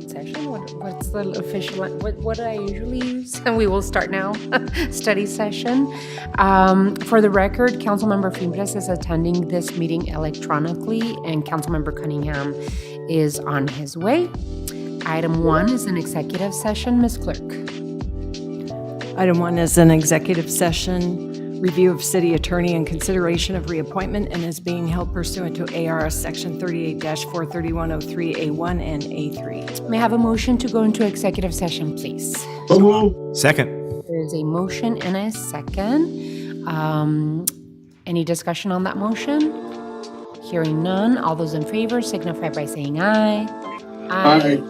Session. What's the official? What do I usually use? And we will start now. Study session. For the record, Councilmember Fimbres is attending this meeting electronically, and Councilmember Cunningham is on his way. Item 1 is an executive session. Ms. Clerk. Item 1 is an executive session. Review of city attorney and consideration of reappointment, and is being held pursuant to ARS Section 38-43103A1 and A3. May I have a motion to go into executive session, please? Second. There is a motion and a second. Any discussion on that motion? Hearing none. All those in favor signify by saying aye. Aye.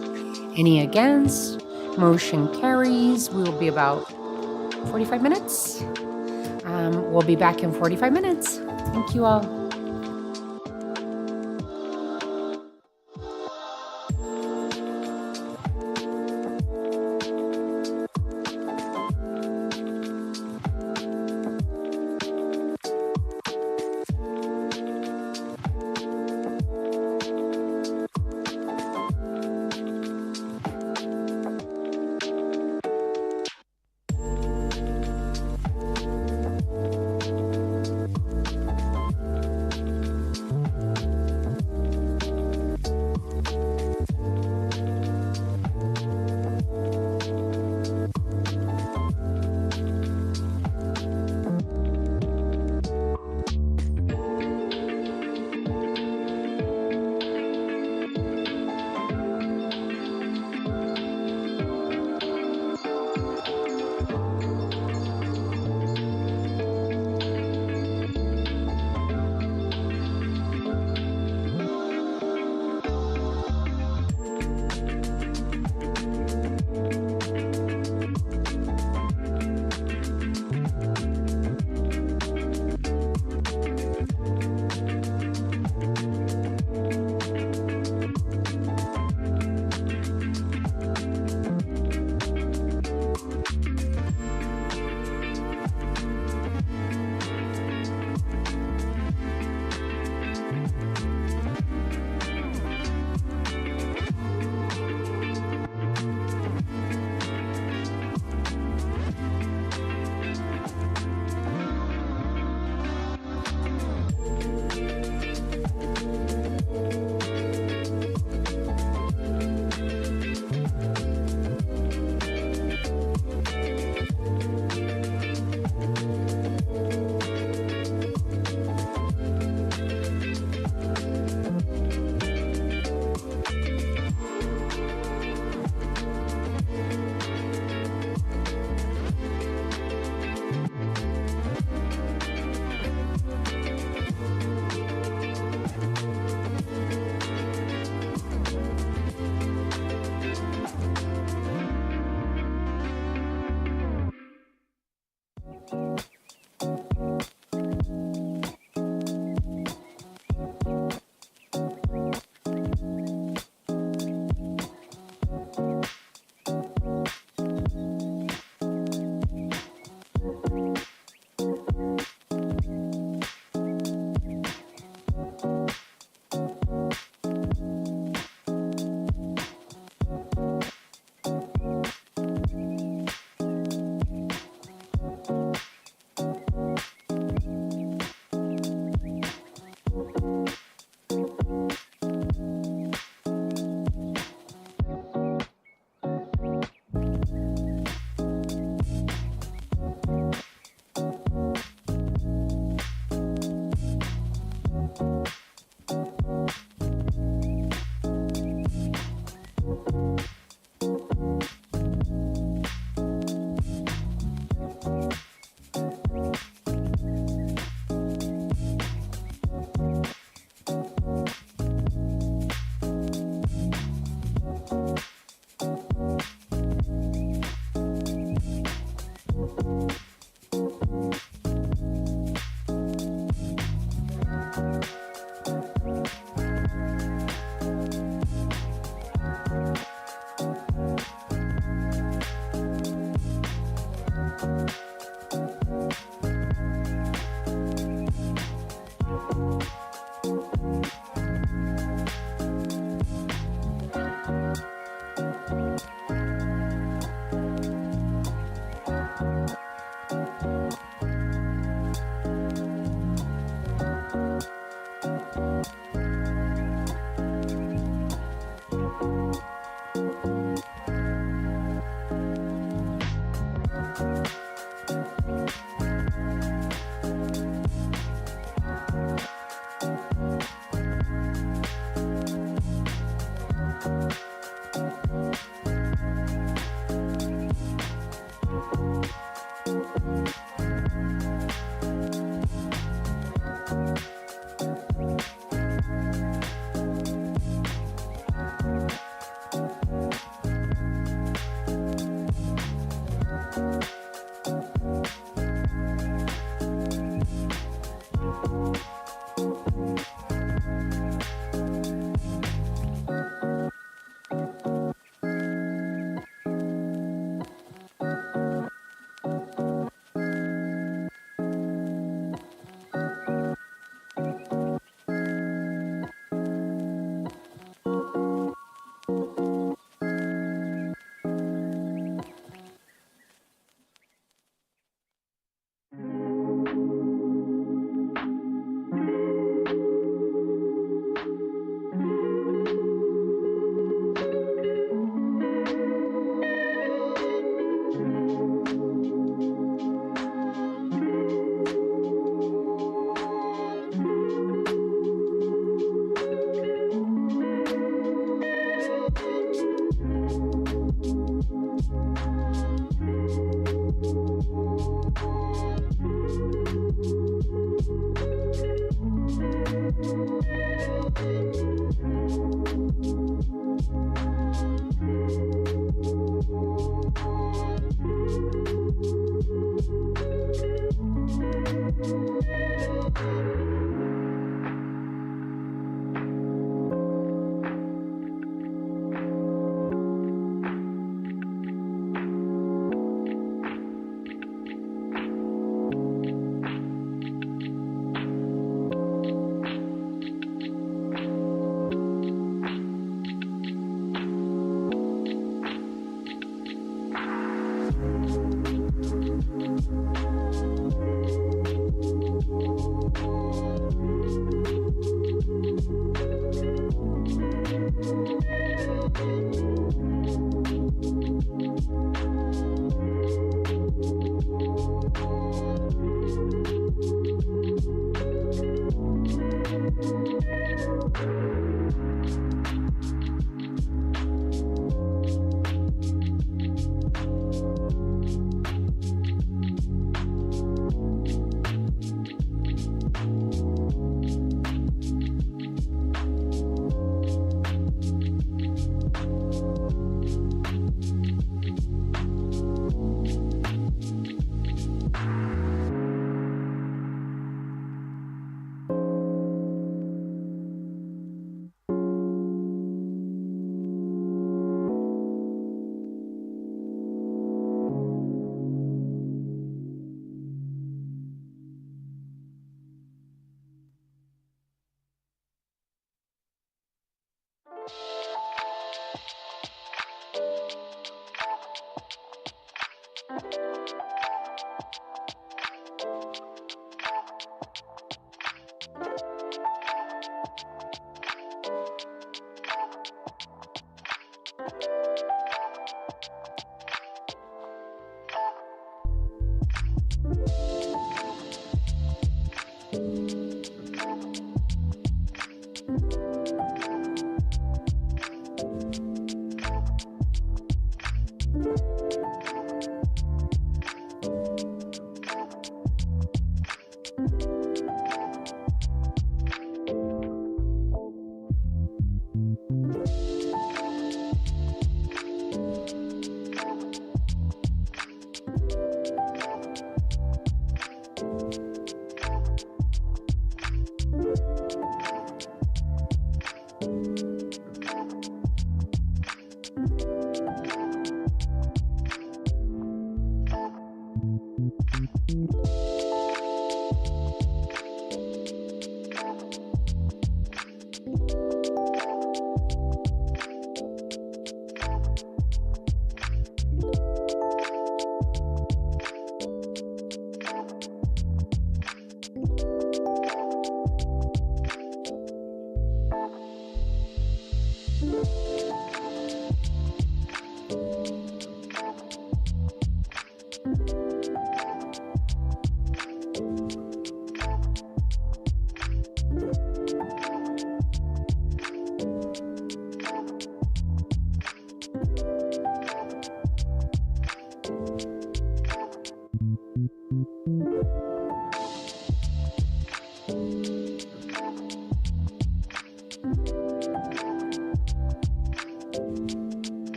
Any against? Motion carries. We will be about 45 minutes. We'll be back in 45 minutes. Thank you all.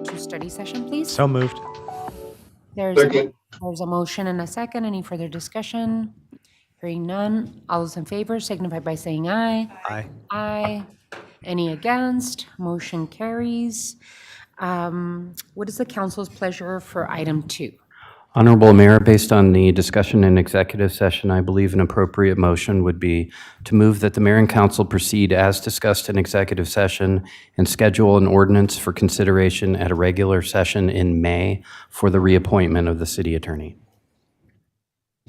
To study session, please. So moved. There's a motion and a second. Any further discussion? Hearing none. All those in favor signify by saying aye. Aye. Aye. Any against? Motion carries. What is the council's pleasure for item 2? Honorable Mayor, based on the discussion in executive session, I believe an appropriate motion would be to move that the mayor and council proceed as discussed in executive session and schedule an ordinance for consideration at a regular session in May for the reappointment of the city attorney.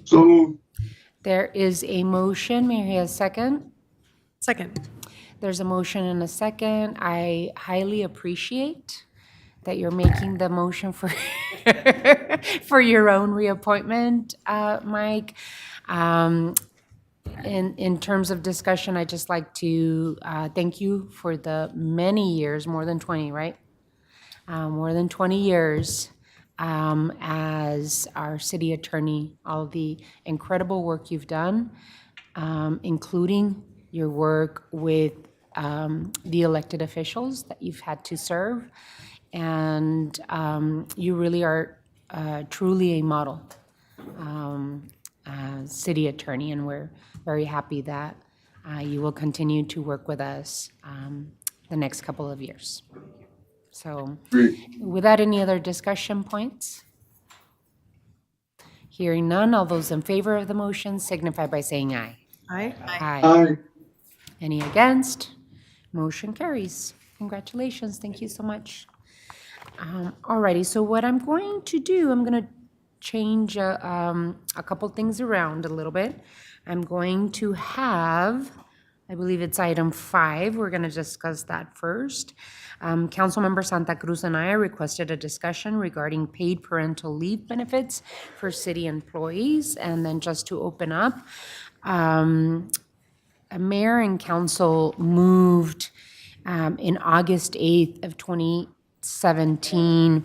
So moved. There is a motion. May I hear a second? Second. There's a motion and a second. I highly appreciate that you're making the motion for for your own reappointment, Mike. In terms of discussion, I'd just like to thank you for the many years, more than 20, right? More than 20 years as our city attorney, all the incredible work you've done, including your work with the elected officials that you've had to serve. And you really are truly a model city attorney, and we're very happy that you will continue to work with us the next couple of years. So without any other discussion points? Hearing none, all those in favor of the motion signify by saying aye. Aye. Aye. Any against? Motion carries. Congratulations. Thank you so much. Alrighty, so what I'm going to do, I'm going to change a couple things around a little bit. I'm going to have I believe it's item 5. We're going to discuss that first. Councilmember Santa Cruz and I requested a discussion regarding paid parental leave benefits for city employees. And then just to open up, a mayor and council moved in August 8th of 2017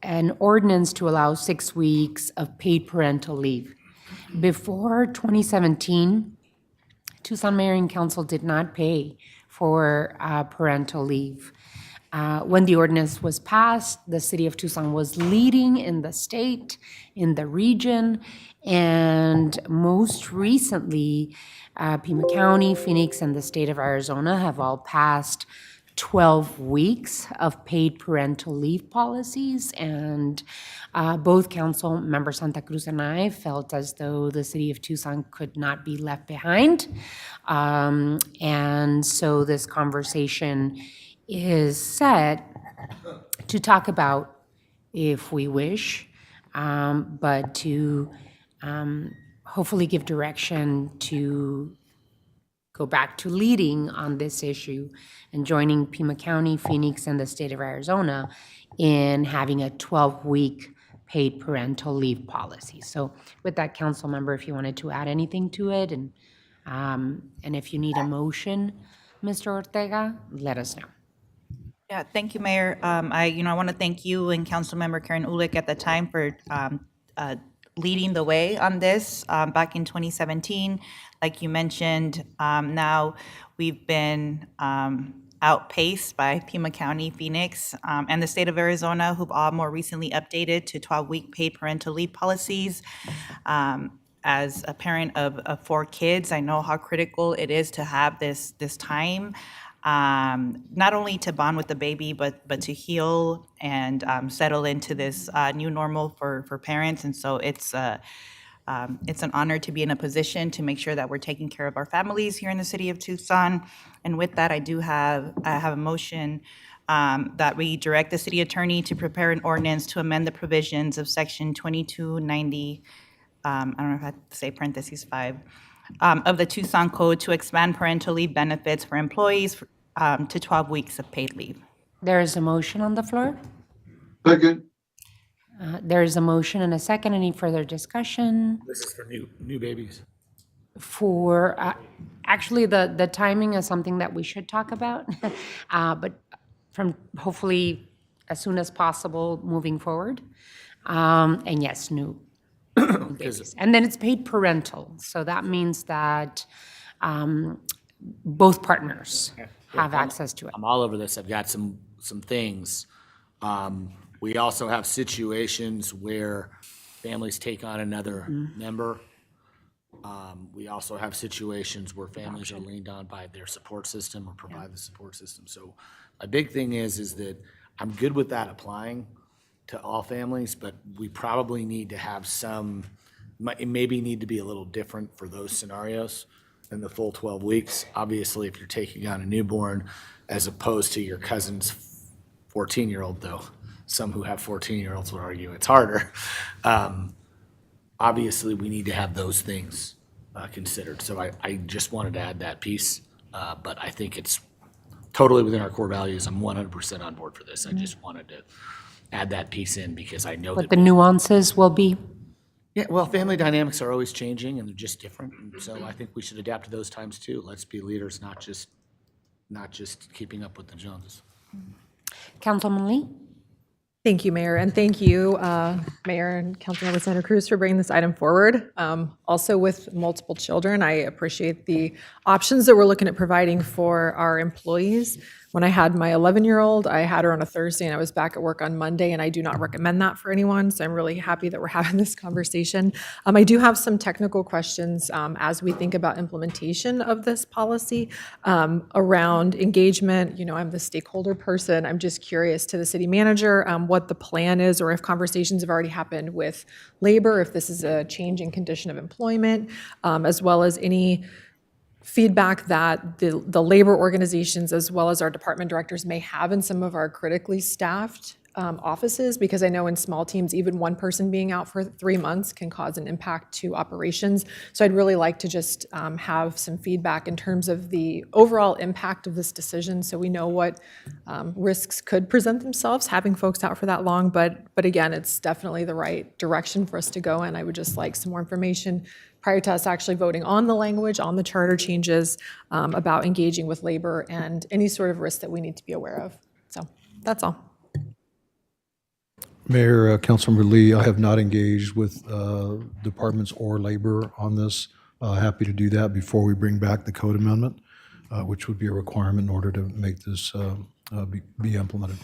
an ordinance to allow 6 weeks of paid parental leave. Before 2017, Tucson Mayor and Council did not pay for parental leave. When the ordinance was passed, the city of Tucson was leading in the state, in the region, and most recently, Pima County, Phoenix, and the state of Arizona have all passed 12 weeks of paid parental leave policies, and both council member Santa Cruz and I felt as though the city of Tucson could not be left behind. And so this conversation is set to talk about, if we wish, but to hopefully give direction to go back to leading on this issue and joining Pima County, Phoenix, and the state of Arizona in having a 12-week paid parental leave policy. So with that, council member, if you wanted to add anything to it, and if you need a motion, Mr. Ortega, let us know. Yeah, thank you, Mayor. I want to thank you and Councilmember Karen Ulick at the time for leading the way on this back in 2017. Like you mentioned, now we've been outpaced by Pima County, Phoenix, and the state of Arizona, who've all more recently updated to 12-week paid parental leave policies. As a parent of 4 kids, I know how critical it is to have this time, not only to bond with the baby, but to heal and settle into this new normal for parents. And so it's an honor to be in a position to make sure that we're taking care of our families here in the city of Tucson. And with that, I have a motion that we direct the city attorney to prepare an ordinance to amend the provisions of section 2290, I don't know if I have to say parentheses 5, of the Tucson Code to expand parental leave benefits for employees to 12 weeks of paid leave. There is a motion on the floor. Second. There is a motion and a second. Any further discussion? This is for new babies. For, actually, the timing is something that we should talk about, but from hopefully as soon as possible moving forward. And yes, new babies. And then it's paid parental, so that means that both partners have access to it. I'm all over this. I've got some things. We also have situations where families take on another member. We also have situations where families are leaned on by their support system or provide the support system. So my big thing is that I'm good with that applying to all families, but we probably need to have it maybe need to be a little different for those scenarios than the full 12 weeks. Obviously, if you're taking on a newborn as opposed to your cousin's 14-year-old, though some who have 14-year-olds would argue it's harder. Obviously, we need to have those things considered. So I just wanted to add that piece, but I think it's totally within our core values. I'm 100% on board for this. I just wanted to add that piece in because I know What that the nuances will be. yeah, well, family dynamics are always changing and they're just different. And so I think we should adapt to those times too. Let's be leaders, not just keeping up with the Joneses. Councilman Lee? Thank you, Mayor, and thank you, Mayor and Councilmember Santa Cruz, for bringing this item forward. Also, with multiple children, I appreciate the options that we're looking at providing for our employees. When I had my 11-year-old, I had her on a Thursday, and I was back at work on Monday, and I do not recommend that for anyone, so I'm really happy that we're having this conversation. I do have some technical questions as we think about implementation of this policy around engagement. You know, I'm the stakeholder person. I'm just curious to the city manager what the plan is, or if conversations have already happened with labor, if this is a change in condition of employment, as well as any feedback that the labor organizations as well as our department directors may have in some of our critically staffed offices, because I know in small teams, even one person being out for 3 months can cause an impact to operations. So I'd really like to just have some feedback in terms of the overall impact of this decision, so we know what risks could present themselves having folks out for that long. But again, it's definitely the right direction for us to go in. I would just like some more information prior to us actually voting on the language, on the charter changes, about engaging with labor and any sort of risk that we need to be aware of. So that's all. Mayor, Councilmember Lee, I have not engaged with departments or labor on this. Happy to do that before we bring back the code amendment, which would be a requirement in order to make this be implemented.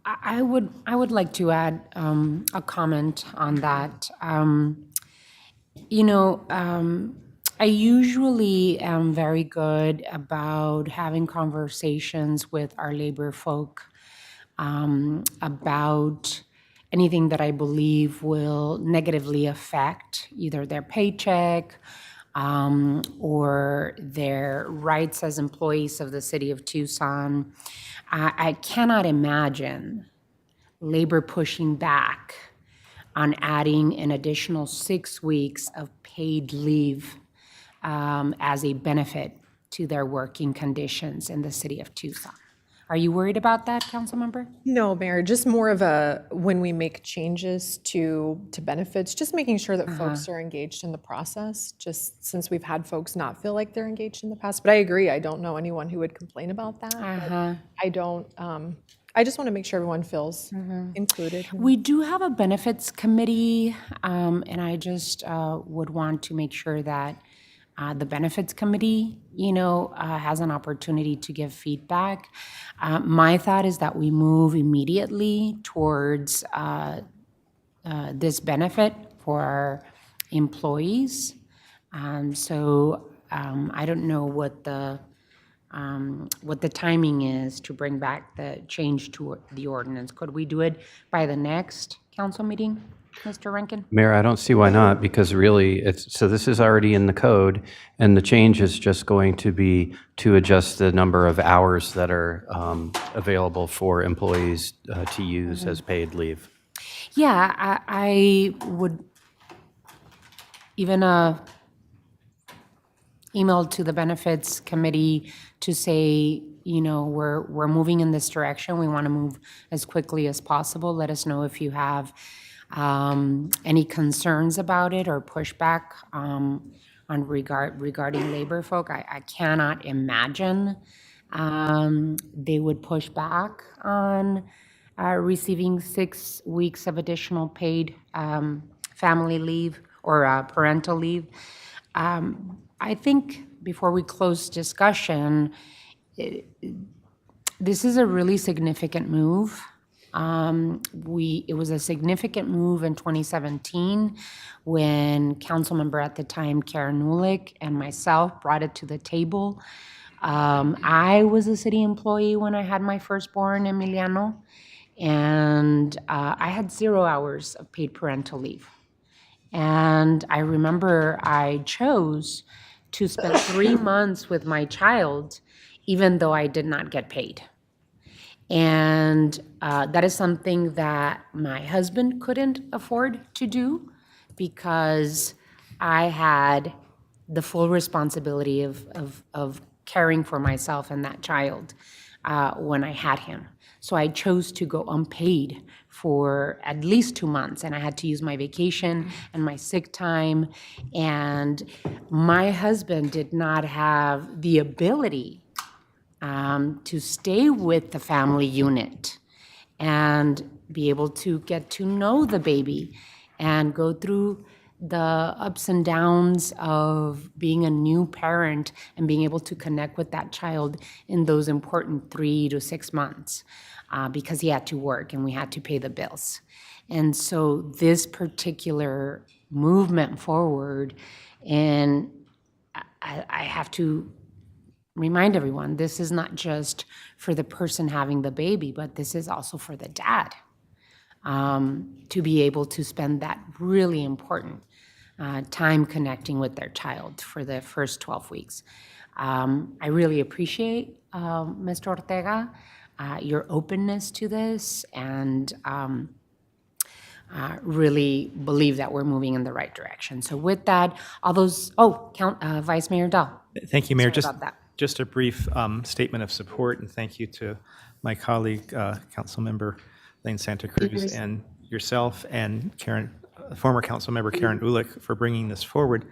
I would like to add a comment on that. I usually am very good about having conversations with our labor folk about anything that I believe will negatively affect either their paycheck or their rights as employees of the city of Tucson. I cannot imagine labor pushing back on adding an additional 6 weeks of paid leave as a benefit to their working conditions in the city of Tucson. Are you worried about that, Councilmember? No, Mayor, just more of a, when we make changes to benefits, just making sure that folks are engaged in the process, just since we've had folks not feel like they're engaged in the past. But I agree, I don't know anyone who would complain about that. But I don't, I just want to make sure everyone feels included. We do have a benefits committee, and I just would want to make sure that the benefits committee, has an opportunity to give feedback. My thought is that we move immediately towards this benefit for our employees. So I don't know what the timing is to bring back the change to the ordinance. Could we do it by the next council meeting, Mr. Rankin? Mayor, I don't see why not, because really, this is already in the code, and the change is just going to be to adjust the number of hours that are available for employees to use as paid leave. Yeah, I would even email to the benefits committee to say, we're moving in this direction. We want to move as quickly as possible. Let us know if you have any concerns about it or pushback regarding labor folk. I cannot imagine they would push back on receiving 6 weeks of additional paid family leave or parental leave. I think before we close discussion, this is a really significant move. It was a significant move in 2017 when Councilmember at the time, Karen Ulick, and myself brought it to the table. I was a city employee when I had my firstborn, Emiliano, and I had 0 hours of paid parental leave. And I remember I chose to spend 3 months with my child, even though I did not get paid. And that is something that my husband couldn't afford to do because I had the full responsibility of caring for myself and that child when I had him. So I chose to go unpaid for at least 2 months, and I had to use my vacation and my sick time. And my husband did not have the ability to stay with the family unit and be able to get to know the baby and go through the ups and downs of being a new parent and being able to connect with that child in those important 3 to 6 months because he had to work and we had to pay the bills. And so this particular movement forward, and I have to remind everyone, this is not just for the person having the baby, but this is also for the dad to be able to spend that really important time connecting with their child for the first 12 weeks. I really appreciate Mr. Ortega your openness to this, and really believe that we're moving in the right direction. So with that, all those, Vice Mayor Dahl. Thank you, Mayor. Sorry about that. Just a brief statement of support, and thank you to my colleague, Councilmember Lane Santa Cruz, and yourself and Karen, former Councilmember Karen Ulick, for bringing this forward.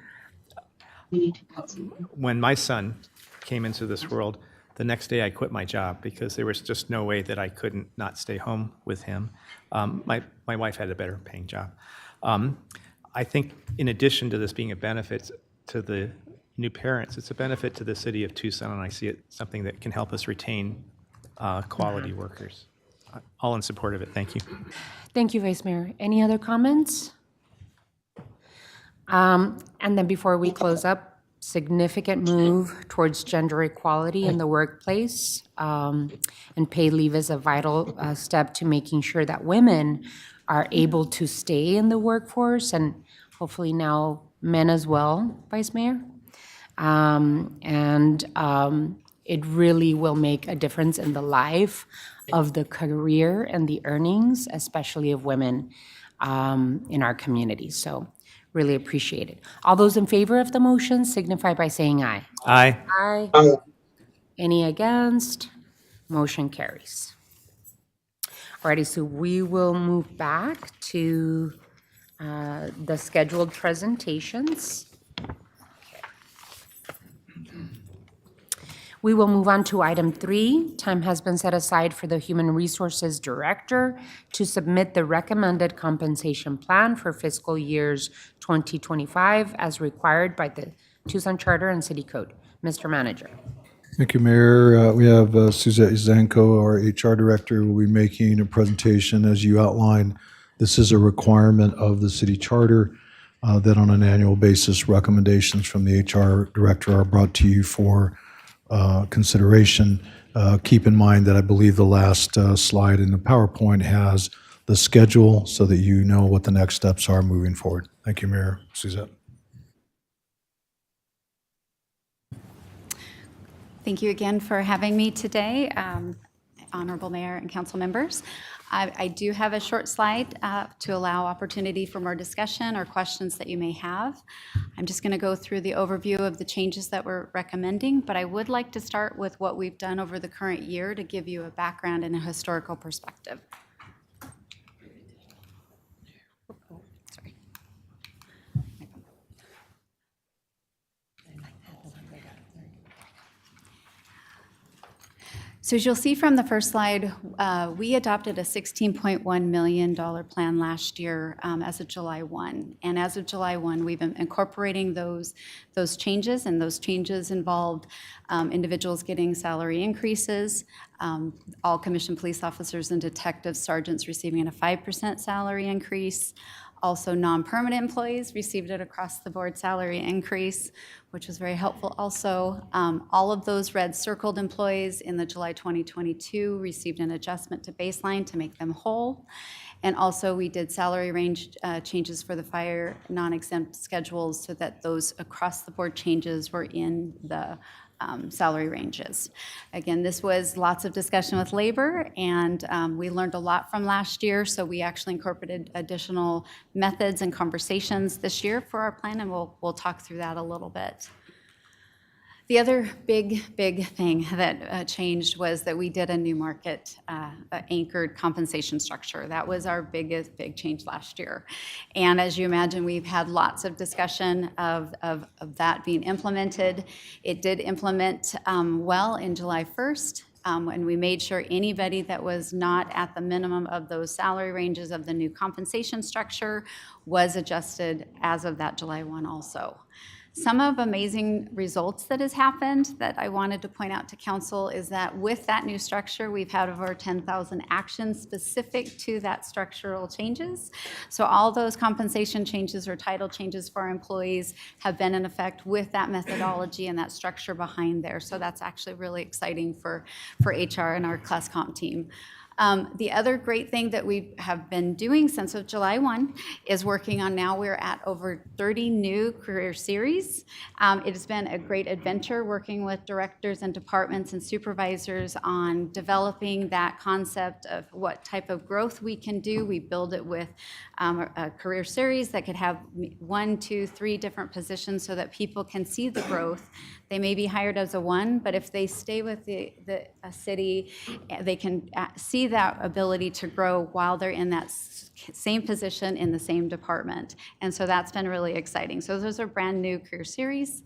When my son came into this world, the next day I quit my job because there was just no way that I couldn't not stay home with him. My wife had a better paying job. I think in addition to this being a benefit to the new parents, it's a benefit to the city of Tucson, and I see it something that can help us retain quality workers. All in support of it. Thank you. Thank you, Vice Mayor. Any other comments? And then before we close up, significant move towards gender equality in the workplace. And paid leave is a vital step to making sure that women are able to stay in the workforce, and hopefully now men as well, Vice Mayor. It really will make a difference in the life of the career and the earnings, especially of women in our community. So really appreciate it. All those in favor of the motion signify by saying aye. Aye. Aye. Any against? Motion carries. Alrighty, so we will move back to the scheduled presentations. We will move on to item 3. Time has been set aside for the Human Resources Director to submit the recommended compensation plan for fiscal years 2025 as required by the Tucson Charter and City Code. Mr. Manager. Thank you, Mayor. We have Suzette Zanko, our HR Director, will be making a presentation. As you outlined, this is a requirement of the City Charter that on an annual basis, recommendations from the HR Director are brought to you for consideration. Keep in mind that I believe the last slide in the PowerPoint has the schedule so that you know what the next steps are moving forward. Thank you, Mayor. Suzette. Thank you again for having me today, Honorable Mayor and council members. I do have a short slide to allow opportunity for more discussion or questions that you may have. I'm just going to go through the overview of the changes that we're recommending, but I would like to start with what we've done over the current year to give you a background and a historical perspective. Sorry. So as you'll see from the first slide, we adopted a $16.1 million plan last year as of July 1. And as of July 1, we've been incorporating those changes, and those changes involved individuals getting salary increases, all commissioned police officers and detectives, sergeants receiving a 5% salary increase. Also, non-permanent employees received an across-the-board salary increase, which was very helpful. Also, all of those red circled employees in the July 2022 received an adjustment to baseline to make them whole. And also, we did salary range changes for the fire non-exempt schedules so that those across-the-board changes were in the salary ranges. Again, this was lots of discussion with labor, and we learned a lot from last year, so we actually incorporated additional methods and conversations this year for our plan, and we'll talk through that a little bit. The other big thing that changed was that we did a new market anchored compensation structure. That was our big change last year. And as you imagine, we've had lots of discussion of that being implemented. It did implement well in July 1st. And we made sure anybody that was not at the minimum of those salary ranges of the new compensation structure was adjusted as of that July 1 also. Some of amazing results that has happened that I wanted to point out to council is that with that new structure, we've had over 10,000 actions specific to that structural changes. So all those compensation changes or title changes for our employees have been in effect with that methodology and that structure behind there. So that's actually really exciting for HR and our class comp team. The other great thing that we have been doing since of July 1 is working on, now we're at over 30 new career series. It has been a great adventure working with directors and departments and supervisors on developing that concept of what type of growth we can do. We build it with a career series that could have 1, 2, 3 different positions so that people can see the growth. They may be hired as a 1, but if they stay with a city, they can see that ability to grow while they're in that same position in the same department. And so that's been really exciting. So those are brand new career series.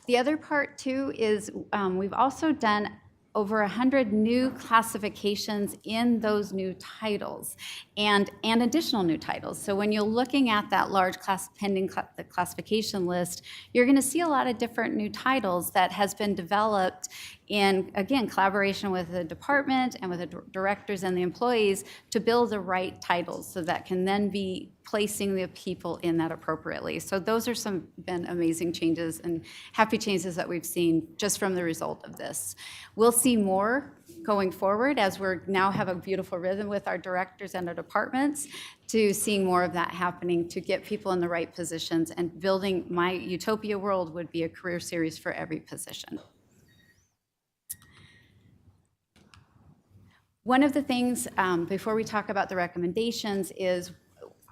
The other part too is we've also done over 100 new classifications in those new titles and additional new titles. So when you're looking at that large pending classification list, you're going to see a lot of different new titles that has been developed in, again, collaboration with the department and with the directors and the employees to build the right titles so that can then be placing the people in that appropriately. So those are been amazing changes and happy changes that we've seen just from the result of this. We'll see more going forward as we now have a beautiful rhythm with our directors and our departments to seeing more of that happening to get people in the right positions, and building my utopia world would be a career series for every position. One of the things, before we talk about the recommendations, is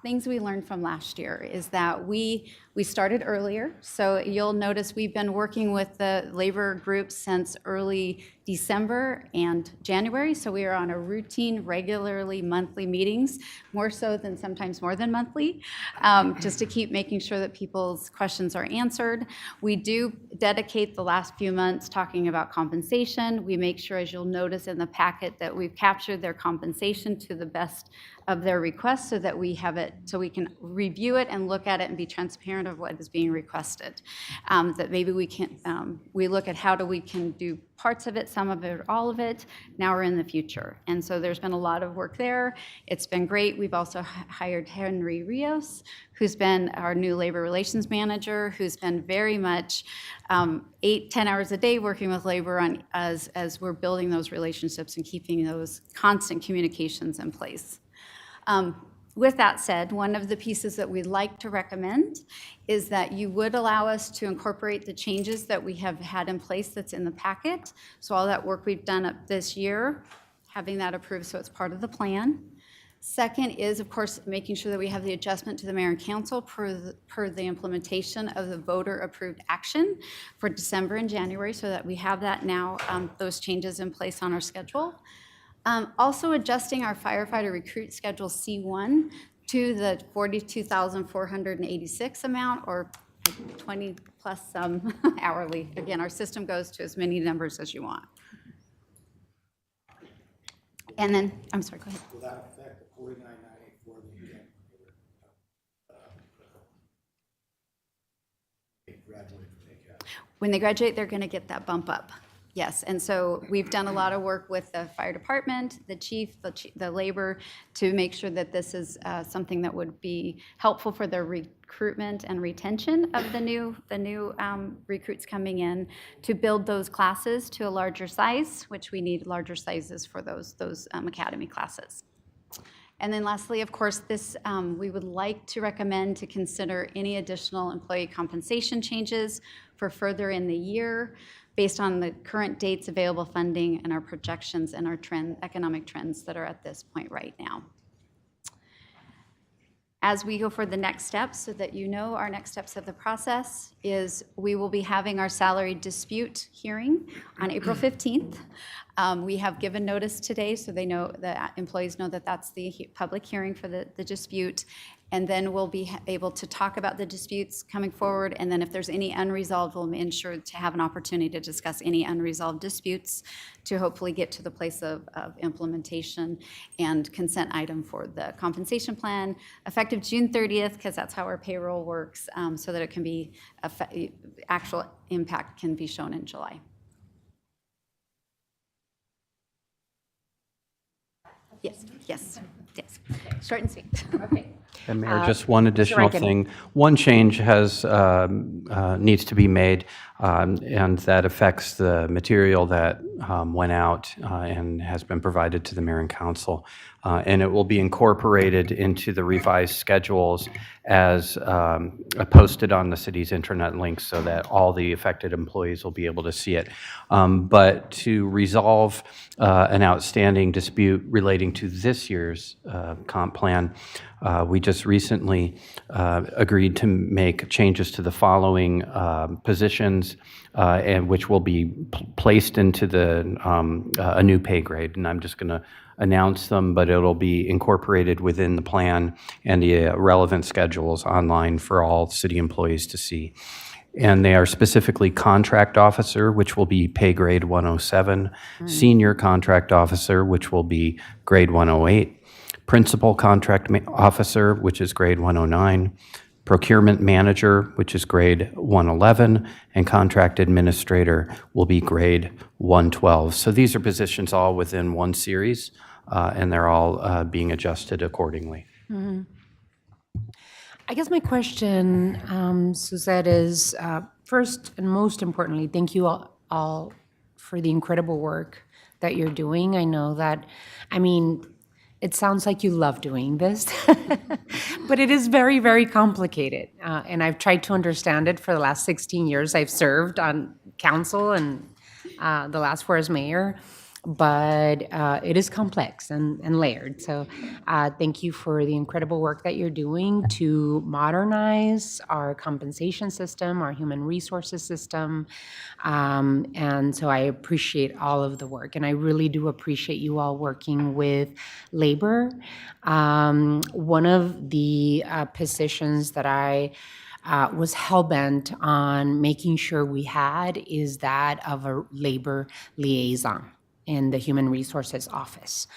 things we learned from last year is that we started earlier. So you'll notice we've been working with the labor groups since early December and January. So we are on a routine, regularly monthly meetings, more so than sometimes more than monthly, just to keep making sure that people's questions are answered. We do dedicate the last few months talking about compensation. We make sure, as you'll notice in the packet, that we've captured their compensation to the best of their requests so that we have it, so we can review it and look at it and be transparent of what is being requested. That maybe we can, we look at how we can do parts of it, some of it, all of it, now or in the future. And so there's been a lot of work there. It's been great. We've also hired Henry Rios, who's been our new labor relations manager, who's been very much 8-10 hours a day working with labor on as we're building those relationships and keeping those constant communications in place. With that said, one of the pieces that we'd like to recommend is that you would allow us to incorporate the changes that we have had in place that's in the packet. So all that work we've done up this year, having that approved so it's part of the plan. Second is, of course, making sure that we have the adjustment to the mayor and council per the implementation of the voter-approved action for December and January, so that we have that now, those changes in place on our schedule. Also adjusting our firefighter recruit schedule C1 to the $42,486 amount, or 20 plus hourly. Again, our system goes to as many numbers as you want. And then, I'm sorry, go ahead. Will that affect the 49,984 that you graduate from ACAP? When they graduate, they're going to get that bump up. Yes, and so we've done a lot of work with the fire department, the chief, the labor, to make sure that this is something that would be helpful for their recruitment and retention of the new recruits coming in, to build those classes to a larger size, which we need larger sizes for those academy classes. And then lastly, of course, this we would like to recommend to consider any additional employee compensation changes for further in the year, based on the current dates, available funding, and our projections and our economic trends that are at this point right now. As we go for the next steps, so that you know our next steps of the process, is we will be having our salary dispute hearing on April 15th. We have given notice today, so they know, the employees know that that's the public hearing for the dispute. And then we'll be able to talk about the disputes coming forward. And then if there's any unresolved, we'll ensure to have an opportunity to discuss any unresolved disputes to hopefully get to the place of implementation and consent item for the compensation plan, effective June 30th, because that's how our payroll works, so that it can be, actual impact can be shown in July. Yes, yes, yes. Short and sweet. Okay. And Mayor, just one additional Rankin. thing. One change needs to be made. and that affects the material that went out and has been provided to the mayor and council. And it will be incorporated into the revised schedules as posted on the city's intranet links so that all the affected employees will be able to see it. But to resolve an outstanding dispute relating to this year's comp plan, we just recently agreed to make changes to the following positions, and which will be placed into a new pay grade. And I'm just going to announce them, but it'll be incorporated within the plan and the relevant schedules online for all city employees to see. And they are specifically contract officer, which will be pay grade 107, senior contract officer, which will be grade 108, principal contract officer, which is grade 109, procurement manager, which is grade 111, and contract administrator will be grade 112. So these are positions all within one series, and they're all being adjusted accordingly. I guess my question, Suzette, is first and most importantly, thank you all for the incredible work that you're doing. I know that, it sounds like you love doing this, but it is very, very complicated. And I've tried to understand it for the last 16 years I've served on council and the last 4 as mayor. But it is complex and layered. So thank you for the incredible work that you're doing to modernize our compensation system, our human resources system. And so I appreciate all of the work. And I really do appreciate you all working with labor. One of the positions that I was hell-bent on making sure we had is that of a labor liaison in the Human Resources Office.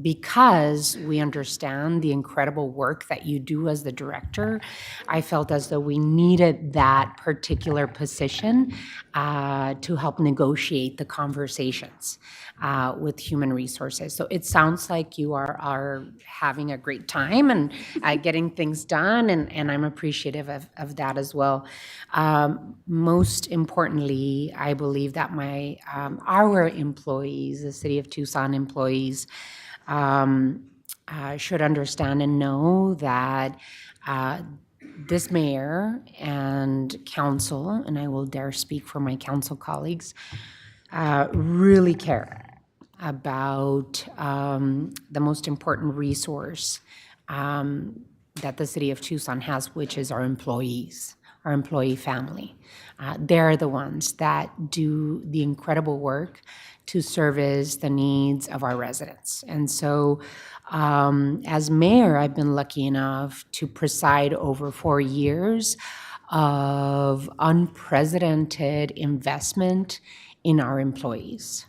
Because we understand the incredible work that you do as the director, I felt as though we needed that particular position to help negotiate the conversations with human resources. So it sounds like you are having a great time and getting things done, and I'm appreciative of that as well. Most importantly, I believe that our employees, the City of Tucson employees, should understand and know that this mayor and council, and I will dare speak for my council colleagues, really care about the most important resource that the City of Tucson has, which is our employees, our employee family. They're the ones that do the incredible work to service the needs of our residents. And so as mayor, I've been lucky enough to preside over 4 years of unprecedented investment in our employees.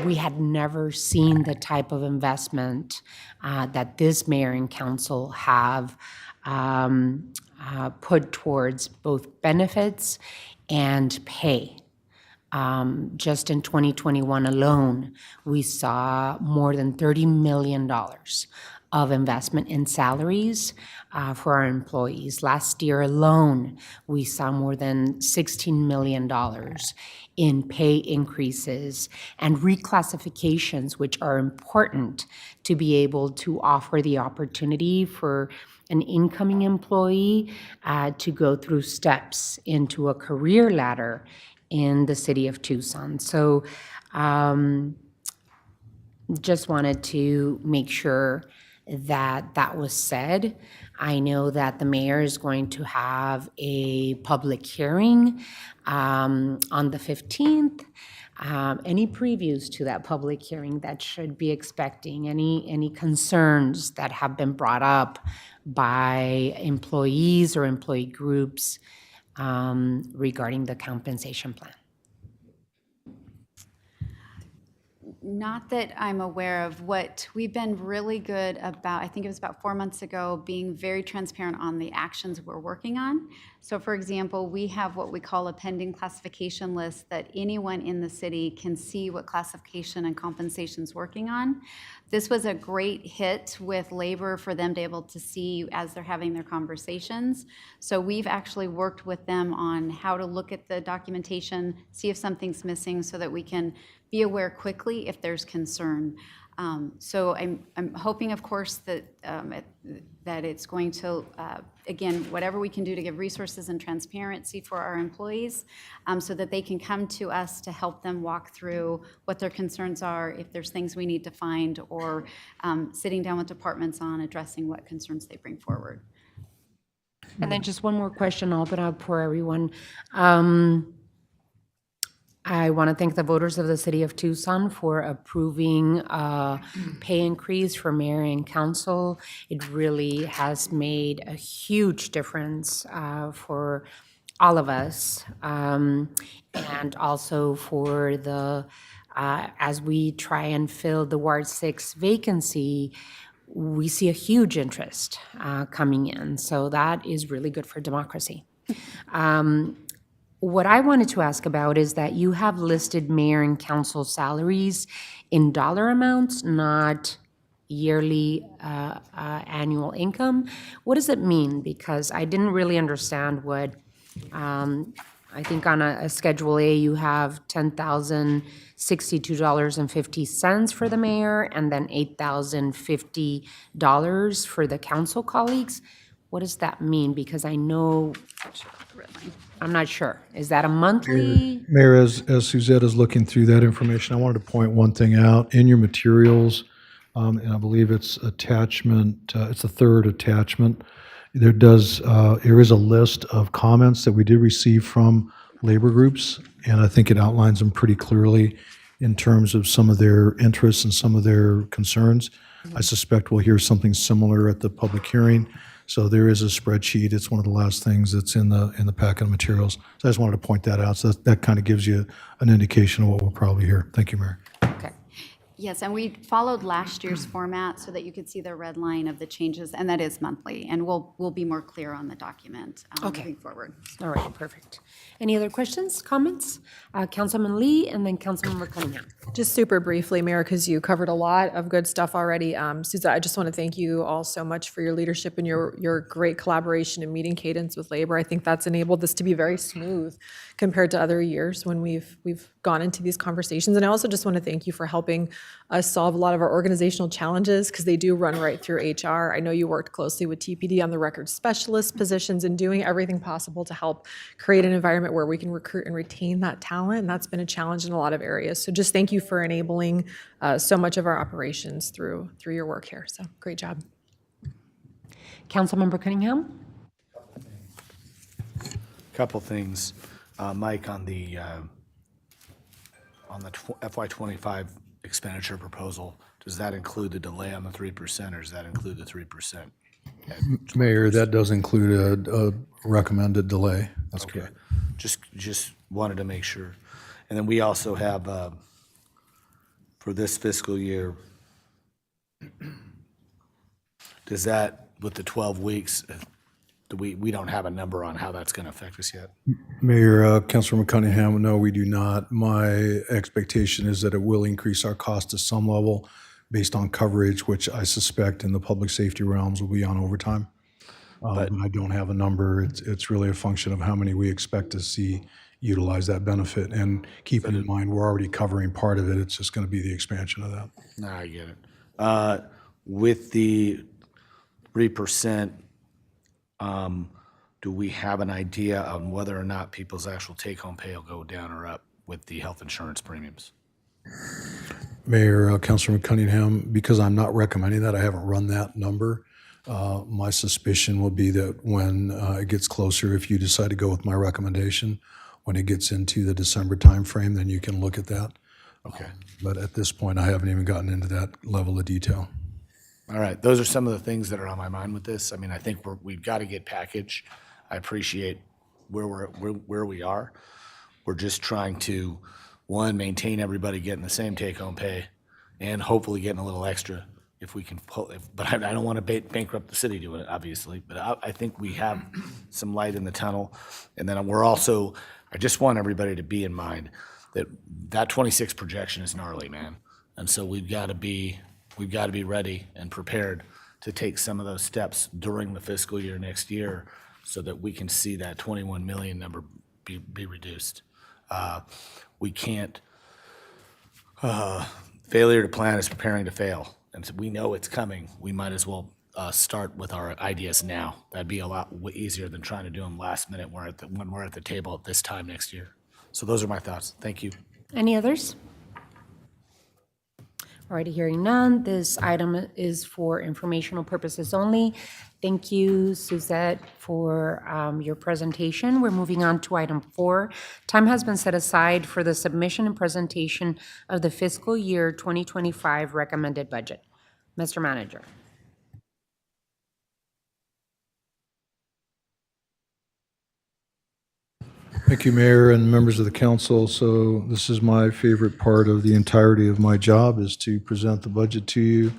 We had never seen the type of investment that this mayor and council have put towards both benefits and pay. Just in 2021 alone, we saw more than $30 million of investment in salaries for our employees. Last year alone, we saw more than $16 million in pay increases and reclassifications, which are important to be able to offer the opportunity for an incoming employee to go through steps into a career ladder in the City of Tucson. So just wanted to make sure that that was said. I know that the mayor is going to have a public hearing on the 15th. Any previews to that public hearing that should be expecting? Any concerns that have been brought up by employees or employee groups regarding the compensation plan? Not that I'm aware of. What we've been really good about, I think it was about 4 months ago, being very transparent on the actions we're working on. So for example, we have what we call a pending classification list that anyone in the city can see what classification and compensation is working on. This was a great hit with labor for them to be able to see as they're having their conversations. So we've actually worked with them on how to look at the documentation, see if something's missing so that we can be aware quickly if there's concern. So I'm hoping, of course, that that it's going to, again, whatever we can do to give resources and transparency for our employees so that they can come to us to help them walk through what their concerns are, if there's things we need to find, or sitting down with departments on addressing what concerns they bring forward. And then just one more question, I'll open up for everyone. I want to thank the voters of the city of Tucson for approving a pay increase for mayor and council. It really has made a huge difference for all of us, and also for the, as we try and fill the Ward 6 vacancy, we see a huge interest coming in. So that is really good for democracy. What I wanted to ask about is that you have listed mayor and council salaries in dollar amounts, not yearly annual income. What does it mean? Because I didn't really understand what, I think on a Schedule A, you have $10,062.50 for the mayor and then $8,050 for the council colleagues. What does that mean? Because I know, I'm not sure. Is that a monthly? Mayor, as Suzette is looking through that information, I wanted to point one thing out. In your materials, and I believe it's attachment, it's the third attachment, there is a list of comments that we did receive from labor groups, and I think it outlines them pretty clearly in terms of some of their interests and some of their concerns. I suspect we'll hear something similar at the public hearing. So there is a spreadsheet. It's one of the last things that's in the packet of materials. So I just wanted to point that out. So that kind of gives you an indication of what we'll probably hear. Thank you, Mayor. Okay. Yes, and we followed last year's format so that you could see the red line of the changes, and that is monthly. And we'll be more clear on the document moving forward. All right, perfect. Any other questions, comments? Councilman Lee and then Councilmember Cunningham. Just super briefly, Mayor, because you covered a lot of good stuff already. Suzette, I just want to thank you all so much for your leadership and your great collaboration and meeting cadence with labor. I think that's enabled this to be very smooth compared to other years when we've gone into these conversations. And I also just want to thank you for helping us solve a lot of our organizational challenges because they do run right through HR. I know you worked closely with TPD on the record specialist positions and doing everything possible to help create an environment where we can recruit and retain that talent. And that's been a challenge in a lot of areas. So just thank you for enabling so much of our operations through your work here. So great job. Councilmember Cunningham? Couple things, Mike, on the FY25 expenditure proposal, does that include the delay on the 3%, or does that include the 3%? Mayor, that does include a recommended delay. That's Okay. correct. Just wanted to make sure. And then we also have, for this fiscal year, does that, with the 12 weeks, we don't have a number on how that's going to affect us yet? Mayor, Councilor Cunningham, no, we do not. My expectation is that it will increase our cost to some level based on coverage, which I suspect in the public safety realms will be on overtime. But I don't have a number. It's really a function of how many we expect to see utilize that benefit. And keeping in mind, we're already covering part of it. It's just going to be the expansion of that. No, I get it. With the 3%, do we have an idea on whether or not people's actual take-home pay will go down or up with the health insurance premiums? Mayor, Councilor Cunningham, because I'm not recommending that, I haven't run that number. My suspicion will be that when it gets closer, if you decide to go with my recommendation, when it gets into the December timeframe, then you can look at that. Okay. But at this point, I haven't even gotten into that level of detail. All right, those are some of the things that are on my mind with this. I mean, I think we've got to get packaged. I appreciate where we are. We're just trying to, one, maintain everybody getting the same take-home pay, and hopefully getting a little extra if we can pull, but I don't want to bankrupt the city doing it, obviously, but I think we have some light in the tunnel. And then I just want everybody to be in mind that 26 projection is gnarly, man. And so we've got to be ready and prepared to take some of those steps during the fiscal year next year so that we can see that 21 million number be reduced. We can't, failure to plan is preparing to fail. And so we know it's coming. We might as well start with our ideas now. That'd be a lot easier than trying to do them last minute when we're at the table at this time next year. So those are my thoughts. Thank you. Any others? Alrighty, hearing none, this item is for informational purposes only. Thank you, Suzette, for your presentation. We're moving on to item 4. Time has been set aside for the submission and presentation of the fiscal year 2025 recommended budget. Mr. Manager. Thank you, Mayor and members of the council. So this is my favorite part of the entirety of my job, is to present the budget to you.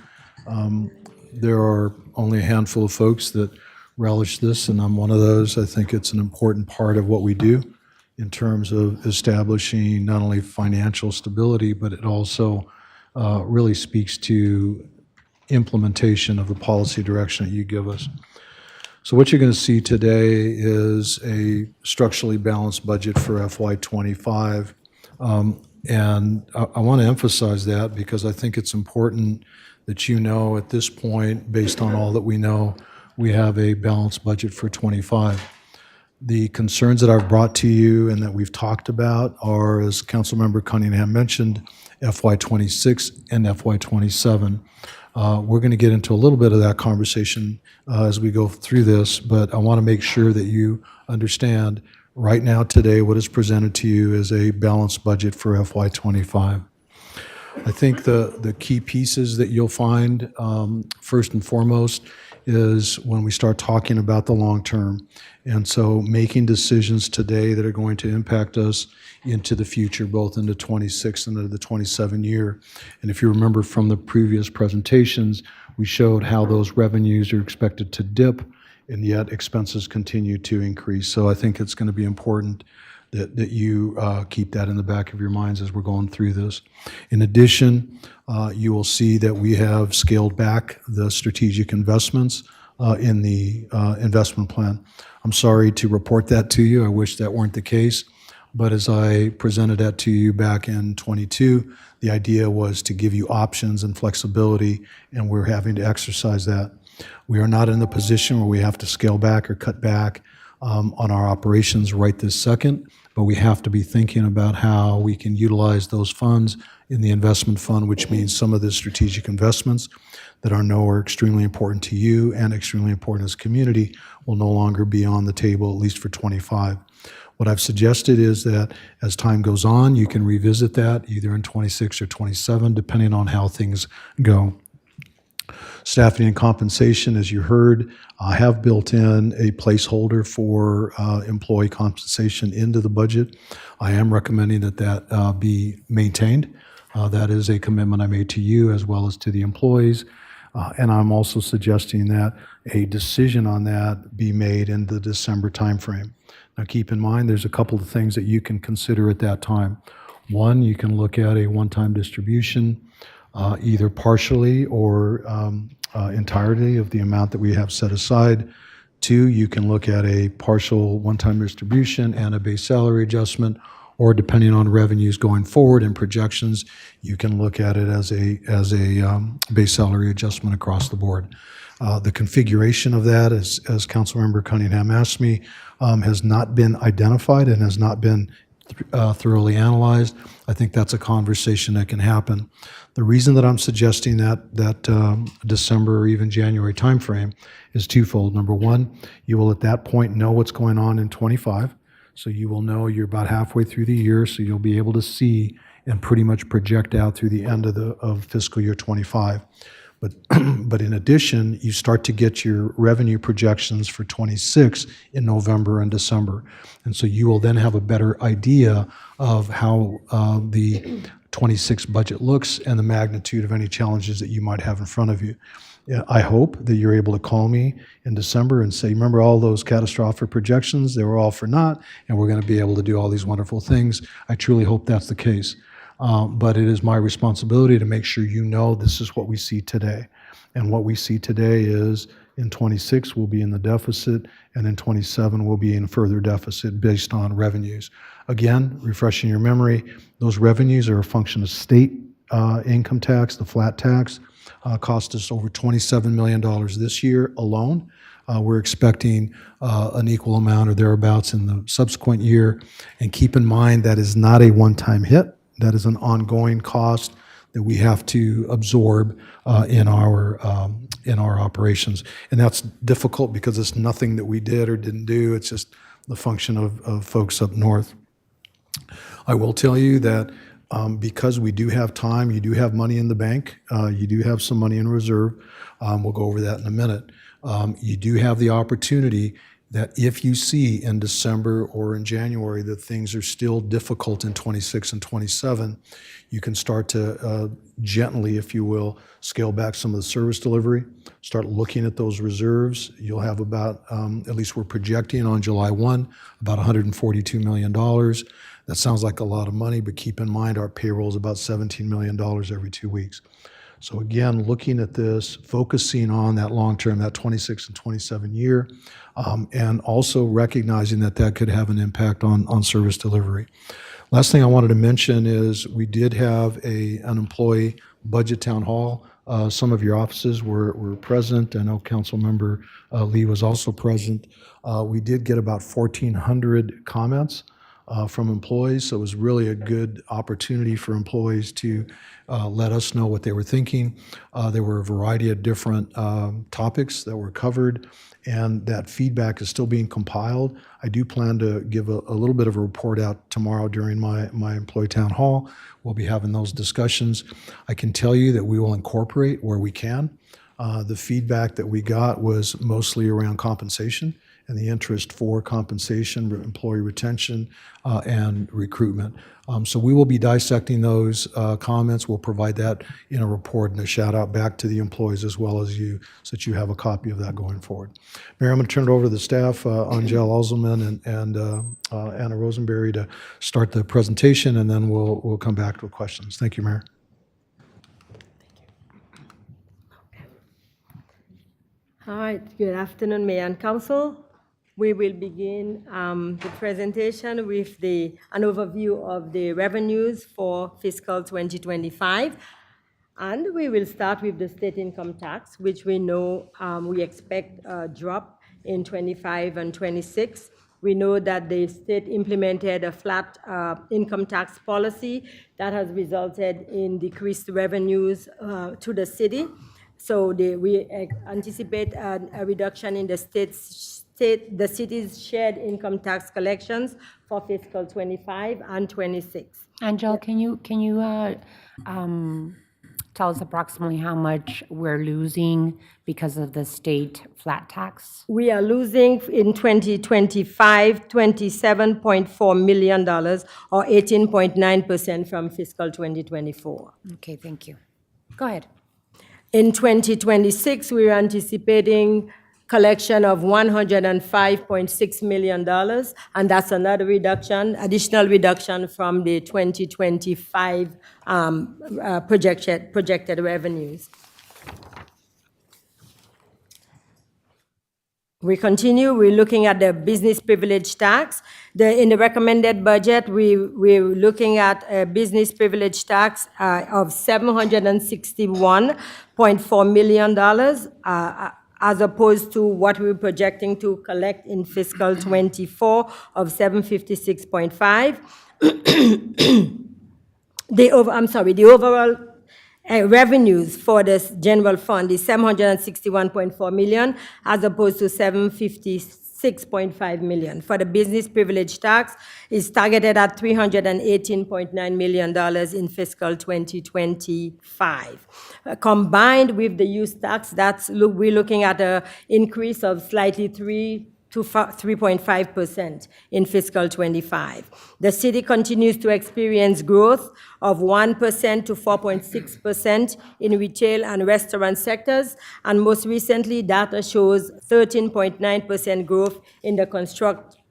There are only a handful of folks that relish this, and I'm one of those. I think it's an important part of what we do in terms of establishing not only financial stability, but it also really speaks to implementation of the policy direction that you give us. So what you're going to see today is a structurally balanced budget for FY25. And I want to emphasize that because I think it's important that you know at this point, based on all that we know, we have a balanced budget for 25. The concerns that I've brought to you and that we've talked about are, as Councilmember Cunningham mentioned, FY26 and FY27. We're going to get into a little bit of that conversation as we go through this, but I want to make sure that you understand right now today what is presented to you is a balanced budget for FY25. I think the key pieces that you'll find, first and foremost, is when we start talking about the long term. And so making decisions today that are going to impact us into the future, both into 26 and into the 27 year. And if you remember from the previous presentations, we showed how those revenues are expected to dip, and yet expenses continue to increase. So I think it's going to be important that you keep that in the back of your minds as we're going through this. In addition, you will see that we have scaled back the strategic investments in the investment plan. I'm sorry to report that to you. I wish that weren't the case. But as I presented that to you back in 22, the idea was to give you options and flexibility, and we're having to exercise that. We are not in the position where we have to scale back or cut back on our operations right this second, but we have to be thinking about how we can utilize those funds in the investment fund, which means some of the strategic investments that I know are extremely important to you and extremely important as a community will no longer be on the table, at least for 25. What I've suggested is that as time goes on, you can revisit that either in 26 or 27, depending on how things go. Staffing and compensation, as you heard, I have built in a placeholder for employee compensation into the budget. I am recommending that be maintained. That is a commitment I made to you as well as to the employees. And I'm also suggesting that a decision on that be made in the December timeframe. Now keep in mind, there's a couple of things that you can consider at that time. One, you can look at a one-time distribution, either partially or entirety of the amount that we have set aside. Two, you can look at a partial one-time distribution and a base salary adjustment, or depending on revenues going forward and projections, you can look at it as a base salary adjustment across the board. The configuration of that, as Councilmember Cunningham asked me, has not been identified and has not been thoroughly analyzed. I think that's a conversation that can happen. The reason that I'm suggesting that December or even January timeframe is twofold. Number one, you will at that point know what's going on in 25. So you will know you're about halfway through the year, so you'll be able to see and pretty much project out through the end of fiscal year 25. But in addition, you start to get your revenue projections for 26 in November and December. And so you will then have a better idea of how the '26 budget looks and the magnitude of any challenges that you might have in front of you. Yeah, I hope that you're able to call me in December and say, remember all those catastrophic projections? They were all for naught, and we're going to be able to do all these wonderful things. I truly hope that's the case. But it is my responsibility to make sure you know this is what we see today. And what we see today is in '26, we'll be in the deficit, and in '27, we'll be in further deficit based on revenues. Again, refreshing your memory, those revenues are a function of state income tax, the flat tax. Cost us over $27 million this year alone. We're expecting an equal amount or thereabouts in the subsequent year. And keep in mind, that is not a one-time hit. That is an ongoing cost that we have to absorb in our operations. And that's difficult because it's nothing that we did or didn't do. It's just the function of folks up north. I will tell you that because we do have time, you do have money in the bank, you do have some money in reserve. We'll go over that in a minute. You do have the opportunity that if you see in December or in January that things are still difficult in '26 and '27, you can start to gently, if you will, scale back some of the service delivery, start looking at those reserves. You'll have about, at least we're projecting on July 1, about $142 million. That sounds like a lot of money, but keep in mind our payroll is about $17 million every 2 weeks. So again, looking at this, focusing on that long term, that '26 and '27 year, and also recognizing that that could have an impact on service delivery. Last thing I wanted to mention is we did have an employee budget town hall. Some of your offices were present. I know Councilmember Lee was also present. We did get about 1,400 comments from employees, so it was really a good opportunity for employees to let us know what they were thinking. There were a variety of different topics that were covered, and that feedback is still being compiled. I do plan to give a little bit of a report out tomorrow during my employee town hall. We'll be having those discussions. I can tell you that we will incorporate where we can. The feedback that we got was mostly around compensation and the interest for compensation, employee retention, and recruitment. So we will be dissecting those comments. We'll provide that in a report and a shout out back to the employees as well as you, so that you have a copy of that going forward. Mayor, I'm going to turn it over to the staff, Angel Alzelman and Anna Rosenberry, to start the presentation, and then we'll come back to questions. Thank you, Mayor. All right, good afternoon, Mayor and Council. We will begin the presentation with an overview of the revenues for fiscal 2025. And we will start with the state income tax, which we know we expect a drop in 25 and 26. We know that the state implemented a flat income tax policy that has resulted in decreased revenues to the city. So we anticipate a reduction in the city's shared income tax collections for fiscal 25 and 26. Angel, can you tell us approximately how much we're losing because of the state flat tax? We are losing in 2025 $27.4 million, or 18.9% from fiscal 2024. Okay, thank you. Go ahead. In 2026, we are anticipating collection of $105.6 million, and that's another additional reduction from the 2025 projected revenues. We continue, we're looking at the business privilege tax. In the recommended budget, we're looking at a business privilege tax of $761.4 million, as opposed to what we're projecting to collect in fiscal 24 of $756.5. The overall revenues for this general fund is $761.4 million, as opposed to $756.5 million. For the business privilege tax, is targeted at $318.9 million in fiscal 2025. Combined with the use tax, we're looking at an increase of slightly 3 to 3.5% in fiscal '25. The city continues to experience growth of 1% to 4.6% in retail and restaurant sectors, and most recently, data shows 13.9% growth in the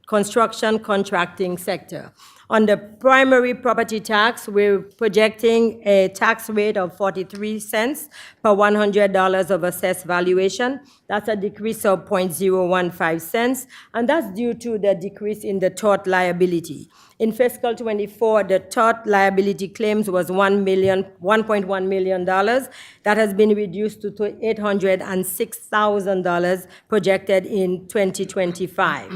construction contracting sector. On the primary property tax, we're projecting a tax rate of 43 cents per $100 of assessed valuation. That's a decrease of 0.015 cents, and that's due to the decrease in the tort liability. In fiscal '24, the tort liability claims was $1.1 million. That has been reduced to $806,000 projected in 2025.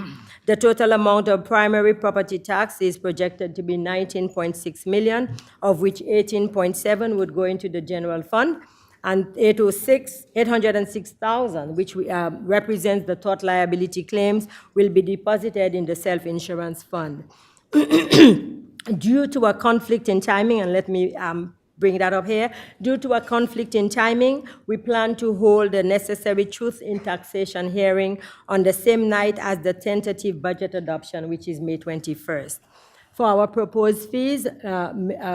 The total amount of primary property tax is projected to be $19.6 million, of which $18.7 would go into the general fund, and $806,000, which represents the tort liability claims, will be deposited in the self-insurance fund. Due to a conflict in timing, and let me bring that up here. Due to a conflict in timing, we plan to hold the necessary truth in taxation hearing on the same night as the tentative budget adoption, which is May 21st. For our proposed fees,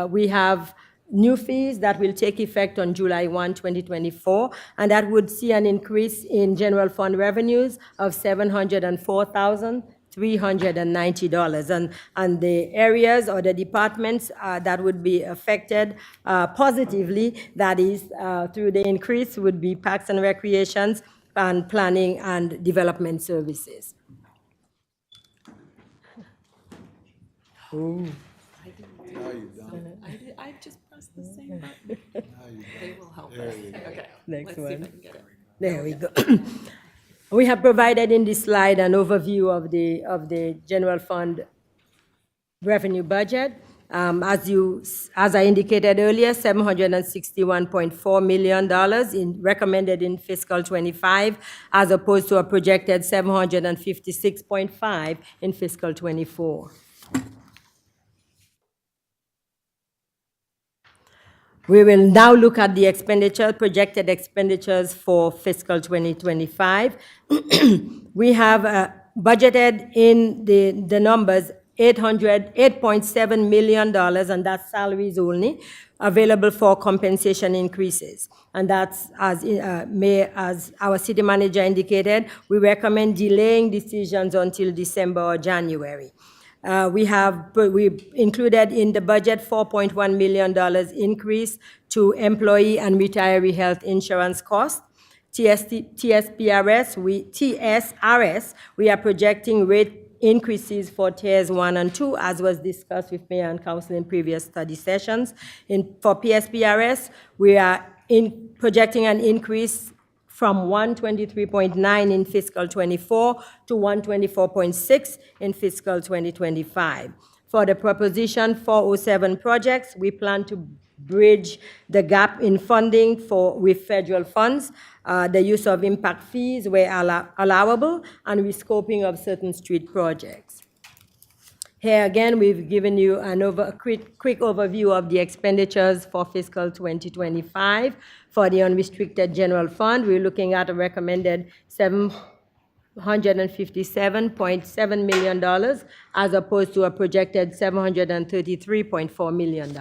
we have new fees that will take effect on July 1, 2024, and that would see an increase in general fund revenues of $704,390. And the areas or the departments that would be affected positively, that is, through the increase, would be Parks and Recreations and Planning and Development Services. Ooh. I just pressed the same button. They will help us. Okay. Next Let's see if I one. can get it. There we go. We have provided in this slide an overview of the general fund revenue budget. As I indicated earlier, $761.4 million recommended in fiscal '25, as opposed to a projected $756.5 in fiscal '24. We will now look at the projected expenditures for fiscal 2025. We have budgeted in the numbers $8.7 million, and that's salaries only, available for compensation increases. And that's, as our city manager indicated, we recommend delaying decisions until December or January. We included in the budget $4.1 million increase to employee and retiree health insurance costs. TSRS, we are projecting rate increases for tiers 1 and 2, as was discussed with Mayor and Council in previous study sessions. For PSPRS, we are projecting an increase from 123.9 in fiscal '24 to 124.6 in fiscal 2025. For the Proposition 407 projects, we plan to bridge the gap in funding with federal funds, the use of impact fees where allowable, and rescoping of certain street projects. Here again, we've given you a quick overview of the expenditures for fiscal 2025. For the unrestricted general fund, we're looking at a recommended $757.7 million, as opposed to a projected $733.4 million.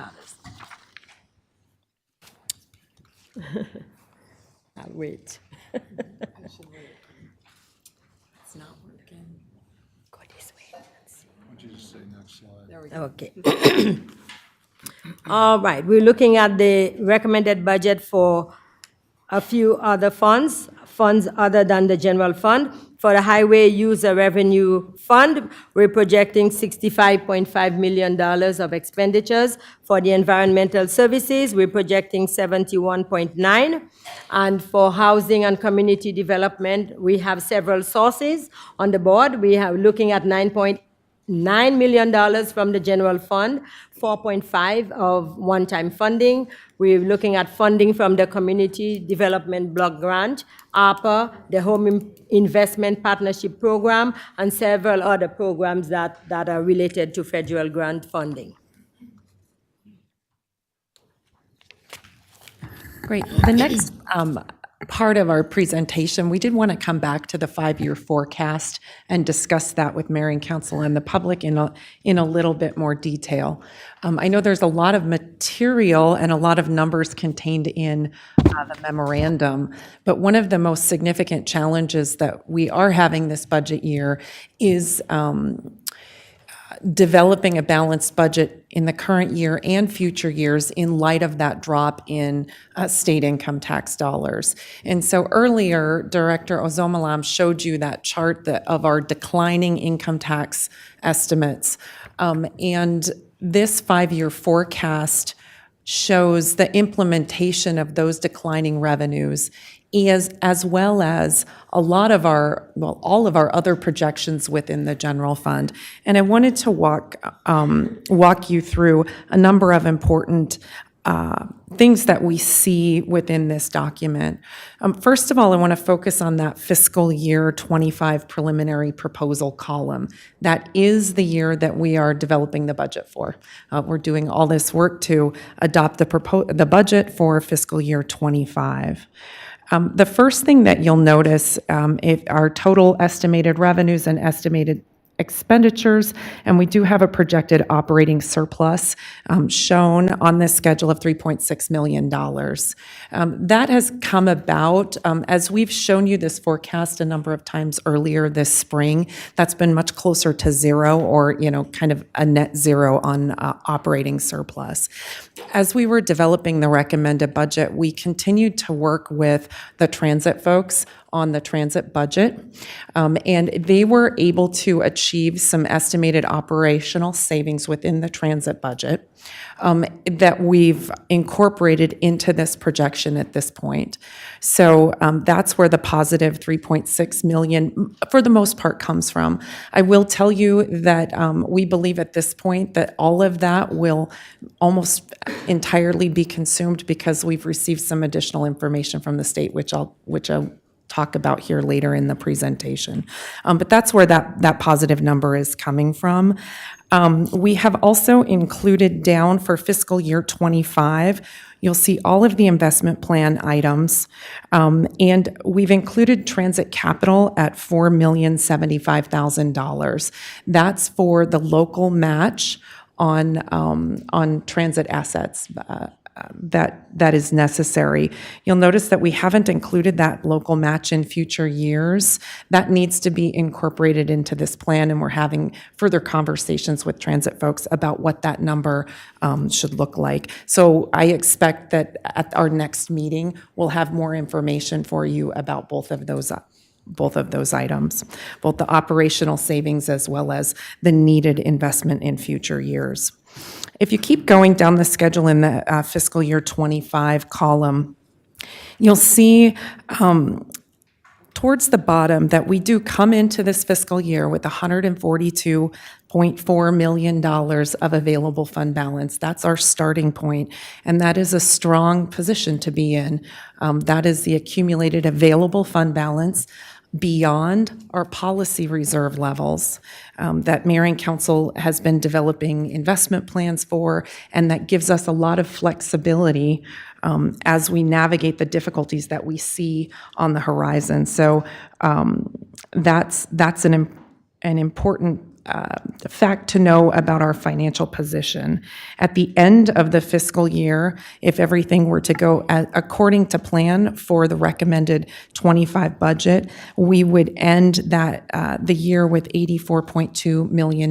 I'll wait. I should wait. It's not working. Go this way. Let's see. Why don't you just say next slide? There we go. Okay. All right, we're looking at the recommended budget for a few other funds other than the general fund. For the Highway User Revenue Fund, we're projecting $65.5 million of expenditures. For the Environmental Services, we're projecting $71.9. And for Housing and Community Development, we have several sources on the board. We are looking at $9.9 million from the general fund, 4.5 of one-time funding. We're looking at funding from the Community Development Block Grant, APR, the Home Investment Partnership Program, and several other programs that are related to federal grant funding. Great. The next part of our presentation, we did want to come back to the 5-year forecast and discuss that with Mayor and Council and the public in a little bit more detail. I know there's a lot of material and a lot of numbers contained in the memorandum, but one of the most significant challenges that we are having this budget year is developing a balanced budget in the current year and future years in light of that drop in state income tax dollars. And so earlier, Director Ozomalam showed you that chart of our declining income tax estimates. And this 5-year forecast shows the implementation of those declining revenues as well as all of our other projections within the general fund. And I wanted to walk you through a number of important things that we see within this document. First of all, I want to focus on that fiscal year 25 preliminary proposal column. That is the year that we are developing the budget for. We're doing all this work to adopt the budget for fiscal year 25. The first thing that you'll notice if our total estimated revenues and estimated expenditures, and we do have a projected operating surplus shown on this schedule of $3.6 million. That has come about as we've shown you this forecast a number of times earlier this spring. That's been much closer to zero, or kind of a net zero on operating surplus. As we were developing the recommended budget, we continued to work with the transit folks on the transit budget, and they were able to achieve some estimated operational savings within the transit budget that we've incorporated into this projection at this point. So that's where the positive $3.6 million, for the most part, comes from. I will tell you that we believe at this point that all of that will almost entirely be consumed because we've received some additional information from the state, which I'll talk about here later in the presentation. But that's where that positive number is coming from. We have also included down for fiscal year 25, you'll see all of the investment plan items, and we've included transit capital at $4,075,000. That's for the local match on transit assets that is necessary. You'll notice that we haven't included that local match in future years. That needs to be incorporated into this plan, and we're having further conversations with transit folks about what that number should look like. So I expect that at our next meeting, we'll have more information for you about both of those items, both the operational savings as well as the needed investment in future years. If you keep going down the schedule in the fiscal year 25 column, you'll see towards the bottom that we do come into this fiscal year with $142.4 million of available fund balance. That's our starting point, and that is a strong position to be in. That is the accumulated available fund balance beyond our policy reserve levels that Mayor and Council has been developing investment plans for, and that gives us a lot of flexibility as we navigate the difficulties that we see on the horizon. So that's an important fact to know about our financial position. At the end of the fiscal year, if everything were to go according to plan for the recommended 25 budget, we would end the year with $84.2 million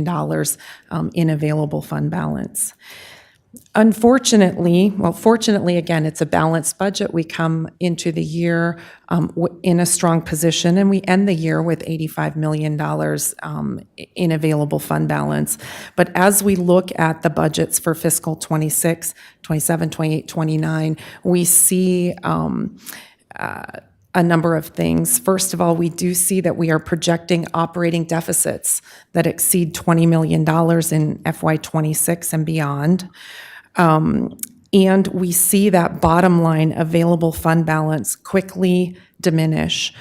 in available fund balance. Unfortunately, fortunately, again, it's a balanced budget. We come into the year in a strong position, and we end the year with $85 million in available fund balance. But as we look at the budgets for fiscal 26, 27, 28, 29, we see a number of things. First of all, we do see that we are projecting operating deficits that exceed $20 million in FY26 and beyond. And we see that bottom line available fund balance quickly diminish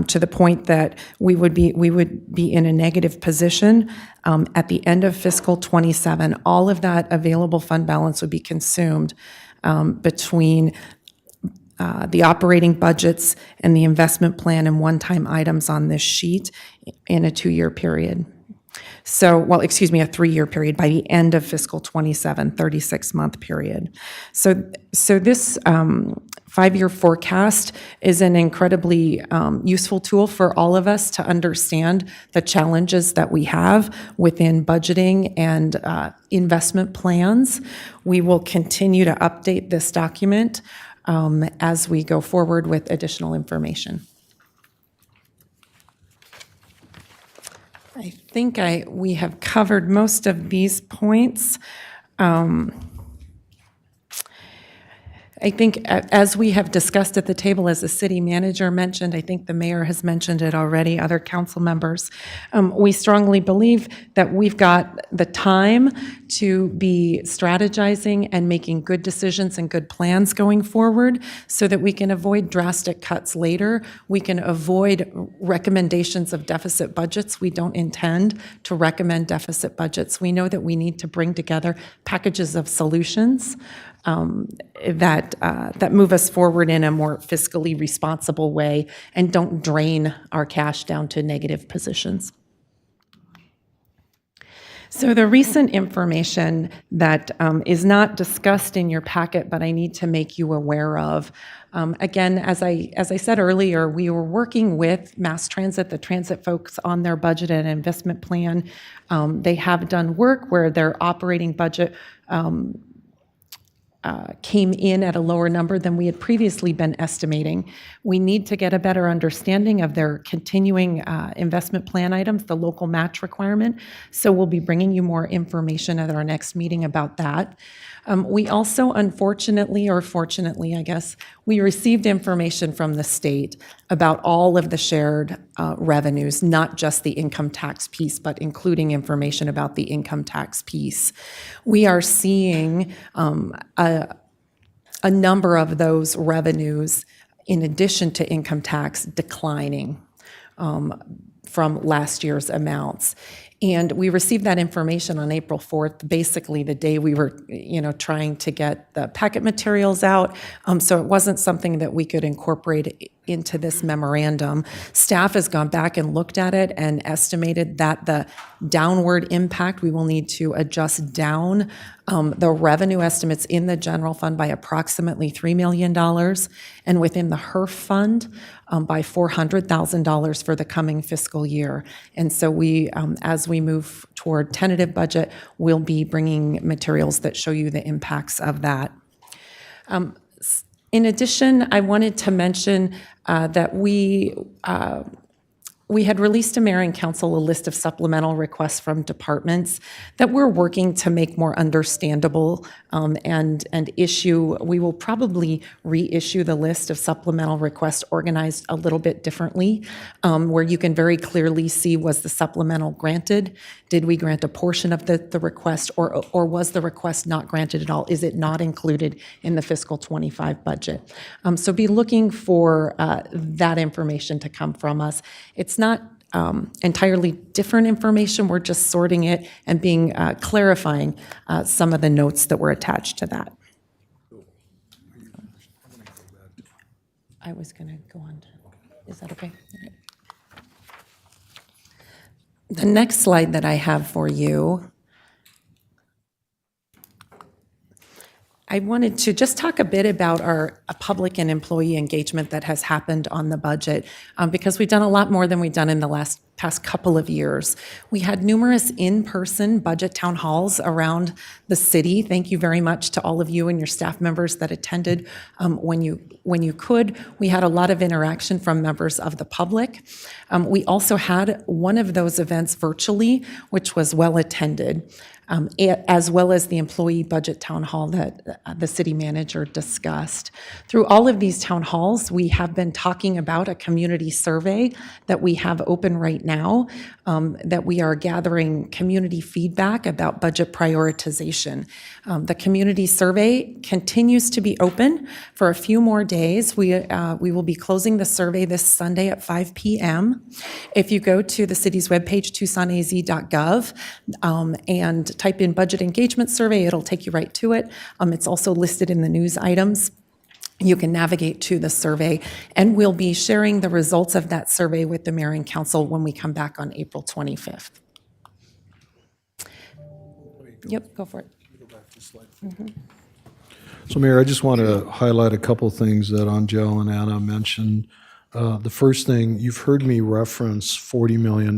to the point that we would be in a negative position at the end of fiscal 27. All of that available fund balance would be consumed between the operating budgets and the investment plan and one-time items on this sheet in a 2-year period. So, well, excuse me, a 3-year period by the end of fiscal 27, 36-month period. So this 5-year forecast is an incredibly useful tool for all of us to understand the challenges that we have within budgeting and investment plans. We will continue to update this document as we go forward with additional information. I think we have covered most of these points. I think as we have discussed at the table, as the city manager mentioned, I think the mayor has mentioned it already, other council members, we strongly believe that we've got the time to be strategizing and making good decisions and good plans going forward so that we can avoid drastic cuts later. We can avoid recommendations of deficit budgets. We don't intend to recommend deficit budgets. We know that we need to bring together packages of solutions that move us forward in a more fiscally responsible way and don't drain our cash down to negative positions. So the recent information that is not discussed in your packet, but I need to make you aware of. Again, as I said earlier, we were working with Mass Transit, the transit folks, on their budget and investment plan. They have done work where their operating budget came in at a lower number than we had previously been estimating. We need to get a better understanding of their continuing investment plan items, the local match requirement. So we'll be bringing you more information at our next meeting about that. We also, unfortunately, or fortunately, I guess, we received information from the state about all of the shared revenues, not just the income tax piece, but including information about the income tax piece. We are seeing a number of those revenues, in addition to income tax, declining from last year's amounts. And we received that information on April 4th, basically the day we were, trying to get the packet materials out. So it wasn't something that we could incorporate into this memorandum. Staff has gone back and looked at it and estimated that the downward impact, we will need to adjust down the revenue estimates in the general fund by approximately $3 million, and within the HERF fund by $400,000 for the coming fiscal year. And so we, as we move toward tentative budget, we'll be bringing materials that show you the impacts of that. In addition, I wanted to mention that we had released to Mayor and Council a list of supplemental requests from departments that we're working to make more understandable and issue. We will probably reissue the list of supplemental requests organized a little bit differently, where you can very clearly see, was the supplemental granted? Did we grant a portion of the request, or was the request not granted at all? Is it not included in the fiscal 25 budget? So be looking for that information to come from us. It's not entirely different information. We're just sorting it and clarifying some of the notes that were attached to that. I was going to go on to, is that okay? Okay. The next slide that I have for you, I wanted to just talk a bit about our public and employee engagement that has happened on the budget, because we've done a lot more than we've done in the past couple of years. We had numerous in-person budget town halls around the city. Thank you very much to all of you and your staff members that attended when you could. We had a lot of interaction from members of the public. We also had one of those events virtually, which was well attended. As well as the employee budget town hall that the city manager discussed. Through all of these town halls, we have been talking about a community survey that we have open right now, that we are gathering community feedback about budget prioritization. The community survey continues to be open for a few more days. We will be closing the survey this Sunday at 5 p.m. If you go to the city's webpage, tucsonaz.gov, and type in budget engagement survey, it'll take you right to it. It's also listed in the news items. you can navigate to the survey, and we'll be sharing the results of that survey with the mayor and council when we come back on April 25th. Yep, go for it. So Mayor, I just want to highlight a couple things that Angel and Anna mentioned. The first thing, you've heard me reference $40 million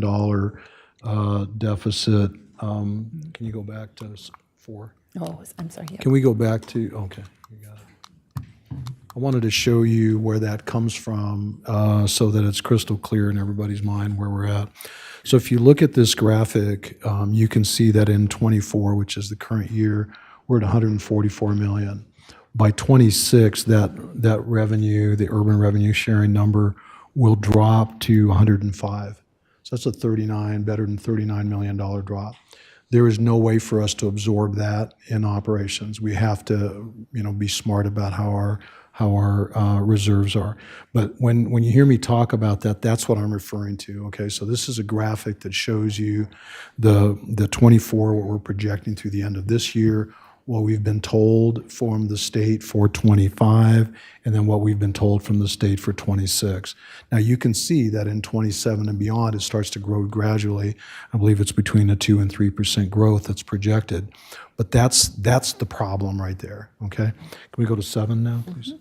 deficit. Can you go back to 4? Oh, I'm sorry. Yep. Can we go back to, okay, you got it. I wanted to show you where that comes from so that it's crystal clear in everybody's mind where we're at. So if you look at this graphic, you can see that in 24, which is the current year, we're at 144 million. By 26, that revenue, the urban revenue sharing number, will drop to 105. So that's a better than $39 million drop. There is no way for us to absorb that in operations. We have to, be smart about how our reserves are. But when you hear me talk about that, that's what I'm referring to. Okay, so this is a graphic that shows you the 24, what we're projecting through the end of this year, what we've been told from the state for 25, and then what we've been told from the state for 26. Now you can see that in 27 and beyond, it starts to grow gradually. I believe it's between a 2 and 3% growth that's projected. But that's the problem right there, okay? Can we go to 7 now, please?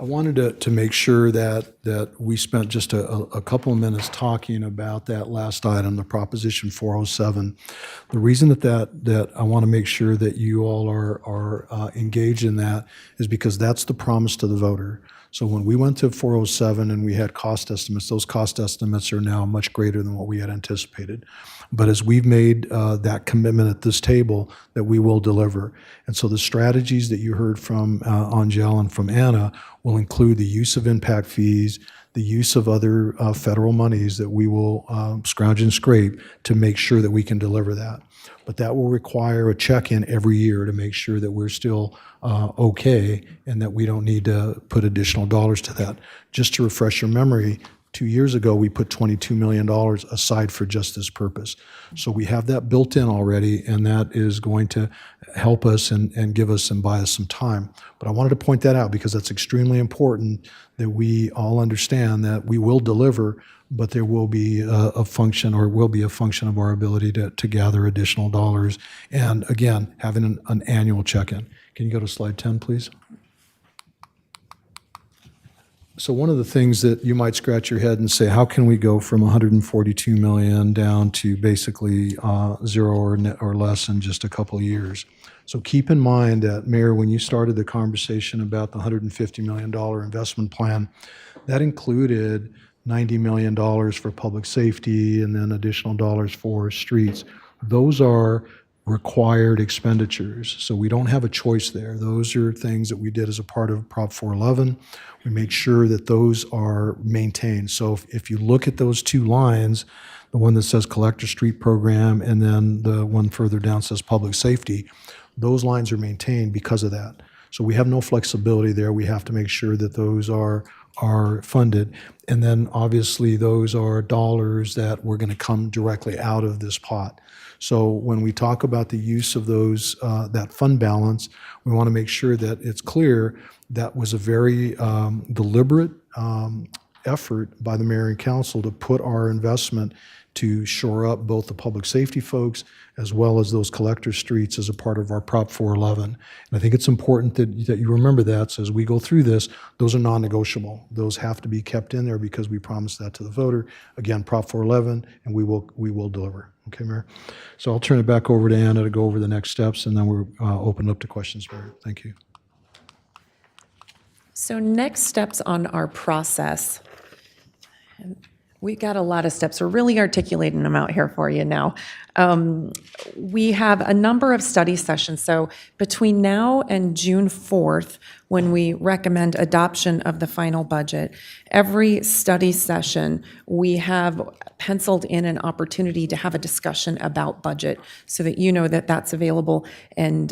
I wanted to make sure that we spent just a couple of minutes talking about that last item, the Proposition 407. The reason that I want to make sure that you all are engaged in that is because that's the promise to the voter. So when we went to 407 and we had cost estimates, those cost estimates are now much greater than what we had anticipated. But as we've made that commitment at this table, that we will deliver. And so the strategies that you heard from Angel and from Anna will include the use of impact fees, the use of other federal monies that we will scrounge and scrape to make sure that we can deliver that. But that will require a check-in every year to make sure that we're still okay and that we don't need to put additional dollars to that. Just to refresh your memory, 2 years ago, we put $22 million aside for just this purpose. So we have that built in already, and that is going to help us and give us and buy us some time. But I wanted to point that out because that's extremely important that we all understand that we will deliver, but there will be a function of our ability to gather additional dollars. And again, having an annual check-in. Can you go to slide 10, please? So one of the things that you might scratch your head and say, how can we go from 142 million down to basically zero or less in just a couple of years? So keep in mind that, Mayor, when you started the conversation about the $150 million investment plan, that included $90 million for public safety and then additional dollars for streets. Those are required expenditures. So we don't have a choice there. Those are things that we did as a part of Prop 411. We make sure that those are maintained. So if you look at those two lines, the one that says collector street program and then the one further down says public safety, those lines are maintained because of that. So we have no flexibility there. We have to make sure that those are funded. And then obviously those are dollars that we're going to come directly out of this pot. So when we talk about the use of those, that fund balance, we want to make sure that it's clear that was a very deliberate effort by the mayor and council to put our investment to shore up both the public safety folks as well as those collector streets as a part of our Prop 411. And I think it's important that you remember that. So as we go through this, those are non-negotiable. Those have to be kept in there because we promised that to the voter. Again, Prop 411, and we will deliver. Okay, Mayor? So I'll turn it back over to Anna to go over the next steps, and then we're open up to questions, Mayor. Thank you. So next steps on our process. We got a lot of steps. We're really articulating them out here for you now. We have a number of study sessions. So between now and June 4th, when we recommend adoption of the final budget, every study session, we have penciled in an opportunity to have a discussion about budget so that you know that that's available and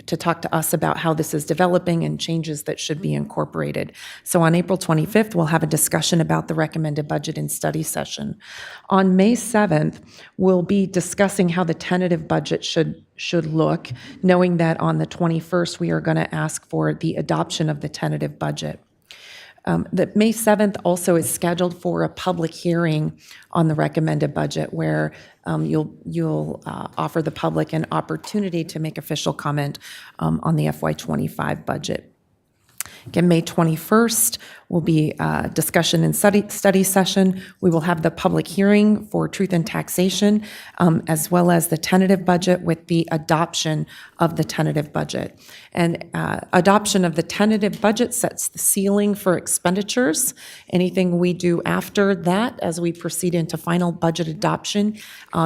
to talk to us about how this is developing and changes that should be incorporated. So on April 25th, we'll have a discussion about the recommended budget in study session. On May 7th, we'll be discussing how the tentative budget should should look, knowing that on the 21st, we are going to ask for the adoption of the tentative budget. The May 7th also is scheduled for a public hearing on the recommended budget where you'll offer the public an opportunity to make official comment on the FY25 budget. Again, May 21st will be a discussion and study session. We will have the public hearing for truth and taxation, as well as the tentative budget with the adoption of the tentative budget. And adoption of the tentative budget sets the ceiling for expenditures. Anything we do after that, as we proceed into final budget adoption,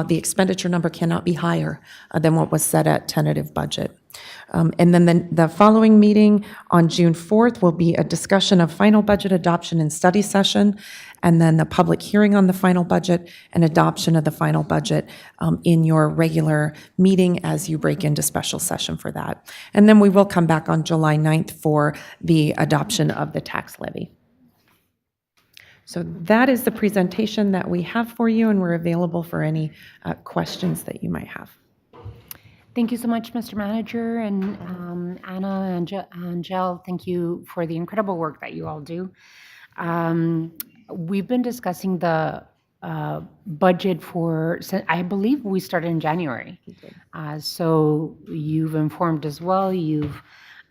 the expenditure number cannot be higher than what was set at tentative budget. And then the following meeting on June 4th will be a discussion of final budget adoption and study session, and then the public hearing on the final budget and adoption of the final budget in your regular meeting as you break into special session for that. And then we will come back on July 9th for the adoption of the tax levy. So that is the presentation that we have for you, and we're available for any questions that you might have. Thank you so much, Mr. Manager, and Anna and Angel, thank you for the incredible work that you all do. We've been discussing the budget I believe we started in January. So you've informed as well. You've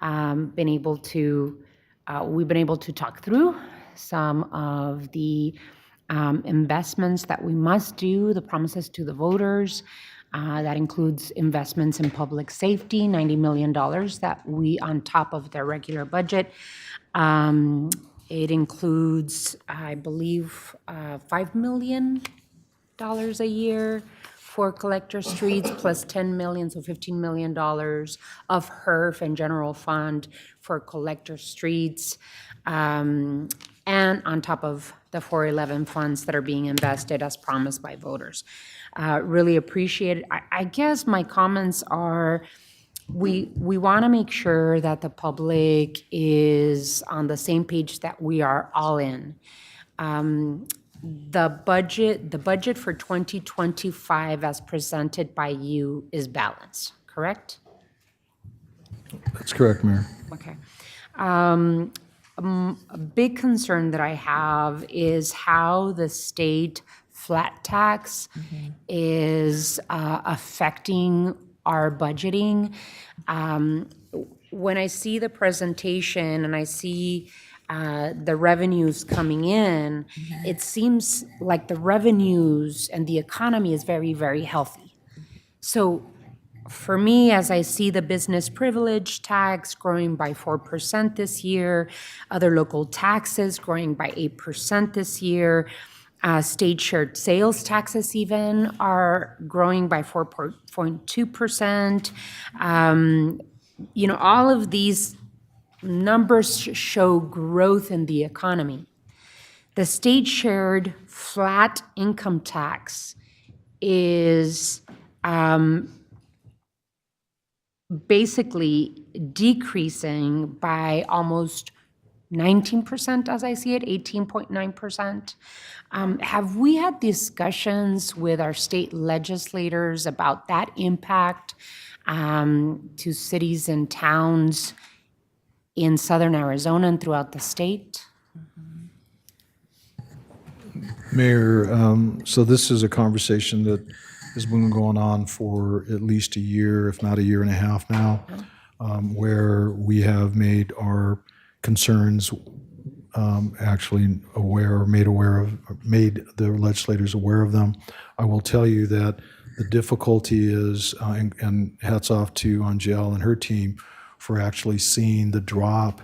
been able to, we've been able to talk through some of the investments that we must do, the promises to the voters. That includes investments in public safety, $90 million that we, on top of their regular budget. It includes, I believe, $5 million a year for collector streets, plus $10 million, so $15 million of HERF and general fund for collector streets. And on top of the 411 funds that are being invested as promised by voters. Really appreciate it. I guess my comments are, we want to make sure that the public is on the same page that we are all in. The budget for 2025 as presented by you is balanced, correct? That's correct, Mayor. Okay. A big concern that I have is how the state flat tax is affecting our budgeting. When I see the presentation and I see the revenues coming in, it seems like the revenues and the economy is very, very healthy. So for me, as I see the business privilege tax growing by 4% this year, other local taxes growing by 8% this year, state shared sales taxes even are growing by 4.2%. All of these numbers show growth in the economy. The state shared flat income tax is basically decreasing by almost 19%, as I see it, 18.9%. Have we had discussions with our state legislators about that impact to cities and towns in southern Arizona and throughout the state? Mayor, so this is a conversation that has been going on for at least a year, if not a year and a half now, where we have made our concerns actually made the legislators aware of them. I will tell you that the difficulty is, and hats off to Angel and her team for actually seeing the drop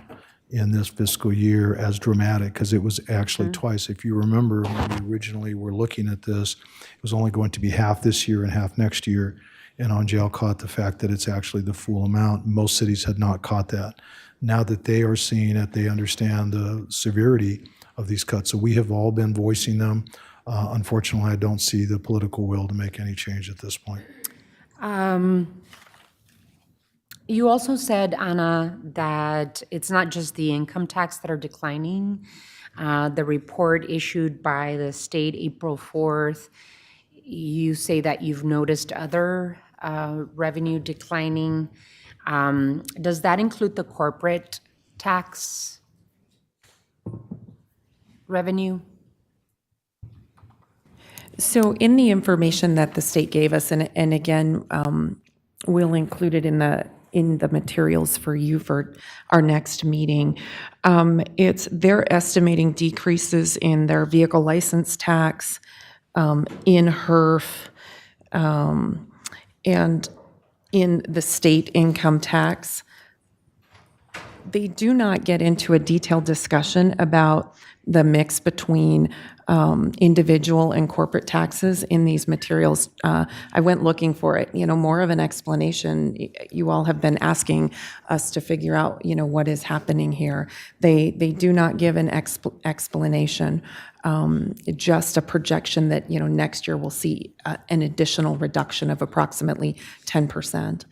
in this fiscal year as dramatic, because it was actually twice. If you remember, when we originally were looking at this, it was only going to be half this year and half next year, and Angel caught the fact that it's actually the full amount. Most cities had not caught that. Now that they are seeing it, they understand the severity of these cuts. So we have all been voicing them. Unfortunately, I don't see the political will to make any change at this point. You also said, Anna, that it's not just the income tax that are declining. The report issued by the state April 4th, you say that you've noticed other revenue declining. Does that include the corporate tax revenue? So in the information that the state gave us, and again, we'll include it in the materials for you for our next meeting, they're estimating decreases in their vehicle license tax, in HERF, and in the state income tax. They do not get into a detailed discussion about the mix between individual and corporate taxes in these materials. I went looking for it, more of an explanation. You all have been asking us to figure out, what is happening here. They do not give an explanation, just a projection that, next year we'll see an additional reduction of approximately 10%.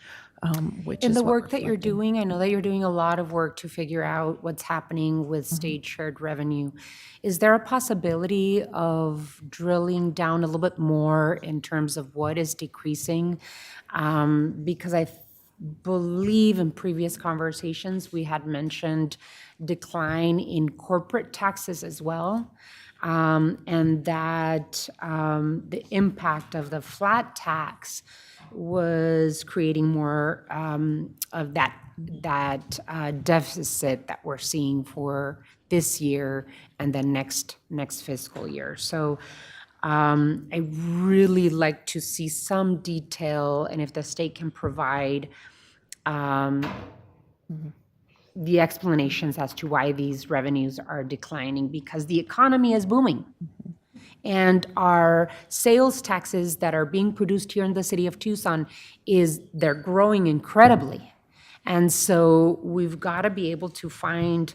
Which In is the what work we're that you're doing, I know that you're doing a lot of work to figure out what's happening with state shared revenue. Is there a possibility of drilling down a little bit more in terms of what is decreasing? Because I believe in previous conversations, we had mentioned decline in corporate taxes as well. And that the impact of the flat tax was creating more of that deficit that we're seeing for this year and then next fiscal year. So I really like to see some detail, and if the state can provide the explanations as to why these revenues are declining, because the economy is booming. And our sales taxes that are being produced here in the city of Tucson they're growing incredibly. And so we've got to be able to find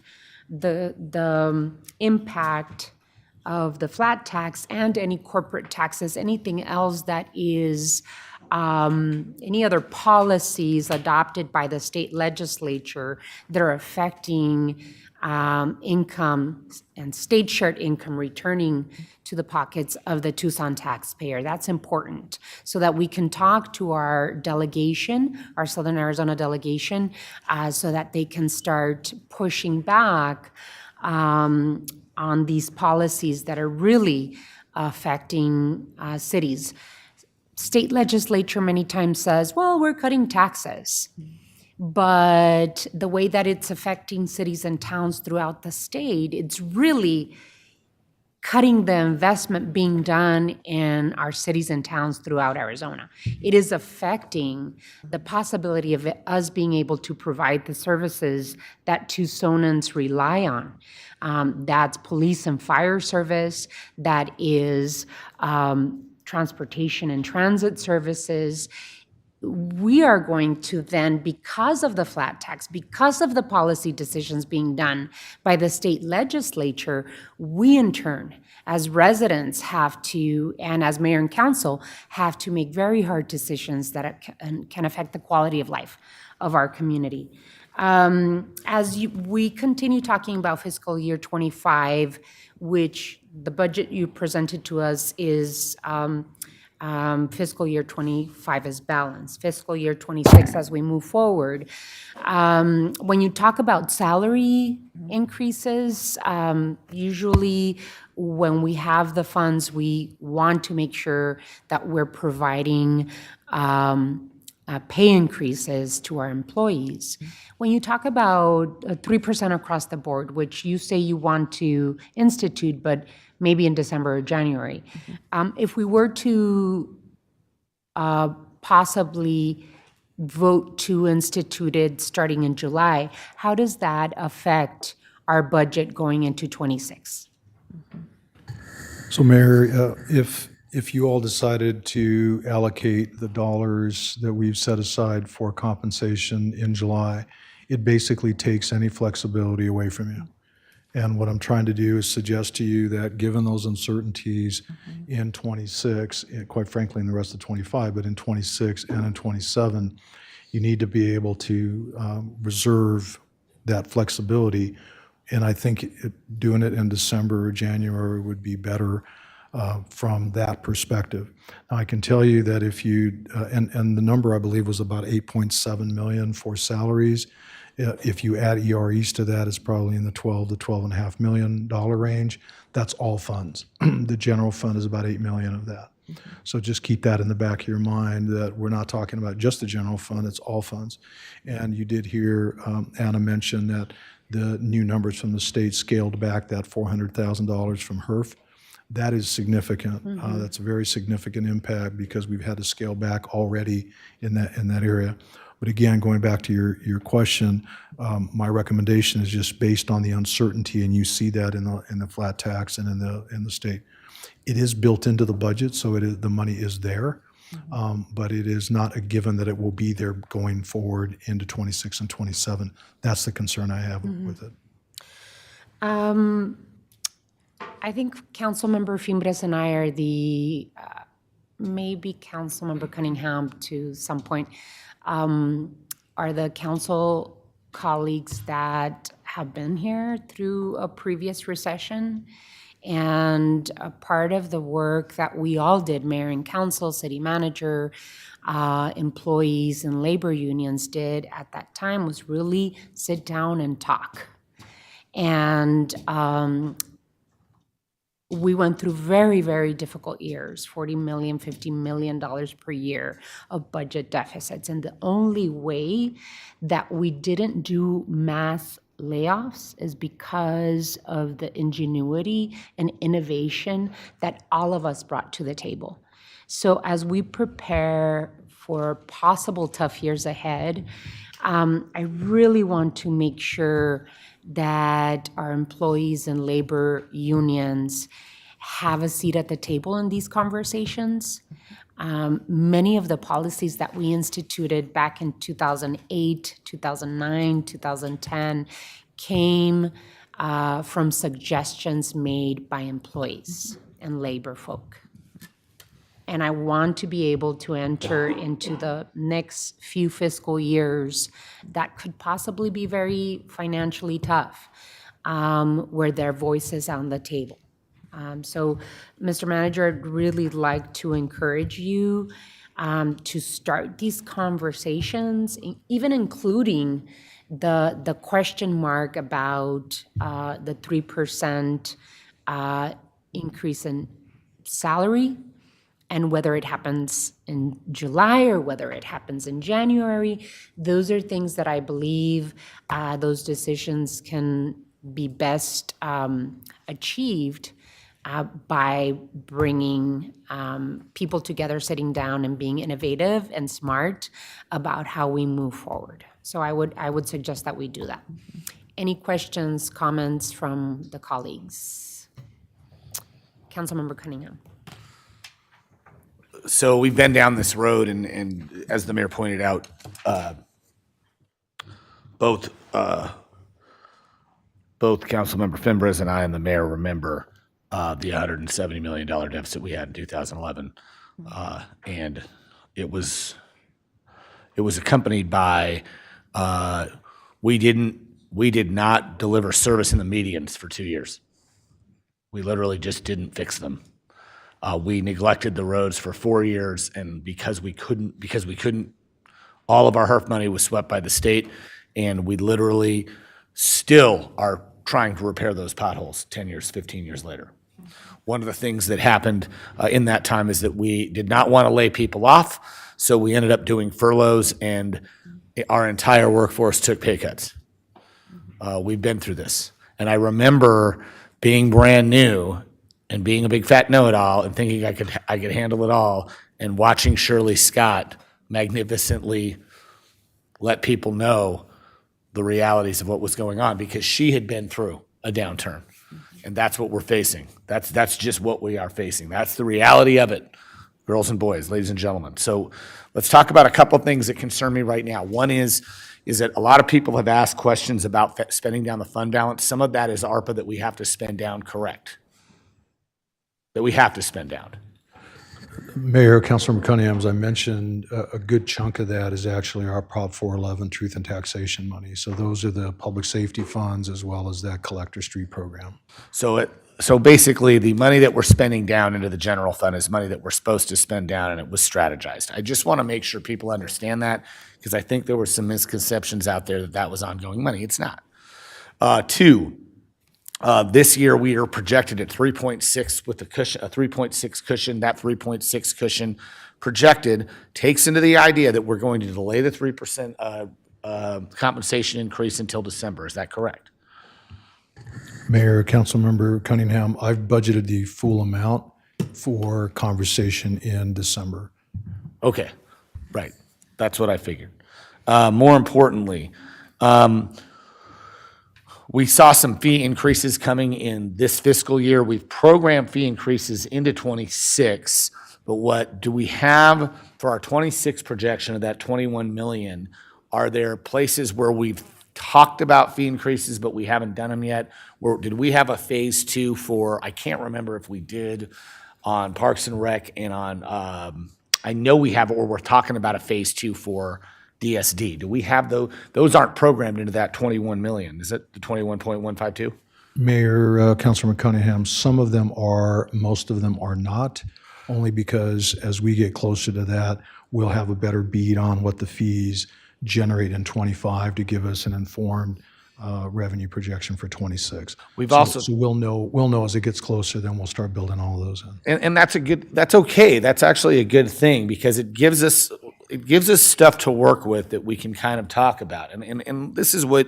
the impact of the flat tax and any corporate taxes, anything else that is any other policies adopted by the state legislature that are affecting income and state shared income returning to the pockets of the Tucson taxpayer. That's important so that we can talk to our delegation, our Southern Arizona delegation, so that they can start pushing back on these policies that are really affecting cities. State legislature many times says, well, we're cutting taxes. But the way that it's affecting cities and towns throughout the state, it's really cutting the investment being done in our cities and towns throughout Arizona. It is affecting the possibility of us being able to provide the services that Tucsonans rely on. That's police and fire service, that is transportation and transit services. We are going to then, because of the flat tax, because of the policy decisions being done by the state legislature, we in turn, as residents have to, and as mayor and council, have to make very hard decisions that can affect the quality of life of our community. We continue talking about fiscal year 25, which the budget you presented to us is fiscal year 25 is balanced. Fiscal year 26, as we move forward, when you talk about salary increases, usually when we have the funds, we want to make sure that we're providing pay increases to our employees. When you talk about 3% across the board, which you say you want to institute, but maybe in December or January, if we were to possibly vote to institute it starting in July, how does that affect our budget going into 26? So Mayor, if you all decided to allocate the dollars that we've set aside for compensation in July, it basically takes any flexibility away from you. And what I'm trying to do is suggest to you that given those uncertainties in 26, and quite frankly in the rest of 25, but in 26 and in 27, you need to be able to reserve that flexibility. And I think doing it in December or January would be better. from that perspective. Now, I can tell you that if you, and the number I believe was about 8.7 million for salaries. If you add EREs to that, it's probably in the 12 to 12.5 million dollar range. That's all funds. The general fund is about 8 million of that. So just keep that in the back of your mind, that we're not talking about just the general fund, it's all funds. And you did hear Anna mention that the new numbers from the state scaled back that $400,000 from HERF. That is significant. That's a very significant impact because we've had to scale back already in that area. But again, going back to your question, my recommendation is just based on the uncertainty, and you see that in the flat tax and in the state. It is built into the budget, so the money is there, but it is not a given that it will be there going forward into 26 and 27. That's the concern I have with it. I think Councilmember Fimbres and I are maybe Councilmember Cunningham to some point, are the council colleagues that have been here through a previous recession. And a part of the work that we all did, mayor and council, city manager, employees and labor unions did at that time was really sit down and talk. And we went through very, very difficult years, $40 million, $50 million per year of budget deficits. And the only way that we didn't do mass layoffs is because of the ingenuity and innovation that all of us brought to the table. So as we prepare for possible tough years ahead, I really want to make sure that our employees and labor unions have a seat at the table in these conversations. Many of the policies that we instituted back in 2008, 2009, 2010 came from suggestions made by employees and labor folk. And I want to be able to enter into the next few fiscal years that could possibly be very financially tough, where their voice is on the table. So, Mr. Manager, I'd really like to encourage you to start these conversations, even including the question mark about the 3% increase in salary, and whether it happens in July or whether it happens in January. Those are things that I believe those decisions can be best achieved by bringing people together, sitting down and being innovative and smart about how we move forward. So I would suggest that we do that. Any questions, comments from the colleagues? Councilmember Cunningham. So we've been down this road, and as the mayor pointed out, both Councilmember Fimbres and I and the mayor remember the $170 million deficit we had in 2011, and it was accompanied by we did not deliver service in the medians for 2 years. We literally just didn't fix them. We neglected the roads for 4 years, and because we couldn't, all of our HERF money was swept by the state, and we literally still are trying to repair those potholes 10 years, 15 years later. One of the things that happened in that time is that we did not want to lay people off, so we ended up doing furloughs, and our entire workforce took pay cuts. We've been through this. And I remember being brand new and being a big fat know-it-all and thinking I could handle it all, and watching Shirley Scott magnificently let people know the realities of what was going on, because she had been through a downturn. And that's what we're facing. That's just what we are facing. That's the reality of it, girls and boys, ladies and gentlemen. So let's talk about a couple of things that concern me right now. One is that a lot of people have asked questions about spending down the fund balance. Some of that is ARPA that we have to spend down, correct? That we have to spend down. Mayor, Councilmember Cunningham, as I mentioned, a good chunk of that is actually our Prop 411 Truth and Taxation money. So those are the public safety funds as well as that Collector Street program. So So basically, the money that we're spending down into the general fund is money that we're supposed to spend down, and it was strategized. I just want to make sure people understand that, because I think there were some misconceptions out there that that was ongoing money. It's not. Two, this year we are projected at 3.6 with a 3.6 cushion. That 3.6 cushion projected takes into the idea that we're going to delay the 3% compensation increase until December. Is that correct? Mayor, Councilmember Cunningham, I've budgeted the full amount for conversation in December. Okay, right. That's what I figured. More importantly, we saw some fee increases coming in this fiscal year. We've programmed fee increases into 26, but what do we have for our 26 projection of that 21 million? Are there places where we've talked about fee increases, but we haven't done them yet? Did we have a phase 2 for, I can't remember if we did on Parks and Rec and on, I know we have, or we're talking about a phase 2 for DSD. Do we have those? Those aren't programmed into that 21 million. Is it the 21.152? Mayor, Councilman Cunningham, some of them are, most of them are not, only because as we get closer to that, we'll have a better bead on what the fees generate in 25 to give us an informed revenue projection for 26. So we'll know as it gets closer, then we'll start building all of those in. And that's okay. That's actually a good thing, because it gives us stuff to work with that we can kind of talk about. And this is what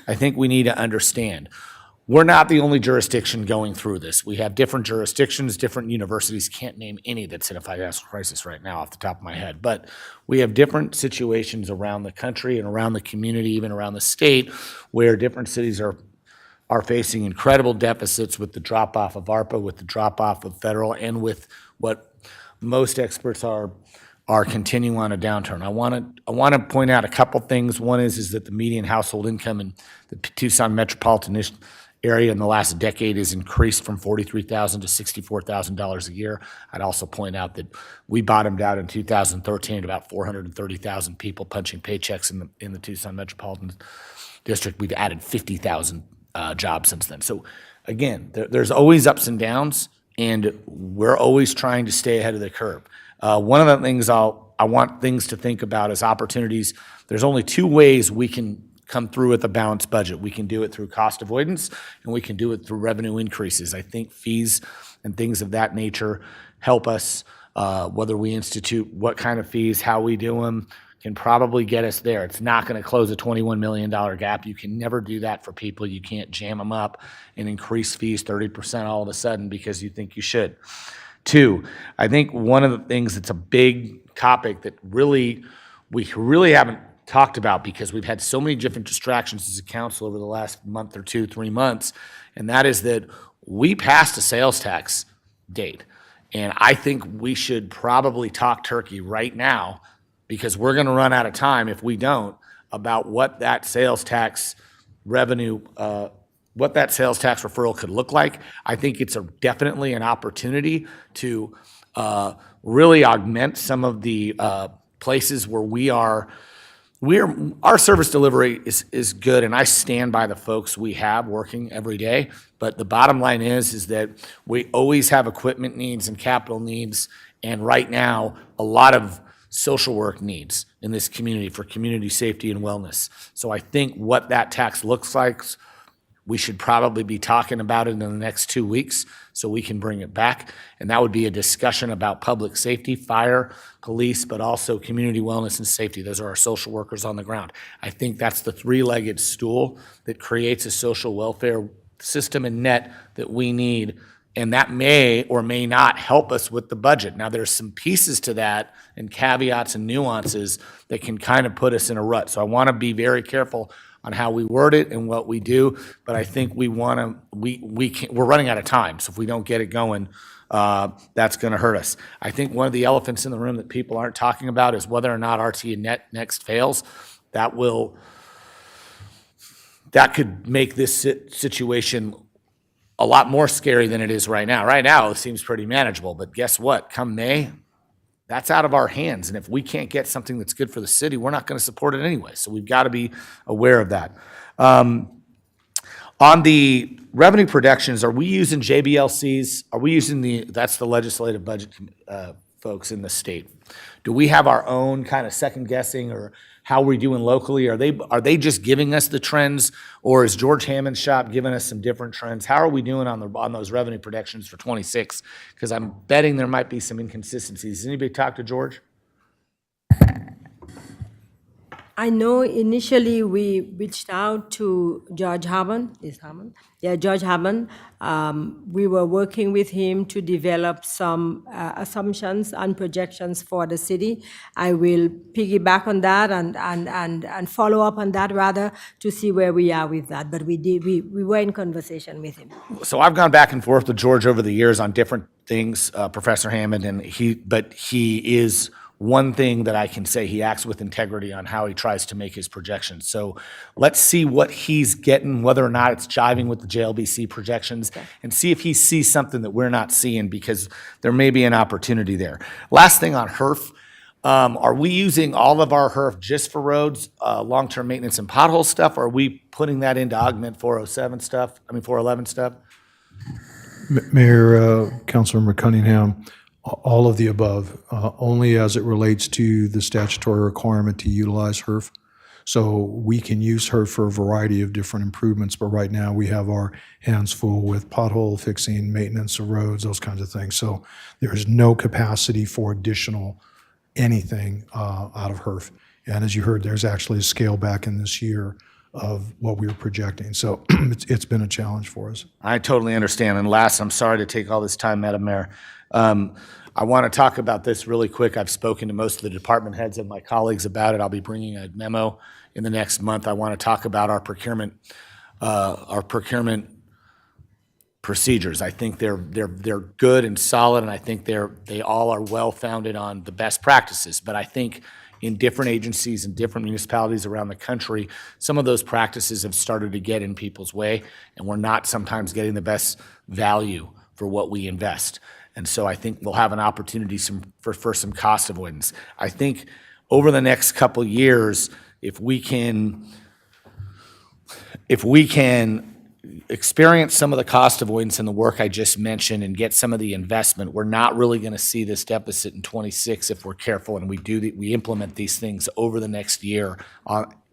I think we need to understand. We're not the only jurisdiction going through this. We have different jurisdictions, different universities. Can't name any that's in a financial crisis right now off the top of my head. But we have different situations around the country and around the community, even around the state, where different cities are facing incredible deficits with the drop-off of ARPA, with the drop-off of federal, and with what most experts are continuing on a downturn. I want to point out a couple things. One is that the median household income in the Tucson metropolitan area in the last decade has increased from $43,000 to $64,000 a year. I'd also point out that we bottomed out in 2013 at about 430,000 people punching paychecks in the Tucson metropolitan district. We've added 50,000 jobs since then. So again, there's always ups and downs, and we're always trying to stay ahead of the curve. One of the things I want things to think about is opportunities. There's only two ways we can come through with a balanced budget. We can do it through cost avoidance, and we can do it through revenue increases. I think fees and things of that nature help us, whether we institute what kind of fees, how we do them, can probably get us there. It's not going to close a $21 million gap. You can never do that for people. You can't jam them up and increase fees 30% all of a sudden because you think you should. Two, I think one of the things that's a big topic that we really haven't talked about, because we've had so many different distractions as a council over the last month or 2-3 months, and that is that we passed a sales tax date. And I think we should probably talk turkey right now, because we're going to run out of time if we don't, about what that sales tax revenue, what that sales tax referral could look like. I think it's definitely an opportunity to really augment some of the places where our service delivery is good, and I stand by the folks we have working every day. But the bottom line is that we always have equipment needs and capital needs, and right now, a lot of social work needs in this community for community safety and wellness. So I think what that tax looks like, we should probably be talking about it in the next 2 weeks so we can bring it back. And that would be a discussion about public safety, fire, police, but also community wellness and safety. Those are our social workers on the ground. I think that's the three-legged stool that creates a social welfare system and net that we need. And that may or may not help us with the budget. Now, there's some pieces to that and caveats and nuances that can kind of put us in a rut. So I want to be very careful on how we word it and what we do, but I think we're running out of time. So if we don't get it going, that's going to hurt us. I think one of the elephants in the room that people aren't talking about is whether or not RTA Next fails. That could make this situation a lot more scary than it is right now. Right now, it seems pretty manageable, but guess what? Come May, that's out of our hands. And if we can't get something that's good for the city, we're not going to support it anyway. So we've got to be aware of that. On the revenue projections, are we using JBLCs? Are we using that's the legislative budget folks in the state? Do we have our own kind of second guessing, or how are we doing locally? Are they just giving us the trends, or is George Hammond's shop giving us some different trends? How are we doing on those revenue projections for 26? Because I'm betting there might be some inconsistencies. Has anybody talked to George? I know initially we reached out to George Hammond. Is Hammond? Yeah, George Hammond. We were working with him to develop some assumptions and projections for the city. I will piggyback on that and follow up on that rather to see where we are with that. But we were in conversation with him. So I've gone back and forth with George over the years on different things, Professor Hammond, and he is one thing that I can say, he acts with integrity on how he tries to make his projections. So let's see what he's getting, whether or not it's jiving with the JLBC projections, and see if he sees something that we're not seeing, because there may be an opportunity there. Last thing on HERF, are we using all of our HERF just for roads, long-term maintenance and pothole stuff, or are we putting that into augment 411 stuff? Mayor, Councilmember Cunningham, all of the above, only as it relates to the statutory requirement to utilize HERF. So we can use HERF for a variety of different improvements, but right now we have our hands full with pothole fixing, maintenance of roads, those kinds of things. So there is no capacity for additional anything out of HERF. And as you heard, there's actually a scale back in this year of what we were projecting. So it's been a challenge for us. I totally understand. And last, I'm sorry to take all this time, Madam Mayor. I want to talk about this really quick. I've spoken to most of the department heads and my colleagues about it. I'll be bringing a memo in the next month. I want to talk about our procurement procedures. I think they're good and solid, and I think they all are well-founded on the best practices. But I think in different agencies and different municipalities around the country, some of those practices have started to get in people's way, and we're not sometimes getting the best value for what we invest. And so I think we'll have an opportunity for some cost avoidance. I think over the next couple years, if we can experience some of the cost avoidance in the work I just mentioned and get some of the investment, we're not really going to see this deficit in 26 if we're careful and we implement these things over the next year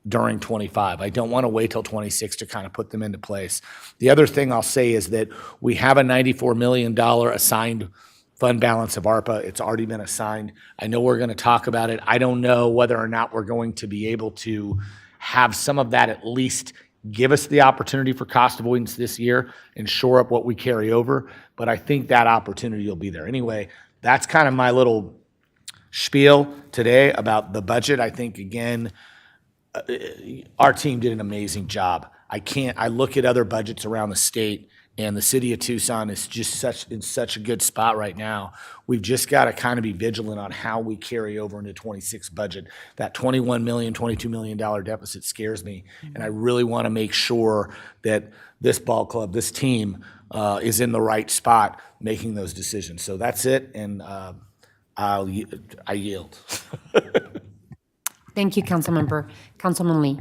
during 25. I don't want to wait till 26 to kind of put them into place. The other thing I'll say is that we have a $94 million assigned fund balance of ARPA. It's already been assigned. I know we're going to talk about it. I don't know whether or not we're going to be able to have some of that at least give us the opportunity for cost avoidance this year and shore up what we carry over. But I think that opportunity will be there. Anyway, that's kind of my little spiel today about the budget. I think, again, our team did an amazing job. I look at other budgets around the state, and the city of Tucson is just in such a good spot right now. We've just got to kind of be vigilant on how we carry over into 26 budget. That $21 million, $22 million deficit scares me, and I really want to make sure that this ball club, this team, is in the right spot making those decisions. So that's it, and I yield. Thank you, Councilmember. Councilman Lee.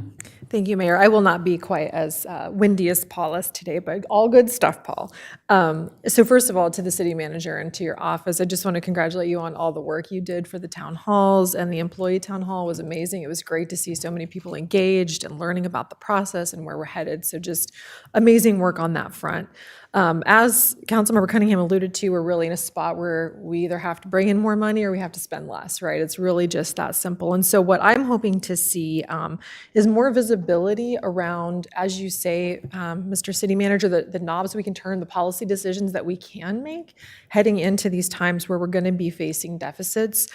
Thank you, Mayor. I will not be quite as windy as Paul is today, but all good stuff, Paul. So first of all, to the city manager and to your office, I just want to congratulate you on all the work you did for the town halls, and the employee town hall was amazing. It was great to see so many people engaged and learning about the process and where we're headed. So just amazing work on that front. As Councilmember Cunningham alluded to, we're really in a spot where we either have to bring in more money or we have to spend less, right? It's really just that simple. And so what I'm hoping to see is more visibility around, as you say, Mr. City Manager, the knobs we can turn, the policy decisions that we can make heading into these times where we're going to be facing deficits,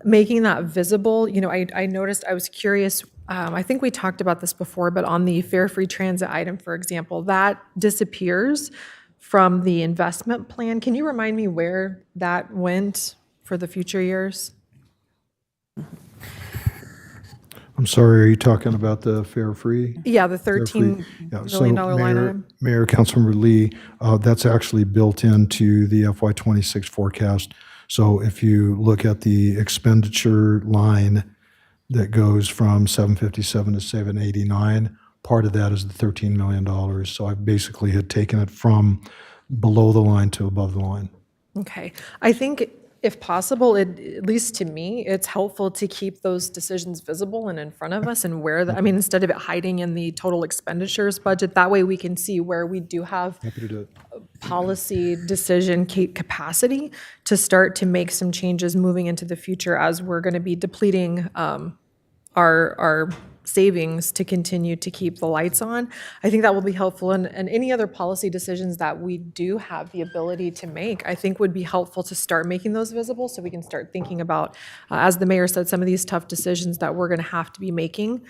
making that visible. You know, I noticed, I was curious, I think we talked about this before, but on the fare-free transit item, for example, that disappears from the investment plan. Can you remind me where that went for the future years? I'm sorry, are you talking about the fare-free? Yeah, the $13 million line item. Mayor, Councilmember Lee, that's actually built into the FY26 forecast. So if you look at the expenditure line that goes from 757 to 789, part of that is the $13 million. So I basically had taken it from below the line to above the line. Okay. I think if possible, at least to me, it's helpful to keep those decisions visible and in front of us and where, I mean, instead of it hiding in the total expenditures budget, that way we can see where we do have Happy to do it. policy decision capacity to start to make some changes moving into the future as we're going to be depleting our savings to continue to keep the lights on. I think that will be helpful, and any other policy decisions that we do have the ability to make, I think would be helpful to start making those visible so we can start thinking about, as the mayor said, some of these tough decisions that we're going to have to be making.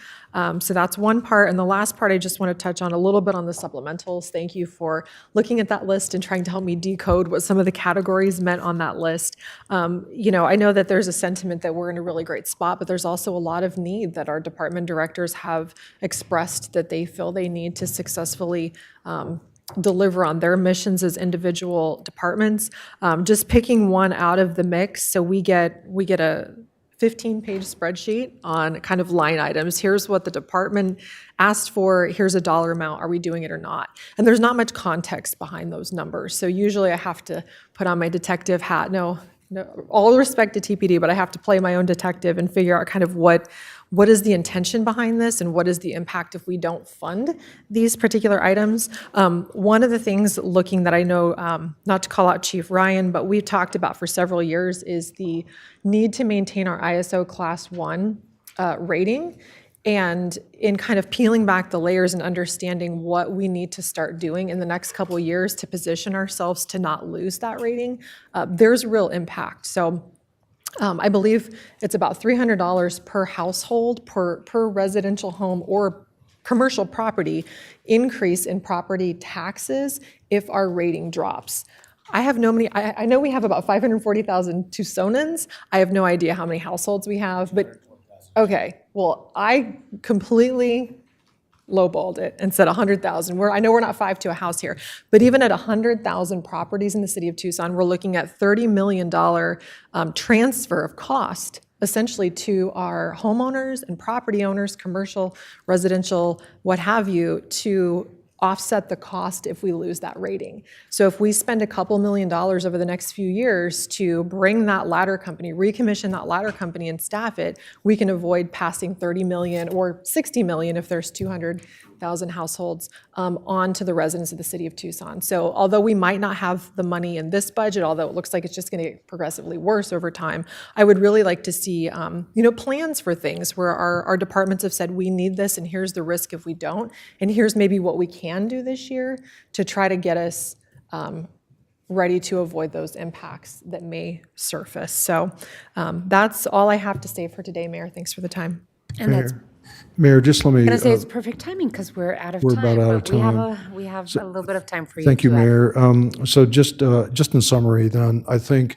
So that's one part. And the last part, I just want to touch on a little bit on the supplementals. Thank you for looking at that list and trying to help me decode what some of the categories meant on that list. You know, I know that there's a sentiment that we're in a really great spot, but there's also a lot of need that our department directors have expressed that they feel they need to successfully deliver on their missions as individual departments. Just picking one out of the mix, so we get a 15-page spreadsheet on kind of line items. Here's what the department asked for. Here's a dollar amount. Are we doing it or not? And there's not much context behind those numbers. So usually I have to put on my detective hat. No, all respect to TPD, but I have to play my own detective and figure out kind of what is the intention behind this and what is the impact if we don't fund these particular items. One of the things looking that I know, not to call out Chief Ryan, but we've talked about for several years is the need to maintain our ISO Class 1 rating. And in kind of peeling back the layers and understanding what we need to start doing in the next couple of years to position ourselves to not lose that rating, there's real impact. So I believe it's about $300 per household, per residential home or commercial property increase in property taxes if our rating drops. I know we have about 540,000 Tucsonans. I have no idea how many households we have, but okay, well, I completely lowballed it and said 100,000. I know we're not 5 to a house here, but even at 100,000 properties in the city of Tucson, we're looking at $30 million transfer of cost essentially to our homeowners and property owners, commercial, residential, what have you, to offset the cost if we lose that rating. So if we spend a couple $1 million over the next few years to bring that ladder company, recommission that ladder company and staff it, we can avoid passing 30 million or 60 million if there's 200,000 households on to the residents of the city of Tucson. So although we might not have the money in this budget, although it looks like it's just going to get progressively worse over time, I would really like to see plans for things where our departments have said, we need this and here's the risk if we don't, and here's maybe what we can do this year to try to get us ready to avoid those impacts that may surface. So that's all I have to say for today, Mayor. Thanks for the time. And that's, Mayor, just let me. I'm going to say it's perfect timing because we're out of time. We're about out of but we have time. we have a little bit of time for you. Thank you, to add. Mayor. So just in summary then, I think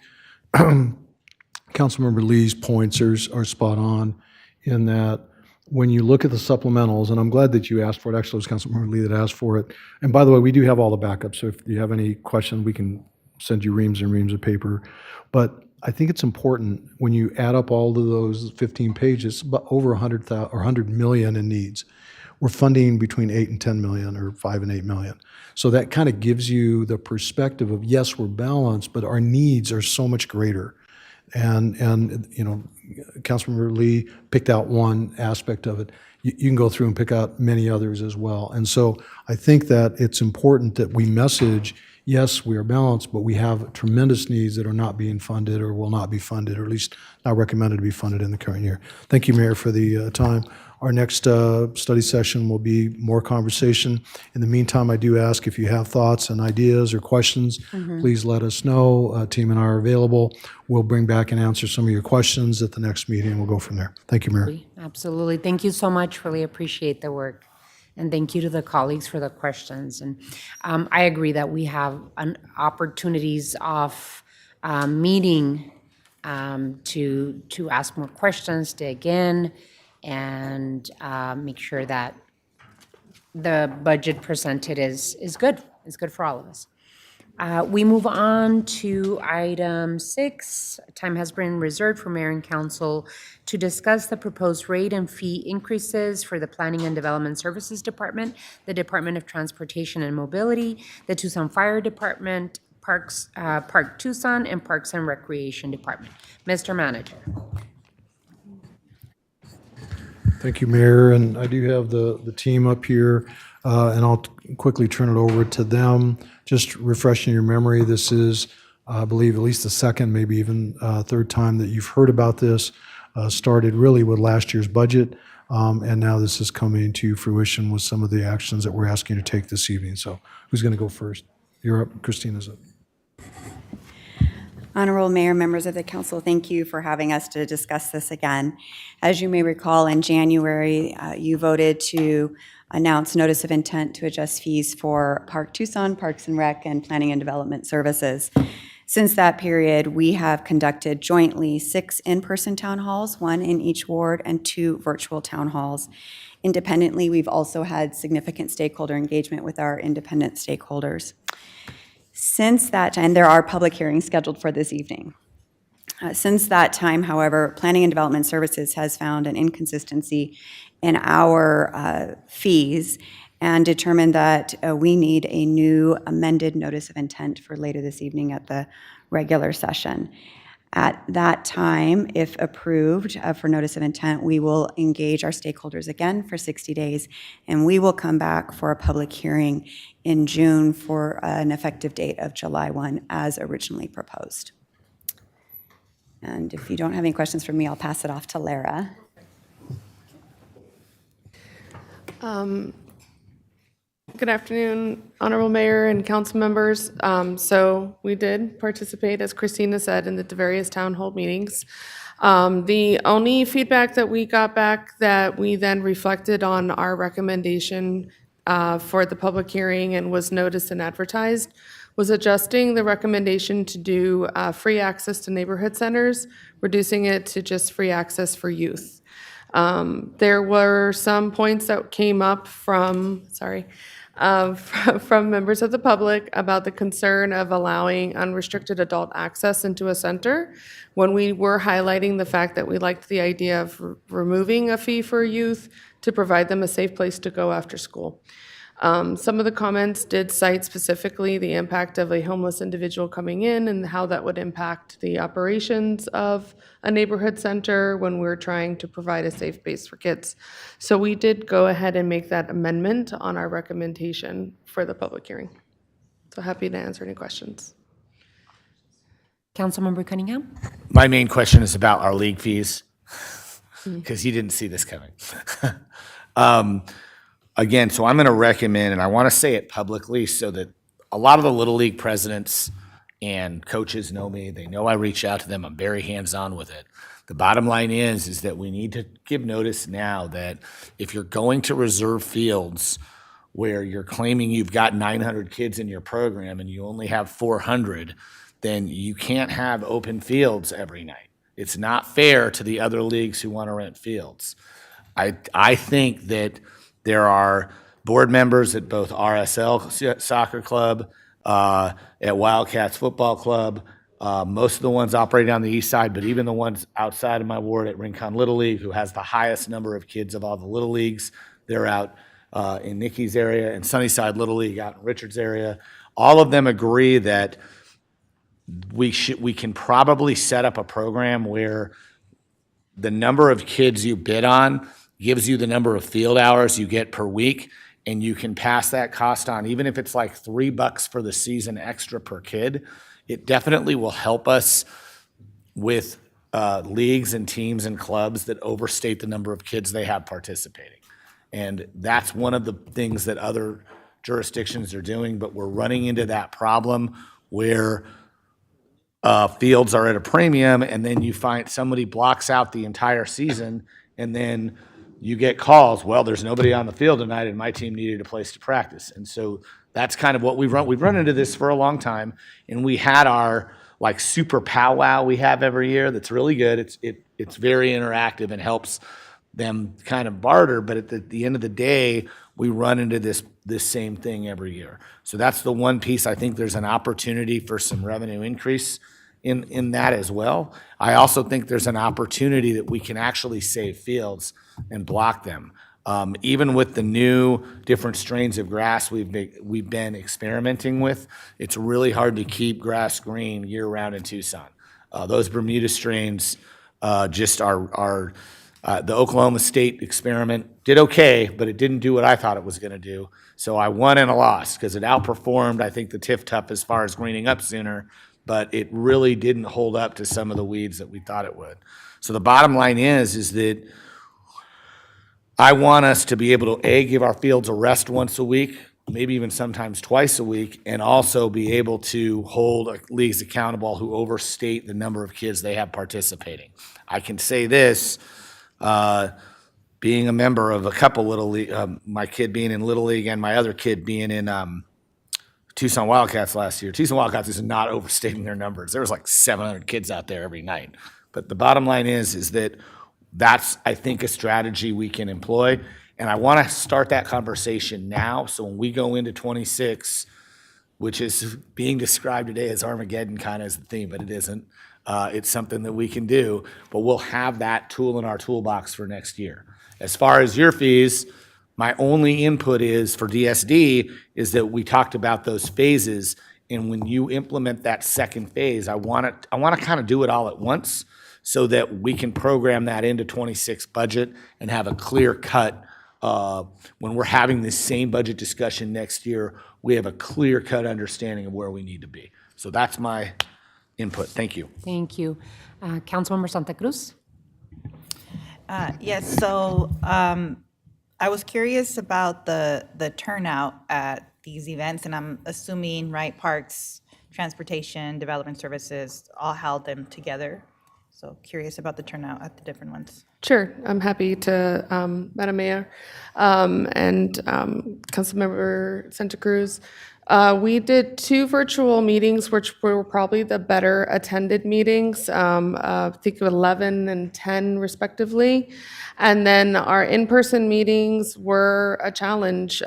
Councilmember Lee's points are spot on in that when you look at the supplementals, and I'm glad that you asked for it, actually it was Councilmember Lee that asked for it. And by the way, we do have all the backups, so if you have any questions, we can send you reams and reams of paper. But I think it's important when you add up all of those 15 pages, about over 100 million in needs. We're funding between 8 and 10 million or 5 and 8 million. So that kind of gives you the perspective of, yes, we're balanced, but our needs are so much greater. And Councilmember Lee picked out one aspect of it. You can go through and pick out many others as well. And so I think that it's important that we message, yes, we are balanced, but we have tremendous needs that are not being funded or will not be funded, or at least not recommended to be funded in the current year. Thank you, Mayor, for the time. Our next study session will be more conversation. In the meantime, I do ask if you have thoughts and ideas or questions, please let us know. Team and I are available. We'll bring back and answer some of your questions at the next meeting. We'll go from there. Thank you, Mayor. Absolutely. Thank you so much. Really appreciate the work. And thank you to the colleagues for the questions. And I agree that we have opportunities of meeting to ask more questions, dig in, and make sure that the budget presented is good for all of us. We move on to item 6. Time has been reserved for mayor and council to discuss the proposed rate and fee increases for the Planning and Development Services Department, the Department of Transportation and Mobility, the Tucson Fire Department, Park Tucson, and Parks and Recreation Department. Mr. Manager. Thank you, Mayor, and I do have the team up here, and I'll quickly turn it over to them. Just refreshing your memory, this is, I believe, at least the second, maybe even third time that you've heard about this. Started really with last year's budget, and now this is coming to fruition with some of the actions that we're asking you to take this evening. So who's going to go first? You're up. Christina's up. Honorable Mayor, members of the council, thank you for having us to discuss this again. As you may recall, in January, you voted to announce notice of intent to adjust fees for Park Tucson, Parks and Rec, and Planning and Development Services. Since that period, we have conducted jointly 6 in-person town halls, 1 in each ward, and 2 virtual town halls. Independently, we've also had significant stakeholder engagement with our independent stakeholders. Since that time, there are public hearings scheduled for this evening. Since that time, however, Planning and Development Services has found an inconsistency in our fees and determined that we need a new amended notice of intent for later this evening at the regular session. At that time, if approved for notice of intent, we will engage our stakeholders again for 60 days, and we will come back for a public hearing in June for an effective date of July 1 as originally proposed. And if you don't have any questions for me, I'll pass it off to Lara. Good afternoon, Honorable Mayor and council members. So we did participate, as Christina said, in the various town hall meetings. The only feedback that we got back that we then reflected on our recommendation for the public hearing and was noticed and advertised was adjusting the recommendation to do free access to neighborhood centers, reducing it to just free access for youth. There were some points that came up from members of the public about the concern of allowing unrestricted adult access into a center when we were highlighting the fact that we liked the idea of removing a fee for youth to provide them a safe place to go after school. Some of the comments did cite specifically the impact of a homeless individual coming in and how that would impact the operations of a neighborhood center when we're trying to provide a safe base for kids. So we did go ahead and make that amendment on our recommendation for the public hearing. So happy to answer any questions. Councilmember Cunningham? My main question is about our league fees, because you didn't see this coming. Again, so I'm going to recommend, and I want to say it publicly so that a lot of the Little League presidents and coaches know me. They know I reach out to them. I'm very hands-on with it. The bottom line is that we need to give notice now that if you're going to reserve fields where you're claiming you've got 900 kids in your program and you only have 400, then you can't have open fields every night. It's not fair to the other leagues who want to rent fields. I think that there are board members at both RSL Soccer Club, at Wildcats Football Club, most of the ones operating on the east side, but even the ones outside of my ward at Rincon Little League, who has the highest number of kids of all the Little Leagues. They're out in Nikki's area, and Sunnyside Little League out in Richard's area. All of them agree that we can probably set up a program where the number of kids you bid on gives you the number of field hours you get per week, and you can pass that cost on, even if it's like $3 for the season extra per kid. It definitely will help us with leagues and teams and clubs that overstate the number of kids they have participating. And that's one of the things that other jurisdictions are doing, but we're running into that problem where fields are at a premium, and then you find somebody blocks out the entire season, and then you get calls, well, there's nobody on the field tonight and my team needed a place to practice. And so that's kind of what we've run into this for a long time. And we had our like super powwow we have every year that's really good. It's very interactive and helps them kind of barter, but at the end of the day, we run into this same thing every year. So that's the one piece. I think there's an opportunity for some revenue increase in that as well. I also think there's an opportunity that we can actually save fields and block them. Even with the new different strains of grass we've been experimenting with, it's really hard to keep grass green year-round in Tucson. Those Bermuda strains just are the Oklahoma State experiment did okay, but it didn't do what I thought it was going to do. So I won and I lost because it outperformed, I think, the TIF-TUF as far as greening up sooner, but it really didn't hold up to some of the weeds that we thought it would. So the bottom line is that I want us to be able to, A, give our fields a rest once a week, maybe even sometimes twice a week, and also be able to hold leagues accountable who overstate the number of kids they have participating. I can say this, being a member of a couple Little League, my kid being in Little League and my other kid being in Tucson Wildcats last year. Tucson Wildcats is not overstating their numbers. There was like 700 kids out there every night. But the bottom line is that that's, I think, a strategy we can employ. And I want to start that conversation now. So when we go into 26, which is being described today as Armageddon kind of as the theme, but it isn't. It's something that we can do, but we'll have that tool in our toolbox for next year. As far as your fees, my only input is for DSD is that we talked about those phases. And when you implement that second phase, I want to kind of do it all at once so that we can program that into 26 budget and have a clear cut. When we're having this same budget discussion next year, we have a clear cut understanding of where we need to be. So that's my input. Thank you. Thank you. Councilmember Santa Cruz? Yes, so I was curious about the turnout at these events, and I'm assuming, right, Parks, Transportation, Development Services all held them together. So curious about the turnout at the different ones. Sure, I'm happy to, Madam Mayor and Councilmember Santa Cruz. We did 2 virtual meetings, which were probably the better attended meetings, I think 11 and 10 respectively. And then our in-person meetings were a challenge,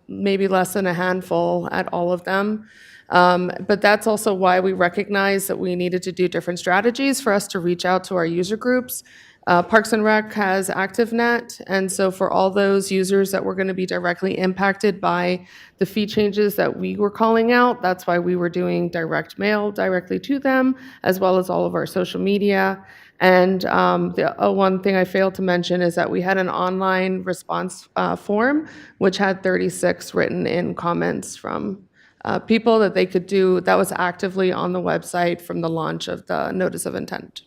maybe less than a handful at all of them. But that's also why we recognized that we needed to do different strategies for us to reach out to our user groups. Parks and Rec has ActiveNet, and so for all those users that were going to be directly impacted by the fee changes that we were calling out, that's why we were doing direct mail directly to them, as well as all of our social media. And the one thing I failed to mention is that we had an online response form, which had 36 written in comments from people that they could do, that was actively on the website from the launch of the notice of intent.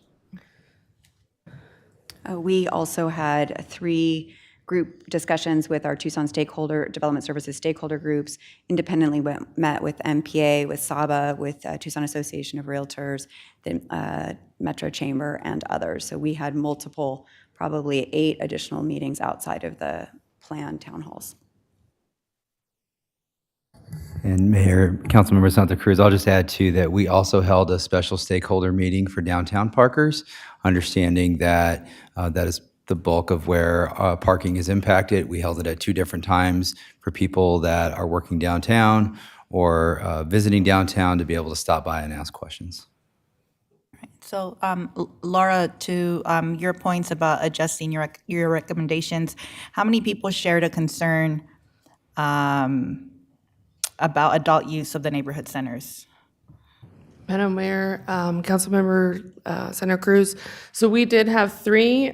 We also had 3 group discussions with our Tucson Development Services stakeholder groups, independently met with MPA, with SABA, with Tucson Association of Realtors, the Metro Chamber, and others. So we had multiple, probably 8 additional meetings outside of the planned town halls. And Mayor, Councilmember Santa Cruz, I'll just add too that we also held a special stakeholder meeting for downtown parkers, understanding that that is the bulk of where parking is impacted. We held it at 2 different times for people that are working downtown or visiting downtown to be able to stop by and ask questions. So, Laura, to your points about adjusting your recommendations, how many people shared a concern about adult use of the neighborhood centers? Madam Mayor, Councilmember Santa Cruz. So we did have 3,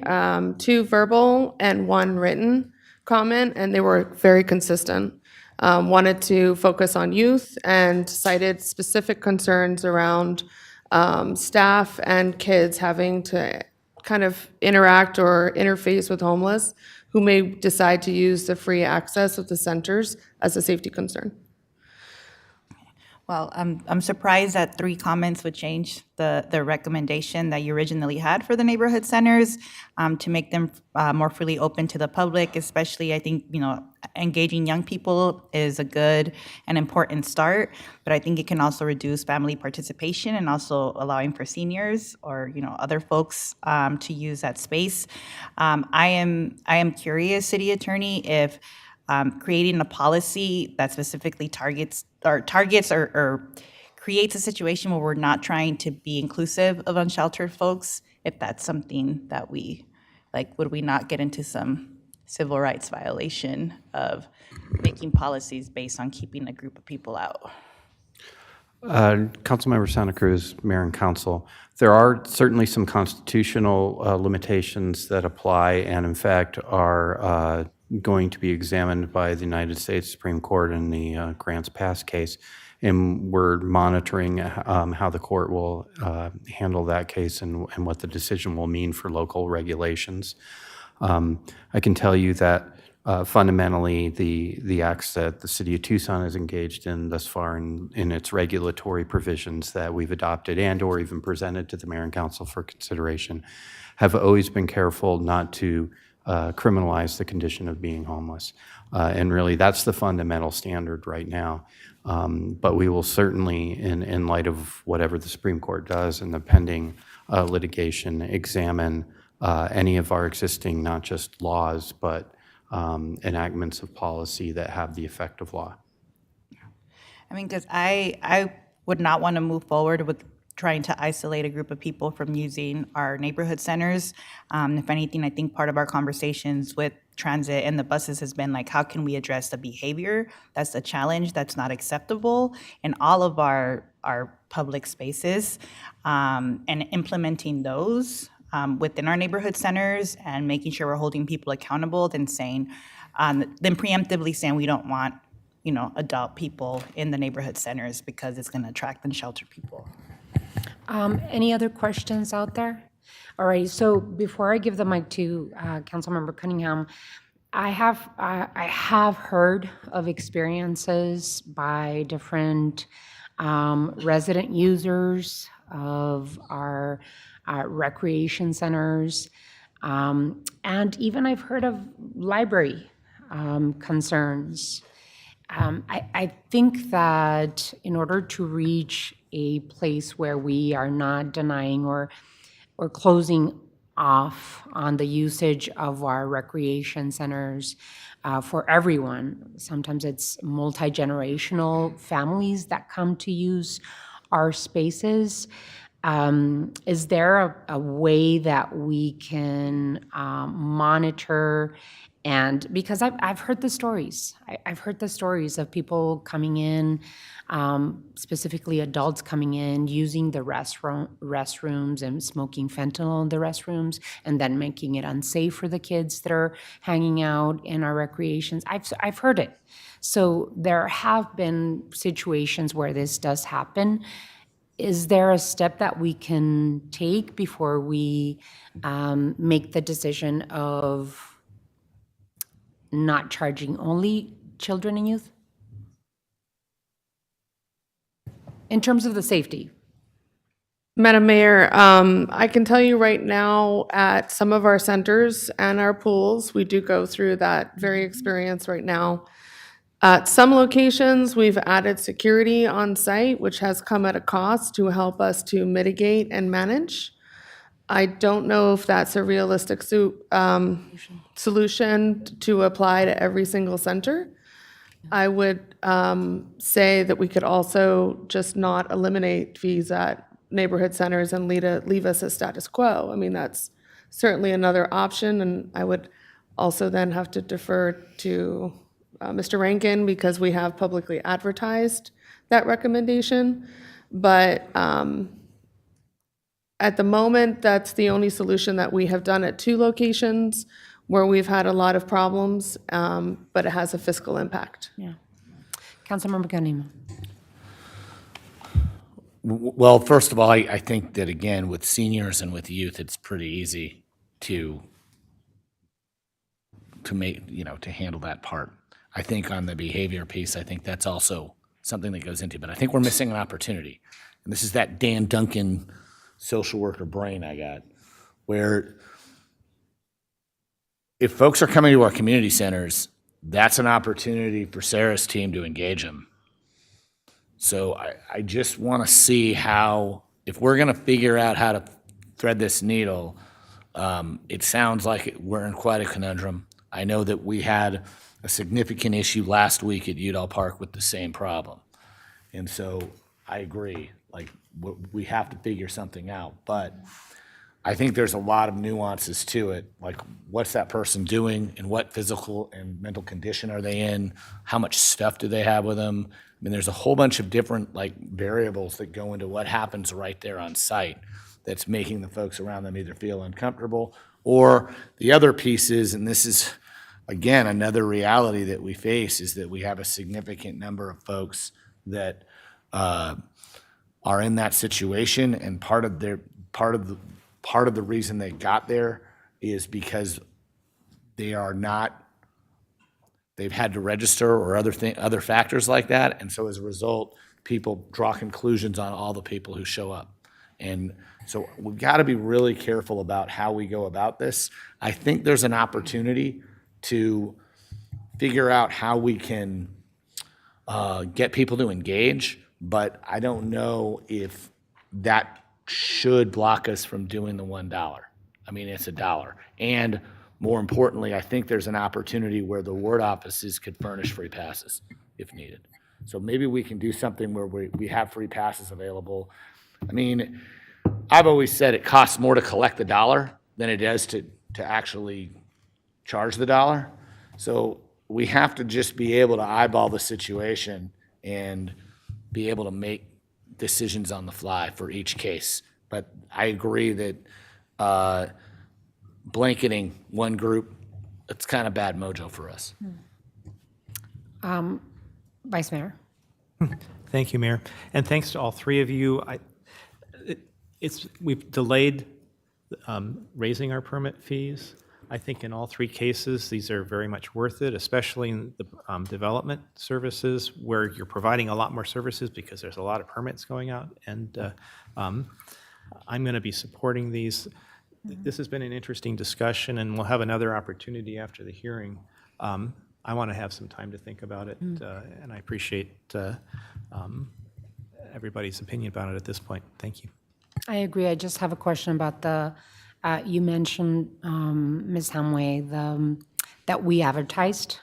2 verbal and 1 written comment, and they were very consistent. Wanted to focus on youth and cited specific concerns around staff and kids having to kind of interact or interface with homeless who may decide to use the free access of the centers as a safety concern. Well, I'm surprised that 3 comments would change the recommendation that you originally had for the neighborhood centers, to make them more freely open to the public, especially I think, engaging young people is a good and important start, but I think it can also reduce family participation and also allowing for seniors or, other folks to use that space. I am curious, City Attorney, if creating a policy that specifically targets or creates a situation where we're not trying to be inclusive of unsheltered folks, if that's something that we, would we not get into some civil rights violation of making policies based on keeping a group of people out? Councilmember Santa Cruz, Mayor and Council, there are certainly some constitutional limitations that apply and in fact are going to be examined by the United States Supreme Court in the Grants Pass case. And we're monitoring how the court will handle that case and what the decision will mean for local regulations. I can tell you that fundamentally the acts that the city of Tucson has engaged in thus far in its regulatory provisions that we've adopted and or even presented to the mayor and council for consideration have always been careful not to criminalize the condition of being homeless. And really that's the fundamental standard right now. But we will certainly, in light of whatever the Supreme Court does and the pending litigation, examine any of our existing, not just laws, but enactments of policy that have the effect of law. I mean, because I would not want to move forward with trying to isolate a group of people from using our neighborhood centers. If anything, I think part of our conversations with transit and the buses has been like, how can we address the behavior? That's the challenge that's not acceptable in all of our public spaces, and implementing those within our neighborhood centers and making sure we're holding people accountable than preemptively saying we don't want, adult people in the neighborhood centers because it's going to attract unsheltered people. Any other questions out there? All right, so before I give the mic to Councilmember Cunningham, I have heard of experiences by different resident users of our recreation centers, and even I've heard of library concerns. I think that in order to reach a place where we are not denying or closing off on the usage of our recreation centers for everyone, sometimes it's multi-generational families that come to use our spaces. Is there a way that we can monitor? And because I've heard the stories, I've heard the stories of people coming in, specifically adults coming in, using the restrooms and smoking fentanyl in the restrooms, and then making it unsafe for the kids that are hanging out in our recreations. I've heard it. So there have been situations where this does happen. Is there a step that we can take before we make the decision of not charging only children and youth? In terms of the safety. Madam Mayor, I can tell you right now at some of our centers and our pools, we do go through that very experience right now. At some locations, we've added security on site, which has come at a cost to help us to mitigate and manage. I don't know if that's a realistic solution to apply to every single center. I would say that we could also just not eliminate fees at neighborhood centers and leave us at status quo. I mean, that's certainly another option, and I would also then have to defer to Mr. Rankin because we have publicly advertised that recommendation. But at the moment, that's the only solution that we have done at 2 locations where we've had a lot of problems, but it has a fiscal impact. Yeah. Councilmember Cunningham. Well, first of all, I think that, again, with seniors and with youth, it's pretty easy to make, to handle that part. I think on the behavior piece, I think that's also something that goes into, but I think we're missing an opportunity. And this is that Dan Duncan social worker brain I got, where if folks are coming to our community centers, that's an opportunity for Sarah's team to engage them. So I just want to see how, if we're going to figure out how to thread this needle, it sounds like we're in quite a conundrum. I know that we had a significant issue last week at Udall Park with the same problem. And so I agree, like, we have to figure something out. But I think there's a lot of nuances to it, like what's that person doing and what physical and mental condition are they in? How much stuff do they have with them? I mean, there's a whole bunch of different like variables that go into what happens right there on site that's making the folks around them either feel uncomfortable, or the other piece is, and this is, again, another reality that we face, is that we have a significant number of folks that are in that situation, and part of the reason they got there is because they've had to register or other factors like that, and so as a result, people draw conclusions on all the people who show up. And so we've got to be really careful about how we go about this. I think there's an opportunity to figure out how we can get people to engage, but I don't know if that should block us from doing the $1. I mean, it's $1. And more importantly, I think there's an opportunity where the ward offices could furnish free passes if needed. So maybe we can do something where we have free passes available. I mean, I've always said it costs more to collect the $1 than it does to actually charge the $1. So we have to just be able to eyeball the situation and be able to make decisions on the fly for each case. But I agree that blanketing one group, it's kind of bad mojo for us. Vice Mayor. Thank you, Mayor. And thanks to all three of you. We've delayed raising our permit fees. I think in all three cases, these are very much worth it, especially in the development services where you're providing a lot more services because there's a lot of permits going out. And I'm going to be supporting these. This has been an interesting discussion, and we'll have another opportunity after the hearing. I want to have some time to think about it, and I appreciate everybody's opinion about it at this point. Thank you. I agree. I just have a question about the, you mentioned, Ms. Hamway, that we advertised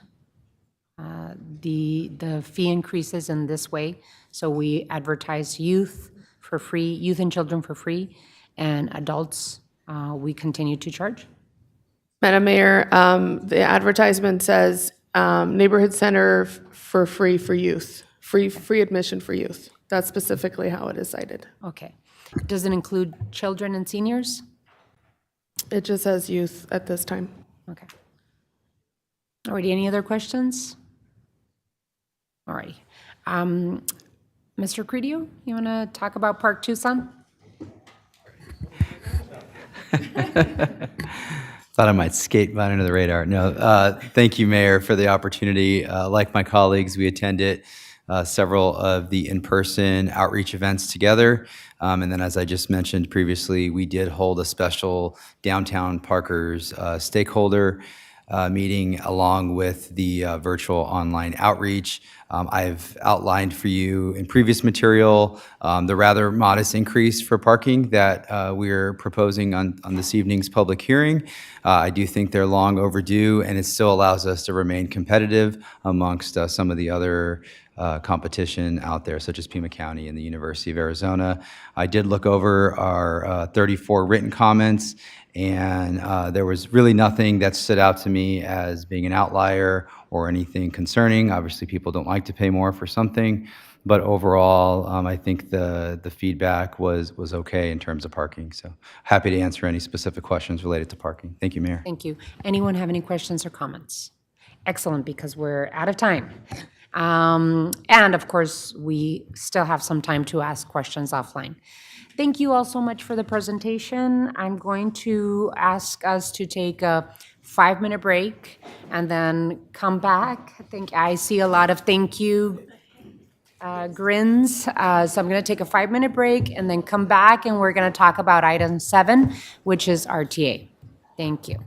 the fee increases in this way. So we advertise youth for free, youth and children for free, and adults we continue to charge. Madam Mayor, the advertisement says neighborhood center for free for youth, free admission for youth. That's specifically how it is cited. Okay. Does it include children and seniors? It just says youth at this time. Okay. Alrighty, any other questions? Alrighty. Mr. Credio, you want to talk about Park Tucson? Thought I might skate right under the radar. No, thank you, Mayor, for the opportunity. Like my colleagues, we attended several of the in-person outreach events together. And then, as I just mentioned previously, we did hold a special Downtown Parkers stakeholder meeting along with the virtual online outreach. I've outlined for you in previous material the rather modest increase for parking that we're proposing on this evening's public hearing. I do think they're long overdue, and it still allows us to remain competitive amongst some of the other competition out there, such as Pima County and the University of Arizona. I did look over our 34 written comments, and there was really nothing that stood out to me as being an outlier or anything concerning. Obviously, people don't like to pay more for something, but overall, I think the feedback was okay in terms of parking. So happy to answer any specific questions related to parking. Thank you, Mayor. Thank you. Anyone have any questions or comments? Excellent, because we're out of time. And of course, we still have some time to ask questions offline. Thank you all so much for the presentation. I'm going to ask us to take a 5-minute break and then come back. I think I see a lot of thank you. grins. So I'm going to take a 5-minute break and then come back, and we're going to talk about item 7, which is RTA. Thank you.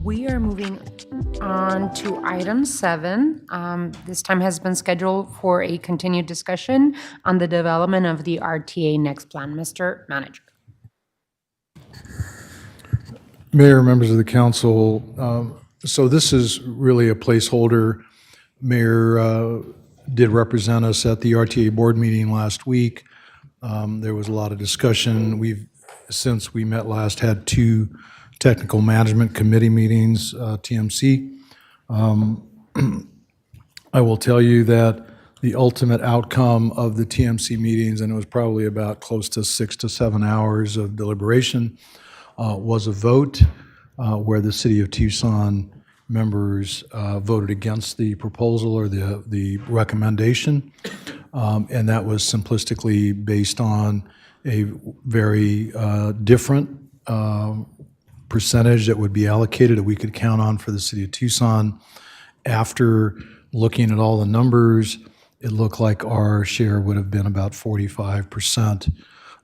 We are moving on to item 7. This time has been scheduled for a continued discussion on the development of the RTA Next plan. Mr. Manager. Mayor, members of the council, so this is really a placeholder. Mayor did represent us at the RTA board meeting last week. There was a lot of discussion. We've, since we met last, had 2 technical management committee meetings, TMC. I will tell you that the ultimate outcome of the TMC meetings, and it was probably about close to 6 to 7 hours of deliberation, was a vote where the City of Tucson members voted against the proposal or the recommendation. And that was simplistically based on a very different percentage that would be allocated that we could count on for the City of Tucson. After looking at all the numbers, it looked like our share would have been about 45%.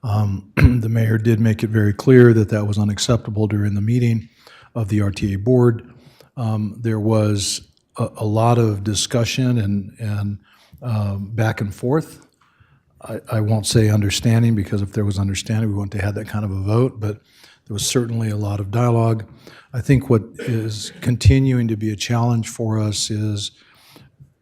The mayor did make it very clear that that was unacceptable during the meeting of the RTA board. There was a lot of discussion and back and forth. I won't say understanding, because if there was understanding, we wouldn't have had that kind of a vote, but there was certainly a lot of dialogue. I think what is continuing to be a challenge for us is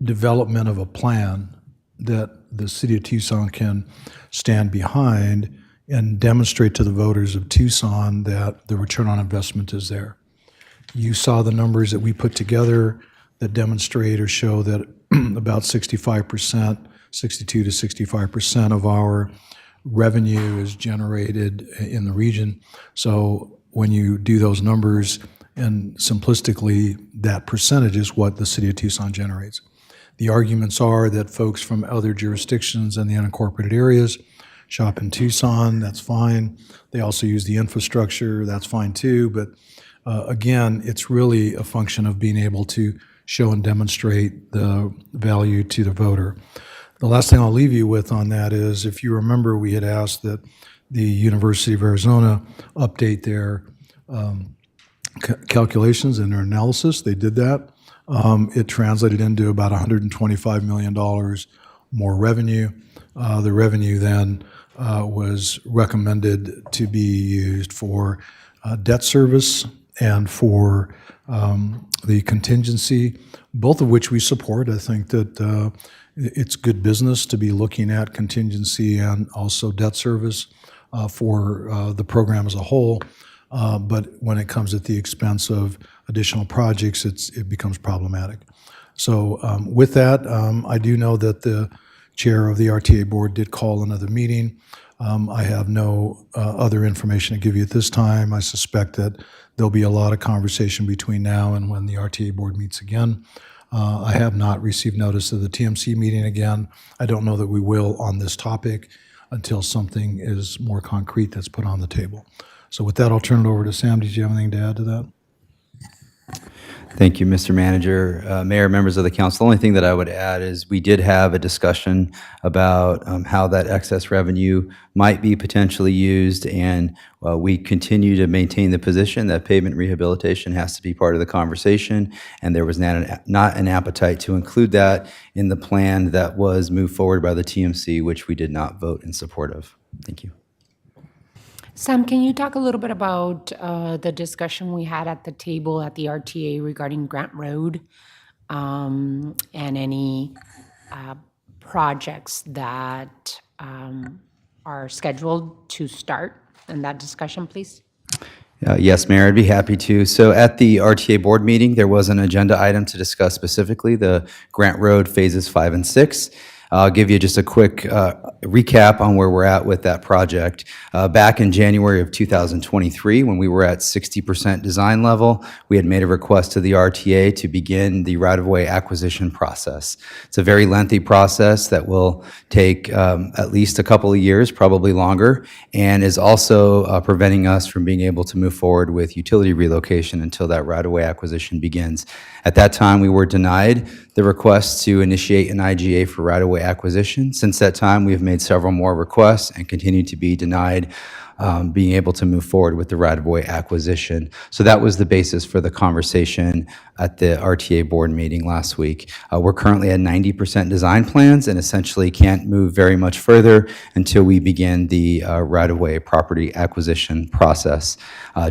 development of a plan that the City of Tucson can stand behind and demonstrate to the voters of Tucson that the return on investment is there. You saw the numbers that we put together that demonstrate or show that about 65%, 62 to 65% of our revenue is generated in the region. So when you do those numbers, and simplistically, that percentage is what the City of Tucson generates. The arguments are that folks from other jurisdictions and the unincorporated areas shop in Tucson, that's fine. They also use the infrastructure, that's fine too. But again, it's really a function of being able to show and demonstrate the value to the voter. The last thing I'll leave you with on that is, if you remember, we had asked that the University of Arizona update their calculations and their analysis. They did that. It translated into about $125 million more revenue. The revenue then was recommended to be used for debt service and for the contingency, both of which we support. I think that it's good business to be looking at contingency and also debt service for the program as a whole. But when it comes at the expense of additional projects, it becomes problematic. So with that, I do know that the chair of the RTA board did call another meeting. I have no other information to give you at this time. I suspect that there'll be a lot of conversation between now and when the RTA board meets again. I have not received notice of the TMC meeting again. I don't know that we will on this topic until something is more concrete that's put on the table. So with that, I'll turn it over to Sam. Did you have anything to add to that? Thank you, Mr. Manager. Mayor, members of the council, the only thing that I would add is we did have a discussion about how that excess revenue might be potentially used, and we continue to maintain the position that pavement rehabilitation has to be part of the conversation, and there was not an appetite to include that in the plan that was moved forward by the TMC, which we did not vote in support of. Thank you. Sam, can you talk a little bit about the discussion we had at the table at the RTA regarding Grant Road and any projects that are scheduled to start in that discussion, please? Yes, Mayor, I'd be happy to. So at the RTA board meeting, there was an agenda item to discuss specifically the Grant Road phases 5 and 6. I'll give you just a quick recap on where we're at with that project. Back in January of 2023, when we were at 60% design level, we had made a request to the RTA to begin the right-of-way acquisition process. It's a very lengthy process that will take at least a couple of years, probably longer, and is also preventing us from being able to move forward with utility relocation until that right-of-way acquisition begins. At that time, we were denied the request to initiate an IGA for right-of-way acquisition. Since that time, we have made several more requests and continue to be denied being able to move forward with the right-of-way acquisition. So that was the basis for the conversation at the RTA board meeting last week. We're currently at 90% design plans and essentially can't move very much further until we begin the right-of-way property acquisition process.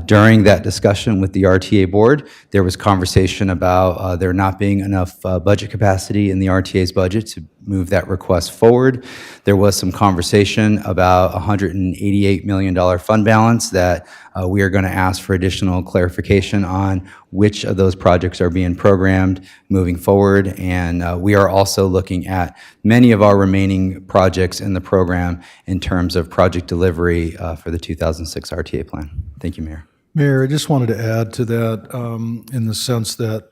During that discussion with the RTA board, there was conversation about there not being enough budget capacity in the RTA's budget to move that request forward. There was some conversation about $188 million fund balance that we are going to ask for additional clarification on which of those projects are being programmed moving forward. And we are also looking at many of our remaining projects in the program in terms of project delivery for the 2006 RTA plan. Thank you, Mayor. Mayor, I just wanted to add to that in the sense that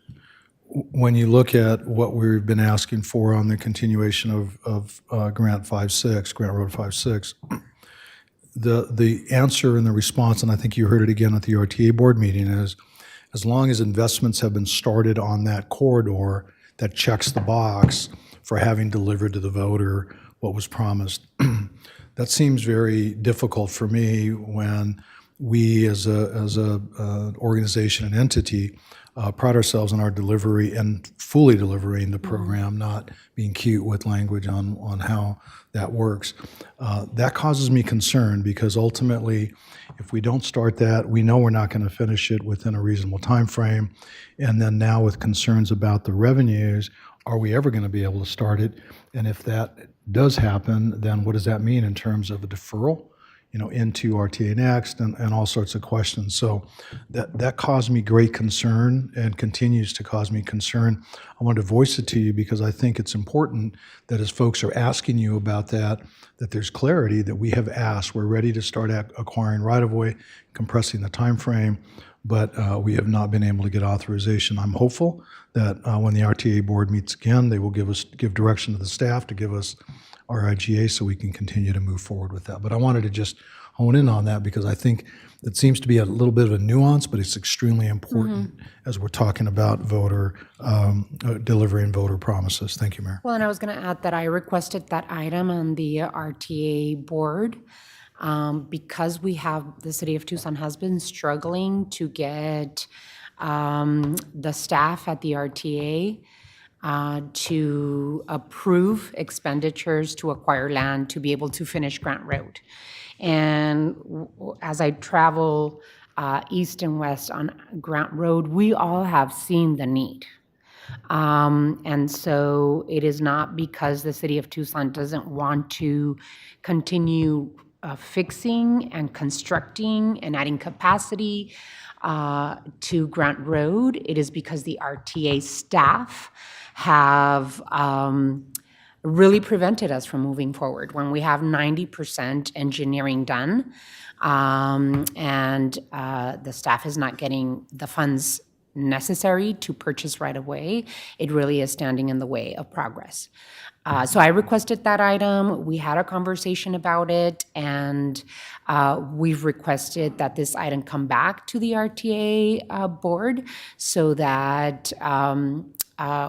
when you look at what we've been asking for on the continuation of Grant 5-6, Grant Road 5-6, the answer and the response, and I think you heard it again at the RTA board meeting, is as long as investments have been started on that corridor, that checks the box for having delivered to the voter what was promised. That seems very difficult for me when we as a organization and entity pride ourselves on our delivery and fully delivering the program, not being cute with language on how that works. That causes me concern because ultimately, if we don't start that, we know we're not going to finish it within a reasonable time frame. And then now with concerns about the revenues, are we ever going to be able to start it? And if that does happen, then what does that mean in terms of a deferral, into RTA Next and all sorts of questions. So that caused me great concern and continues to cause me concern. I wanted to voice it to you because I think it's important that as folks are asking you about that there's clarity that we have asked. We're ready to start acquiring right-of-way, compressing the time frame, but we have not been able to get authorization. I'm hopeful that when the RTA board meets again, they will give direction to the staff to give us our IGA so we can continue to move forward with that. But I wanted to just hone in on that because I think it seems to be a little bit of a nuance, but it's extremely important as we're talking about voter delivering voter promises. Thank you, Mayor. Well, and I was going to add that I requested that item on the RTA board because the city of Tucson has been struggling to get the staff at the RTA to approve expenditures to acquire land to be able to finish Grant Road. And as I travel east and west on Grant Road, we all have seen the need. And so it is not because the city of Tucson doesn't want to continue fixing and constructing and adding capacity to Grant Road. It is because the RTA staff have really prevented us from moving forward. When we have 90% engineering done and the staff is not getting the funds necessary to purchase right away, it really is standing in the way of progress. So I requested that item. We had a conversation about it, and we've requested that this item come back to the RTA board so that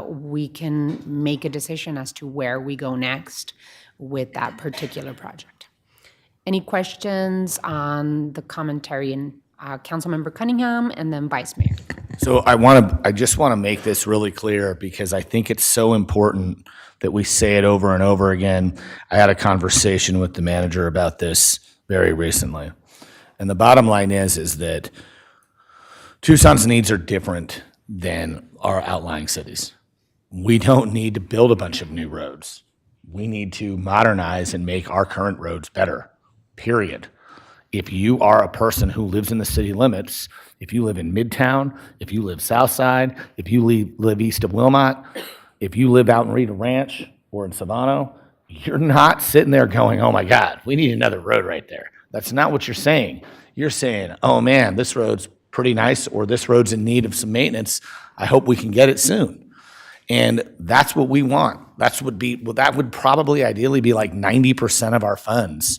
we can make a decision as to where we go next with that particular project. Any questions on the commentary? And Councilmember Cunningham and then Vice Mayor. So I just want to make this really clear because I think it's so important that we say it over and over again. I had a conversation with the manager about this very recently. And the bottom line is that Tucson's needs are different than our outlying cities. We don't need to build a bunch of new roads. We need to modernize and make our current roads better, period. If you are a person who lives in the city limits, if you live in Midtown, if you live Southside, if you live east of Wilmot, if you live out in Rita Ranch or in Savano, you're not sitting there going, oh my God, we need another road right there. That's not what you're saying. You're saying, oh man, this road's pretty nice, or this road's in need of some maintenance. I hope we can get it soon. And that's what we want. That would probably ideally be like 90% of our funds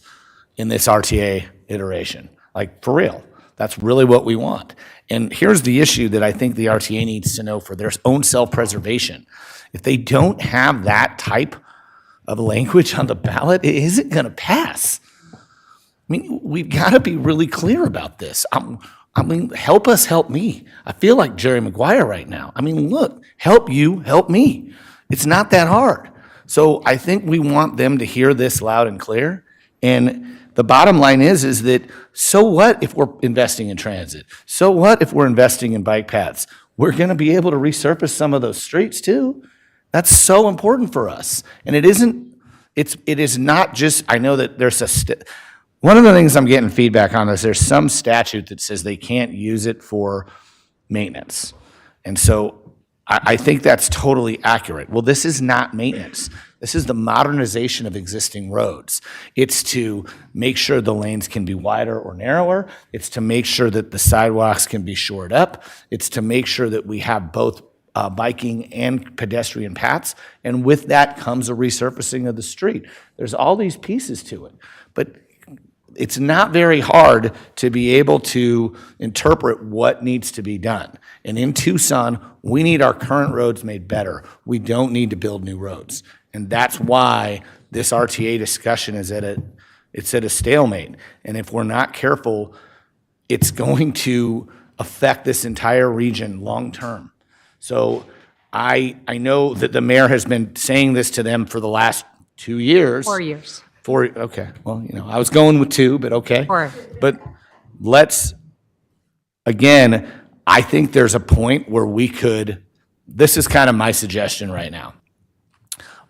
in this RTA iteration. Like, for real. That's really what we want. And here's the issue that I think the RTA needs to know for their own self-preservation. If they don't have that type of language on the ballot, it isn't going to pass. mean, we've got to be really clear about this. I mean, help us, help me. I feel like Jerry Maguire right now. I mean, look, help you, help me. It's not that hard. So I think we want them to hear this loud and clear. And the bottom line is that so what if we're investing in transit? So what if we're investing in bike paths? We're going to be able to resurface some of those streets too. That's so important for us. And it is not just, I know that there's one of the things I'm getting feedback on is there's some statute that says they can't use it for maintenance. And so I think that's totally accurate. Well, this is not maintenance. This is the modernization of existing roads. It's to make sure the lanes can be wider or narrower. It's to make sure that the sidewalks can be shored up. It's to make sure that we have both biking and pedestrian paths. And with that comes a resurfacing of the street. There's all these pieces to it. But it's not very hard to be able to interpret what needs to be done. And in Tucson, we need our current roads made better. We don't need to build new roads. And that's why this RTA discussion is at a stalemate. And if we're not careful, it's going to affect this entire region long term. So I know that the mayor has been saying this to them for the last 2 years. 4 years. Okay. Well, I was going with 2, but okay. 4. But again, I think there's a point where this is kind of my suggestion right now.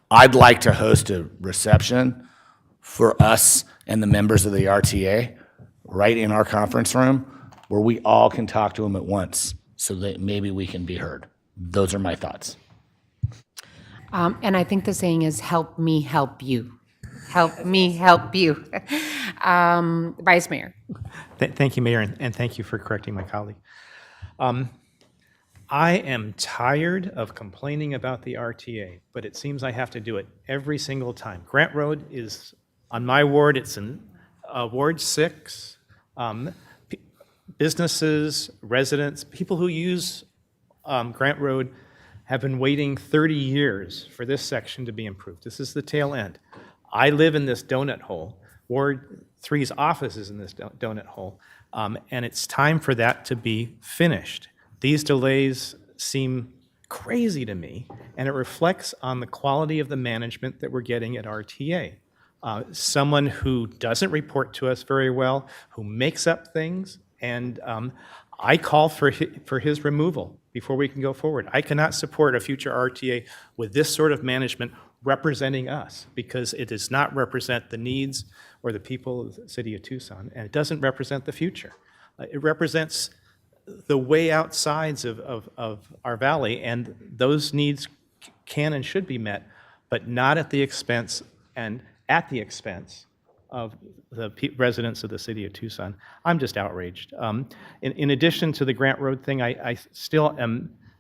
I'd like to host a reception for us and the members of the RTA right in our conference room where we all can talk to them at once so that maybe we can be heard. Those are my thoughts. And I think the saying is, help me help you. Help me help you. Vice Mayor. Thank you, Mayor, and thank you for correcting my colleague. I am tired of complaining about the RTA, but it seems I have to do it every single time. Grant Road is, on my ward, it's in Ward 6. Businesses, residents, people who use Grant Road have been waiting 30 years for this section to be improved. This is the tail end. I live in this donut hole. Ward 3's office is in this donut hole, and it's time for that to be finished. These delays seem crazy to me, and it reflects on the quality of the management that we're getting at RTA. Someone who doesn't report to us very well, who makes up things, and I call for his removal before we can go forward. I cannot support a future RTA with this sort of management representing us, because it does not represent the needs or the people of the city of Tucson, and it doesn't represent the future. It represents the way outsides of our valley, and those needs can and should be met, but not at the expense of the residents of the city of Tucson. I'm just outraged. In addition to the Grant Road thing, I still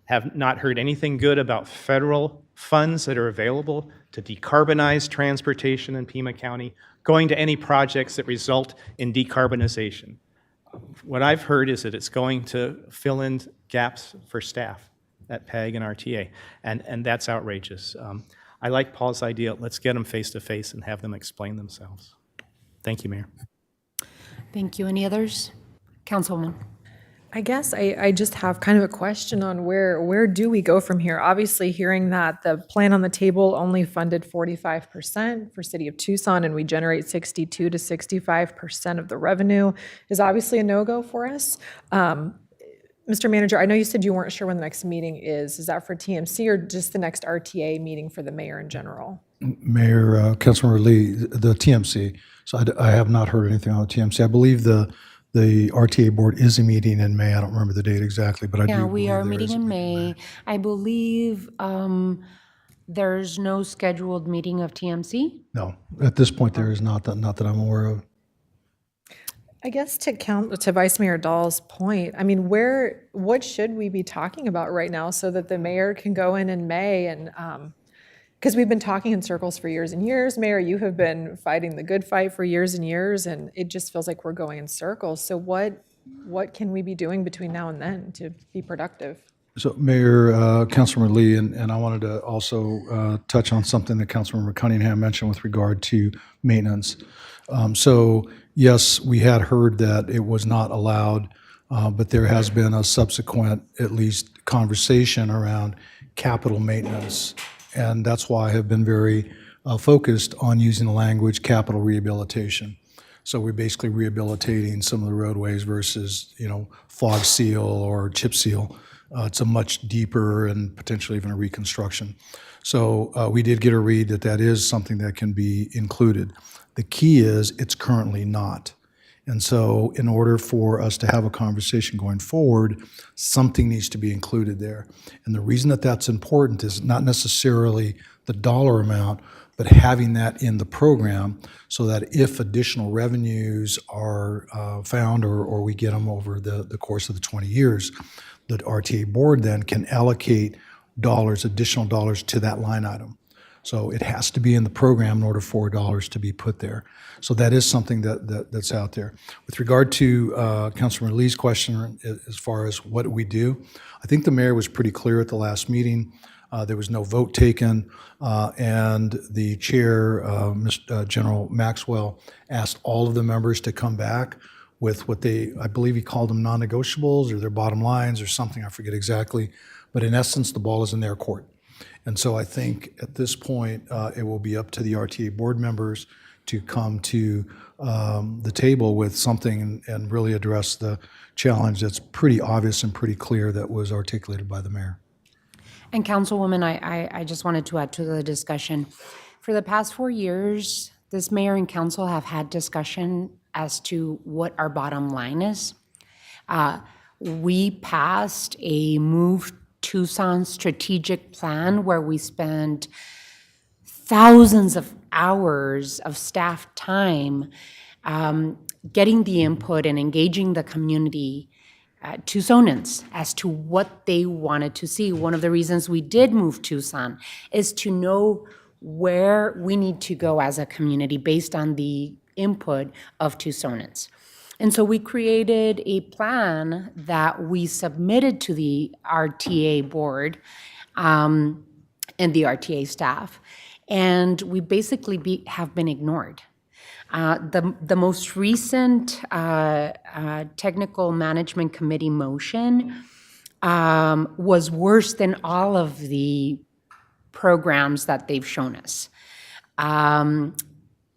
have not heard anything good about federal funds that are available to decarbonize transportation in Pima County, going to any projects that result in decarbonization. What I've heard is that it's going to fill in gaps for staff at PEG and RTA, and that's outrageous. I like Paul's idea. Let's get them face to face and have them explain themselves. Thank you, Mayor. Thank you. Any others? Councilwoman. I guess I just have kind of a question on where do we go from here? Obviously, hearing that the plan on the table only funded 45% for City of Tucson, and we generate 62 to 65% of the revenue is obviously a no-go for us. Mr. Manager, I know you said you weren't sure when the next meeting is. Is that for TMC or just the next RTA meeting for the mayor in general? Mayor, Councilmember Lee, the TMC. So I have not heard anything on the TMC. I believe the RTA board is a meeting in May. I don't remember the date exactly, but I do Yeah, we believe are there meeting is a in meeting May. I believe there's no scheduled meeting of TMC. No, at this point, there is not that I'm aware of. I guess to Vice Mayor Dahl's point, I mean, what should we be talking about right now so that the mayor can go in May and, because we've been talking in circles for years and years. Mayor, you have been fighting the good fight for years and years, and it just feels like we're going in circles. So what can we be doing between now and then to be productive? So Mayor, Councilmember Lee, and I wanted to also touch on something that Councilmember Cunningham mentioned with regard to maintenance. So yes, we had heard that it was not allowed, but there has been a subsequent, at least, conversation around capital maintenance. And that's why I have been very focused on using the language capital rehabilitation. So we're basically rehabilitating some of the roadways versus, fog seal or chip seal. It's a much deeper and potentially even a reconstruction. So we did get a read that that is something that can be included. The key is it's currently not. And so in order for us to have a conversation going forward, something needs to be included there. And the reason that that's important is not necessarily the dollar amount, but having that in the program so that if additional revenues are found or we get them over the course of the 20 years, the RTA board then can allocate additional dollars to that line item. So it has to be in the program in order for dollars to be put there. So that is something that's out there. With regard to Councilman Lee's question as far as what we do, I think the mayor was pretty clear at the last meeting. There was no vote taken, and the chair, General Maxwell, asked all of the members to come back with what I believe he called them non-negotiables or their bottom lines or something, I forget exactly. But in essence, the ball is in their court. And so I think at this point, it will be up to the RTA board members to come to the table with something and really address the challenge that's pretty obvious and pretty clear that was articulated by the mayor. And Councilwoman, I just wanted to add to the discussion. For the past 4 years, this mayor and council have had discussion as to what our bottom line is. We passed a Move Tucson strategic plan where we spent thousands of hours of staff time getting the input and engaging the community, Tucsonans, as to what they wanted to see. One of the reasons we did move Tucson is to know where we need to go as a community based on the input of Tucsonans. And so we created a plan that we submitted to the RTA board and the RTA staff, and we basically have been ignored. The most recent technical management committee motion was worse than all of the programs that they've shown us.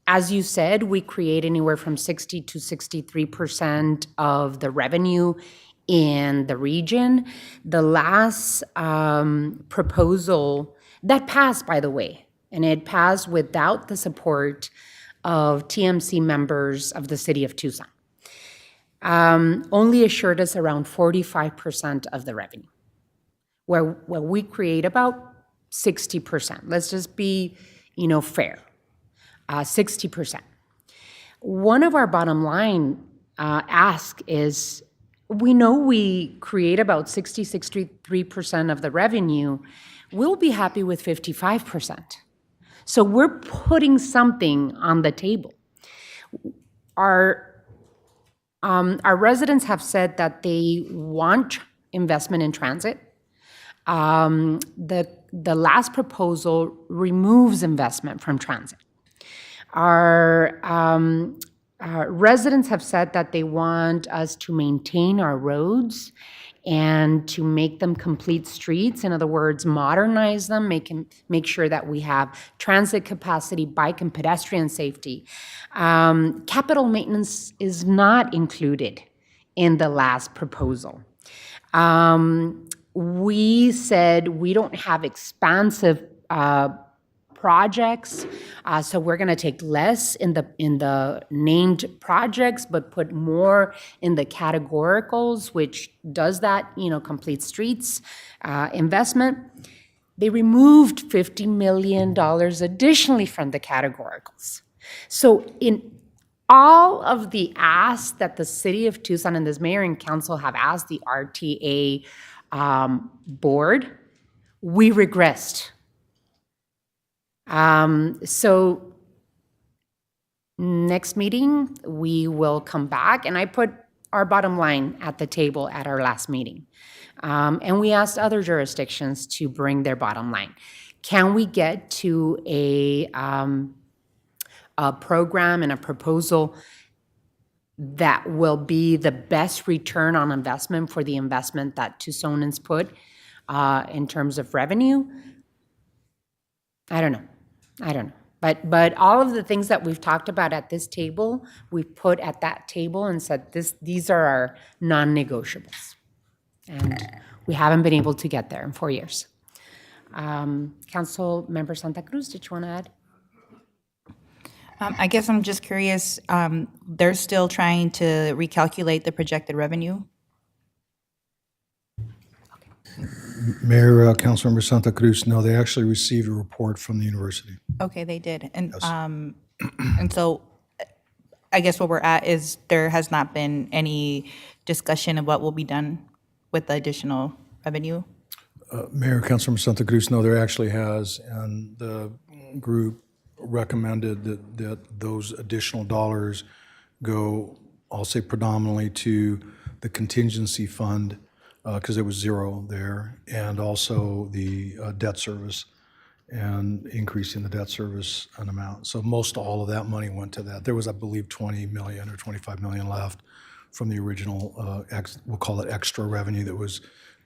As you said, we create anywhere from 60 to 63% of the revenue in the region. The last proposal that passed, by the way, and it passed without the support of TMC members of the city of Tucson, only assured us around 45% of the revenue, where we create about 60%. Let's just be, fair. 60%. One of our bottom line ask is, we know we create about 63% of the revenue. We'll be happy with 55%. So we're putting something on the table. Our residents have said that they want investment in transit. The last proposal removes investment from transit. Our residents have said that they want us to maintain our roads and to make them complete streets. In other words, modernize them, make sure that we have transit capacity, bike and pedestrian safety. Capital maintenance is not included in the last proposal. We said we don't have expansive projects, so we're going to take less in the named projects, but put more in the categoricals, which does that, complete streets investment. They removed $50 million additionally from the categoricals. So in all of the asks that the city of Tucson and this mayor and council have asked the RTA board, we regressed. So next meeting, we will come back, and I put our bottom line at the table at our last meeting. And we asked other jurisdictions to bring their bottom line. Can we get to a a program and a proposal that will be the best return on investment for the investment that Tucsonans put in terms of revenue. I don't know. But all of the things that we've talked about at this table, we've put at that table and said these are our non-negotiables. And we haven't been able to get there in 4 years. Council Member Santa Cruz, did you want to add? I guess I'm just curious, they're still trying to recalculate the projected revenue? Mayor, Councilmember Santa Cruz, no, they actually received a report from the university. Okay, they did. And and so I guess what we're at is there has not been any discussion of what will be done with the additional revenue? Mayor, Councilmember Santa Cruz, no, there actually has, and the group recommended that those additional dollars go, I'll say predominantly to the contingency fund, because there was zero there, and also the debt service and increasing the debt service an amount. So most all of that money went to that. There was, I believe, 20 million or 25 million left from the original, we'll call it extra revenue that was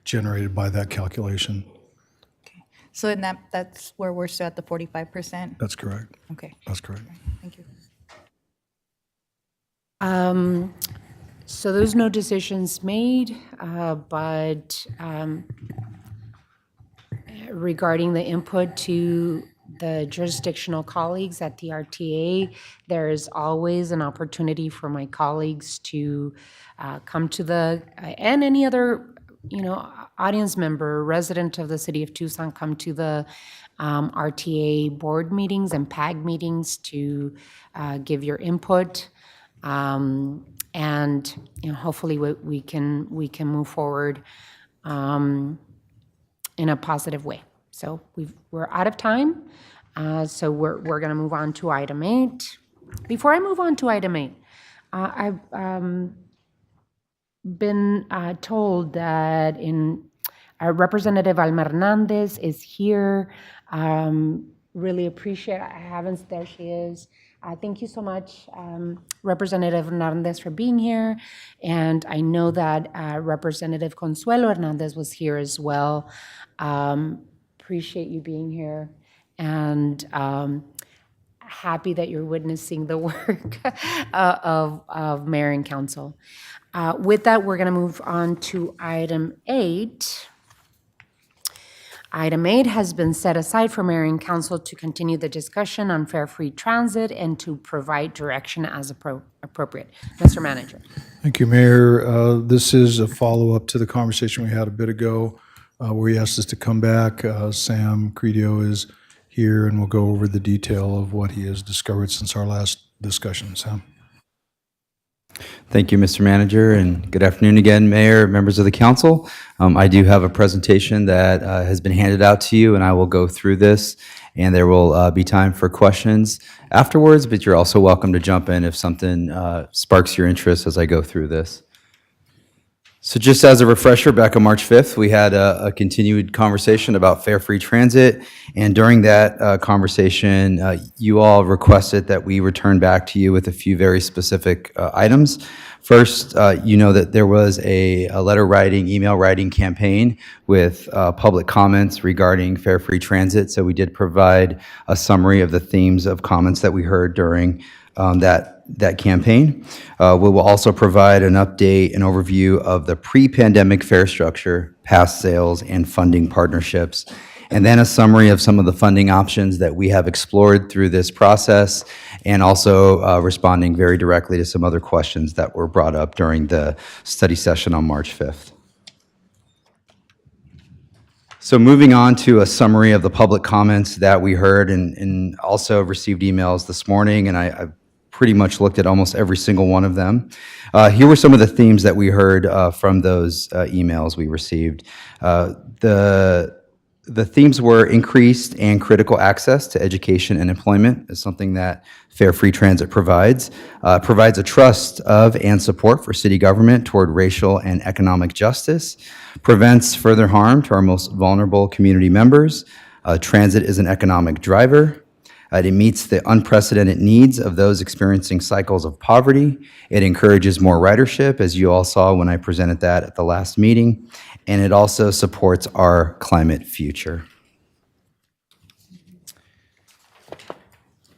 generated by that calculation. Okay. So in that's where we're still at the 45%? That's correct. Okay. That's correct. Thank you. So there's no decisions made, but regarding the input to the jurisdictional colleagues at the RTA, there is always an opportunity for my colleagues to come to and any other, audience member, resident of the city of Tucson, come to the RTA board meetings and PAG meetings to give your input. And hopefully we can move forward in a positive way. So we're out of time, so we're going to move on to item 8. Before I move on to item 8, I've been told that Representative Alma Hernandez is here. Really appreciate it. There she is. Thank you so much, Representative Hernandez, for being here. And I know that Representative Consuelo Hernandez was here as well. Appreciate you being here. And happy that you're witnessing the work of Mayor and Council. With that, we're going to move on to item 8. Item 8 has been set aside for Mayor and Council to continue the discussion on fare free transit and to provide direction as appropriate. Mr. Manager. Thank you, Mayor. This is a follow-up to the conversation we had a bit ago where he asked us to come back. Sam Credio is here and we'll go over the detail of what he has discovered since our last discussion. Sam. Thank you, Mr. Manager, and good afternoon again, Mayor, members of the council. I do have a presentation that has been handed out to you, and I will go through this, and there will be time for questions afterwards, but you're also welcome to jump in if something sparks your interest as I go through this. So just as a refresher, back on March 5th, we had a continued conversation about fare-free transit, and during that conversation, you all requested that we return back to you with a few very specific items. First, you know that there was a letter writing, email writing campaign with public comments regarding fare-free transit, so we did provide a summary of the themes of comments that we heard during that campaign. We will also provide an update and overview of the pre-pandemic fare structure, past sales, and funding partnerships, and then a summary of some of the funding options that we have explored through this process, and also responding very directly to some other questions that were brought up during the study session on March 5th. So moving on to a summary of the public comments that we heard and also received emails this morning, and I've pretty much looked at almost every single one of them. Here were some of the themes that we heard from those emails we received. The themes were increased and critical access to education and employment is something that fare-free transit provides. Provides a trust of and support for city government toward racial and economic justice. Prevents further harm to our most vulnerable community members. Transit is an economic driver. It meets the unprecedented needs of those experiencing cycles of poverty. It encourages more ridership, as you all saw when I presented that at the last meeting, and it also supports our climate future.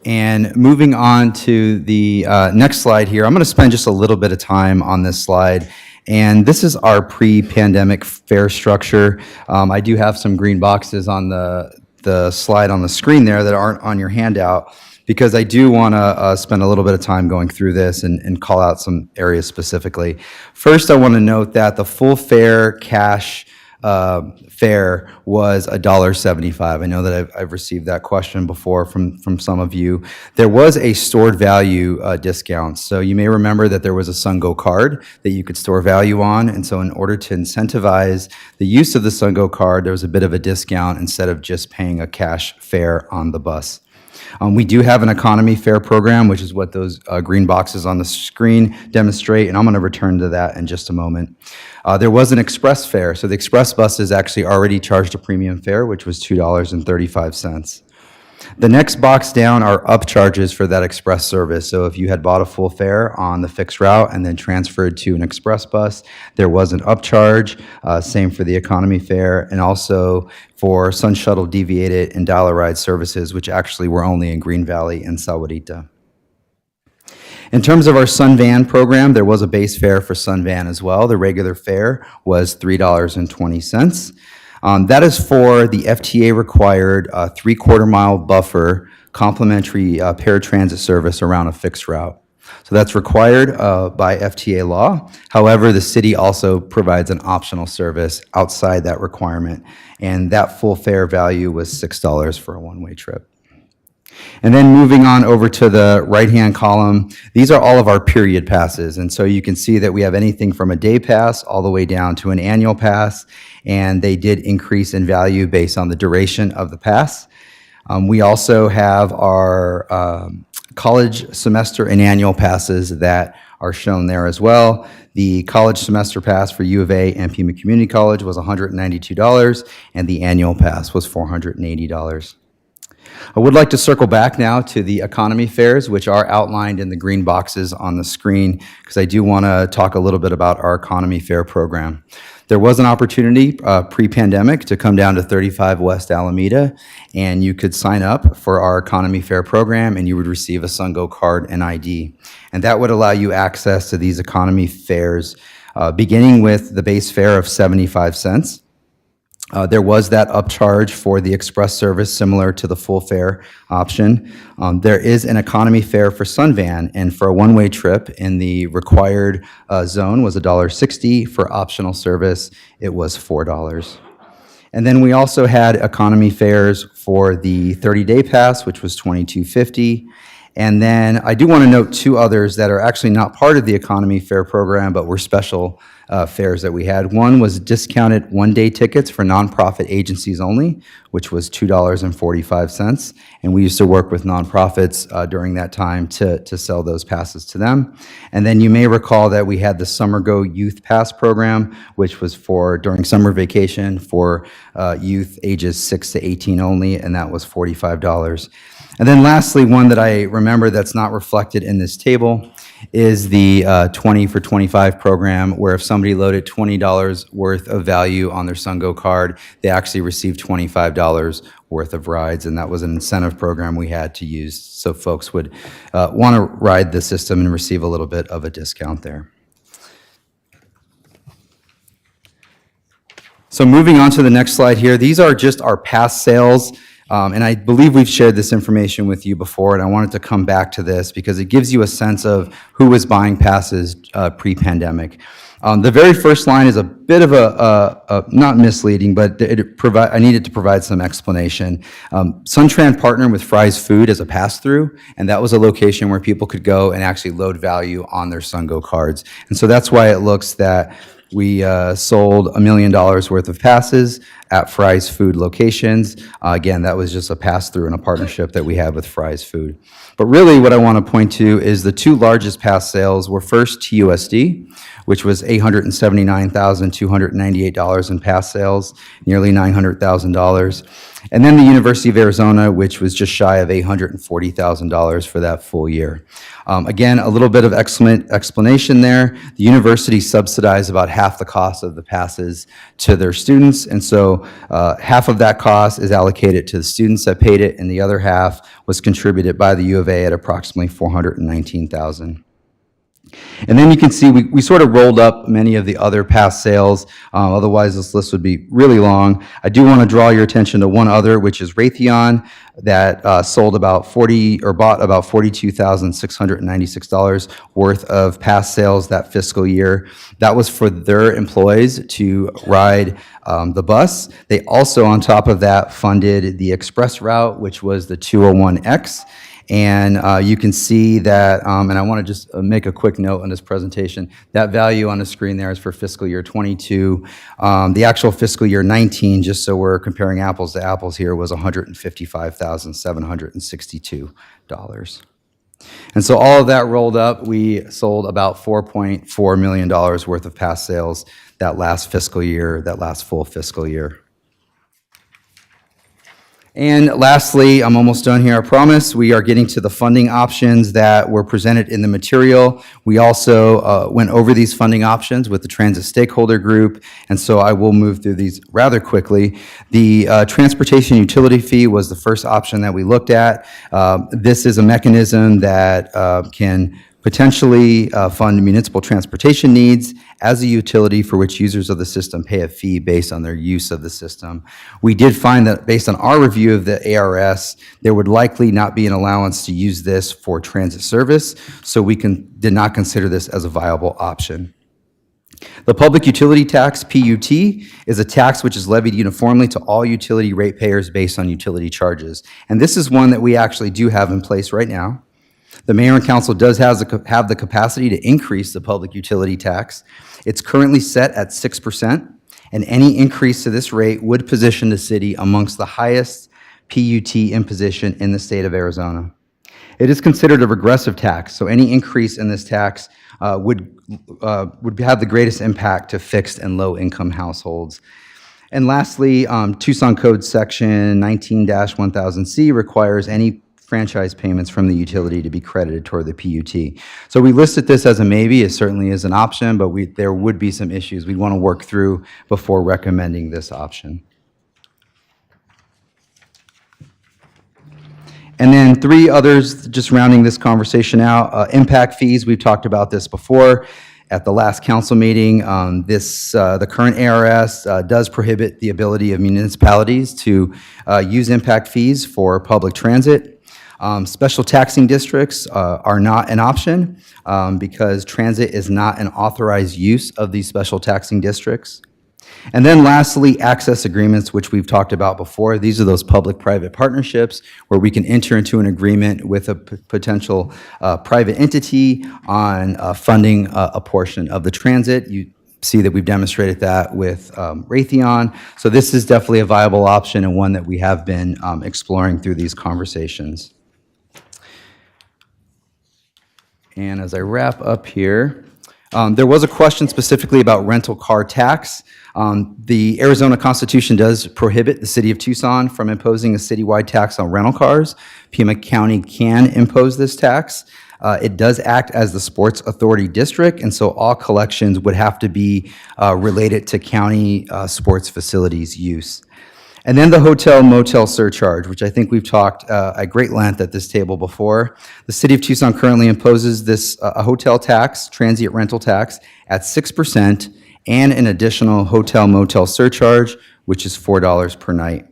And moving on to the next slide here, I'm going to spend just a little bit of time on this slide. And this is our pre-pandemic fare structure. I do have some green boxes on the slide on the screen there that aren't on your handout, because I do want to spend a little bit of time going through this and call out some areas specifically. First, I want to note that the full fare cash fare was $1.75. I know that I've received that question before from some of you. There was a stored value discount. So you may remember that there was a Sungo card that you could store value on. And so in order to incentivize the use of the Sungo card, there was a bit of a discount instead of just paying a cash fare on the bus. We do have an economy fare program, which is what those green boxes on the screen demonstrate, and I'm going to return to that in just a moment. There was an express fare, so the express buses actually already charged a premium fare, which was $2.35. The next box down are upcharges for that express service. So if you had bought a full fare on the fixed route and then transferred to an express bus, there was an upcharge. Same for the economy fare, and also for Sun Shuttle deviated and dollar ride services, which actually were only in Green Valley and Sahuarita. In terms of our Sun Van program, there was a base fare for Sun Van as well. The regular fare was $3.20. That is for the FTA required 3/4 mile buffer complimentary paratransit service around a fixed route. So that's required by FTA law. However, the city also provides an optional service outside that requirement, and that full fare value was $6 for a one-way trip. And then moving on over to the right-hand column, these are all of our period passes. And so you can see that we have anything from a day pass all the way down to an annual pass, and they did increase in value based on the duration of the pass. We also have our college semester and annual passes that are shown there as well. The college semester pass for U of A and Pima Community College was $192, and the annual pass was $480. I would like to circle back now to the economy fares, which are outlined in the green boxes on the screen, because I do want to talk a little bit about our economy fare program. There was an opportunity pre-pandemic to come down to 35 West Alameda, and you could sign up for our economy fare program, and you would receive a Sungo card and ID. And that would allow you access to these economy fares, beginning with the base fare of 75 cents. There was that upcharge for the express service, similar to the full fare option. There is an economy fare for Sun Van, and for a one-way trip in the required zone was $1.60. For optional service, it was $4. And then we also had economy fares for the 30-day pass, which was $22.50. And then I do want to note two others that are actually not part of the economy fare program, but were special fares that we had. One was discounted one-day tickets for nonprofit agencies only, which was $2.45. And we used to work with nonprofits during that time to sell those passes to them. And then you may recall that we had the Summer Go Youth Pass program, which was for during summer vacation for youth ages 6 to 18 only, and that was $45. And then lastly, one that I remember that's not reflected in this table is the 20 for 25 program, where if somebody loaded $20 worth of value on their Sungo card, they actually received $25 worth of rides, and that was an incentive program we had to use so folks would want to ride the system and receive a little bit of a discount there. So moving on to the next slide here, these are just our pass sales. And I believe we've shared this information with you before, and I wanted to come back to this because it gives you a sense of who was buying passes pre-pandemic. The very first line is a bit of a not misleading, but I needed to provide some explanation. Suntran partnered with Fry's Food as a pass-through, and that was a location where people could go and actually load value on their Sungo cards. And so that's why it looks that we sold $1 million worth of passes at Fry's Food locations. Again, that was just a pass-through and a partnership that we have with Fry's Food. But really, what I want to point to is the two largest pass sales were first TUSD, which was $879,298 in pass sales, nearly $900,000. And then the University of Arizona, which was just shy of $840,000 for that full year. Again, a little bit of explanation there. The university subsidized about half the cost of the passes to their students, and so half of that cost is allocated to the students that paid it, and the other half was contributed by the U of A at approximately $419,000. And then you can see we sort of rolled up many of the other past sales. Otherwise, this list would be really long. I do want to draw your attention to one other, which is Raytheon, that sold about bought about $42,696 worth of past sales that fiscal year. That was for their employees to ride the bus. They also, on top of that, funded the express route, which was the 201X. And you can see that, and I want to just make a quick note on this presentation, that value on the screen there is for fiscal year 22. The actual fiscal year 19, just so we're comparing apples to apples here, was $155,762. And so all of that rolled up, we sold about $4.4 million worth of past sales that last fiscal year, that last full fiscal year. And lastly, I'm almost done here, I promise. We are getting to the funding options that were presented in the material. We also went over these funding options with the transit stakeholder group, and so I will move through these rather quickly. The transportation utility fee was the first option that we looked at. This is a mechanism that can potentially fund municipal transportation needs as a utility for which users of the system pay a fee based on their use of the system. We did find that based on our review of the ARS, there would likely not be an allowance to use this for transit service, so we did not consider this as a viable option. The public utility tax, PUT, is a tax which is levied uniformly to all utility ratepayers based on utility charges. And this is one that we actually do have in place right now. The mayor and council does have the capacity to increase the public utility tax. It's currently set at 6%, and any increase to this rate would position the city amongst the highest PUT imposition in the state of Arizona. It is considered a regressive tax, so any increase in this tax would have the greatest impact to fixed and low-income households. And lastly, Tucson Code Section 19-1000C requires any franchise payments from the utility to be credited toward the PUT. So we listed this as a maybe. It certainly is an option, but there would be some issues we'd want to work through before recommending this option. And then three others, just rounding this conversation out. Impact fees, we've talked about this before. At the last council meeting, the current ARS does prohibit the ability of municipalities to use impact fees for public transit. Special taxing districts are not an option because transit is not an authorized use of these special taxing districts. And then lastly, access agreements, which we've talked about before. These are those public-private partnerships where we can enter into an agreement with a potential private entity on funding a portion of the transit. You see that we've demonstrated that with Raytheon. So this is definitely a viable option and one that we have been exploring through these conversations. And as I wrap up here, there was a question specifically about rental car tax. The Arizona Constitution does prohibit the city of Tucson from imposing a citywide tax on rental cars. Pima County can impose this tax. It does act as the sports authority district, and so all collections would have to be related to county sports facilities use. And then the hotel motel surcharge, which I think we've talked at great length at this table before. The city of Tucson currently imposes this a hotel tax, transient rental tax, at 6% and an additional hotel motel surcharge, which is $4 per night.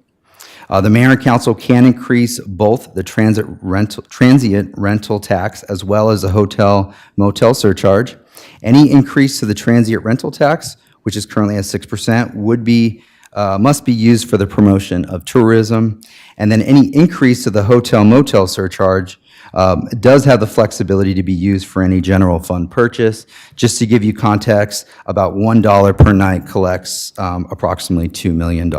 The mayor and council can increase both the transient rental tax as well as the hotel motel surcharge. Any increase to the transient rental tax, which is currently at 6%, would be must be used for the promotion of tourism. And then any increase to the hotel motel surcharge does have the flexibility to be used for any general fund purchase. Just to give you context, about $1 per night collects approximately $2 million.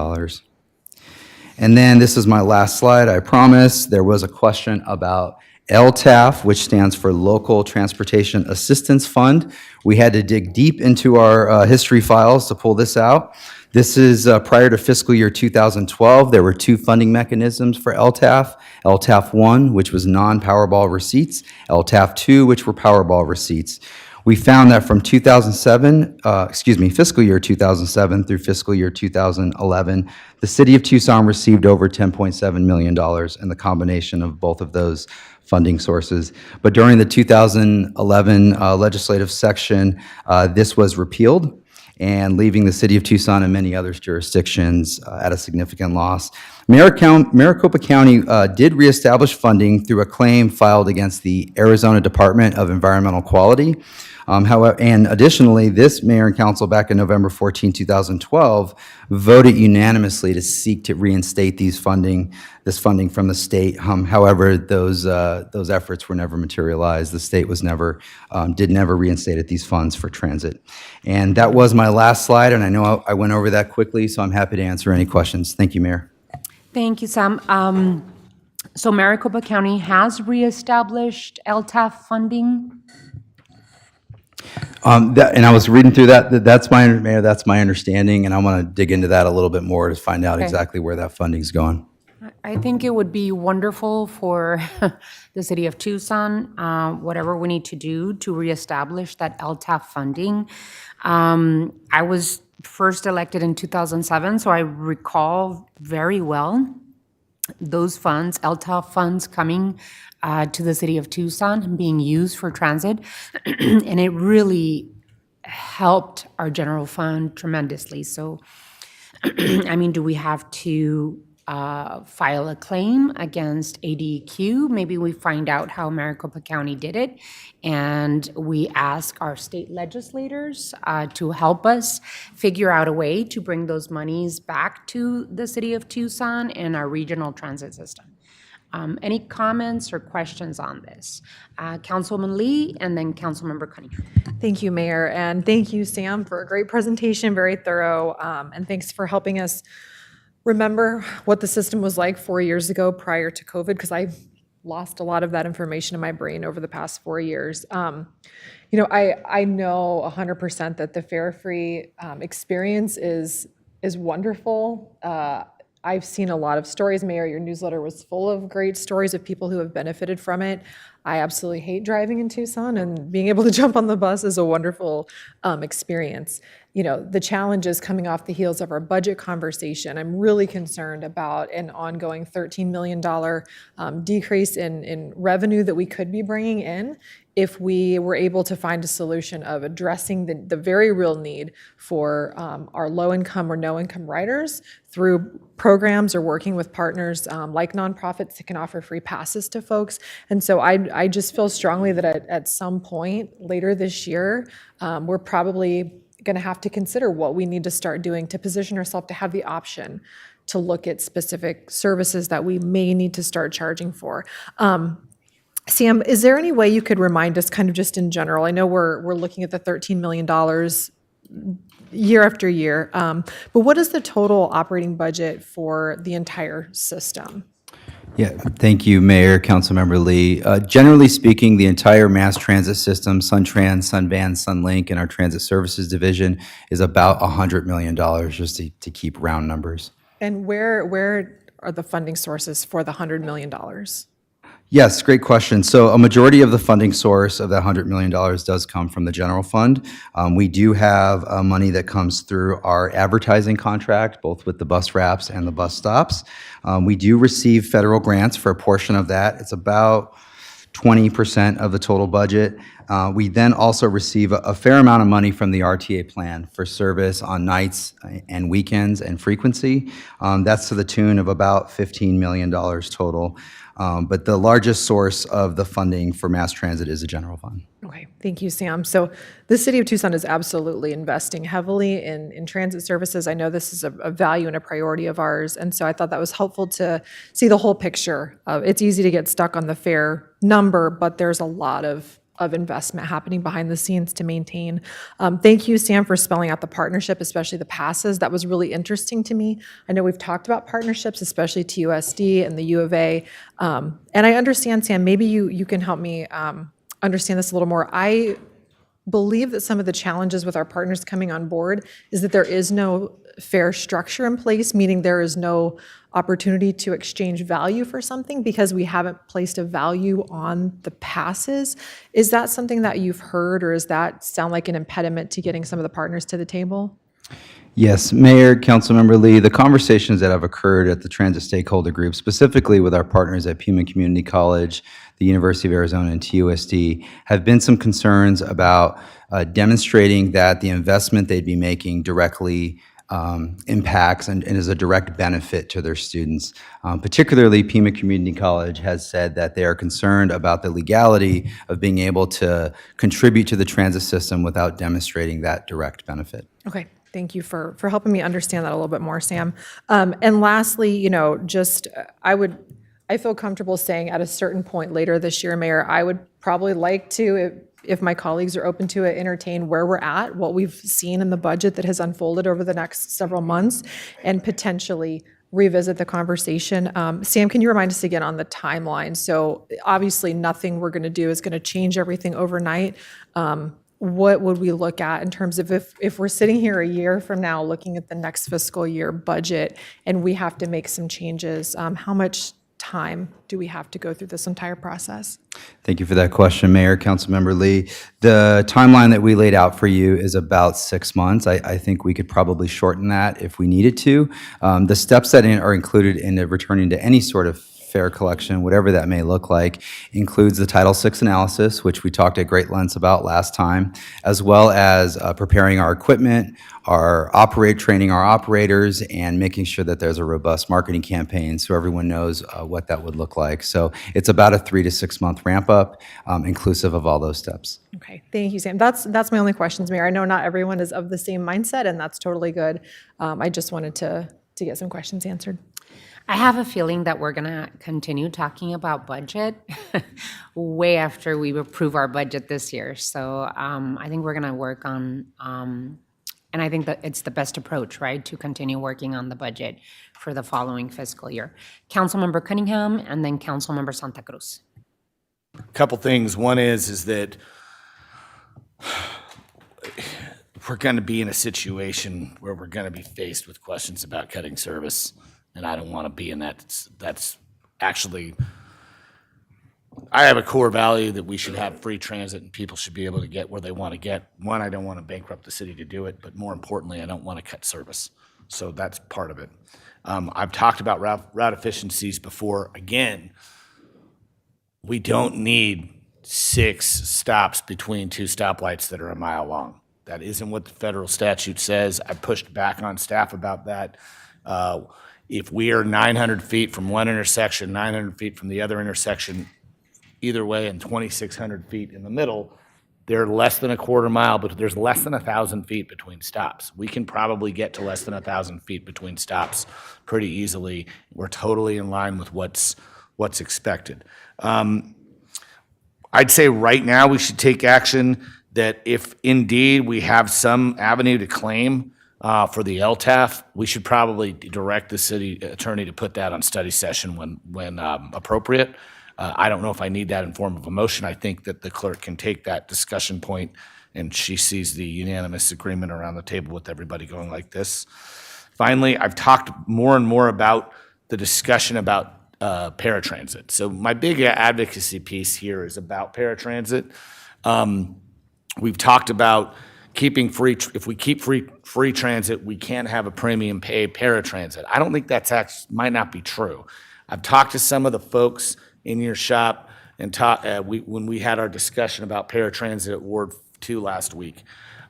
And then this is my last slide, I promise. There was a question about LTAF, which stands for Local Transportation Assistance Fund. We had to dig deep into our history files to pull this out. This is prior to fiscal year 2012. There were two funding mechanisms for LTAF. LTAF 1, which was non-Powerball receipts, LTAF 2, which were Powerball receipts. We found that from fiscal year 2007 through fiscal year 2011, the city of Tucson received over $10.7 million in the combination of both of those funding sources. But during the 2011 legislative section, this was repealed, and leaving the city of Tucson and many other jurisdictions at a significant loss. Maricopa County did reestablish funding through a claim filed against the Arizona Department of Environmental Quality. However, and additionally, this mayor and council back in November 14, 2012, voted unanimously to seek to reinstate this funding from the state. However, those efforts were never materialized. The state was never reinstated these funds for transit. And that was my last slide, and I know I went over that quickly, so I'm happy to answer any questions. Thank you, Mayor. Thank you, Sam. So Maricopa County has reestablished LTAF funding? And I was reading through that. That's my, Mayor, that's my understanding, and I want to dig into that a little bit more to find out exactly where that funding's going. I think it would be wonderful for the city of Tucson, whatever we need to do to reestablish that LTAF funding. I was first elected in 2007, so I recall very well those funds, LTAF funds, coming to the city of Tucson and being used for transit. And it really helped our general fund tremendously. So, I mean, do we have to file a claim against ADQ? Maybe we find out how Maricopa County did it, and we ask our state legislators to help us figure out a way to bring those monies back to the city of Tucson and our regional transit system. Any comments or questions on this? Councilwoman Lee and then Councilmember Cunningham. Thank you, Mayor, and thank you, Sam, for a great presentation, very thorough, and thanks for helping us remember what the system was like 4 years ago prior to COVID, because I lost a lot of that information in my brain over the past 4 years. I know 100% that the fare-free experience is wonderful. I've seen a lot of stories. Mayor, your newsletter was full of great stories of people who have benefited from it. I absolutely hate driving in Tucson, and being able to jump on the bus is a wonderful experience. The challenges coming off the heels of our budget conversation, I'm really concerned about an ongoing $13 million decrease in revenue that we could be bringing in if we were able to find a solution of addressing the very real need for our low-income or no-income riders through programs or working with partners like nonprofits that can offer free passes to folks. And so I just feel strongly that at some point later this year, we're probably going to have to consider what we need to start doing to position ourselves to have the option to look at specific services that we may need to start charging for. Sam, is there any way you could remind us, kind of just in general, I know we're looking at the $13 million year after year, but what is the total operating budget for the entire system? Yeah, thank you, Mayor, Councilmember Lee. Generally speaking, the entire mass transit system, SunTrans, SunVan, SunLink, and our transit services division is about $100 million, just to keep round numbers. And where are the funding sources for the $100 million? Yes, great question. So a majority of the funding source of that $100 million does come from the general fund. We do have money that comes through our advertising contract, both with the bus wraps and the bus stops. We do receive federal grants for a portion of that. It's about 20% of the total budget. we then also receive a fair amount of money from the RTA plan for service on nights and weekends and frequency. That's to the tune of about $15 million total. But the largest source of the funding for mass transit is the general fund. Okay, thank you, Sam. So the city of Tucson is absolutely investing heavily in transit services. I know this is a value and a priority of ours, and so I thought that was helpful to see the whole picture. It's easy to get stuck on the fare number, but there's a lot of investment happening behind the scenes to maintain. Thank you, Sam, for spelling out the partnership, especially the passes. That was really interesting to me. I know we've talked about partnerships, especially TUSD and the U of A. And I understand, Sam, maybe you can help me understand this a little more. I believe that some of the challenges with our partners coming on board is that there is no fair structure in place, meaning there is no opportunity to exchange value for something because we haven't placed a value on the passes. Is that something that you've heard, or does that sound like an impediment to getting some of the partners to the table? Yes, Mayor, Councilmember Lee, the conversations that have occurred at the transit stakeholder group, specifically with our partners at Pima Community College, the University of Arizona, and TUSD, have been some concerns about demonstrating that the investment they'd be making directly impacts and is a direct benefit to their students. Particularly, Pima Community College has said that they are concerned about the legality of being able to contribute to the transit system without demonstrating that direct benefit. Okay. Thank you for helping me understand that a little bit more, Sam. And lastly, I feel comfortable saying at a certain point later this year, Mayor, I would probably like to, if my colleagues are open to it, entertain where we're at, what we've seen in the budget that has unfolded over the next several months, and potentially revisit the conversation. Sam, can you remind us again on the timeline? So obviously nothing we're going to do is going to change everything overnight. What would we look at in terms of if we're sitting here a year from now looking at the next fiscal year budget and we have to make some changes, how much time do we have to go through this entire process? Thank you for that question, Mayor, Councilmember Lee. The timeline that we laid out for you is about 6 months. I think we could probably shorten that if we needed to. The steps that are included in returning to any sort of fare collection, whatever that may look like, includes the Title VI analysis, which we talked at great lengths about last time, as well as preparing our equipment, training our operators, and making sure that there's a robust marketing campaign so everyone knows what that would look like. So it's about a 3 to 6 month ramp up, inclusive of all those steps. Okay, thank you, Sam. That's my only questions, Mayor. I know not everyone is of the same mindset, and that's totally good. I just wanted to get some questions answered. I have a feeling that we're going to continue talking about budget way after we approve our budget this year. So I think we're going to work on, and I think that it's the best approach, right, to continue working on the budget for the following fiscal year. Councilmember Cunningham and then Councilmember Santa Cruz. A couple things. One is that we're going to be in a situation where we're going to be faced with questions about cutting service. And I don't want to be in that. That's actually, I have a core value that we should have free transit and people should be able to get where they want to get. One, I don't want to bankrupt the city to do it, but more importantly, I don't want to cut service. So that's part of it. I've talked about route efficiencies before. Again, we don't need 6 stops between 2 stoplights that are a mile long. That isn't what the federal statute says. I pushed back on staff about that. If we are 900 feet from one intersection, 900 feet from the other intersection, either way, and 2,600 feet in the middle, they're less than a quarter mile, but there's less than 1,000 feet between stops. We can probably get to less than 1,000 feet between stops pretty easily. We're totally in line with what's expected. I'd say right now we should take action that if indeed we have some avenue to claim for the LTAF, we should probably direct the city attorney to put that on study session when appropriate. I don't know if I need that in form of a motion. I think that the clerk can take that discussion point and she sees the unanimous agreement around the table with everybody going like this. Finally, I've talked more and more about the discussion about paratransit. So my big advocacy piece here is about paratransit. We've talked about keeping free, if we keep free transit, we can't have a premium pay paratransit. I don't think that's might not be true. I've talked to some of the folks in your shop and when we had our discussion about paratransit at Ward 2 last week.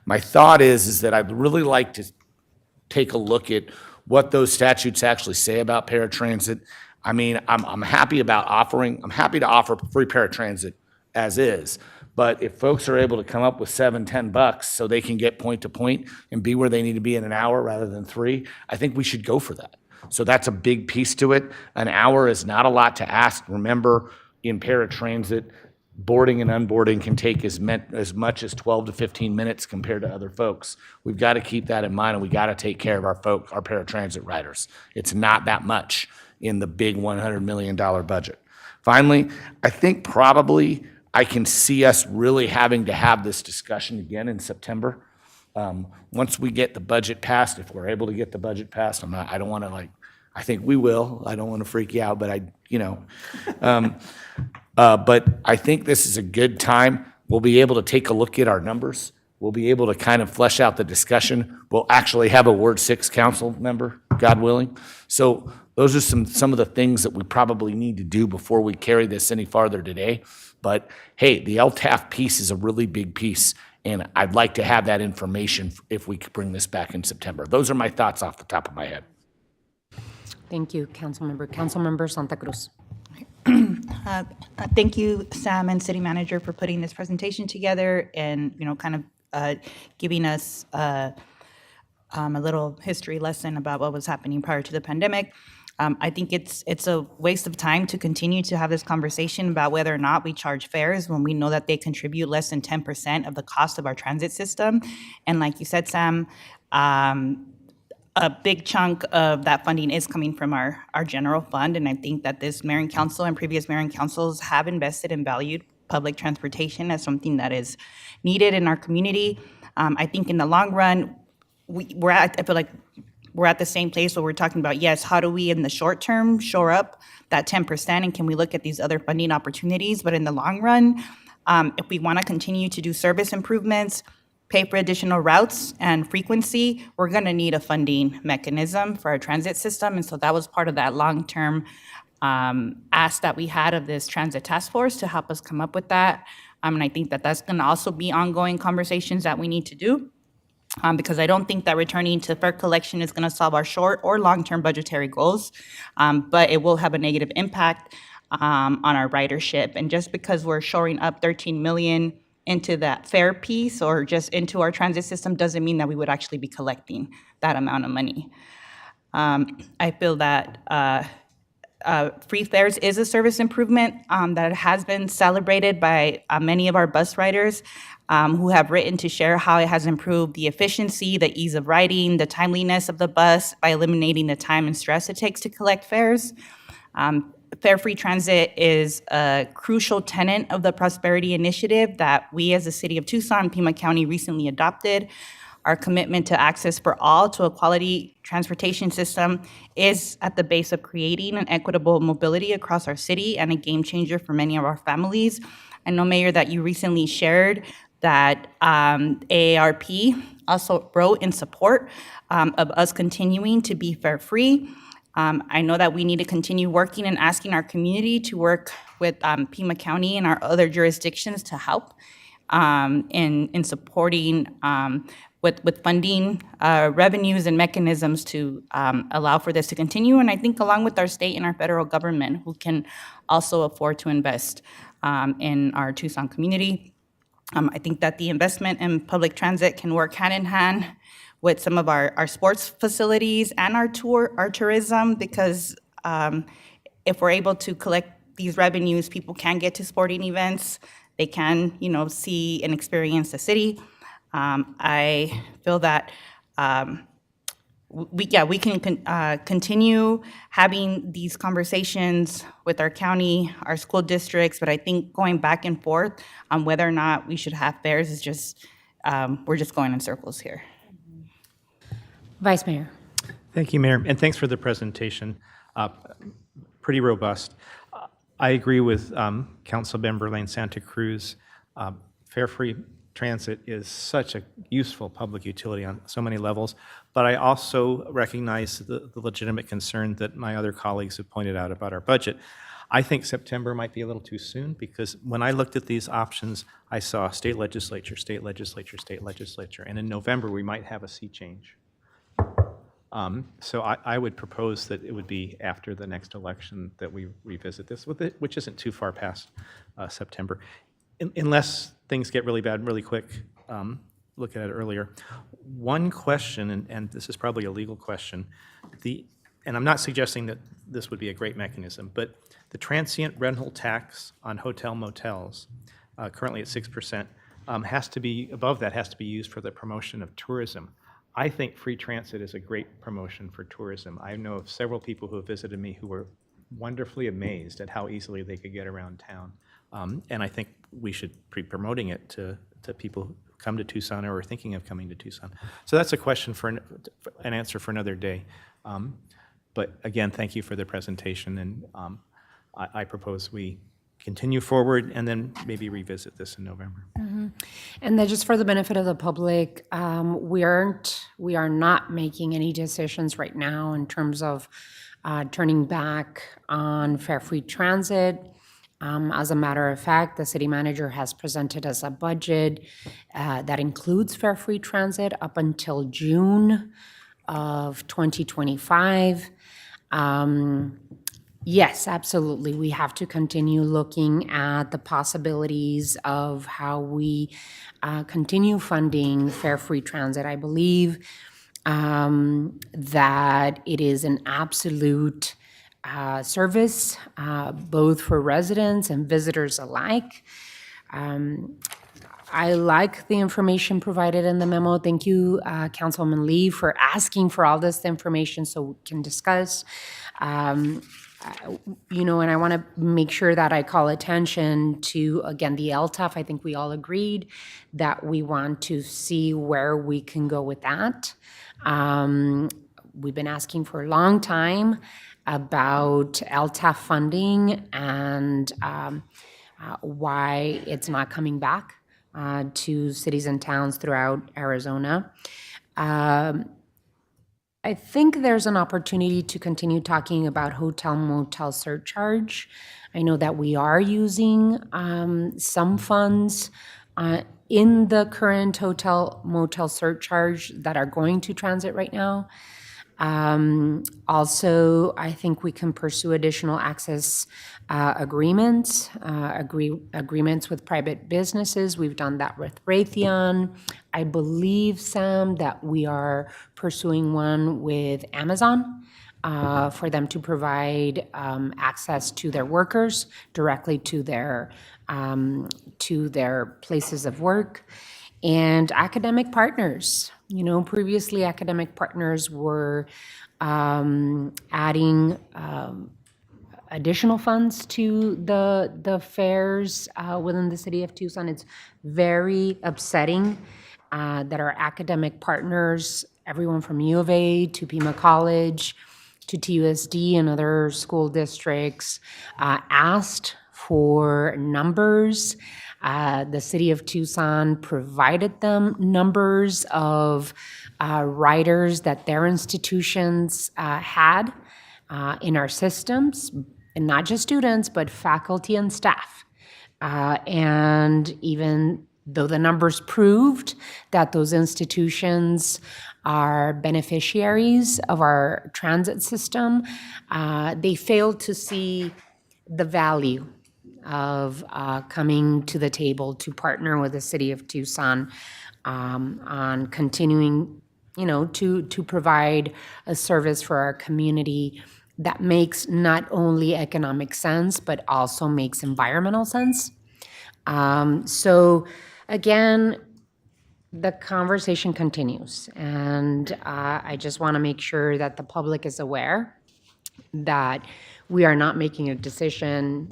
My thought is that I'd really like to take a look at what those statutes actually say about paratransit. I mean, I'm happy to offer free paratransit as is. But if folks are able to come up with $7-10 so they can get point to point and be where they need to be in an hour rather than 3, I think we should go for that. So that's a big piece to it. An hour is not a lot to ask. Remember, in paratransit, boarding and unboarding can take as much as 12 to 15 minutes compared to other folks. We've got to keep that in mind, and we got to take care of our paratransit riders. It's not that much in the big $100 million budget. Finally, I think probably I can see us really having to have this discussion again in September. Once we get the budget passed, if we're able to get the budget passed, I don't want to I think we will. I don't want to freak you out, but but I think this is a good time. We'll be able to take a look at our numbers. We'll be able to kind of flesh out the discussion. We'll actually have a Ward 6 council member, God willing. So those are some of the things that we probably need to do before we carry this any farther today. But hey, the LTAF piece is a really big piece, and I'd like to have that information if we could bring this back in September. Those are my thoughts off the top of my head. Thank you, Councilmember. Councilmember Santa Cruz. Thank you, Sam and City Manager, for putting this presentation together and, kind of giving us a little history lesson about what was happening prior to the pandemic. I think it's a waste of time to continue to have this conversation about whether or not we charge fares when we know that they contribute less than 10% of the cost of our transit system. And like you said, Sam, a big chunk of that funding is coming from our general fund, and I think that this mayor and council and previous mayor and councils have invested and valued public transportation as something that is needed in our community. I think in the long run, I feel like we're at the same place where we're talking about, yes, how do we in the short term shore up that 10%, and can we look at these other funding opportunities? But in the long run, if we want to continue to do service improvements, pay for additional routes and frequency, we're going to need a funding mechanism for our transit system. And so that was part of that long-term ask that we had of this transit task force to help us come up with that. And I think that that's going to also be ongoing conversations that we need to do, because I don't think that returning to fare collection is going to solve our short or long-term budgetary goals, but it will have a negative impact on our ridership. And just because we're shoring up 13 million into that fare piece or just into our transit system doesn't mean that we would actually be collecting that amount of money. I feel that free fares is a service improvement that has been celebrated by many of our bus riders who have written to share how it has improved the efficiency, the ease of riding, the timeliness of the bus by eliminating the time and stress it takes to collect fares. Fare-free transit is a crucial tenet of the Prosperity Initiative that we as the City of Tucson, Pima County recently adopted. Our commitment to access for all to a quality transportation system is at the base of creating an equitable mobility across our city and a game changer for many of our families. I know, Mayor, that you recently shared that AARP also wrote in support of us continuing to be fare-free. I know that we need to continue working and asking our community to work with Pima County and our other jurisdictions to help in supporting with funding revenues and mechanisms to allow for this to continue. And I think along with our state and our federal government, who can also afford to invest in our Tucson community. I think that the investment in public transit can work hand in hand with some of our sports facilities and our tourism, because if we're able to collect these revenues, people can get to sporting events, they can, see and experience the city. I feel that we can continue having these conversations with our county, our school districts, but I think going back and forth on whether or not we should have fares is just, we're just going in circles here. Vice Mayor. Thank you, Mayor, and thanks for the presentation. Pretty robust. I agree with Councilmember Lane Santa Cruz. Fare-free transit is such a useful public utility on so many levels, but I also recognize the legitimate concern that my other colleagues have pointed out about our budget. I think September might be a little too soon, because when I looked at these options, I saw state legislature, state legislature, state legislature, and in November, we might have a sea change. So I would propose that it would be after the next election that we revisit this, with it, which isn't too far past September. Unless things get really bad really quick, look at it earlier. One question, and this is probably a legal question, and I'm not suggesting that this would be a great mechanism, but the transient rental tax on hotel motels, currently at 6%, has to be, above that, has to be used for the promotion of tourism. I think free transit is a great promotion for tourism. I know of several people who have visited me who were wonderfully amazed at how easily they could get around town. And I think we should be promoting it to people who come to Tucson or are thinking of coming to Tucson. So that's a question for an answer for another day. But again, thank you for the presentation, and I propose we continue forward and then maybe revisit this in November. And then just for the benefit of the public, we are not making any decisions right now in terms of turning back on fare free transit. As a matter of fact, the city manager has presented us a budget that includes fare free transit up until June of 2025. Yes, absolutely. We have to continue looking at the possibilities of how we continue funding fare-free transit. I believe that it is an absolute service, both for residents and visitors alike. I like the information provided in the memo. Thank you, Councilwoman Lee, for asking for all this information so we can discuss. And I want to make sure that I call attention to, again, the LTAF. I think we all agreed that we want to see where we can go with that. We've been asking for a long time about LTAF funding and why it's not coming back to cities and towns throughout Arizona. I think there's an opportunity to continue talking about hotel motel surcharge. I know that we are using some funds in the current hotel motel surcharge that are going to transit right now. Also, I think we can pursue additional access agreements, agreements with private businesses. We've done that with Raytheon. I believe, Sam, that we are pursuing one with Amazon for them to provide access to their workers directly to their places of work. And academic partners. Previously academic partners were adding additional funds to the fares within the city of Tucson. It's very upsetting that our academic partners, everyone from U of A to Pima College to TUSD and other school districts, asked for numbers. The city of Tucson provided them numbers of riders that their institutions had in our systems, and not just students, but faculty and staff. And even though the numbers proved that those institutions are beneficiaries of our transit system, they failed to see the value of coming to the table to partner with the city of Tucson on continuing, to provide a service for our community that makes not only economic sense, but also makes environmental sense. So again, the conversation continues, and I just want to make sure that the public is aware that we are not making a decision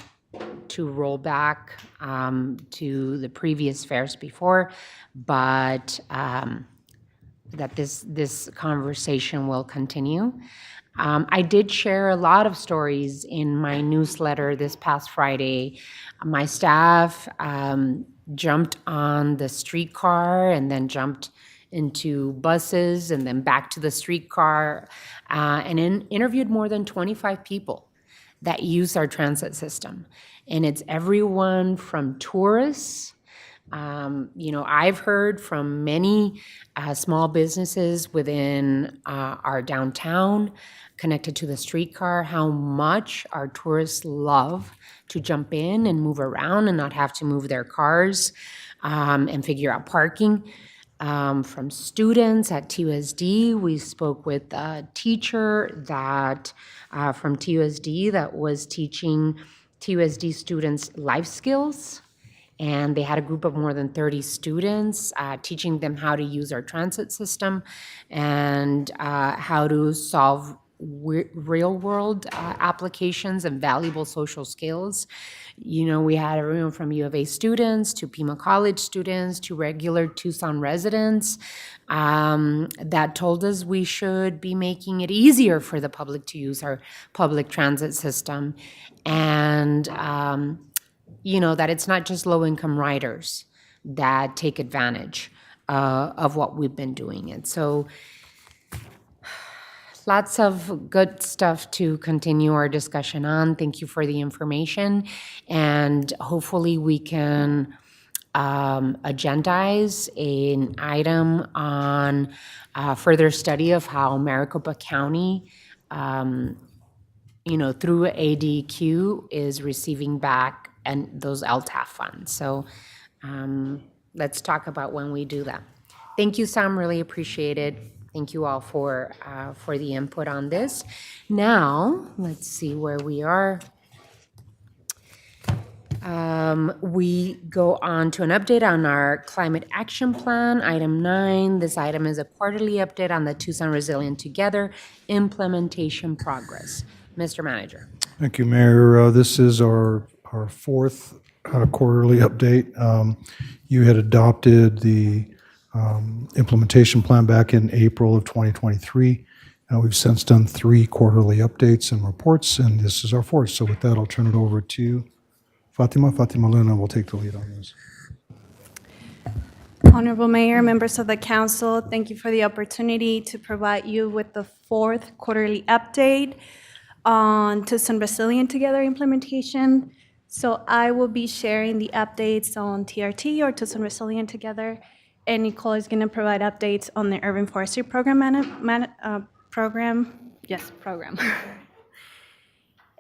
to roll back to the previous fares before, but that this conversation will continue. I did share a lot of stories in my newsletter this past Friday. My staff jumped on the streetcar and then jumped into buses and then back to the streetcar and interviewed more than 25 people that use our transit system. And it's everyone from tourists. I've heard from many small businesses within our downtown connected to the streetcar how much our tourists love to jump in and move around and not have to move their cars and figure out parking. From students at TUSD, we spoke with a teacher that from TUSD that was teaching TUSD students life skills. And they had a group of more than 30 students teaching them how to use our transit system and how to solve real-world applications and valuable social skills. We had everyone from U of A students to Pima College students to regular Tucson residents that told us we should be making it easier for the public to use our public transit system. And that it's not just low-income riders that take advantage of what we've been doing. And so lots of good stuff to continue our discussion on. Thank you for the information. And hopefully we can agendize an item on further study of how Maricopa County through ADQ is receiving back and those LTAF funds. So let's talk about when we do that. Thank you, Sam, really appreciate it. Thank you all for the input on this. Now, let's see where we are. We go on to an update on our climate action plan, item 9. This item is a quarterly update on the Tucson Resilient Together implementation progress. Mr. Manager. Thank you, Mayor. This is our fourth quarterly update. You had adopted the implementation plan back in April of 2023. We've since done 3 quarterly updates and reports, and this is our fourth. So with that, I'll turn it over to Fatima. Fatima Luna will take the lead on this. Honorable Mayor, members of the council, thank you for the opportunity to provide you with the 4th quarterly update on Tucson Resilient Together implementation. So I will be sharing the updates on TRT, or Tucson Resilient Together, and Nicole is going to provide updates on the urban forestry program.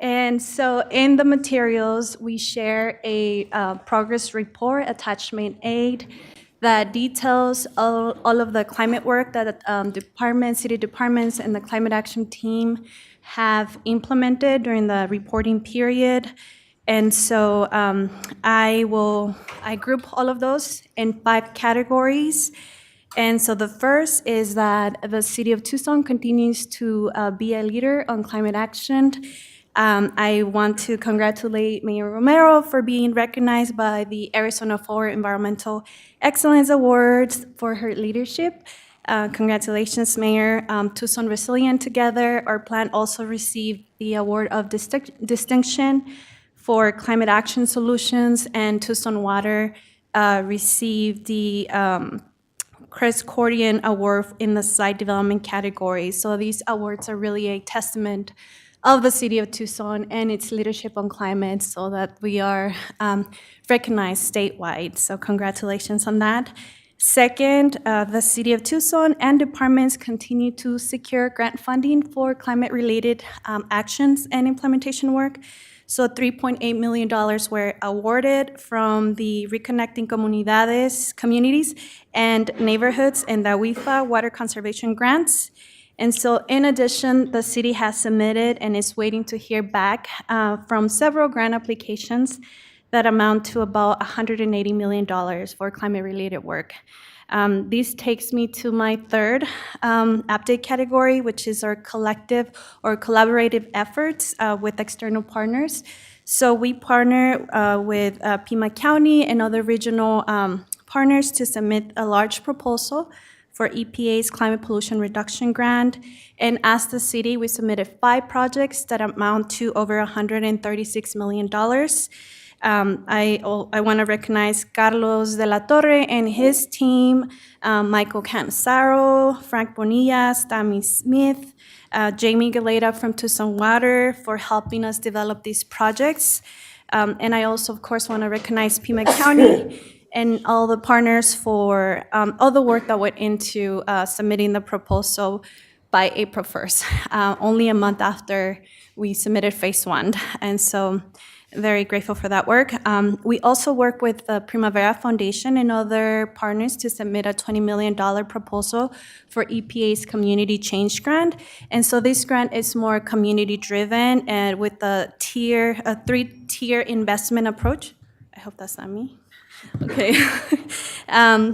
And so in the materials, we share a progress report, attachment 8, that details all of the climate work that city departments, and the climate action team have implemented during the reporting period. And so I group all of those in 5 categories. And so the first is that the city of Tucson continues to be a leader on climate action. I want to congratulate Mayor Romero for being recognized by the Arizona Forward Environmental Excellence Awards for her leadership. Congratulations, Mayor. Tucson Resilient Together, our plan also received the award of distinction for climate action solutions, and Tucson Water received the Chris Cordian Award in the site development category. So these awards are really a testament of the city of Tucson and its leadership on climate, so that we are recognized statewide. So congratulations on that. Second, the city of Tucson and departments continue to secure grant funding for climate-related actions and implementation work. So $3.8 million were awarded from the Reconnecting Communities and Neighborhoods and the WIFA water conservation grants. And so in addition, the city has submitted and is waiting to hear back from several grant applications that amount to about $180 million for climate-related work. This takes me to my 3rd update category, which is our collective or collaborative efforts with external partners. So we partner with Pima County and other regional partners to submit a large proposal for EPA's Climate Pollution Reduction Grant. And as the city, we submitted 5 projects that amount to over $136 million. I want to recognize Carlos de la Torre and his team, Michael Canzaro, Frank Bonillas, Tammy Smith, Jamie Galeta from Tucson Water for helping us develop these projects. And I also, of course, want to recognize Pima County and all the partners for all the work that went into submitting the proposal by April 1st, only a month after we submitted phase 1. And so very grateful for that work. We also work with the Primavera Foundation and other partners to submit a $20 million proposal for EPA's Community Change Grant. And so this grant is more community-driven and with a 3-tier investment approach. I hope that's not me. Okay.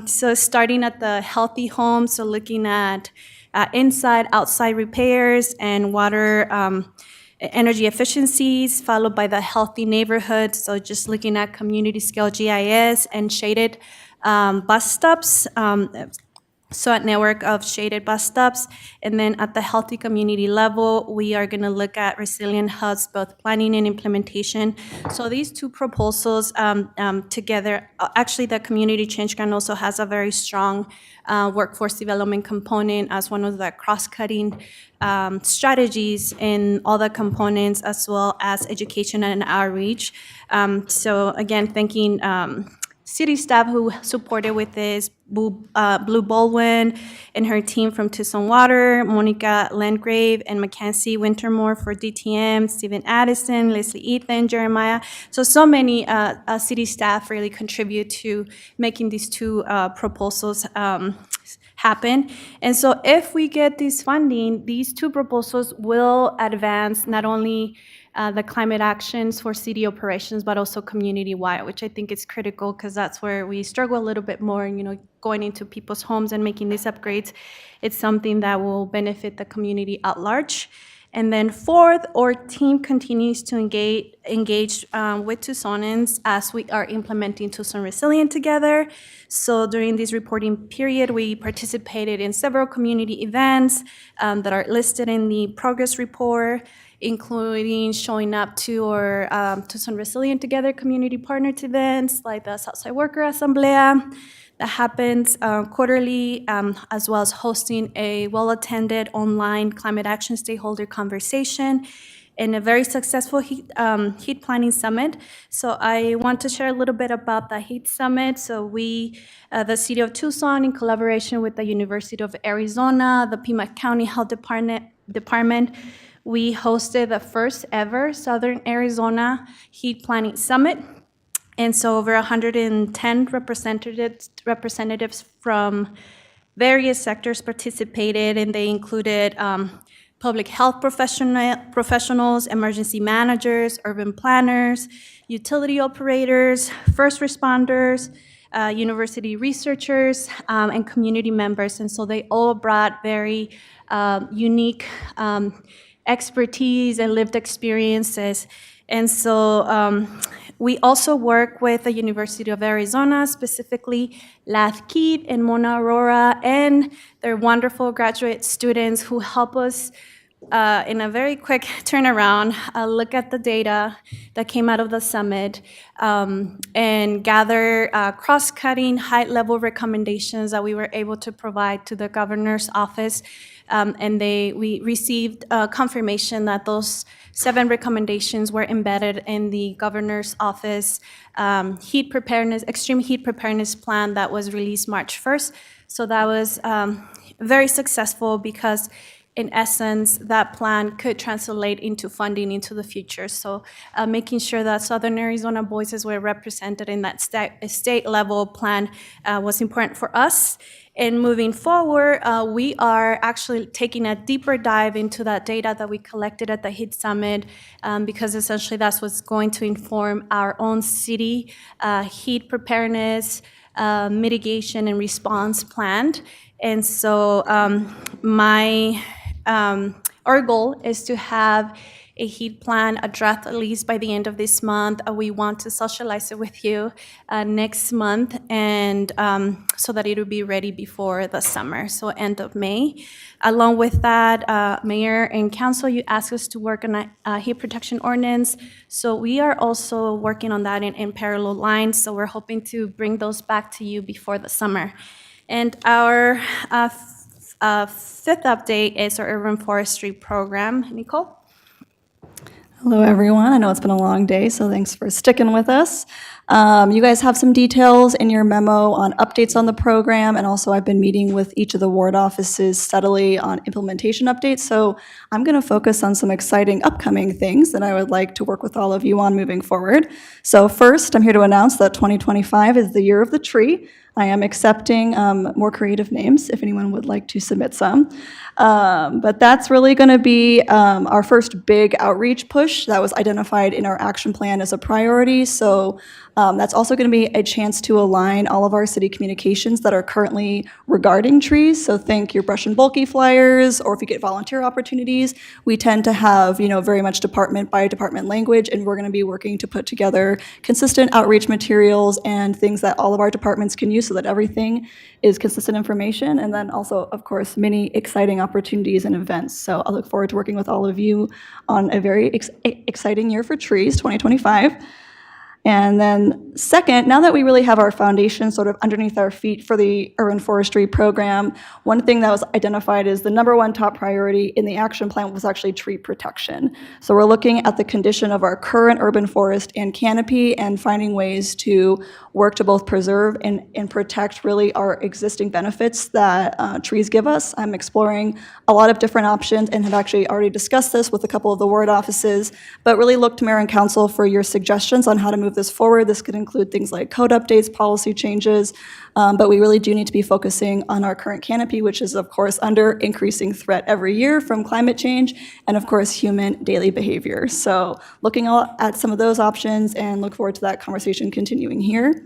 So starting at the healthy home, so looking at inside, outside repairs and water energy efficiencies, followed by the healthy neighborhood. So just looking at community scale GIS and shaded bus stops. So a network of shaded bus stops. And then at the healthy community level, we are going to look at resilient hubs, both planning and implementation. So these two proposals together, actually the community change grant also has a very strong workforce development component as one of the cross-cutting strategies in all the components, as well as education and outreach. So again, thanking city staff who supported with this, Blue Baldwin and her team from Tucson Water, Monica Landgrave and Mackenzie Wintermore for DTM, Stephen Addison, Leslie Ethan, Jeremiah. So many city staff really contribute to making these two proposals happen. And so if we get this funding, these two proposals will advance not only the climate actions for city operations, but also community-wide, which I think is critical because that's where we struggle a little bit more, going into people's homes and making these upgrades. It's something that will benefit the community at large. And then fourth, our team continues to engage with Tucsonans as we are implementing Tucson Resilient together. So during this reporting period, we participated in several community events that are listed in the progress report, including showing up to our Tucson Resilient Together community partner events like the Southside Worker Asamblea that happens quarterly, as well as hosting a well-attended online climate action stakeholder conversation and a very successful heat planning summit. So I want to share a little bit about the heat summit. So we, the City of Tucson, in collaboration with the University of Arizona, the Pima County Health Department, we hosted the first ever Southern Arizona Heat Planning Summit. And so over 110 representatives from various sectors participated, and they included public health professionals, emergency managers, urban planners, utility operators, first responders, university researchers, and community members. And so they all brought very unique expertise and lived experiences. And so we also work with the University of Arizona, specifically Lath Keat and Mona Aurora, and their wonderful graduate students who help us in a very quick turnaround, look at the data that came out of the summit and gather cross-cutting, high-level recommendations that we were able to provide to the governor's office. And we received confirmation that those 7 recommendations were embedded in the governor's office extreme heat preparedness plan that was released March 1st. So that was very successful because in essence, that plan could translate into funding into the future. So making sure that Southern Arizona voices were represented in that state level plan was important for us. And moving forward, we are actually taking a deeper dive into that data that we collected at the HEAT Summit, because essentially that's what's going to inform our own city heat preparedness, mitigation, and response plan. And so my Our goal is to have a heat plan, a draft at least by the end of this month. We want to socialize it with you next month, and so that it will be ready before the summer, so end of May. Along with that, Mayor and Council, you asked us to work on a heat protection ordinance. So we are also working on that in parallel lines. So we're hoping to bring those back to you before the summer. And our fifth update is our urban forestry program. Nicole? Hello, everyone. I know it's been a long day, so thanks for sticking with us. You guys have some details in your memo on updates on the program, and also I've been meeting with each of the ward offices steadily on implementation updates, so I'm going to focus on some exciting upcoming things that I would like to work with all of you on moving forward. So first, I'm here to announce that 2025 is the year of the tree. I am accepting more creative names if anyone would like to submit some. But that's really going to be our first big outreach push that was identified in our action plan as a priority. So that's also going to be a chance to align all of our city communications that are currently regarding trees. So think your brush and bulky flyers, or if you get volunteer opportunities, we tend to have, very much department by department language, and we're going to be working to put together consistent outreach materials and things that all of our departments can use so that everything is consistent information. And then also, of course, many exciting opportunities and events. So I look forward to working with all of you on a very exciting year for trees, 2025. And then second, now that we really have our foundation sort of underneath our feet for the urban forestry program, one thing that was identified as the number one top priority in the action plan was actually tree protection. So we're looking at the condition of our current urban forest and canopy and finding ways to work to both preserve and protect really our existing benefits that trees give us. I'm exploring a lot of different options and have actually already discussed this with a couple of the ward offices, but really look to Mayor and Council for your suggestions on how to move this forward. This could include things like code updates, policy changes, but we really do need to be focusing on our current canopy, which is, of course, under increasing threat every year from climate change and, of course, human daily behavior. So looking at some of those options, and look forward to that conversation continuing here.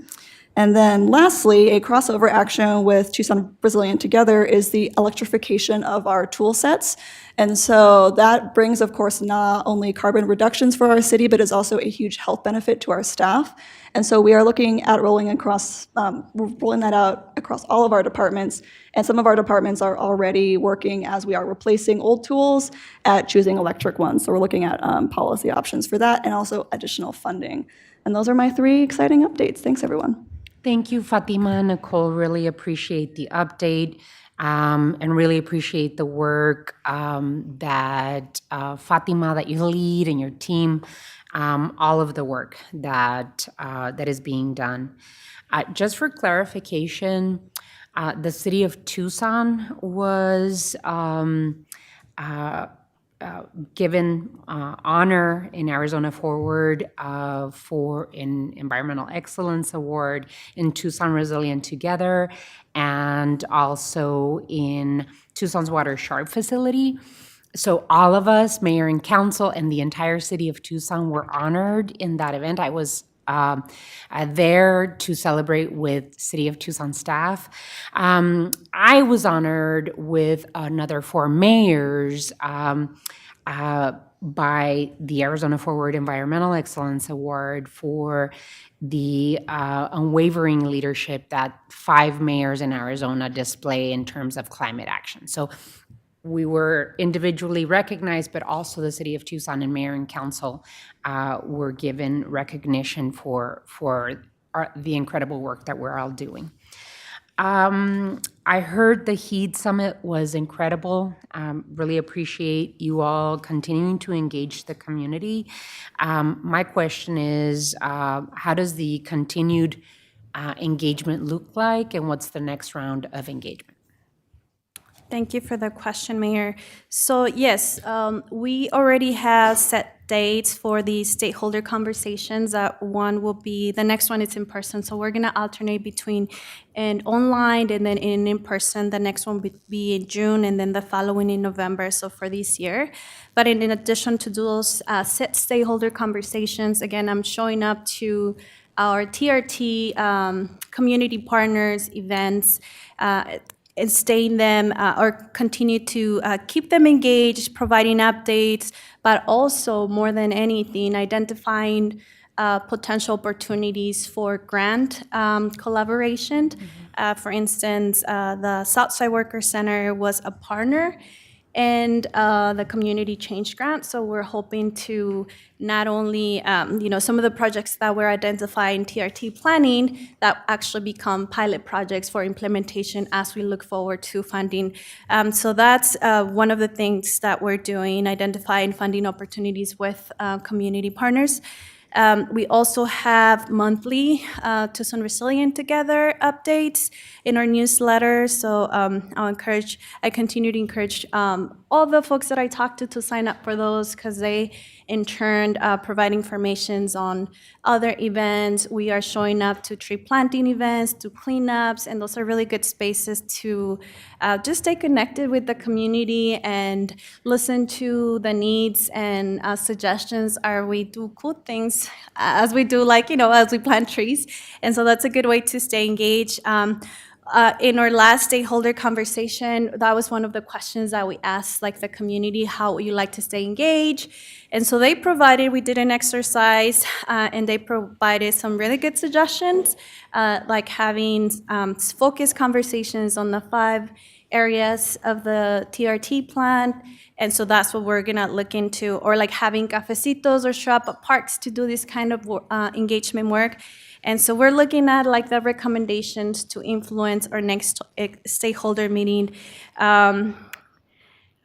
And then lastly, a crossover action with Tucson Brazilian Together is the electrification of our tool sets. And so that brings, of course, not only carbon reductions for our city, but is also a huge health benefit to our staff. And so we are looking at rolling that out across all of our departments. And some of our departments are already working, as we are replacing old tools, at choosing electric ones. So we're looking at policy options for that and also additional funding. And those are my 3 exciting updates. Thanks, everyone. Thank you, Fatima and Nicole. Really appreciate the update and really appreciate the work that Fatima, that you lead, and your team, all of the work that is being done. Just for clarification, the city of Tucson was given honor in Arizona Forward for an Environmental Excellence Award in Tucson Resilient Together, and also in Tucson's Water Sharp facility. So all of us, mayor and council, and the entire city of Tucson were honored in that event. I was there to celebrate with City of Tucson staff. I was honored with another 4 mayors by the Arizona Forward Environmental Excellence Award for the unwavering leadership that 5 mayors in Arizona display in terms of climate action. So we were individually recognized, but also the City of Tucson and Mayor and Council were given recognition for the incredible work that we're all doing. I heard the HEED Summit was incredible. Really appreciate you all continuing to engage the community. My question is, how does the continued engagement look like, and what's the next round of engagement? Thank you for the question, Mayor. So yes, we already have set dates for the stakeholder conversations. One will be, the next one is in person. So we're gonna alternate between an online and then in person. The next one would be in June and then the following in November, so for this year. But in addition to those set stakeholder conversations, again, I'm showing up to our TRT community partners events staying them or continue to keep them engaged, providing updates, but also more than anything, identifying potential opportunities for grant collaboration. For instance, the Southside Worker Center was a partner and the community change grant. So we're hoping to not only, some of the projects that we're identifying TRT planning that actually become pilot projects for implementation as we look forward to funding. So that's one of the things that we're doing, identifying funding opportunities with community partners. We also have monthly Tucson Resilient Together updates in our newsletter. So I continue to encourage all the folks that I talk to sign up for those because they in turn provide informations on other events. We are showing up to tree planting events, to cleanups, and those are really good spaces to just stay connected with the community and listen to the needs and suggestions. We do cool things as we do, as we plant trees. And so that's a good way to stay engaged. In our last stakeholder conversation, that was one of the questions that we asked, the community, how would you like to stay engaged? And so we did an exercise, and they provided some really good suggestions, like having focused conversations on the 5 areas of the TRT plan. And so that's what we're gonna look into, or having cafecitos or shrub parks to do this kind of engagement work. And so we're looking at the recommendations to influence our next stakeholder meeting.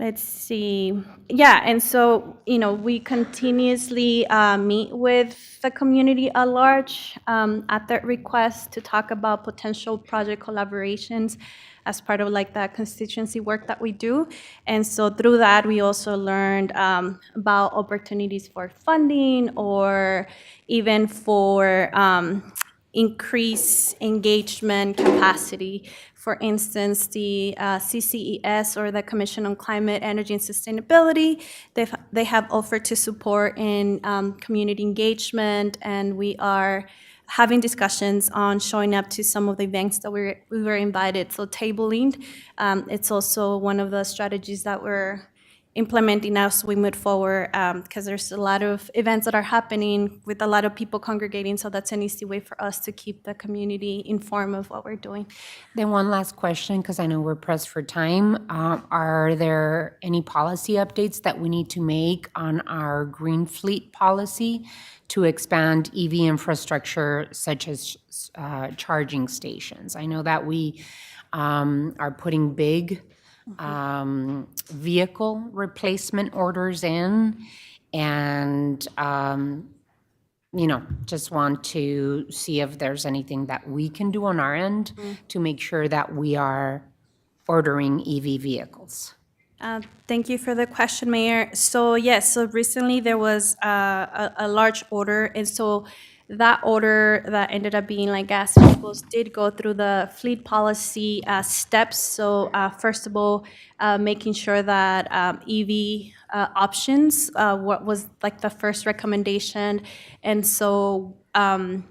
Let's see. Yeah, and so, we continuously meet with the community at large at their request to talk about potential project collaborations as part of that constituency work that we do. And so through that, we also learned about opportunities for funding or even for increased engagement capacity. For instance, the CCES, or the Commission on Climate, Energy, and Sustainability, they have offered to support in community engagement, and we are having discussions on showing up to some of the events that we were invited. So tabling, it's also one of the strategies that we're implementing as we move forward, because there's a lot of events that are happening with a lot of people congregating, so that's an easy way for us to keep the community informed of what we're doing. Then one last question, because I know we're pressed for time. Are there any policy updates that we need to make on our green fleet policy to expand EV infrastructure such as charging stations? I know that we are putting big vehicle replacement orders in, and just want to see if there's anything that we can do on our end to make sure that we are ordering EV vehicles. Thank you for the question, Mayor. So yes, so recently there was a large order, and so that order that ended up being gas vehicles did go through the fleet policy steps. So first of all, making sure that EV options, what was the first recommendation. And so the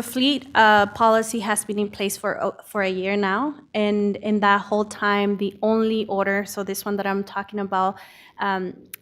fleet policy has been in place for a year now, and in that whole time, the only order, so this one that I'm talking about,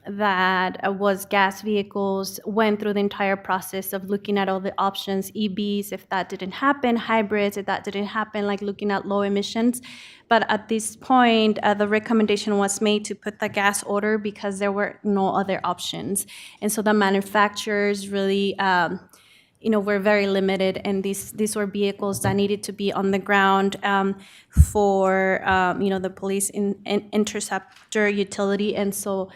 that was gas vehicles, went through the entire process of looking at all the options, EVs, if that didn't happen, hybrids, if that didn't happen, looking at low emissions. But at this point, the recommendation was made to put the gas order because there were no other options. And so the manufacturers really were very limited, and these were vehicles that needed to be on the ground for the police interceptor utility. And so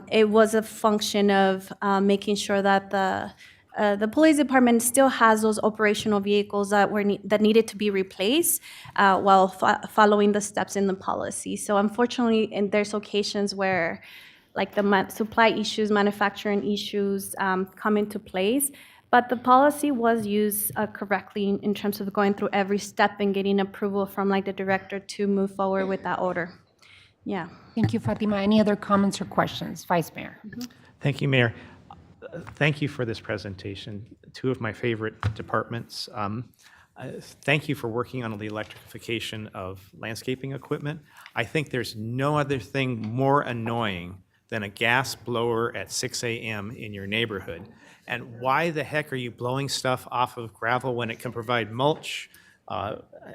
it was a function of making sure that the police department still has those operational vehicles that needed to be replaced while following the steps in the policy. So unfortunately, and there's occasions where the supply issues, manufacturing issues come into place. But the policy was used correctly in terms of going through every step and getting approval from the director to move forward with that order. Yeah. Thank you, Fatima. Any other comments or questions? Vice Mayor. Thank you, Mayor. Thank you for this presentation. 2 of my favorite departments. Thank you for working on the electrification of landscaping equipment. I think there's no other thing more annoying than a gas blower at 6 a.m. in your neighborhood. And why the heck are you blowing stuff off of gravel when it can provide mulch,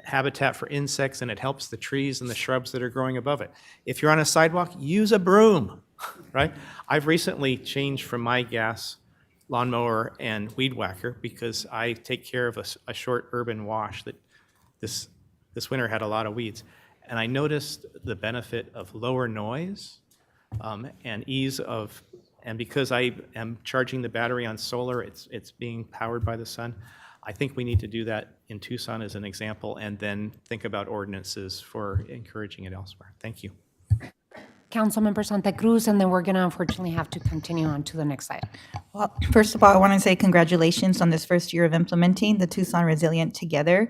habitat for insects, and it helps the trees and the shrubs that are growing above it? If you're on a sidewalk, use a broom, right? I've recently changed from my gas lawnmower and weed whacker because I take care of a short urban wash that this winter had a lot of weeds. And I noticed the benefit of lower noise and ease of, and because I am charging the battery on solar, it's being powered by the sun. I think we need to do that in Tucson as an example, and then think about ordinances for encouraging it elsewhere. Thank you. Councilmember Santa Cruz, and then we're going to unfortunately have to continue on to the next item. Well, first of all, I want to say congratulations on this first year of implementing the Tucson Resilient Together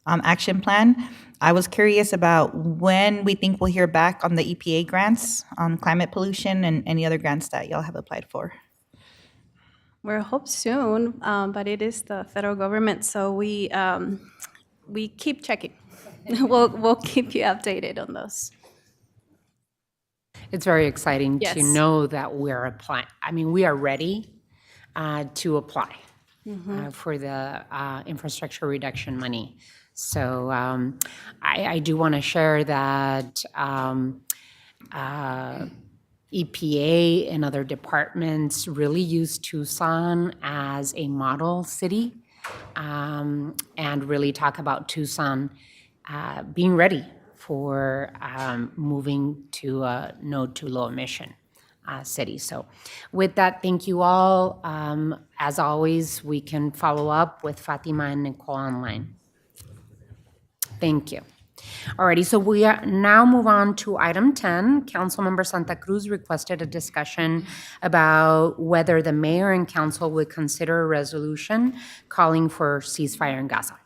action plan. I was curious about when we think we'll hear back on the EPA grants on climate pollution and any other grants that y'all have applied for. We hope soon, but it is the federal government, so we keep checking. We'll keep you updated on those. It's very exciting Yes. to know that we're applying. I mean, we are ready to apply for the infrastructure reduction money. So I do want to share that EPA and other departments really use Tucson as a model city and really talk about Tucson being ready for moving to a no to low emission city. So with that, thank you all. As always, we can follow up with Fatima and Nicole online. Thank you. Alrighty, so we now move on to item 10. Councilmember Santa Cruz requested a discussion about whether the mayor and council would consider a resolution calling for ceasefire in Gaza.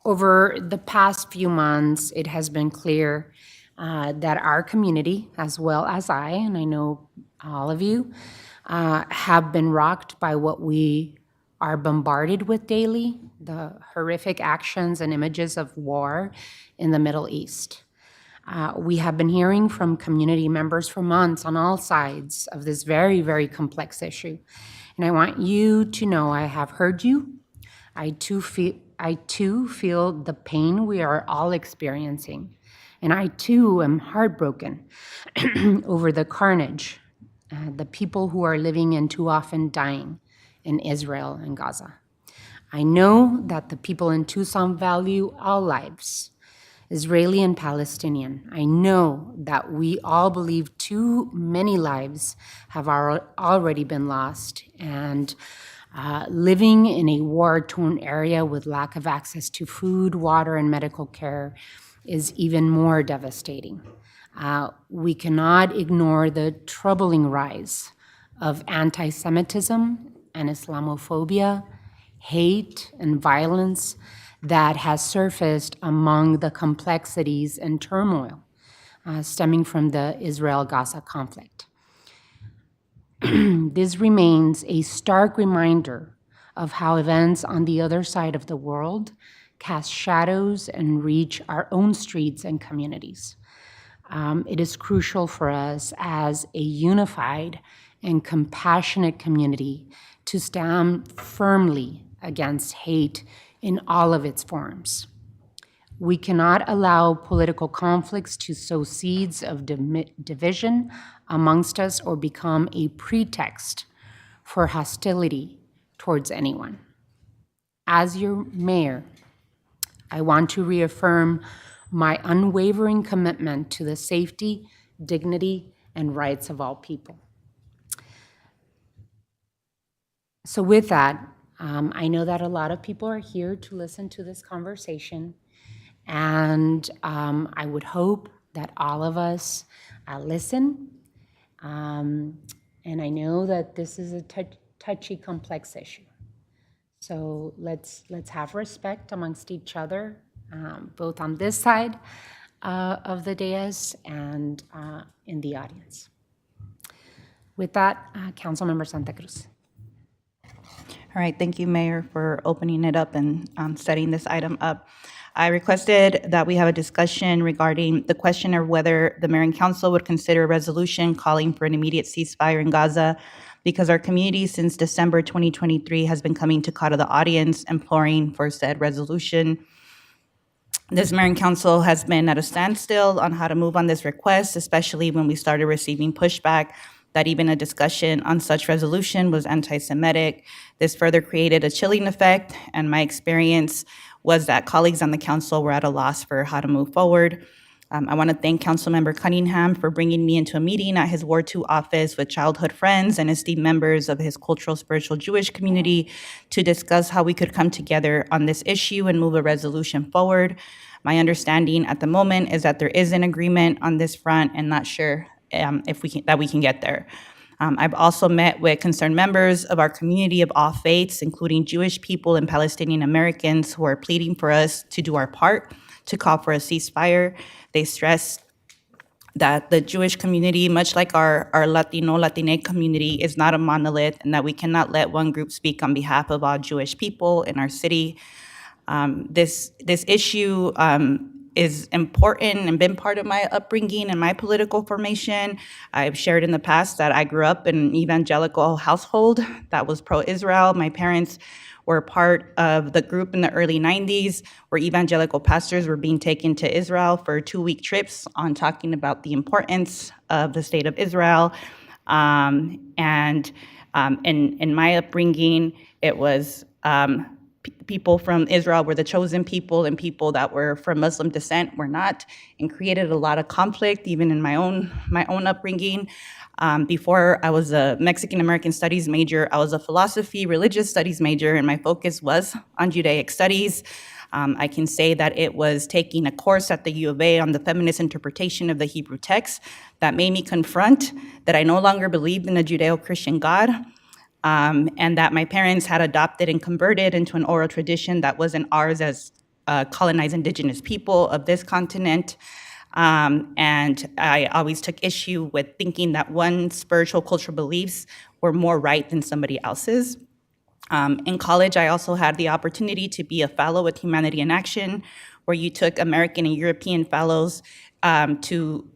Over the past few months, it has been clear that our community, as well as I, and I know all of you, have been rocked by what we are bombarded with daily, the horrific actions and images of war in the Middle East. We have been hearing from community members for months on all sides of this very, very complex issue. And I want you to know I have heard you. I too feel the pain we are all experiencing. And I too am heartbroken over the carnage, the people who are living and too often dying in Israel and Gaza. I know that the people in Tucson value all lives, Israeli and Palestinian. I know that we all believe too many lives have already been lost, and living in a war-torn area with lack of access to food, water, and medical care is even more devastating. We cannot ignore the troubling rise of anti-Semitism and Islamophobia, hate and violence that has surfaced among the complexities and turmoil stemming from the Israel-Gaza conflict. This remains a stark reminder of how events on the other side of the world cast shadows and reach our own streets and communities. It is crucial for us as a unified and compassionate community to stand firmly against hate in all of its forms. We cannot allow political conflicts to sow seeds of division amongst us or become a pretext for hostility towards anyone. As your mayor, I want to reaffirm my unwavering commitment to the safety, dignity, and rights of all people. So with that, I know that a lot of people are here to listen to this conversation, and I would hope that all of us listen. And I know that this is a touchy, complex issue. So let's have respect amongst each other, both on this side of the dais and in the audience. With that, Councilmember Santa Cruz. All right, thank you, Mayor, for opening it up and setting this item up. I requested that we have a discussion regarding the question of whether the mayor and council would consider a resolution calling for an immediate ceasefire in Gaza, because our community since December 2023 has been coming to COTA the audience imploring for said resolution. This mayor and council has been at a standstill on how to move on this request, especially when we started receiving pushback that even a discussion on such resolution was anti-Semitic. This further created a chilling effect, and my experience was that colleagues on the council were at a loss for how to move forward. I want to thank Councilmember Cunningham for bringing me into a meeting at his Ward 2 office with childhood friends and esteemed members of his cultural, spiritual Jewish community to discuss how we could come together on this issue and move a resolution forward. My understanding at the moment is that there is an agreement on this front, and not sure if we can get there. I've also met with concerned members of our community of all faiths, including Jewish people and Palestinian Americans, who are pleading for us to do our part to call for a ceasefire. They stress that the Jewish community, much like our Latino, Latinx community, is not a monolith, and that we cannot let one group speak on behalf of all Jewish people in our city. This issue is important and been part of my upbringing and my political formation. I've shared in the past that I grew up in an evangelical household that was pro-Israel. My parents were part of the group in the early 90s where evangelical pastors were being taken to Israel for 2-week trips on talking about the importance of the state of Israel. In my upbringing, it was people from Israel were the chosen people, and people that were from Muslim descent were not, and created a lot of conflict even in my own upbringing. Before I was a Mexican American studies major, I was a philosophy, religious studies major, and my focus was on Judaic studies. I can say that it was taking a course at the U of A on the feminist interpretation of the Hebrew text that made me confront that I no longer believed in a Judeo-Christian God. And that my parents had adopted and converted into an oral tradition that wasn't ours as colonized indigenous people of this continent. And I always took issue with thinking that one's spiritual cultural beliefs were more right than somebody else's. In college, I also had the opportunity to be a fellow with Humanity in Action, where you took American and European fellows to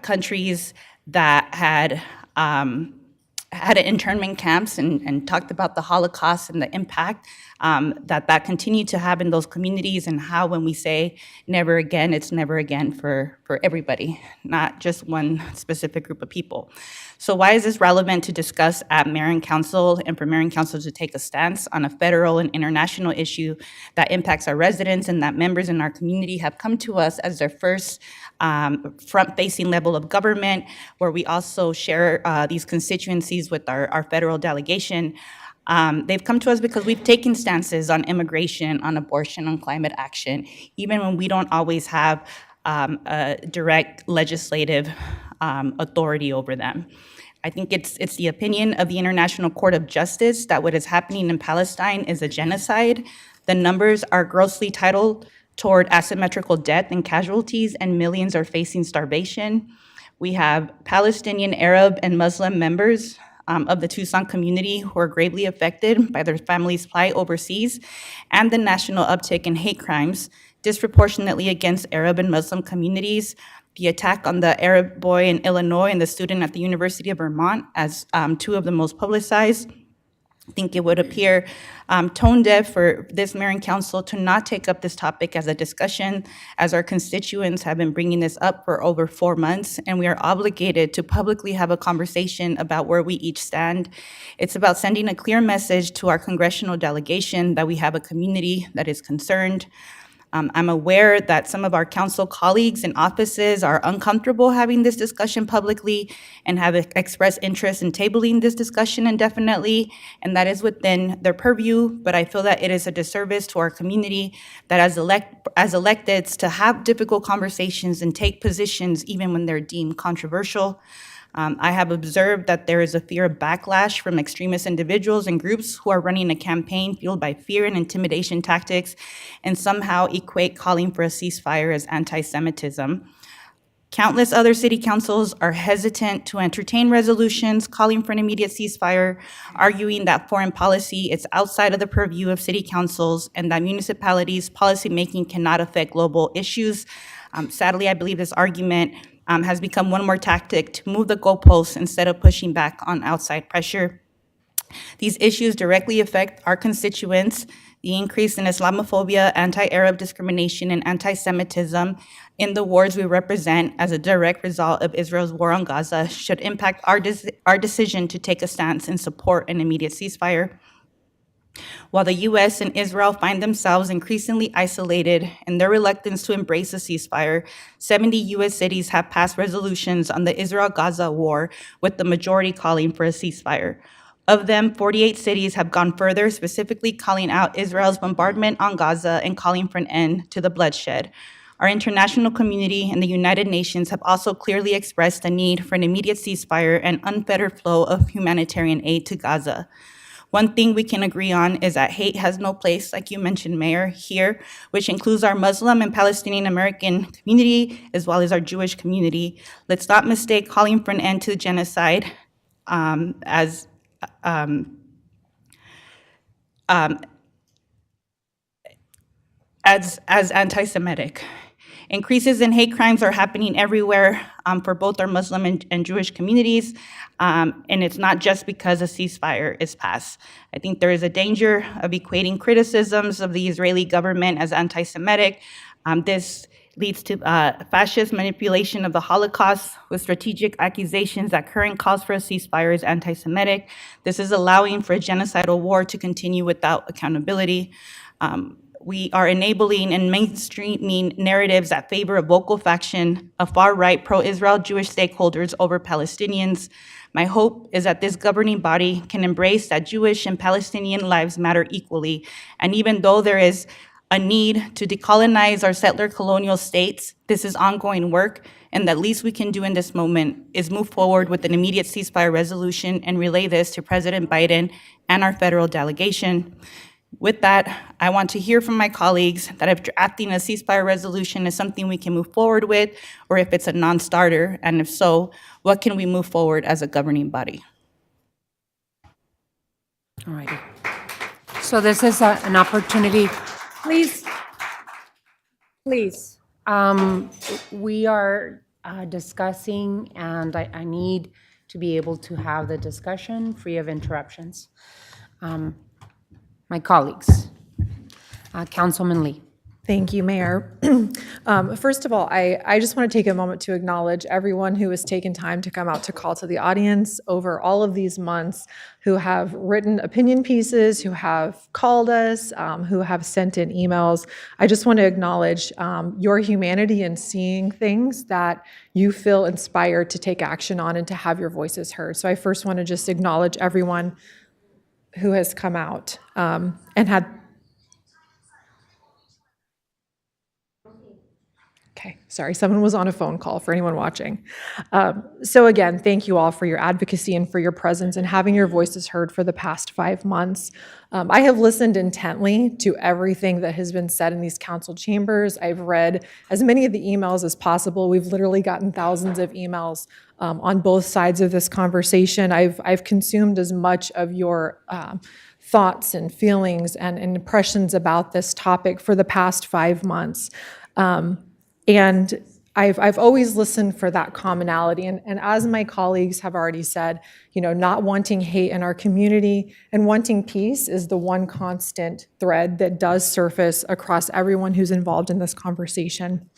countries that had internment camps and talked about the Holocaust and the impact that continued to have in those communities, and how when we say never again, it's never again for everybody, not just one specific group of people. So why is this relevant to discuss at Mayor and Council, and for Mayor and Council to take a stance on a federal and international issue that impacts our residents and that members in our community have come to us as their first front-facing level of government, where we also share these constituencies with our federal delegation. They've come to us because we've taken stances on immigration, on abortion, on climate action, even when we don't always have a direct legislative authority over them. I think it's the opinion of the International Court of Justice that what is happening in Palestine is a genocide. The numbers are grossly titled toward asymmetrical death and casualties, and millions are facing starvation. We have Palestinian, Arab, and Muslim members of the Tucson community who are gravely affected by their families' plight overseas, and the national uptick in hate crimes disproportionately against Arab and Muslim communities. The attack on the Arab boy in Illinois and the student at the University of Vermont as two of the most publicized. I think it would appear tone deaf for this mayor and council to not take up this topic as a discussion, as our constituents have been bringing this up for over 4 months, and we are obligated to publicly have a conversation about where we each stand. It's about sending a clear message to our congressional delegation that we have a community that is concerned. I'm aware that some of our council colleagues in offices are uncomfortable having this discussion publicly and have expressed interest in tabling this discussion indefinitely, and that is within their purview, but I feel that it is a disservice to our community that as electeds to have difficult conversations and take positions even when they're deemed controversial. I have observed that there is a fear of backlash from extremist individuals and groups who are running a campaign fueled by fear and intimidation tactics and somehow equate calling for a ceasefire as anti-Semitism. Countless other city councils are hesitant to entertain resolutions calling for an immediate ceasefire, arguing that foreign policy is outside of the purview of city councils and that municipalities' policymaking cannot affect global issues. Sadly, I believe this argument has become one more tactic to move the goalposts instead of pushing back on outside pressure. These issues directly affect our constituents. The increase in Islamophobia, anti-Arab discrimination, and anti-Semitism in the wards we represent as a direct result of Israel's war on Gaza should impact our decision to take a stance and support an immediate ceasefire. While the U.S. and Israel find themselves increasingly isolated in their reluctance to embrace a ceasefire, 70 U.S. cities have passed resolutions on the Israel-Gaza war, with the majority calling for a ceasefire. Of them, 48 cities have gone further, specifically calling out Israel's bombardment on Gaza and calling for an end to the bloodshed. Our international community and the United Nations have also clearly expressed the need for an immediate ceasefire and unfettered flow of humanitarian aid to Gaza. One thing we can agree on is that hate has no place, like you mentioned, Mayor, here, which includes our Muslim and Palestinian American community, as well as our Jewish community. Let's not mistake calling for an end to the genocide as anti-Semitic. Increases in hate crimes are happening everywhere for both our Muslim and Jewish communities, and it's not just because a ceasefire is passed. I think there is a danger of equating criticisms of the Israeli government as anti-Semitic. This leads to fascist manipulation of the Holocaust with strategic accusations that current calls for a ceasefire is anti-Semitic. This is allowing for a genocidal war to continue without accountability. We are enabling and mainstreaming narratives that favor a vocal faction of far-right pro-Israel Jewish stakeholders over Palestinians. My hope is that this governing body can embrace that Jewish and Palestinian lives matter equally, and even though there is a need to decolonize our settler colonial states, this is ongoing work, and the least we can do in this moment is move forward with an immediate ceasefire resolution and relay this to President Biden and our federal delegation. With that, I want to hear from my colleagues that if drafting a ceasefire resolution is something we can move forward with, or if it's a non-starter, and if so, what can we move forward as a governing body? All righty. So this is an opportunity. Please. We are discussing, and I need to be able to have the discussion free of interruptions. My colleagues. Councilman Lee. Thank you, Mayor. First of all, I just want to take a moment to acknowledge everyone who has taken time to come out to call to the audience over all of these months, who have written opinion pieces, who have called us, who have sent in emails. I just want to acknowledge your humanity in seeing things that you feel inspired to take action on and to have your voices heard. So I first want to just acknowledge everyone who has come out and had. Okay, sorry, someone was on a phone call for anyone watching. So again, thank you all for your advocacy and for your presence and having your voices heard for the past 5 months. I have listened intently to everything that has been said in these council chambers. I've read as many of the emails as possible. We've literally gotten thousands of emails on both sides of this conversation. I've consumed as much of your thoughts and feelings and impressions about this topic for the past 5 months. And I've always listened for that commonality. And as my colleagues have already said, you know, not wanting hate in our community and wanting peace is the one constant thread that does surface across everyone who's involved in this conversation.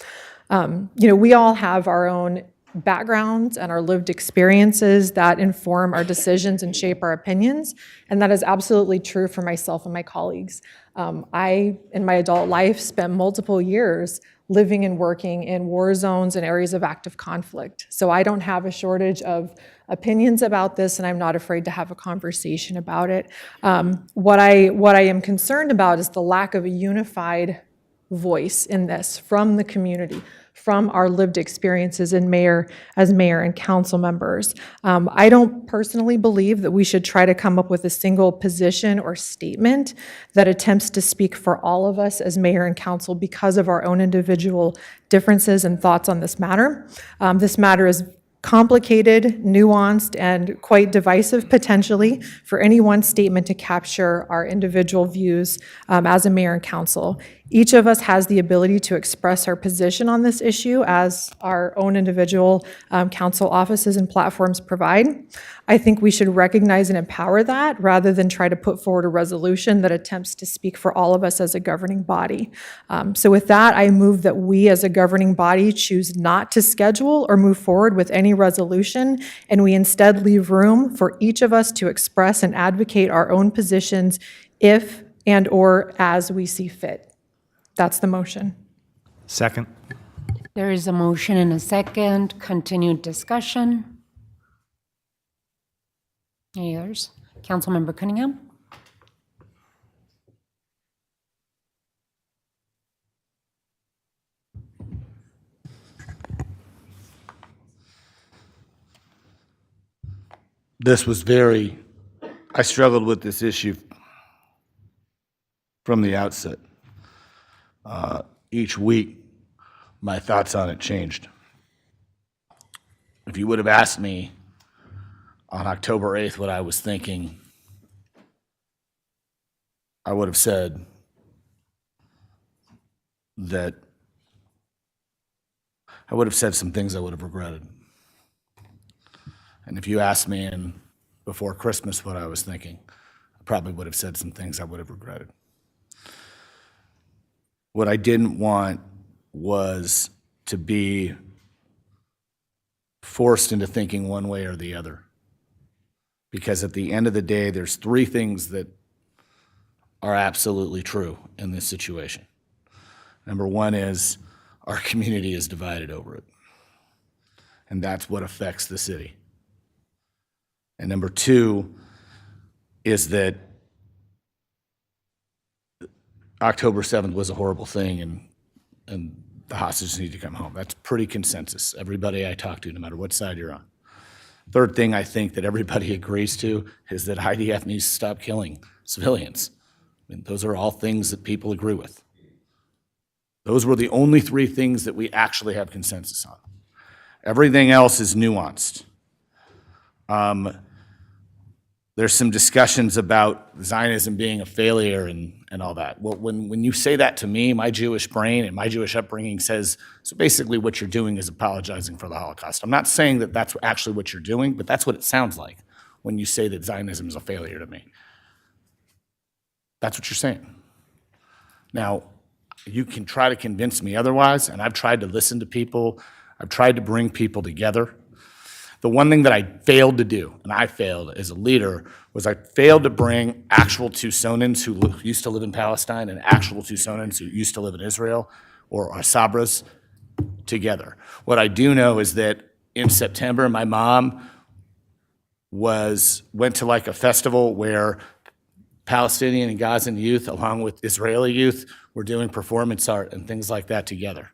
You know, we all have our own backgrounds and our lived experiences that inform our decisions and shape our opinions. And that is absolutely true for myself and my colleagues. I, in my adult life, spent multiple years living and working in war zones and areas of active conflict. So I don't have a shortage of opinions about this, and I'm not afraid to have a conversation about it. What I am concerned about is the lack of a unified voice in this from the community, from our lived experiences as mayor and council members. I don't personally believe that we should try to come up with a single position or statement that attempts to speak for all of us as mayor and council because of our own individual differences and thoughts on this matter. This matter is complicated, nuanced, and quite divisive potentially for any one statement to capture our individual views as a mayor and council. Each of us has the ability to express our position on this issue as our own individual council offices and platforms provide. I think we should recognize and empower that rather than try to put forward a resolution that attempts to speak for all of us as a governing body. So with that, I move that we as a governing body choose not to schedule or move forward with any resolution, and we instead leave room for each of us to express and advocate our own positions if and or as we see fit. That's the motion. Second. There is a motion and a second. Continued discussion. Any others? Councilmember Cunningham? I struggled with this issue from the outset. Each week, my thoughts on it changed. If you would have asked me on October 8th what I was thinking, I would have said some things I would have regretted. And if you asked me before Christmas what I was thinking, I probably would have said some things I would have regretted. What I didn't want was to be forced into thinking one way or the other. Because at the end of the day, there's three things that are absolutely true in this situation. Number one is our community is divided over it. And that's what affects the city. And number two is that October 7th was a horrible thing and the hostages need to come home. That's pretty consensus. Everybody I talk to, no matter what side you're on. Third thing I think that everybody agrees to is that IDF needs to stop killing civilians. I mean, those are all things that people agree with. Those were the only three things that we actually have consensus on. Everything else is nuanced. There's some discussions about Zionism being a failure and all that. Well, when you say that to me, my Jewish brain and my Jewish upbringing says, so basically what you're doing is apologizing for the Holocaust. I'm not saying that that's actually what you're doing, but that's what it sounds like when you say that Zionism is a failure to me. That's what you're saying. Now, you can try to convince me otherwise, and I've tried to listen to people. I've tried to bring people together. The one thing that I failed to do, and I failed as a leader, was I failed to bring actual Tucsonans who used to live in Palestine and actual Tucsonans who used to live in Israel or Sabras together. What I do know is that in September, my mom went to like a festival where Palestinian and Gazan youth, along with Israeli youth, were doing performance art and things like that together.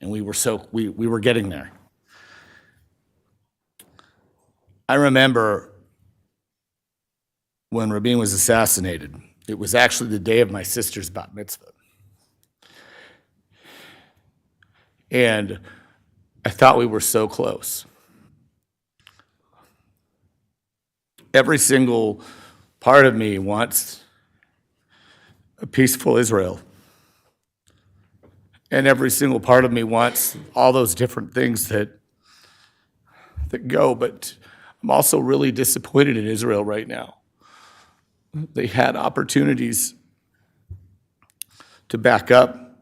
And we were getting there. I remember when Rabin was assassinated. It was actually the day of my sister's bat mitzvah. And I thought we were so close. Every single part of me wants a peaceful Israel. And every single part of me wants all those different things that go, but I'm also really disappointed in Israel right now. They had opportunities to back up,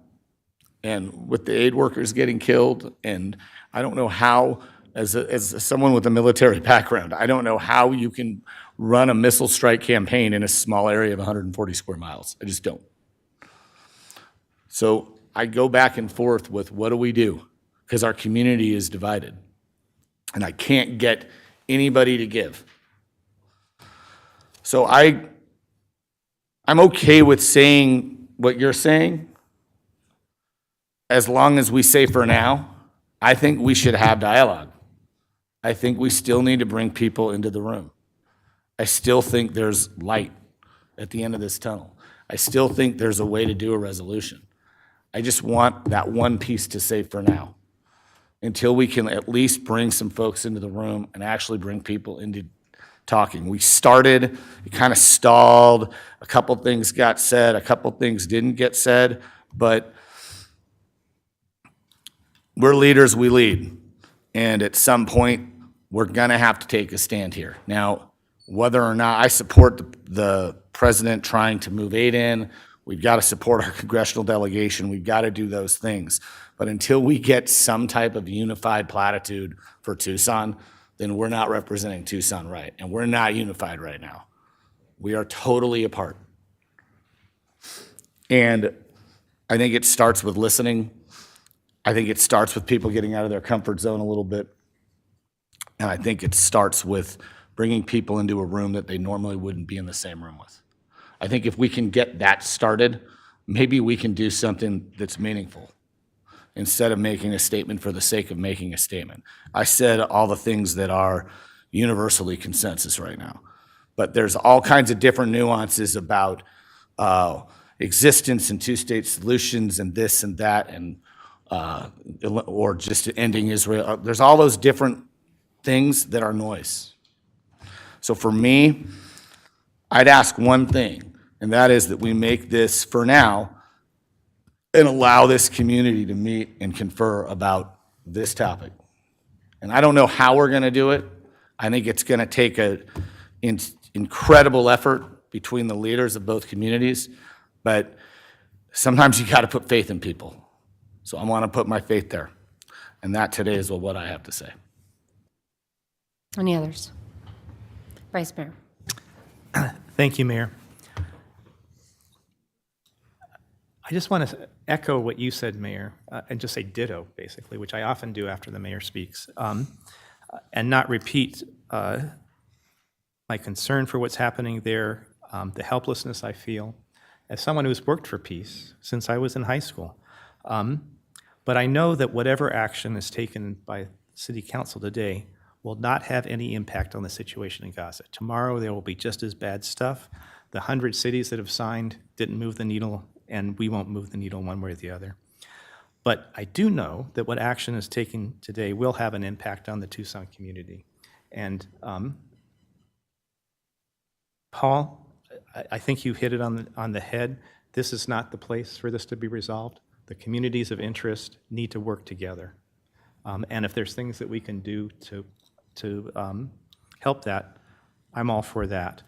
and with the aid workers getting killed, and I don't know how, as someone with a military background, I don't know how you can run a missile strike campaign in a small area of 140 square miles. I just don't. So I go back and forth with what do we do? Because our community is divided, and I can't get anybody to give. So I'm okay with saying what you're saying, as long as we say for now, I think we should have dialogue. I think we still need to bring people into the room. I still think there's light at the end of this tunnel. I still think there's a way to do a resolution. I just want that one piece to say for now, until we can at least bring some folks into the room and actually bring people into talking. We started, it kind of stalled, a couple things got said, a couple things didn't get said, but we're leaders, we lead. And at some point, we're gonna have to take a stand here. Now, whether or not I support the president trying to move aid in, we've got to support our congressional delegation, we've got to do those things. But until we get some type of unified platitude for Tucson, then we're not representing Tucson right, and we're not unified right now. We are totally apart. And I think it starts with listening. I think it starts with people getting out of their comfort zone a little bit. And I think it starts with bringing people into a room that they normally wouldn't be in the same room with. I think if we can get that started, maybe we can do something that's meaningful instead of making a statement for the sake of making a statement. I said all the things that are universally consensus right now, but there's all kinds of different nuances about existence and two-state solutions and this and that, and or just ending Israel. There's all those different things that are noise. So for me, I'd ask one thing, and that is that we make this for now and allow this community to meet and confer about this topic. And I don't know how we're going to do it. I think it's going to take an incredible effort between the leaders of both communities, but sometimes you got to put faith in people. So I want to put my faith there. And that today is what I have to say. Any others? Vice Mayor. Thank you, Mayor. I just want to echo what you said, Mayor, and just say ditto, basically, which I often do after the mayor speaks, and not repeat my concern for what's happening there, the helplessness I feel, as someone who's worked for peace since I was in high school. But I know that whatever action is taken by City Council today will not have any impact on the situation in Gaza. Tomorrow, there will be just as bad stuff. The 100 cities that have signed didn't move the needle, and we won't move the needle one way or the other. But I do know that what action is taken today will have an impact on the Tucson community. And Paul, I think you hit it on the head. This is not the place for this to be resolved. The communities of interest need to work together. And if there's things that we can do to help that, I'm all for that.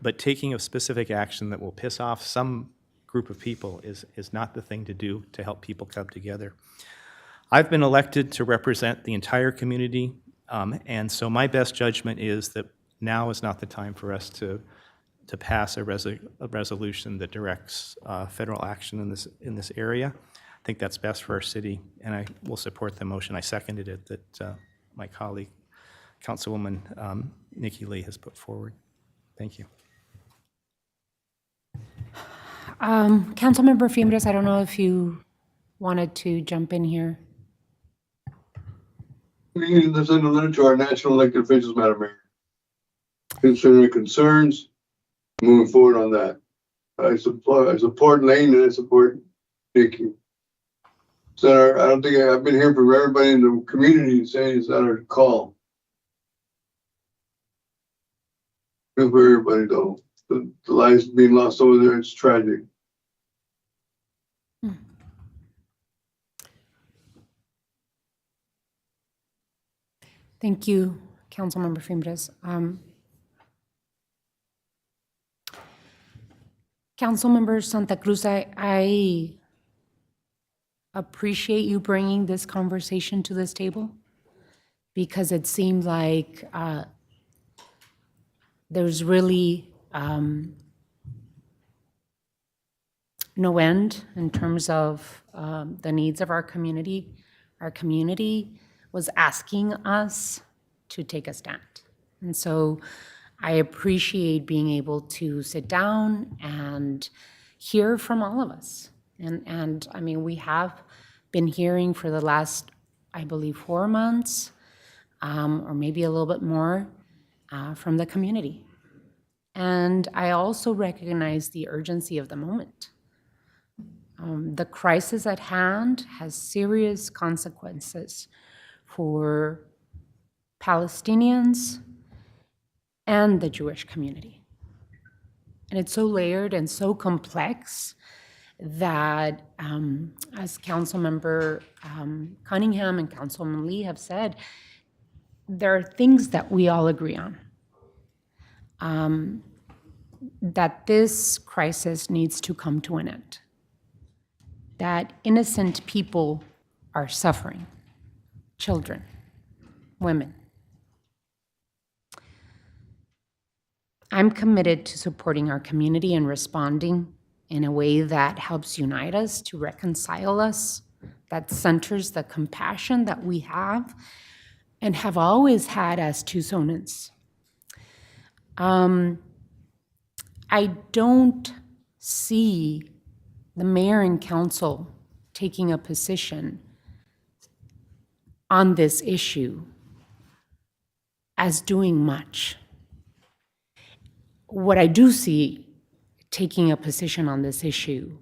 But taking a specific action that will piss off some group of people is not the thing to do to help people come together. I've been elected to represent the entire community, and so my best judgment is that now is not the time for us to pass a resolution that directs federal action in this area. I think that's best for our city, and I will support the motion. I seconded it that my colleague, Councilwoman Nikki Lee, has put forward. Thank you. Councilmember Fimbres, I don't know if you wanted to jump in here. We need to send a letter to our national elected officials, Madam Mayor, considering concerns, moving forward on that. I support Lane and I support Nikki. So I don't think I've been hearing from everybody in the community saying it's not our call. Good for everybody though. The lives being lost over there, it's tragic. Thank you, Councilmember Fimbres. Councilmember Santa Cruz, I appreciate you bringing this conversation to this table because it seemed like there's really no end in terms of the needs of our community. Our community was asking us to take a stand. And so I appreciate being able to sit down and hear from all of us. And I mean, we have been hearing for the last, I believe, 4 months, or maybe a little bit more, from the community. And I also recognize the urgency of the moment. The crisis at hand has serious consequences for Palestinians and the Jewish community. And it's so layered and so complex that, as Councilmember Cunningham and Councilman Lee have said, there are things that we all agree on. That this crisis needs to come to an end. That innocent people are suffering, children, women. I'm committed to supporting our community and responding in a way that helps unite us, to reconcile us, that centers the compassion that we have and have always had as Tucsonans. I don't see the mayor and council taking a position on this issue as doing much. What I do see taking a position on this issue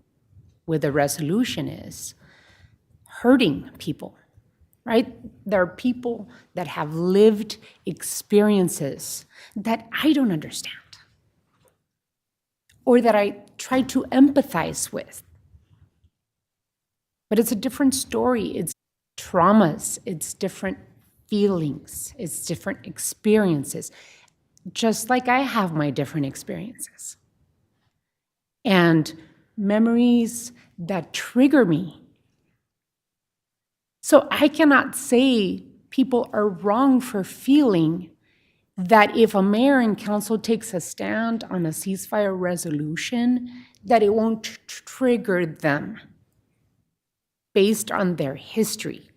with a resolution is hurting people, right? There are people that have lived experiences that I don't understand, or that I try to empathize with. But it's a different story. It's traumas, it's different feelings, it's different experiences, just like I have my different experiences. And memories that trigger me. So I cannot say people are wrong for feeling that if a mayor and council takes a stand on a ceasefire resolution, that it won't trigger them based on their history.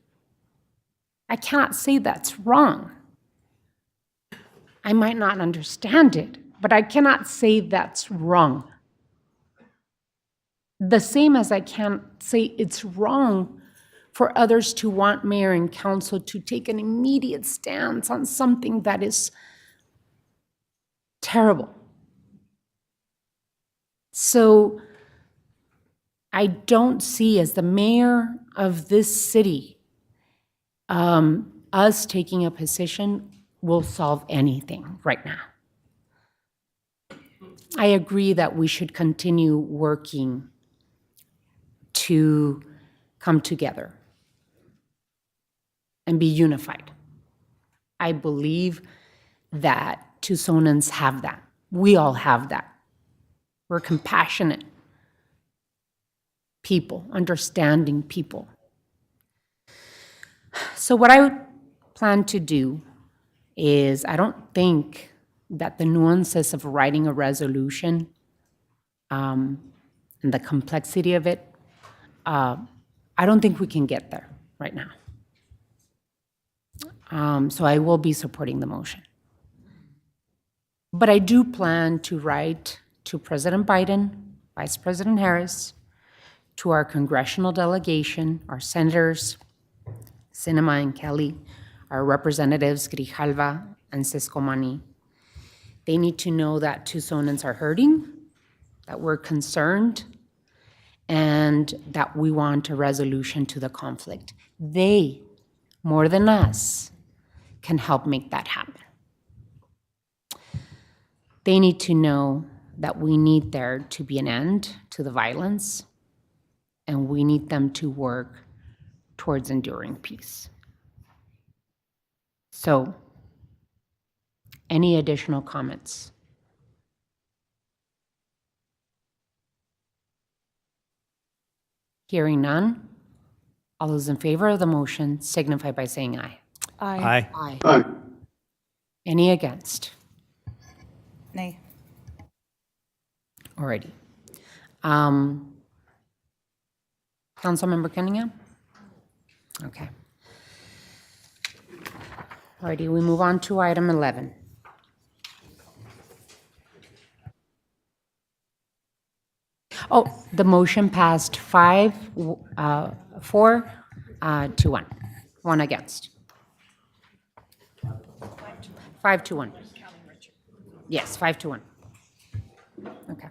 I cannot say that's wrong. I might not understand it, but I cannot say that's wrong. The same as I can't say it's wrong for others to want mayor and council to take an immediate stance on something that is terrible. So I don't see, as the mayor of this city, us taking a position will solve anything right now. I agree that we should continue working to come together and be unified. I believe that Tucsonans have that. We all have that. We're compassionate people, understanding people. So what I plan to do is, I don't think that the nuances of writing a resolution and the complexity of it, I don't think we can get there right now. So I will be supporting the motion. But I do plan to write to President Biden, Vice President Harris, to our congressional delegation, our senators, Sinema and Kelly, our representatives, Grijalva and Siscomani. They need to know that Tucsonans are hurting, that we're concerned, and that we want a resolution to the conflict. They, more than us, can help make that happen. They need to know that we need there to be an end to the violence, and we need them to work towards enduring peace. So, any additional comments? Hearing none, all those in favor of the motion signify by saying aye. Aye. Aye. Aye. Any against? Nay. Alrighty. Councilmember Cunningham? Okay. Alrighty, we move on to item 11. Oh, the motion passed 5-4 to 1. 1 against. 5 to 1. Yes, 5 to 1. Okay.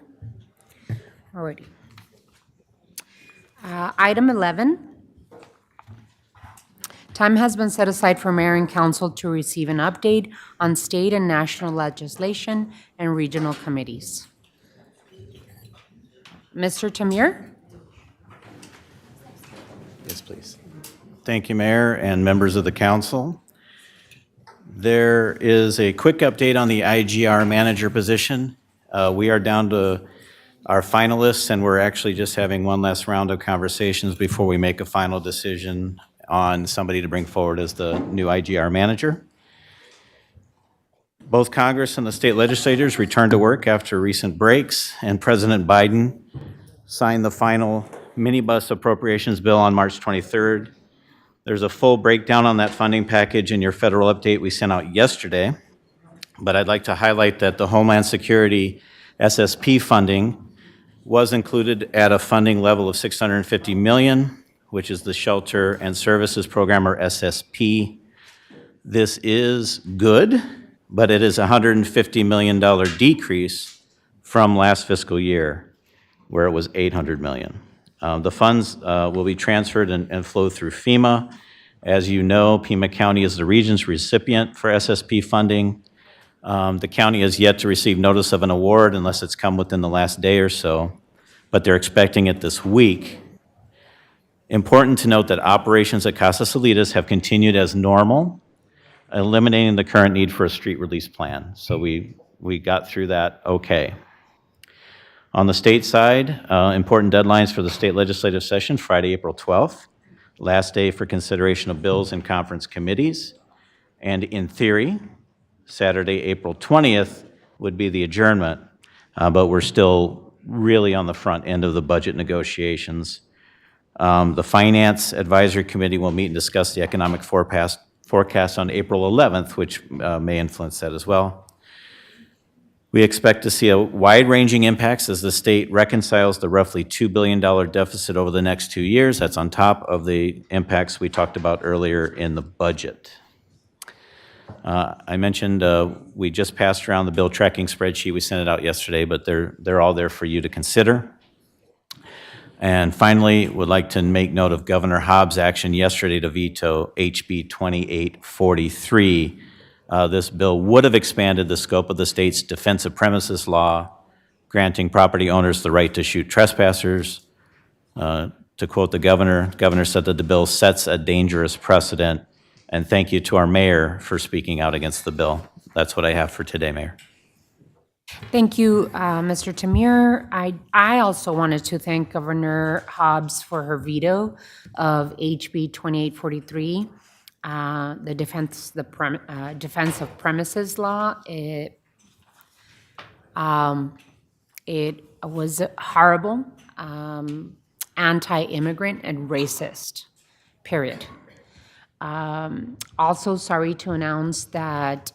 Alrighty. Item 11. Time has been set aside for mayor and council to receive an update on state and national legislation and regional committees. Mr. Tamir? Yes, please. Thank you, Mayor and members of the council. There is a quick update on the IGR manager position. We are down to our finalists, and we're actually just having one last round of conversations before we make a final decision on somebody to bring forward as the new IGR manager. Both Congress and the state legislators returned to work after recent breaks, and President Biden signed the final minibus appropriations bill on March 23rd. There's a full breakdown on that funding package in your federal update we sent out yesterday, but I'd like to highlight that the Homeland Security SSP funding was included at a funding level of $650 million, which is the Shelter and Services Program, or SSP. This is good, but it is a $150 million decrease from last fiscal year, where it was $800 million. The funds will be transferred and flow through FEMA. As you know, Pima County is the region's recipient for SSP funding. The county has yet to receive notice of an award unless it's come within the last day or so, but they're expecting it this week. Important to note that operations at Casa Salidas have continued as normal, eliminating the current need for a street release plan. So we got through that okay. On the state side, important deadlines for the state legislative session, Friday, April 12th, last day for consideration of bills in conference committees, and in theory, Saturday, April 20th would be the adjournment, but we're still really on the front end of the budget negotiations. The Finance Advisory Committee will meet and discuss the economic forecast on April 11th, which may influence that as well. We expect to see a wide-ranging impacts as the state reconciles the roughly $2 billion deficit over the next 2 years. That's on top of the impacts we talked about earlier in the budget. I mentioned we just passed around the bill tracking spreadsheet. We sent it out yesterday, but they're all there for you to consider. And finally, would like to make note of Governor Hobbs' action yesterday to veto HB 2843. This bill would have expanded the scope of the state's defensive premises law, granting property owners the right to shoot trespassers. To quote the governor said that the bill sets a dangerous precedent. And thank you to our mayor for speaking out against the bill. That's what I have for today, Mayor. Thank you, Mr. Tamir. I also wanted to thank Governor Hobbs for her veto of HB 2843, the defense of premises law. It was horrible, anti-immigrant, and racist, period. Also, sorry to announce that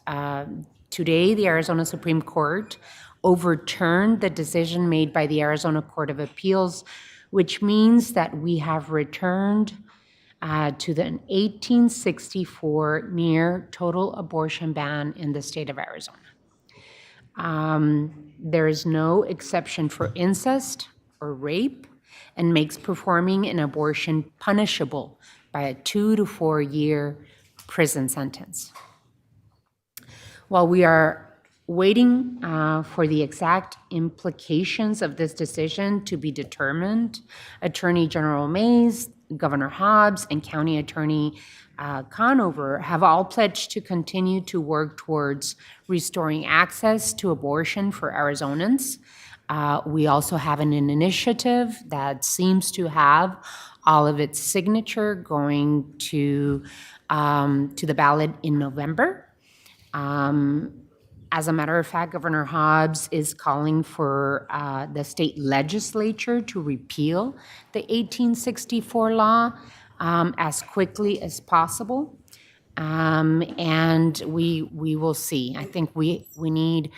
today the Arizona Supreme Court overturned the decision made by the Arizona Court of Appeals, which means that we have returned to the 1864 near total abortion ban in the state of Arizona. There is no exception for incest or rape, and makes performing an abortion punishable by a 2 to 4 year prison sentence. While we are waiting for the exact implications of this decision to be determined, Attorney General Mays, Governor Hobbs, and County Attorney Conover have all pledged to continue to work towards restoring access to abortion for Arizonans. We also have an initiative that seems to have all of its signature going to the ballot in November. As a matter of fact, Governor Hobbs is calling for the state legislature to repeal the 1864 law as quickly as possible. And we will see. I think we need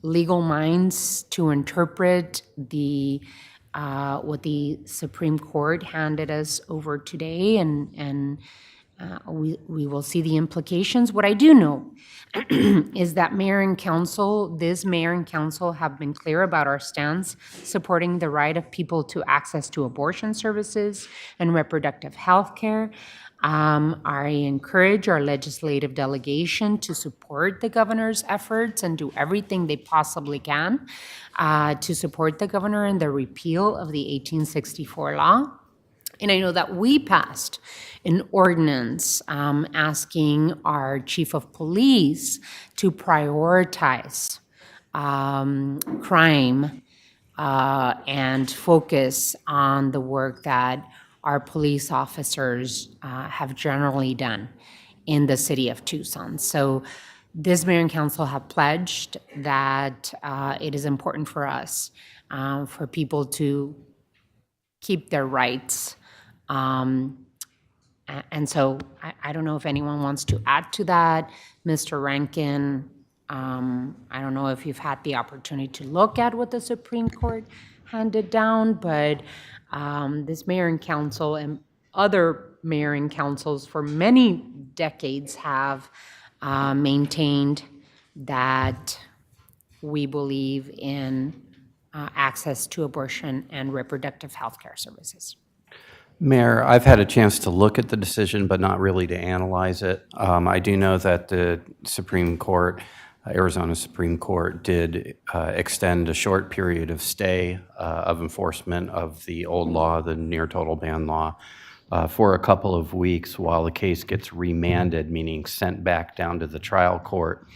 legal minds to interpret the what the Supreme Court handed us over today, and we will see the implications. What I do know is that this mayor and council have been clear about our stance, supporting the right of people to access to abortion services and reproductive health care. I encourage our legislative delegation to support the governor's efforts and do everything they possibly can to support the governor in the repeal of the 1864 law. And I know that we passed an ordinance asking our chief of police to prioritize crime and focus on the work that our police officers have generally done in the city of Tucson. So this mayor and council have pledged that it is important for us, for people to keep their rights. And so I don't know if anyone wants to add to that. Mr. Rankin, I don't know if you've had the opportunity to look at what the Supreme Court handed down, but this mayor and council and other mayor and councils for many decades have maintained that we believe in access to abortion and reproductive health care services. Mayor, I've had a chance to look at the decision, but not really to analyze it. I do know that the Supreme Court, Arizona Supreme Court, did extend a short period of stay of enforcement of the old law, the near total ban law, for a couple of weeks while the case gets remanded, meaning sent back down to the trial court,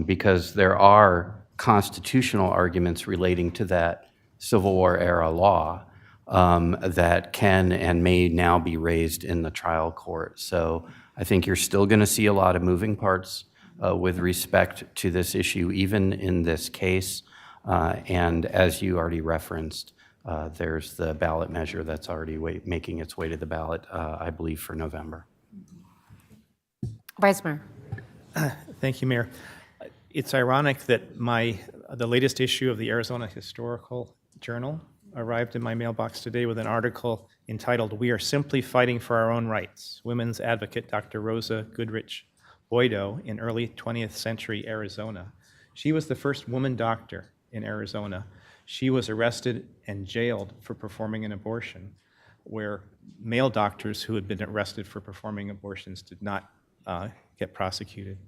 because there are constitutional arguments relating to that Civil War era law that can and may now be raised in the trial court. So I think you're still going to see a lot of moving parts with respect to this issue, even in this case. And as you already referenced, there's the ballot measure that's already making its way to the ballot, I believe, for November. Vice Mayor. Thank you, Mayor. It's ironic that the latest issue of the Arizona Historical Journal arrived in my mailbox today with an article entitled, "We Are Simply Fighting for Our Own Rights." Women's advocate Dr. Rosa Goodrich Boydo in early 20th century Arizona. She was the first woman doctor in Arizona. She was arrested and jailed for performing an abortion, where male doctors who had been arrested for performing abortions did not get prosecuted.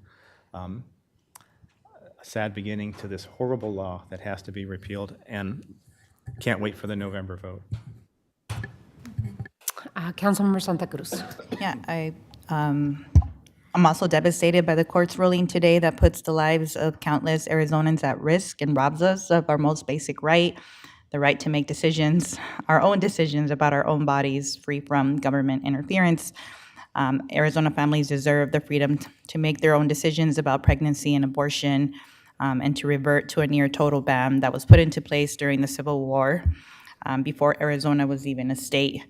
A sad beginning to this horrible law that has to be repealed, and can't wait for the November vote. Councilmember Santa Cruz. Yeah, I'm also devastated by the court's ruling today that puts the lives of countless Arizonans at risk and robs us of our most basic right, the right to make decisions, our own decisions about our own bodies, free from government interference. Arizona families deserve the freedom to make their own decisions about pregnancy and abortion, and to revert to a near total ban that was put into place during the Civil War, before Arizona was even a state,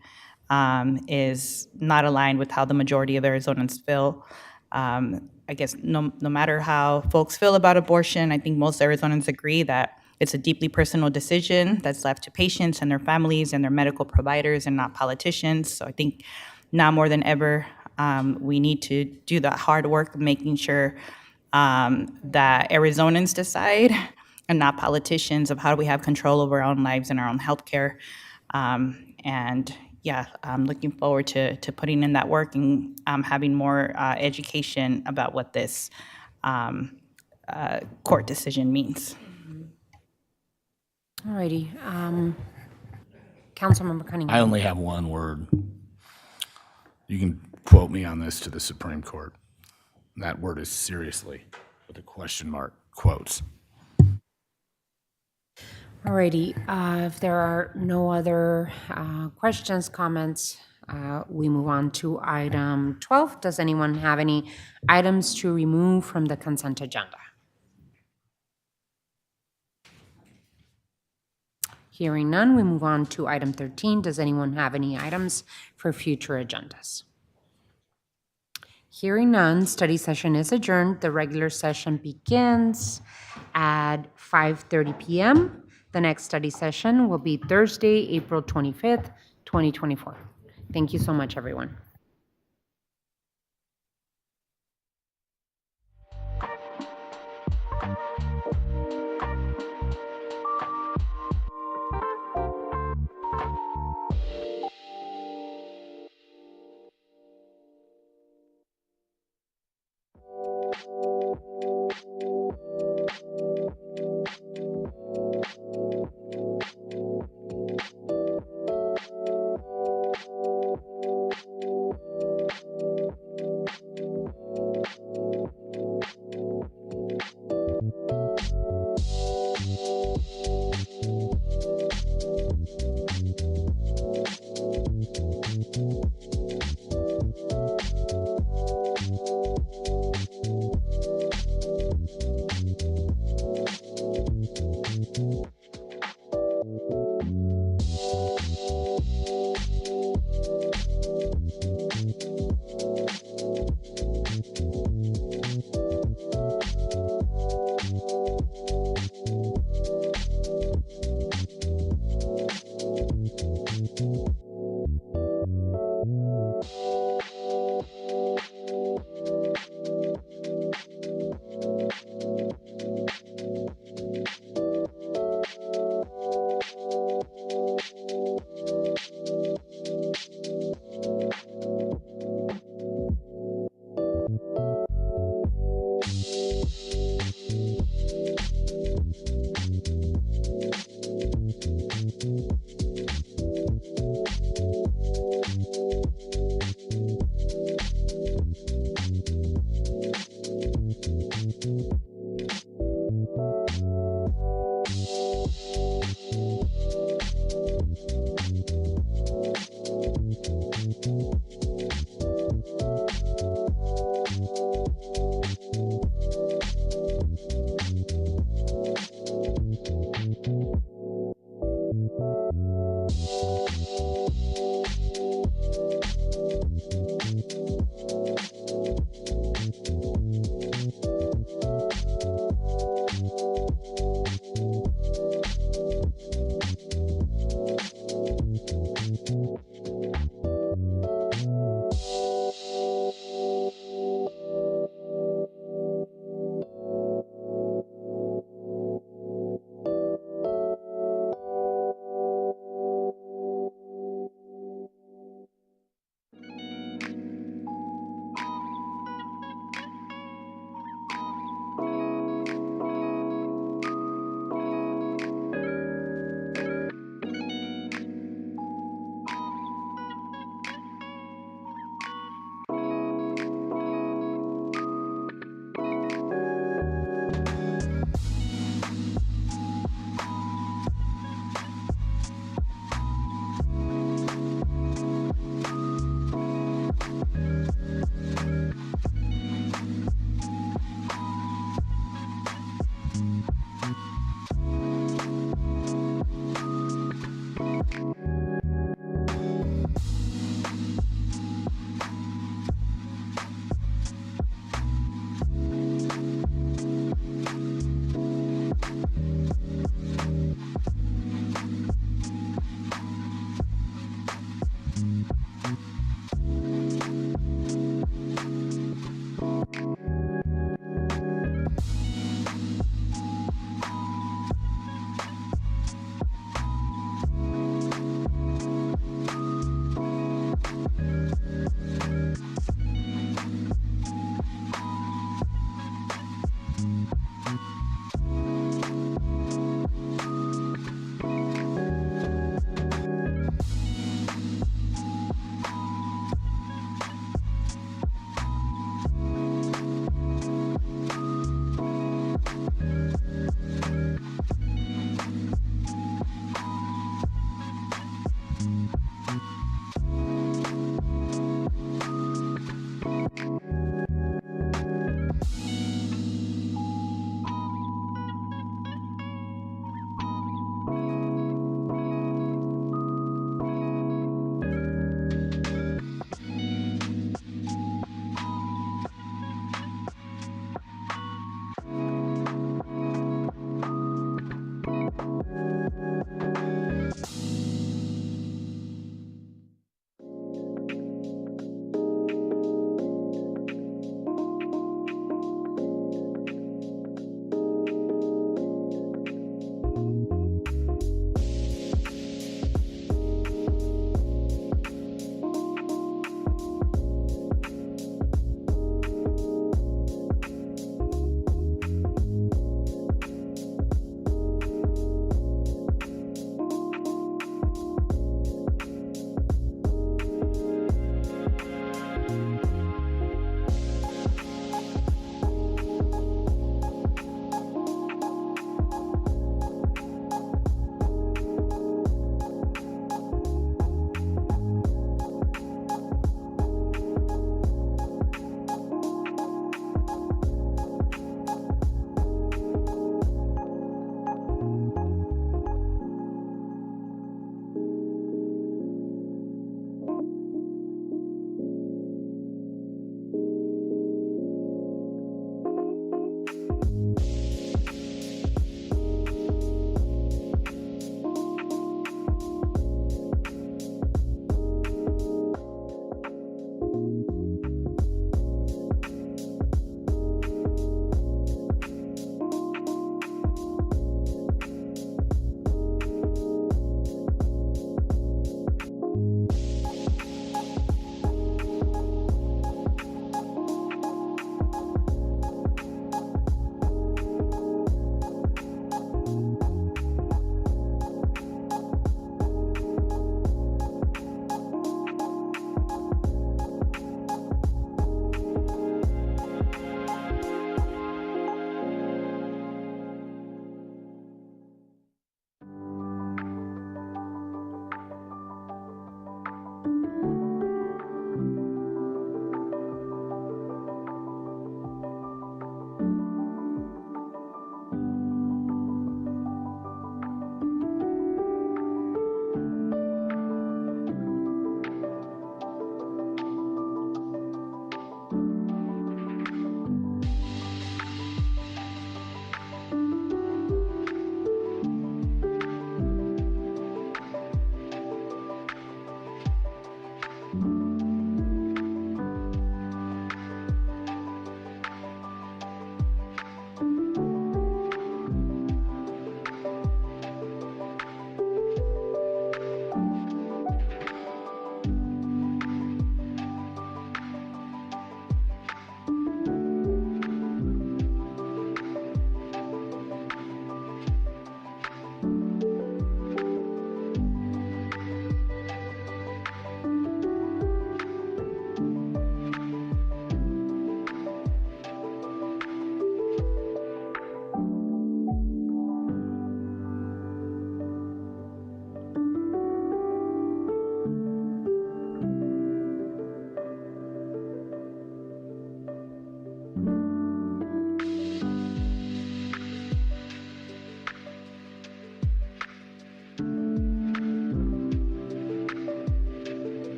is not aligned with how the majority of Arizonans feel. I guess no matter how folks feel about abortion, I think most Arizonans agree that it's a deeply personal decision that's left to patients and their families and their medical providers and not politicians. So I think now more than ever, we need to do that hard work of making sure that Arizonans decide and not politicians of how do we have control over our own lives and our own health care. And yeah, I'm looking forward to putting in that work and having more education about what this court decision means. All righty. Councilmember Cunningham. I only have one word. You can quote me on this to the Supreme Court. That word is seriously, with a question mark, quotes. All righty. If there are no other questions, comments, we move on to item 12. Does anyone have any items to remove from the consent agenda? Hearing none, we move on to item 13. Does anyone have any items for future agendas? Hearing none, study session is adjourned. The regular session begins at 5:30 p.m. The next study session will be Thursday, April 25th, 2024. Thank you so much, everyone.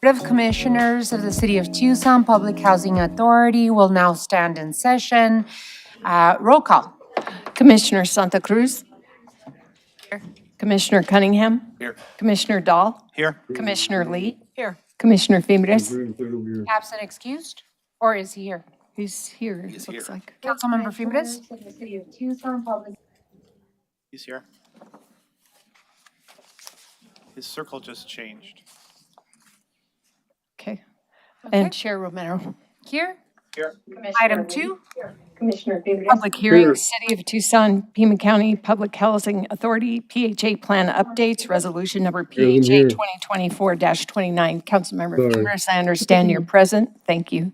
Board of Commissioners of the City of Tucson Public Housing Authority will now stand in session. Roll call. Commissioner Santa Cruz. Commissioner Cunningham. Here. Commissioner Dahl. Here. Commissioner Lee. Here. Commissioner Fimbres. Absent excused? Or is he here? He's here, He's looks here. like. Councilmember Fimbres of the City of Tucson Public. He's here. His circle just changed. Okay. And Chair Romero. Here. Here. Item 2. Public hearing, City of Tucson, Pima County Public Housing Authority, PHA Plan Updates, Resolution Number PHA 2024-29. Councilmember Fimbres, I understand you're present. Thank you.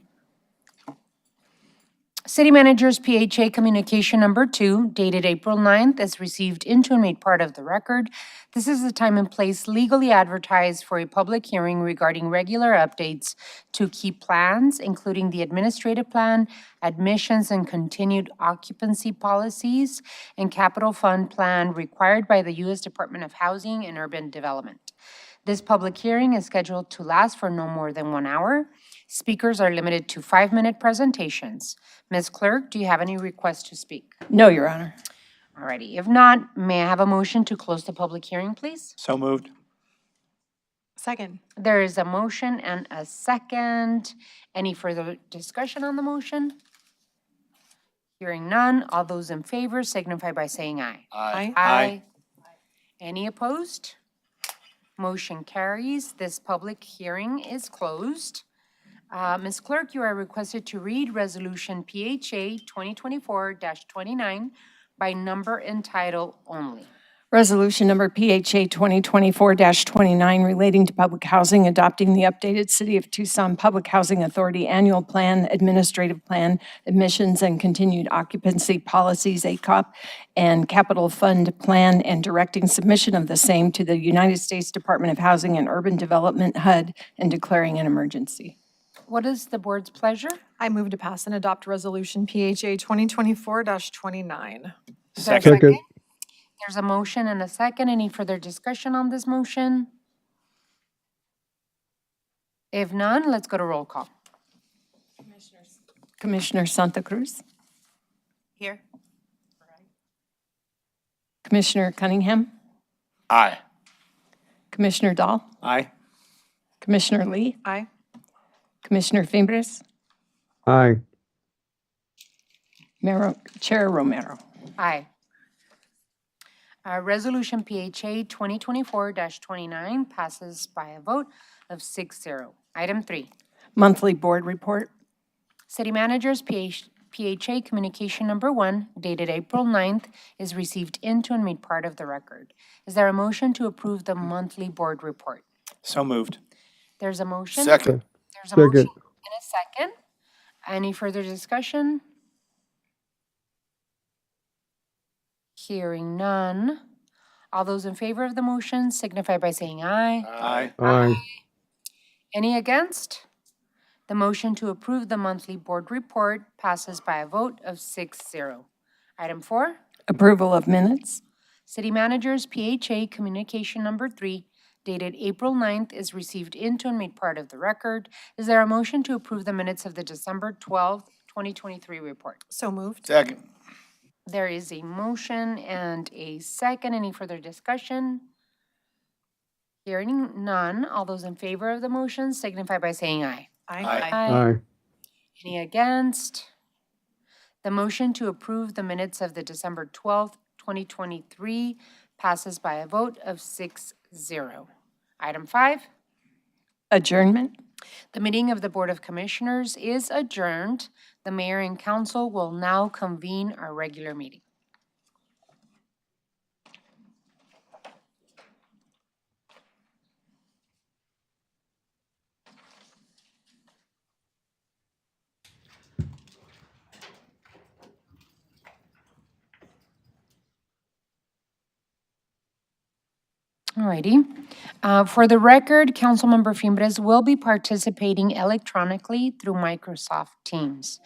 City Manager's PHA Communication Number 2, dated April 9th, is received into and made part of the record. This is the time and place legally advertised for a public hearing regarding regular updates to key plans, including the administrative plan, admissions and continued occupancy policies, and capital fund plan required by the U.S. Department of Housing and Urban Development. This public hearing is scheduled to last for no more than 1 hour. Speakers are limited to 5-minute presentations. Ms. Clerk, do you have any requests to speak? No, Your Honor. All righty. If not, may I have a motion to close the public hearing, please? So moved. Second. There is a motion and a second. Any further discussion on the motion? Hearing none, all those in favor signify by saying aye. Aye. Aye. Any opposed? Motion carries. This public hearing is closed. Ms. Clerk, you are requested to read Resolution PHA 2024-29 by number and title only. Resolution number PHA 2024-29 relating to public housing, adopting the updated City of Tucson Public Housing Authority Annual Plan, Administrative Plan, Admissions and Continued Occupancy Policies, ACOP, and Capital Fund Plan, and directing submission of the same to the United States Department of Housing and Urban Development, HUD, and declaring an emergency. What is the board's pleasure? I move to pass and adopt Resolution PHA 2024-29. Is there a Second. There's a motion and a second. Any further discussion on this motion? If none, let's go to roll call. Commissioner Santa Cruz. Here. Commissioner Cunningham. Aye. Commissioner Dahl. Aye. Commissioner Lee. Aye. Commissioner Fimbres. Aye. Chair Romero. Aye. Resolution PHA 2024-29 passes by a vote of 6-0. Item 3. Monthly board report. City Manager's PHA Communication Number 1, dated April 9th, is received into and made part of the record. Is there a motion to approve the monthly board report? So moved. There's a motion. Second. There's a motion Second. and a second. Any further discussion? Hearing none. All those in favor of the motion signify by saying aye. Aye. Aye. Any against? The motion to approve the monthly board report passes by a vote of 6-0. Item 4. Approval of minutes. City Manager's PHA Communication Number 3, dated April 9th, is received into and made part of the record. Is there a motion to approve the minutes of the December 12th, 2023 report? So moved. Second. There is a motion and a second. Any further discussion? Hearing none. All those in favor of the motion signify by saying aye. Aye. Aye. Any against? The motion to approve the minutes of the December 12th, 2023 passes by a vote of 6-0. Item 5. Adjournment. The meeting of the Board of Commissioners is adjourned. The mayor and council will now convene our regular meeting. Alrighty. For the record, Councilmember Fimbres will be participating electronically through Microsoft Teams.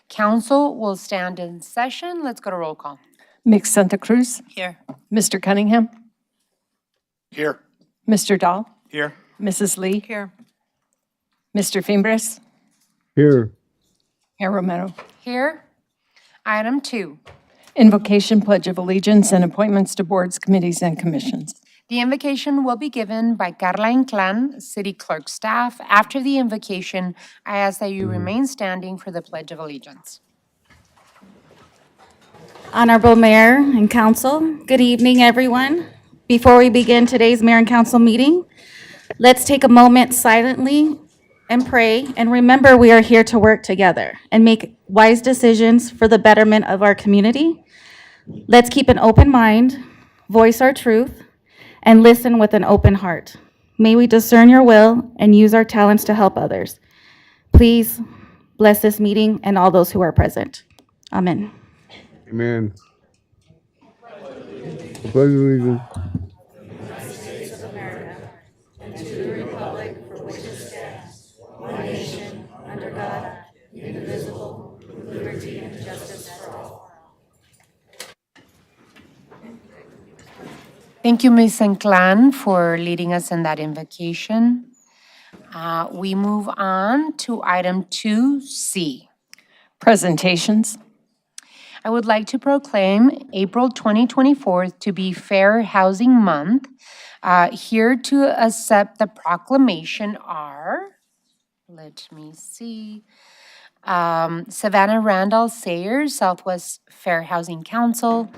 Council will stand in session. Let's go to roll call. Mix Santa Cruz. Here. Mr. Cunningham. Here. Mr. Dahl. Here. Mrs. Lee. Here. Mr. Fimbres. Here. Mayor Romero. Here. Item 2. Invocation, Pledge of Allegiance, and appointments to boards, committees, and commissions. The invocation will be given by Carla Inclán, City Clerk staff. After the invocation, I ask that you remain standing for the Pledge of Allegiance. Honorable Mayor and Council, good evening, everyone. Before we begin today's Mayor and Council meeting, let's take a moment silently and pray and remember we are here to work together and make wise decisions for the betterment of our community. Let's keep an open mind, voice our truth, and listen with an open heart. May we discern your will and use our talents to help others. Please bless this meeting and all those who are present. Amen. Amen. Pledge allegiance. Thank you, Ms. Inclán, for leading us in that invocation. We move on to item 2C. Presentations. I would like to proclaim April 2024 to be Fair Housing Month. Here to accept the proclamation are, let me see, Savannah Randall Sayers, Southwest Fair Housing Council,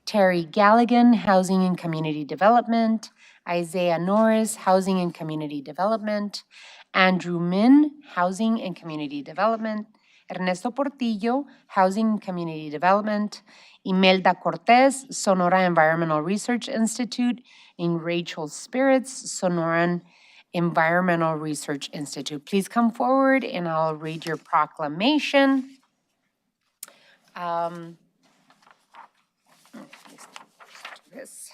Terry Galligan, Housing and Community Development, Isaiah Norris, Housing and Community Development, Andrew Min, Housing and Community Development, Ernesto Portillo, Housing and Community Development, Imelda Cortez, Sonora Environmental Research Institute, and Rachel Spirits, Sonoran Environmental Research Institute. Please come forward and I'll read your proclamation. This.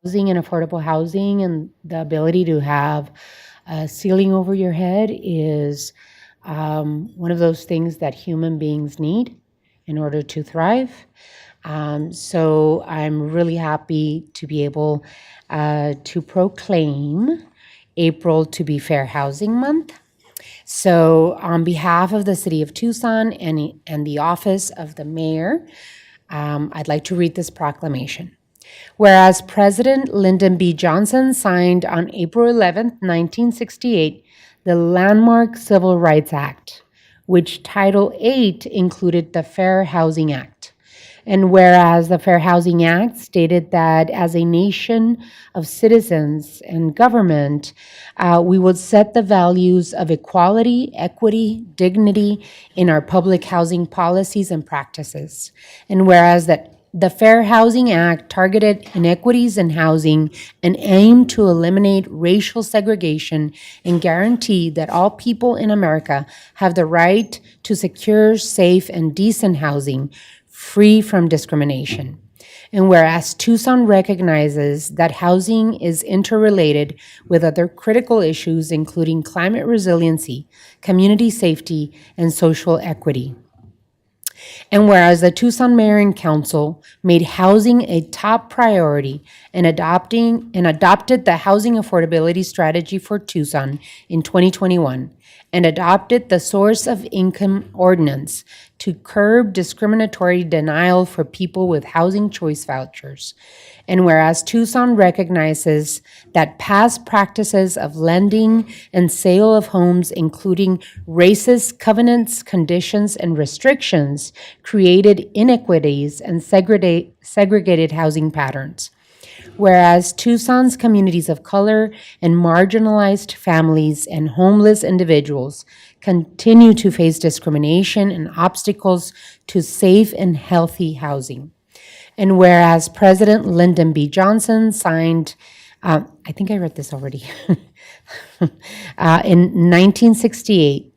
Housing and affordable housing and the ability to have a ceiling over your head is one of those things that human beings need in order to thrive. So I'm really happy to be able to proclaim April to be Fair Housing Month. So on behalf of the City of Tucson and the Office of the Mayor, I'd like to read this proclamation. Whereas President Lyndon B. Johnson signed on April 11, 1968, the landmark Civil Rights Act, which Title VIII included the Fair Housing Act. And whereas the Fair Housing Act stated that as a nation of citizens and government, we would set the values of equality, equity, dignity in our public housing policies and practices. And whereas that the Fair Housing Act targeted inequities in housing and aimed to eliminate racial segregation and guarantee that all people in America have the right to secure, safe, and decent housing free from discrimination. And whereas Tucson recognizes that housing is interrelated with other critical issues, including climate resiliency, community safety, and social equity. And whereas the Tucson Mayor and Council made housing a top priority and adopted the Housing Affordability Strategy for Tucson in 2021 and adopted the Source of Income Ordinance to curb discriminatory denial for people with housing choice vouchers. And whereas Tucson recognizes that past practices of lending and sale of homes, including racist covenants, conditions, and restrictions, created inequities and segregated housing patterns. Whereas Tucson's communities of color and marginalized families and homeless individuals continue to face discrimination and obstacles to safe and healthy housing. And whereas President Lyndon B. Johnson signed, I think I read this already, in 1968,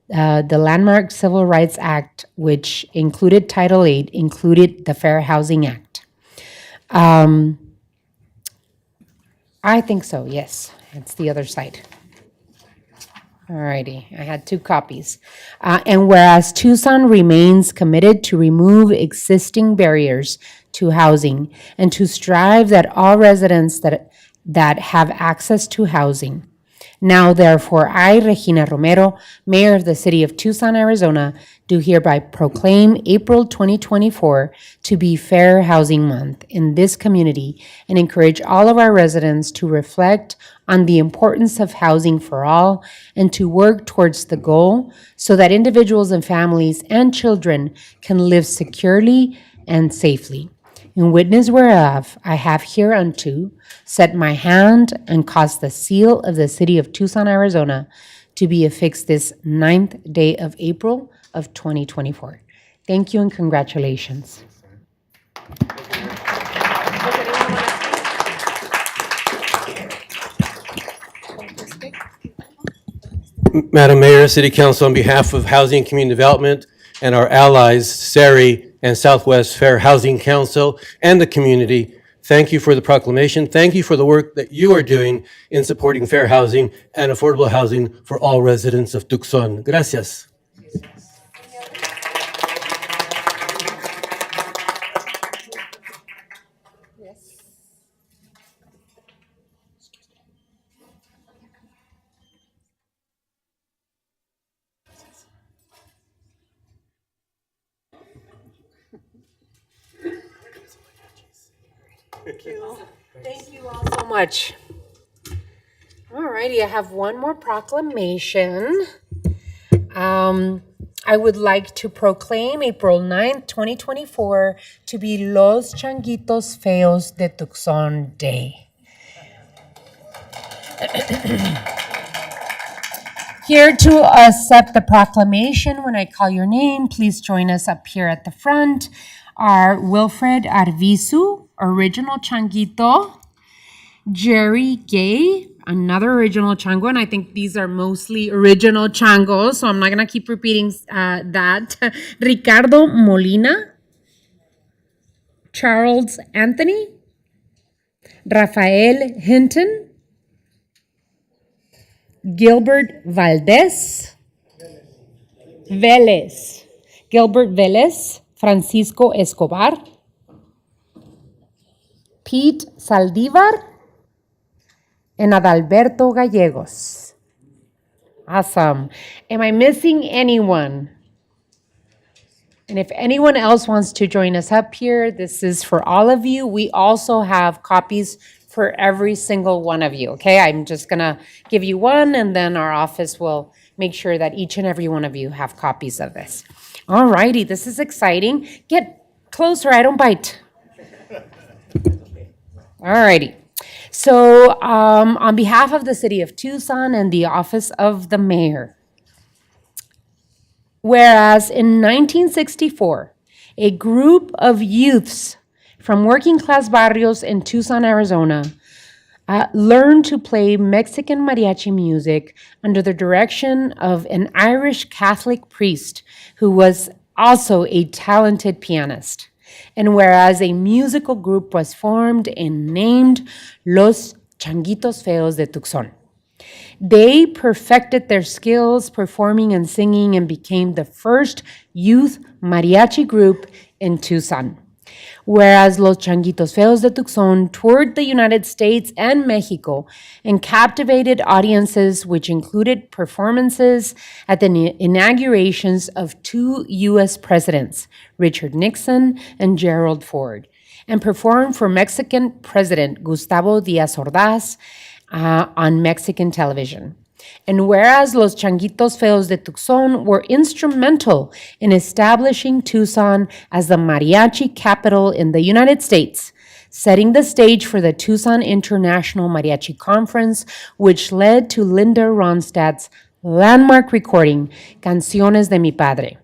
the landmark Civil Rights Act, which included Title VIII, included the Fair Housing Act. I think so, yes. It's the other side. All righty, I had 2 copies. And whereas Tucson remains committed to remove existing barriers to housing and to strive that all residents that have access to housing. Now, therefore, I, Regina Romero, Mayor of the City of Tucson, Arizona, do hereby proclaim April 2024 to be Fair Housing Month in this community and encourage all of our residents to reflect on the importance of housing for all and to work towards the goal so that individuals and families and children can live securely and safely. In witness whereof, I have hereunto set my hand and caused the seal of the City of Tucson, Arizona, to be affixed this 9th day of April of 2024. Thank you and congratulations. Madam Mayor, City Council, on behalf of Housing and Community Development and our allies, SERI and Southwest Fair Housing Council and the community, thank you for the proclamation. Thank you for the work that you are doing in supporting fair housing and affordable housing for all residents of Tucson. Gracias. Thank you all so much. All righty, I have one more proclamation. I would like to proclaim April 9th, 2024 to be Los Changuitos Feos de Tucson Day. Here to accept the proclamation, when I call your name, please join us up here at the front, are Wilfred Arvizu, original Changuito, Jerry Gay, another original chango, and I think these are mostly original changos, so I'm not gonna keep repeating that. Ricardo Molina, Charles Anthony, Rafael Hinton, Gilbert Valdez, Velez, Gilbert Velez, Francisco Escobar, Pete Saldivar, and Adalberto Gallegos. Awesome. Am I missing anyone? And if anyone else wants to join us up here, this is for all of you. We also have copies for every single one of you, okay? I'm just gonna give you one, and then our office will make sure that each and every one of you have copies of this. All righty, this is exciting. Get closer, I don't bite. All righty. So on behalf of the City of Tucson and the Office of the Mayor, whereas in 1964, a group of youths from working class barrios in Tucson, Arizona, learned to play Mexican mariachi music under the direction of an Irish Catholic priest who was also a talented pianist. And whereas a musical group was formed and named Los Changuitos Feos de Tucson. They perfected their skills performing and singing and became the first youth mariachi group in Tucson. Whereas Los Changuitos Feos de Tucson toured the United States and Mexico and captivated audiences, which included performances at the inaugurations of 2 U.S. presidents, Richard Nixon and Gerald Ford, and performed for Mexican President Gustavo Díaz Ordaz on Mexican television. And whereas Los Changuitos Feos de Tucson were instrumental in establishing Tucson as the mariachi capital in the United States, setting the stage for the Tucson International Mariachi Conference, which led to Linda Ronstadt's landmark recording, Canciones de mi Padre.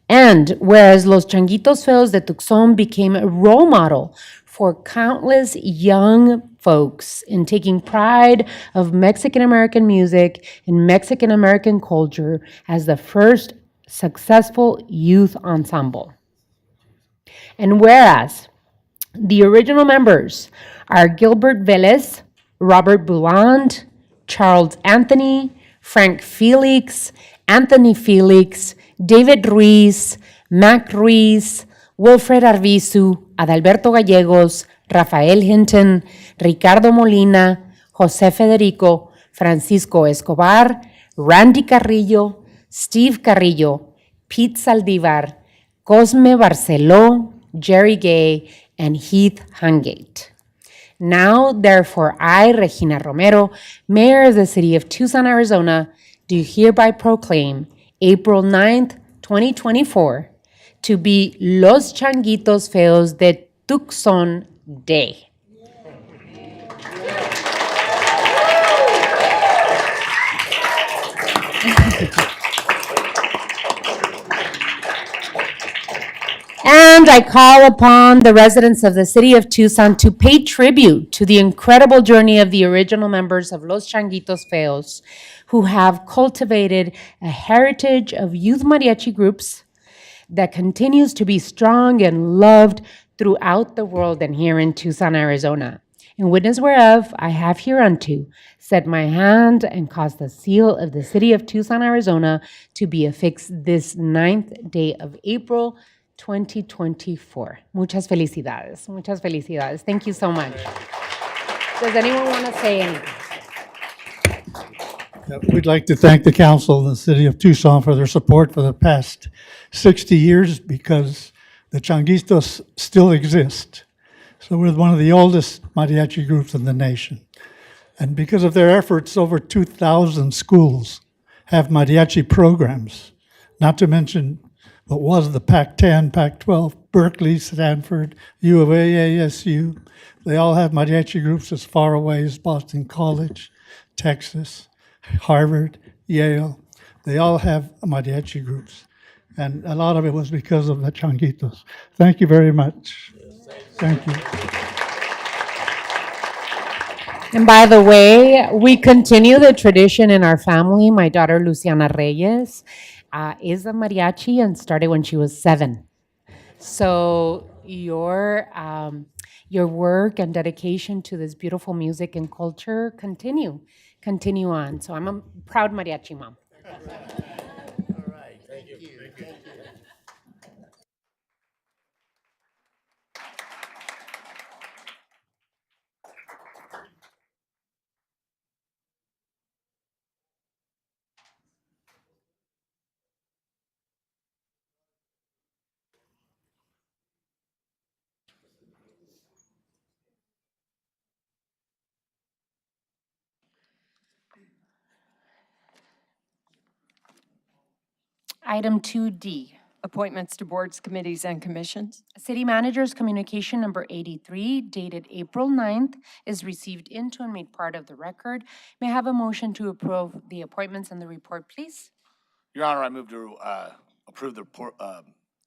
And whereas Los Changuitos Feos de Tucson became a role model for countless young folks in taking pride of Mexican-American music and Mexican-American culture as the first successful youth ensemble. And whereas the original members are Gilbert Velez, Robert Bouland, Charles Anthony, Frank Felix, Anthony Felix, David Ruiz, Mac Ruiz, Wilfred Arvizu, Adalberto Gallegos, Rafael Hinton, Ricardo Molina, José Federico, Francisco Escobar, Randy Carrillo, Steve Carrillo, Pete Saldívar, Cosme Barceló, Jerry Gay, and Heath Hungate. Now, therefore, I, Regina Romero, Mayor of the City of Tucson, Arizona, do hereby proclaim April 9th, 2024, to be Los Changuitos Feos de Tucson Day. And I call upon the residents of the city of Tucson to pay tribute to the incredible journey of the original members of Los Changuitos Feos, who have cultivated a heritage of youth mariachi groups that continues to be strong and loved throughout the world and here in Tucson, Arizona. In witness whereof, I have hereunto set my hand and caused the seal of the city of Tucson, Arizona to be affixed this 9th day of April, 2024. Muchas felicidades. Muchas felicidades. Thank you so much. Does anyone want to say anything? We'd like to thank the council and the city of Tucson for their support for the past 60 years because the Changuitos still exist. So we're one of the oldest mariachi groups in the nation. And because of their efforts, over 2,000 schools have mariachi programs, not to mention what was the Pac-10, Pac-12, Berkeley, Stanford, U of A, ASU. They all have mariachi groups as far away as Boston College, Texas, Harvard, Yale. They all have mariachi groups. And a lot of it was because of the Changuitos. Thank you very much. Thank you. And by the way, we continue the tradition in our family. My daughter, Luciana Reyes, is a mariachi and started when she was 7. So your work and dedication to this beautiful music and culture continue on. So I'm a proud mariachi mom. Item 2D. Appointments to boards, committees, and commissions. City Manager's Communication Number 83, dated April 9th, is received into and made part of the record. May I have a motion to approve the appointments in the report, please? Your Honor, I move to approve the report,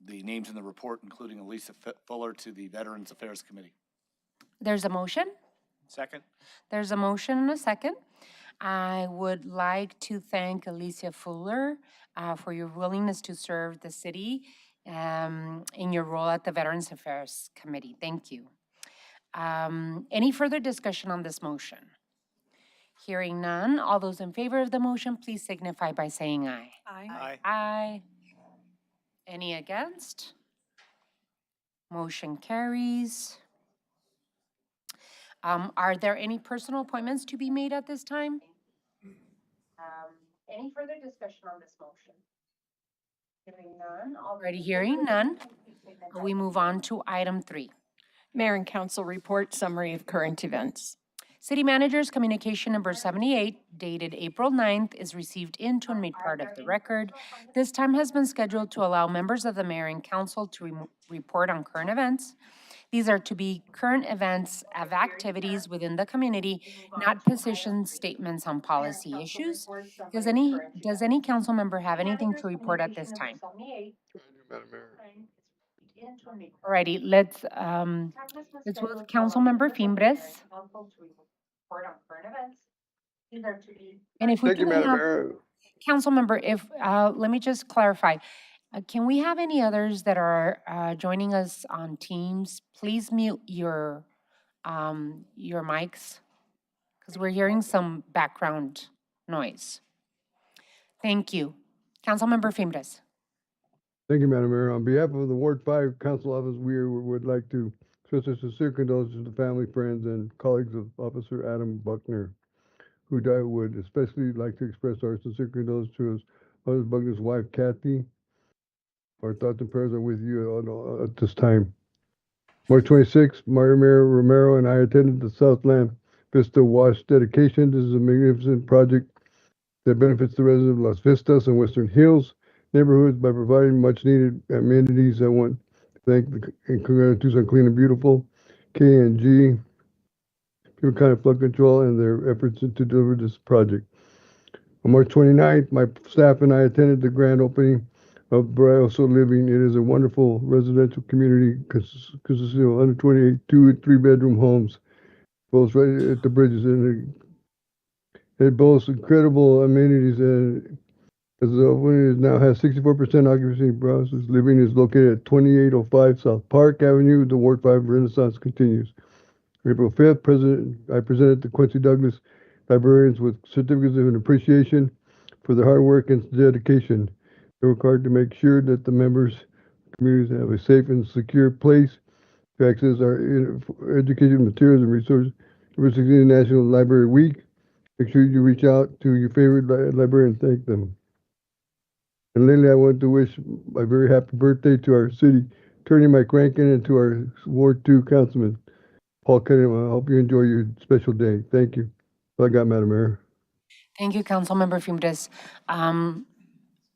the names in the report, including Elisa Fuller to the Veterans Affairs Committee. There's a motion. Second. There's a motion and a second. I would like to thank Alicia Fuller for your willingness to serve the city in your role at the Veterans Affairs Committee. Thank you. Any further discussion on this motion? Hearing none, all those in favor of the motion, please signify by saying aye. Aye. Aye. Any against? Motion carries. Are there any personal appointments to be made at this time? Any further discussion on this motion? Hearing none, already hearing none. We move on to item 3. Mayor and council report, summary of current events. City Manager's Communication Number 78, dated April 9th, is received into and made part of the record. This time has been scheduled to allow members of the mayor and council to report on current events. These are to be current events of activities within the community, not position statements on policy issues. Does any council member have anything to report at this time? Madam Mayor. Alrighty, let's with Councilmember Fimbres. And if we Thank you, can Madam have, Mayor. Councilmember, if, let me just clarify. Can we have any others that are joining us on Teams? Please mute your mics, because we're hearing some background noise. Thank you. Councilmember Fimbres. Thank you, Madam Mayor. On behalf of the Ward 5 Council Office, we would like to express our sincere condolences to the family, friends, and colleagues of Officer Adam Buckner, who died. Would especially like to express our sincere condolences to Officer Buckner's wife, Kathy. Our thoughts and prayers are with you at this time. March 26th, Mayor Romero and I attended the Southland Vista Wash dedication. This is a magnificent project that benefits the residents of Las Vistas and Western Hills neighborhoods by providing much-needed amenities. I want to thank and congratulate Tucson Clean and Beautiful, K&G, Pure Kind of Flood Control, and their efforts to deliver this project. On March 29th, my staff and I attended the grand opening of Barroso Living. It is a wonderful residential community consisting of 128 2- and 3-bedroom homes, both right at the bridges, and it boasts incredible amenities. And as the opening now has 64% occupancy, Barroso's Living is located at 2805 South Park Avenue. The Ward 5 Renaissance continues. April 5th, I presented the Quincy Douglas librarians with certificates of appreciation for their hard work and dedication. They work hard to make sure that the members' communities have a safe and secure place to access our educational materials and resources. We're 16th National Library Week. Make sure you reach out to your favorite librarian and thank them. And lately, I want to wish a very happy birthday to our city attorney, Mike Rankin, and to our Ward 2 councilman, Paul Cunningham. I hope you enjoy your special day. Thank you. That's all I got, Madam Mayor. Thank you, Councilmember Fimbres.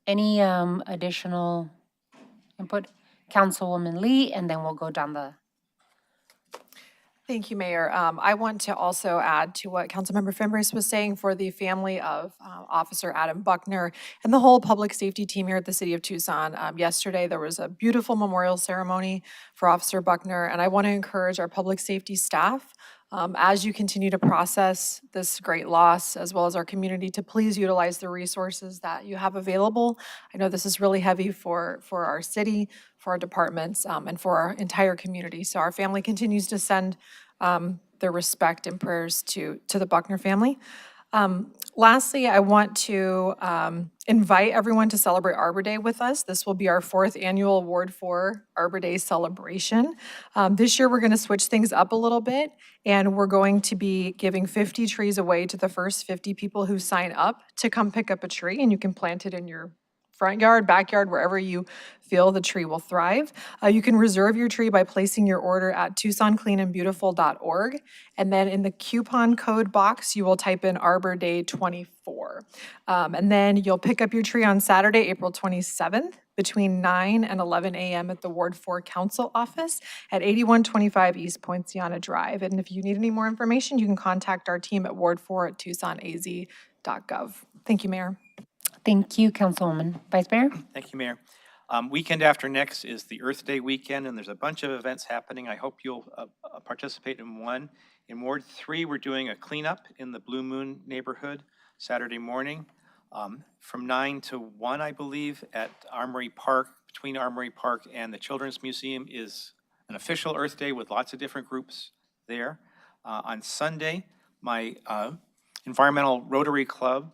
Any additional input? Councilwoman Lee, and then we'll go down the. Thank you, Mayor. I want to also add to what Councilmember Fimbres was saying for the family of Officer Adam Buckner and the whole public safety team here at the City of Tucson. Yesterday, there was a beautiful memorial ceremony for Officer Buckner, and I want to encourage our public safety staff, as you continue to process this great loss, as well as our community, to please utilize the resources that you have available. I know this is really heavy for our city, for our departments, and for our entire community. So our family continues to send their respect and prayers to the Buckner family. Lastly, I want to invite everyone to celebrate Arbor Day with us. This will be our 4th annual Ward 4 Arbor Day celebration. This year, we're going to switch things up a little bit, and we're going to be giving 50 trees away to the first 50 people who sign up to come pick up a tree, and you can plant it in your front yard, backyard, wherever you feel the tree will thrive. You can reserve your tree by placing your order at TucsonCleanandBeautiful.org. And then in the coupon code box, you will type in Arbor Day 24. And then you'll pick up your tree on Saturday, April 27th between 9 and 11 a.m. at the Ward 4 Council Office at 8125 East Poinciana Drive. And if you need any more information, you can contact our team at Ward 4 at TucsonAZ.gov. Thank you, Mayor. Thank you, Councilwoman. Vice Mayor? Thank you, Mayor. Weekend after next is the Earth Day weekend, and there's a bunch of events happening. I hope you'll participate in one. In Ward 3, we're doing a cleanup in the Blue Moon neighborhood Saturday morning from 9 to 1, I believe, at Armory Park. Between Armory Park and the Children's Museum is an official Earth Day with lots of different groups there. On Sunday, my environmental Rotary Club,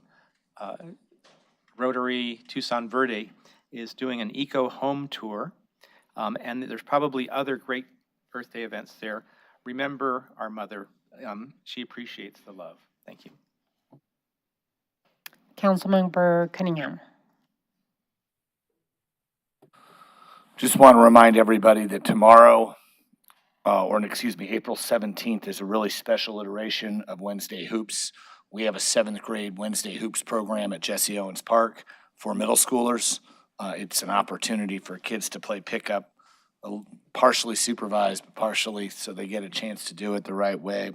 Rotary Tucson Verde, is doing an eco home tour, and there's probably other great Earth Day events there. Remember our mother. She appreciates the love. Thank you. Councilmember Cunningham. Just want to remind everybody that tomorrow, April 17th, is a really special iteration of Wednesday Hoops. We have a 7th grade Wednesday Hoops program at Jesse Owens Park for middle schoolers. It's an opportunity for kids to play pickup partially supervised, but partially so they get a chance to do it the right way.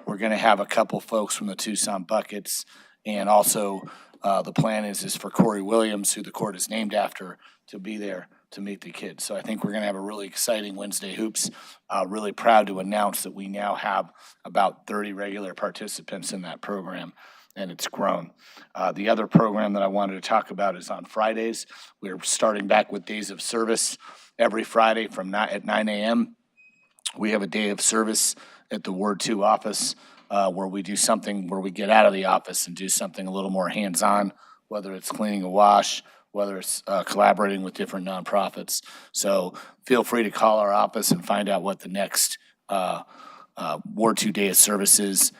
We're going to have a couple folks from the Tucson Buckets, and also the plan is for Corey Williams, who the court is named after, to be there to meet the kids. So I think we're going to have a really exciting Wednesday Hoops. Really proud to announce that we now have about 30 regular participants in that program, and it's grown. The other program that I wanted to talk about is on Fridays. We're starting back with days of service every Friday at 9 a.m. We have a day of service at the Ward 2 office where we do something where we get out of the office and do something a little more hands-on, whether it's cleaning a wash, whether it's collaborating with different nonprofits. So feel free to call our office and find out what the next Ward 2 day of service is.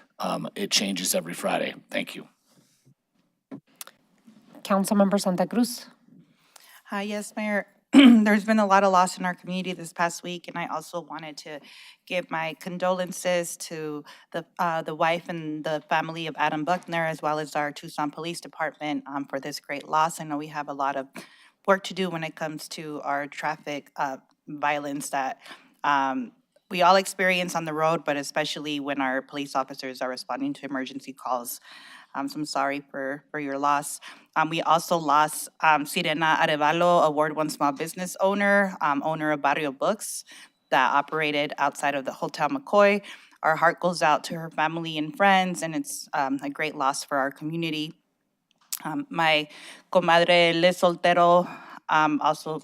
It changes every Friday. Thank you. Councilmember Santa Cruz. Yes, Mayor. There's been a lot of loss in our community this past week, and I also wanted to give my condolences to the wife and the family of Adam Buckner, as well as our Tucson Police Department for this great loss. I know we have a lot of work to do when it comes to our traffic violence that we all experience on the road, but especially when our police officers are responding to emergency calls. So I'm sorry for your loss. We also lost Sirena Arevalo, a Ward 1 small business owner, owner of Barrio Books that operated outside of the Hotel McCoy. Our heart goes out to her family and friends, and it's a great loss for our community. My comadre Liz Soltero, also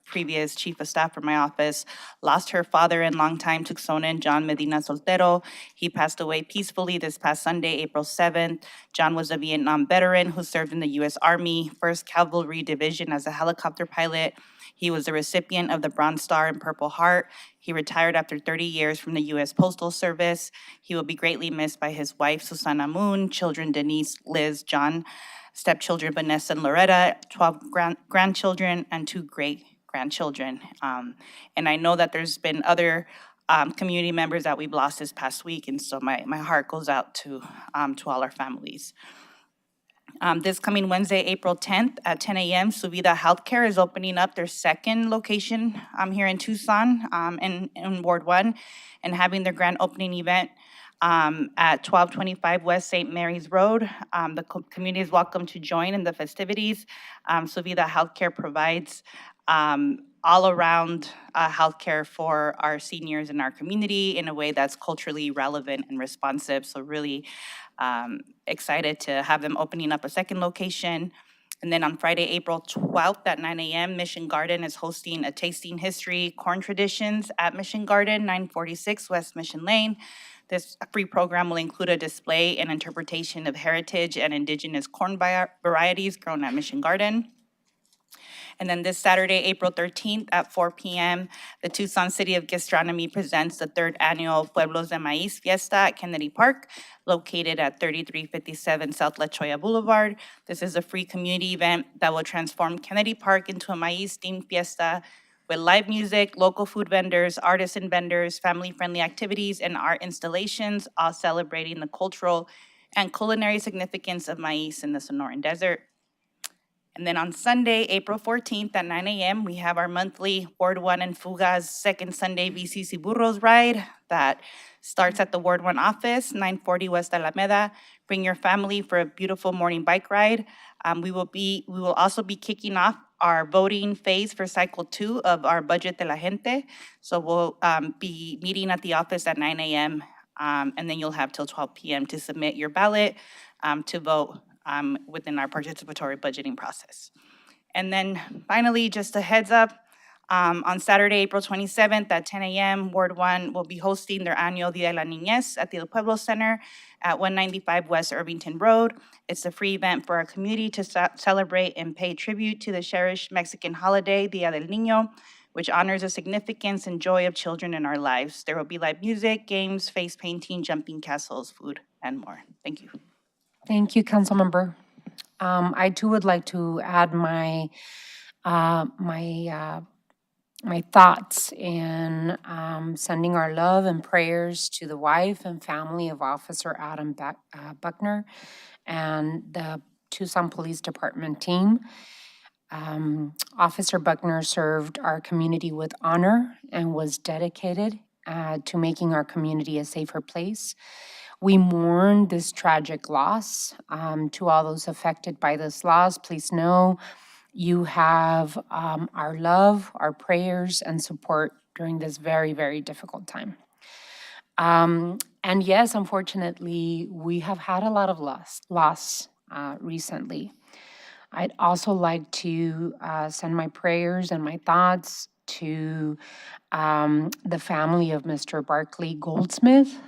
previous chief of staff for my office, lost her father and longtime Tucsonan, John Medina Soltero. He passed away peacefully this past Sunday, April 7th. John was a Vietnam veteran who served in the U.S. Army, 1st Cavalry Division as a helicopter pilot. He was the recipient of the Bronze Star and Purple Heart. He retired after 30 years from the U.S. Postal Service. He will be greatly missed by his wife, Susana Moon, children Denise, Liz, John, stepchildren Vanessa and Loretta, 12 grandchildren, and 2 great-grandchildren. And I know that there's been other community members that we've lost this past week, and so my heart goes out to all our families. This coming Wednesday, April 10th at 10 a.m., Suvida Healthcare is opening up their second location here in Tucson in Ward 1 and having their grand opening event at 1225 West St. Mary's Road. The community is welcome to join in the festivities. Suvida Healthcare provides all-around healthcare for our seniors in our community in a way that's culturally relevant and responsive. So really excited to have them opening up a second location. And then on Friday, April 12th at 9 a.m., Mission Garden is hosting a tasting history corn traditions at Mission Garden, 946 West Mission Lane. This free program will include a display and interpretation of heritage and indigenous corn varieties grown at Mission Garden. And then this Saturday, April 13th at 4 p.m., the Tucson City of Gastronomy presents the 3rd annual Pueblos de Maíz Fiesta at Kennedy Park, located at 3357 South La Choya Boulevard. This is a free community event that will transform Kennedy Park into a maíz-themed fiesta with live music, local food vendors, artisan vendors, family-friendly activities, and art installations, all celebrating the cultural and culinary significance of maíz in the Sonoran Desert. And then on Sunday, April 14th at 9 a.m., we have our monthly Ward 1 and Fuga's second Sunday VCC Burros ride that starts at the Ward 1 office, 940 West Alameda. Bring your family for a beautiful morning bike ride. We will also be kicking off our voting phase for cycle 2 of our Budget de la Gente. So we'll be meeting at the office at 9 a.m. And then you'll have till 12 p.m. to submit your ballot to vote within our participatory budgeting process. And then finally, just a heads up, on Saturday, April 27th at 10 a.m., Ward 1 will be hosting their annual Dia de la Niñez at the El Pueblo Center at 195 West Irvington Road. It's a free event for our community to celebrate and pay tribute to the cherished Mexican holiday, Dia del Niño, which honors the significance and joy of children in our lives. There will be live music, games, face painting, jumping castles, food, and more. Thank you. Thank you, Councilmember. I too would like to add my thoughts in sending our love and prayers to the wife and family of Officer Adam Buckner and the Tucson Police Department team. Officer Buckner served our community with honor and was dedicated to making our community a safer place. We mourn this tragic loss. To all those affected by this loss, please know you have our love, our prayers, and support during this very, very difficult time. And yes, unfortunately, we have had a lot of loss recently. I'd also like to send my prayers and my thoughts to the family of Mr. Barclay Goldsmith,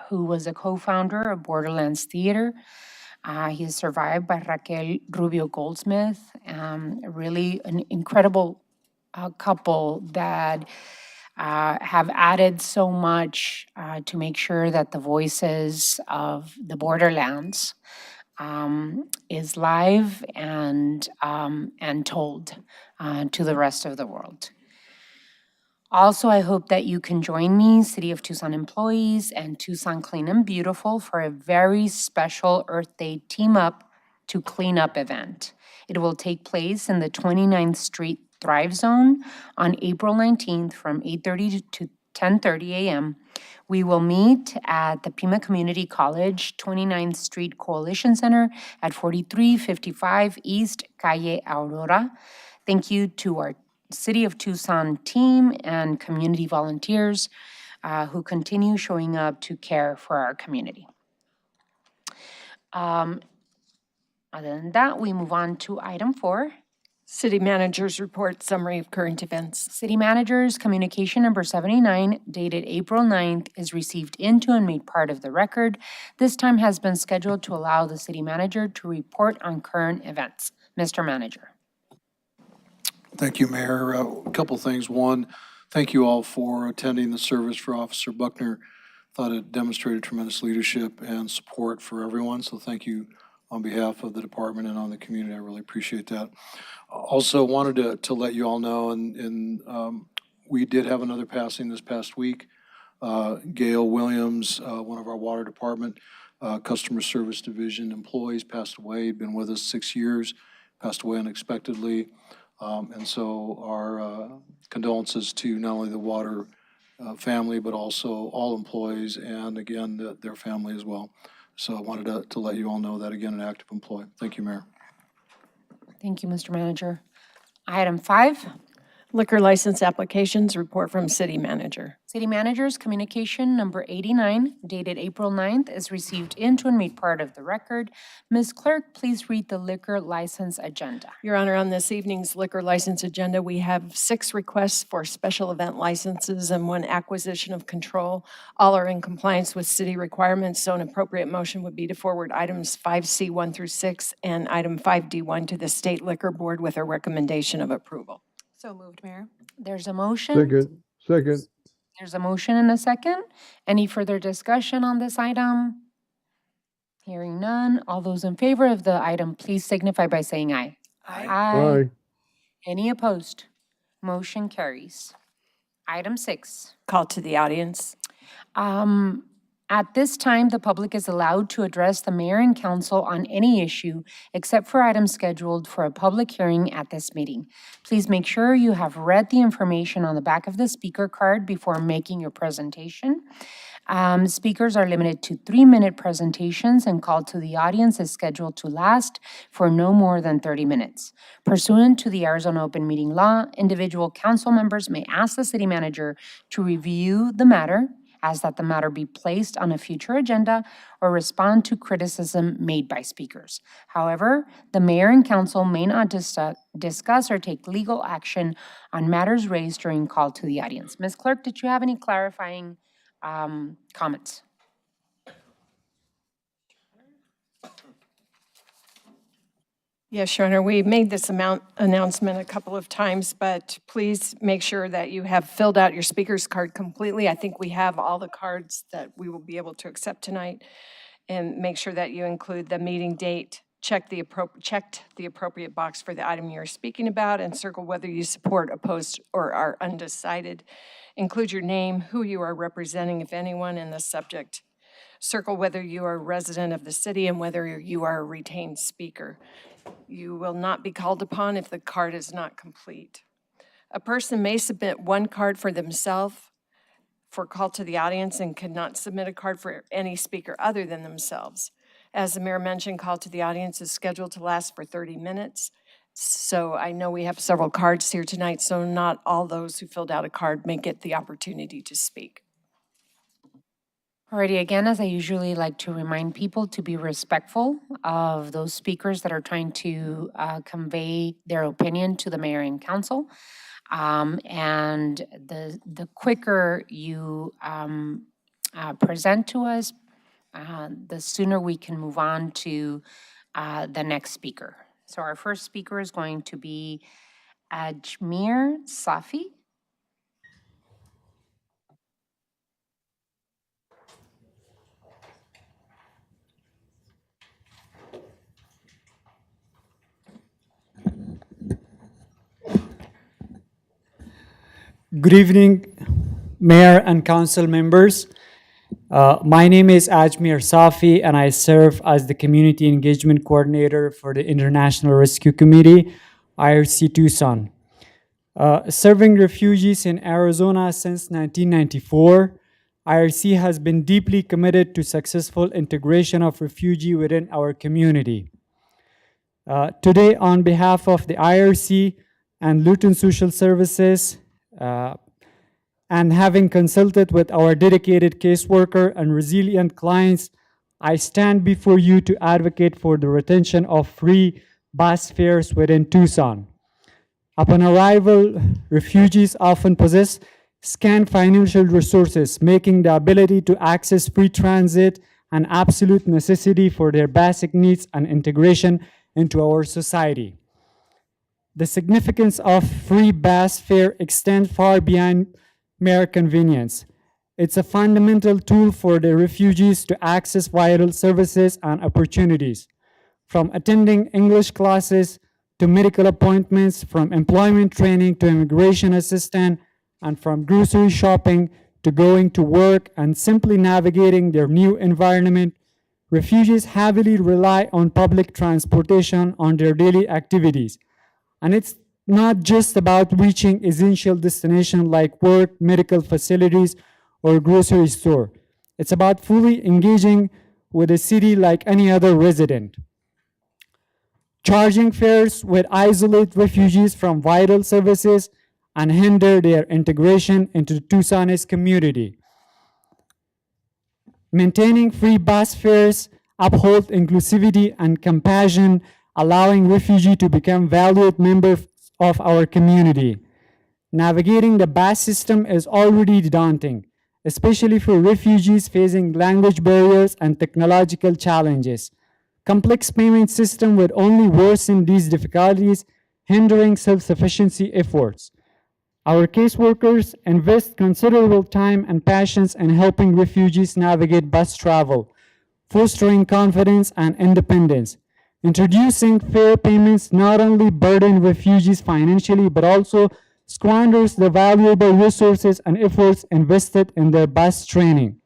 who was a co-founder of Borderlands Theater. He is survived by Raquel Rubio Goldsmith, really an incredible couple that have added so much to make sure that the voices of the Borderlands is live and told to the rest of the world. Also, I hope that you can join me, City of Tucson employees, and Tucson Clean and Beautiful for a very special Earth Day Team Up to Clean Up event. It will take place in the 29th Street Thrive Zone on April 19th from 8:30 to 10:30 a.m. We will meet at the Pima Community College 29th Street Coalition Center at 4355 East Calle Aurora. Thank you to our City of Tucson team and community volunteers who continue showing up to care for our community. Other than that, we move on to item 4. City Manager's Report, Summary of Current Events. City Manager's Communication Number 79, dated April 9th, is received into and made part of the record. This time has been scheduled to allow the City Manager to report on current events. Mr. Manager. Thank you, Mayor. A couple things. One, thank you all for attending the service for Officer Buckner. Thought it demonstrated tremendous leadership and support for everyone, so thank you on behalf of the department and on the community. I really appreciate that. Also wanted to let you all know, and we did have another passing this past week. Gail Williams, one of our water department customer service division employees, passed away. He'd been with us 6 years, passed away unexpectedly. And so our condolences to not only the water family, but also all employees, and again, their family as well. So I wanted to let you all know that, again, an active employee. Thank you, Mayor. Thank you, Mr. Manager. Item 5. Liquor License Applications, Report from City Manager. City Manager's Communication Number 89, dated April 9th, is received into and made part of the record. Ms. Clerk, please read the liquor license agenda. Your Honor, on this evening's liquor license agenda, we have 6 requests for special event licenses and 1 acquisition of control. All are in compliance with city requirements, so an appropriate motion would be to forward items 5C1 through 6 and item 5D1 to the State Liquor Board with a recommendation of approval. So moved, Mayor. There's a motion. Second. There's a motion and a second. Any further discussion on this item? Hearing none. All those in favor of the item, please signify by saying aye. Aye. Any opposed? Motion carries. Item 6. Call to the audience. At this time, the public is allowed to address the mayor and council on any issue except for items scheduled for a public hearing at this meeting. Please make sure you have read the information on the back of the speaker card before making your presentation. Speakers are limited to 3-minute presentations, and call to the audience is scheduled to last for no more than 30 minutes. Pursuant to the Arizona Open Meeting Law, individual council members may ask the city manager to review the matter, ask that the matter be placed on a future agenda, or respond to criticism made by speakers. However, the mayor and council may not discuss or take legal action on matters raised during call to the audience. Ms. Clerk, did you have any clarifying comments? Yes, Your Honor, we made this announcement a couple of times, but please make sure that you have filled out your speaker's card completely. I think we have all the cards that we will be able to accept tonight. And make sure that you include the meeting date, checked the appropriate box for the item you're speaking about, and circle whether you support, opposed, or are undecided. Include your name, who you are representing, if anyone, and the subject Circle whether you are a resident of the city and whether you are a retained speaker. You will not be called upon if the card is not complete. A person may submit one card for themselves for call to the audience and cannot submit a card for any speaker other than themselves. As the mayor mentioned, call to the audience is scheduled to last for 30 minutes. So I know we have several cards here tonight, so not all those who filled out a card may get the opportunity to speak. Alrighty, again, as I usually like to remind people to be respectful of those speakers that are trying to convey their opinion to the mayor and council. And the quicker you present to us, the sooner we can move on to the next speaker. So our first speaker is going to be Ajmer Safi. Good evening, Mayor and Council members. My name is Ajmer Safi, and I serve as the Community Engagement Coordinator for the International Rescue Committee, IRC Tucson. Serving refugees in Arizona since 1994, IRC has been deeply committed to successful integration of refugees within our community. Today, on behalf of the IRC and Luton Social Services, and having consulted with our dedicated caseworker and resilient clients, I stand before you to advocate for the retention of free bus fares within Tucson. Upon arrival, refugees often possess scant financial resources, making the ability to access free transit an absolute necessity for their basic needs and integration into our society. The significance of free bus fare extends far beyond mere convenience. It's a fundamental tool for the refugees to access vital services and opportunities, from attending English classes to medical appointments, from employment training to immigration assistance, and from grocery shopping to going to work and simply navigating their new environment. Refugees heavily rely on public transportation on their daily activities. And it's not just about reaching essential destinations like work, medical facilities, or grocery store. It's about fully engaging with a city like any other resident. Charging fares would isolate refugees from vital services and hinder their integration into the Tucsonese community. Maintaining free bus fares uphold inclusivity and compassion, allowing refugees to become valued members of our community. Navigating the bus system is already daunting, especially for refugees facing language barriers and technological challenges. Complex payment system would only worsen these difficulties, hindering self-sufficiency efforts. Our caseworkers invest considerable time and patience in helping refugees navigate bus travel, fostering confidence and independence. Introducing fare payments not only burden refugees financially, but also squanders the valuable resources and efforts invested in their bus training.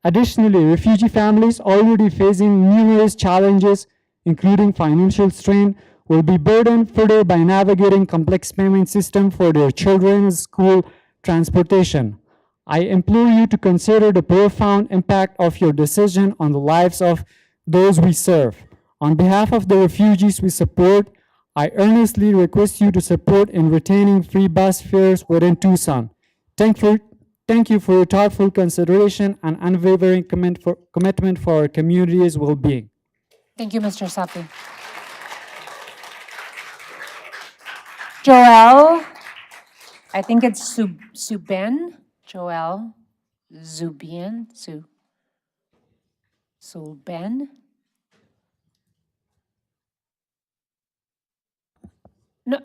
Additionally, refugee families already facing numerous challenges, including financial strain, will be burdened further by navigating complex payment system for their children's school transportation. I implore you to consider the profound impact of your decision on the lives of those we serve. On behalf of the refugees we support, I earnestly request you to support in retaining free bus fares within Tucson. Thank you for your thoughtful consideration and unwavering commitment for our community's well-being. Thank you, Mr. Safi. Joel, I think it's Suben. Joel Zubian. Suben. No,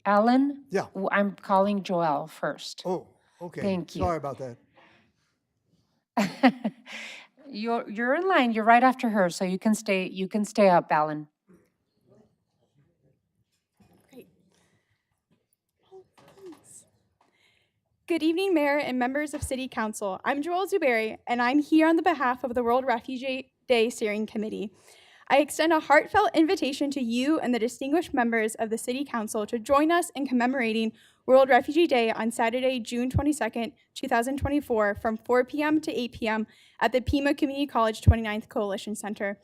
Alan? Yeah. I'm calling Joel first. Oh, okay. Thank you. Sorry about that. You're in line. You're right after her, so you can stay up, Alan. Good evening, Mayor and members of City Council. I'm Joelle Zuberi, and I'm here on the behalf of the World Refugee Day Steering Committee. I extend a heartfelt invitation to you and the distinguished members of the City Council to join us in commemorating World Refugee Day on Saturday, June 22nd, 2024, from 4 p.m. to 8 p.m. at the Pima Community College 29th Coalition Center.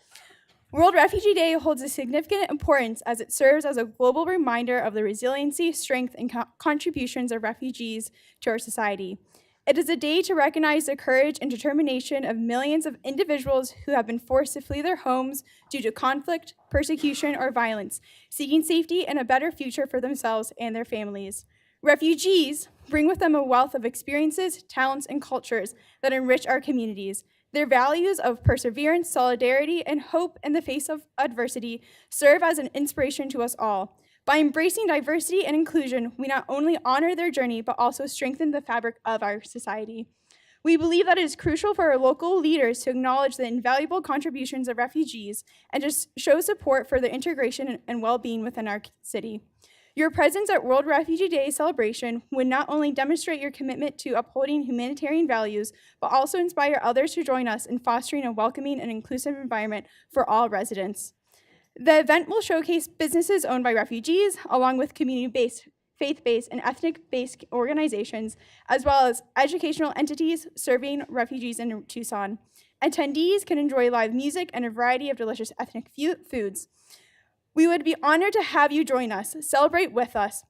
World Refugee Day holds a significant importance as it serves as a global reminder of the resiliency, strength, and contributions of refugees to our society. It is a day to recognize the courage and determination of millions of individuals who have been forced to flee their homes due to conflict, persecution, or violence, seeking safety and a better future for themselves and their families. Refugees bring with them a wealth of experiences, talents, and cultures that enrich our communities. Their values of perseverance, solidarity, and hope in the face of adversity serve as an inspiration to us all. By embracing diversity and inclusion, we not only honor their journey, but also strengthen the fabric of our society. We believe that it is crucial for our local leaders to acknowledge the invaluable contributions of refugees and to show support for their integration and well-being within our city. Your presence at World Refugee Day celebration would not only demonstrate your commitment to upholding humanitarian values, but also inspire others to join us in fostering a welcoming and inclusive environment for all residents. The event will showcase businesses owned by refugees, along with community-based, faith-based, and ethnic-based organizations, as well as educational entities serving refugees in Tucson. Attendees can enjoy live music and a variety of delicious ethnic foods. We would be honored to have you join us, celebrate with us,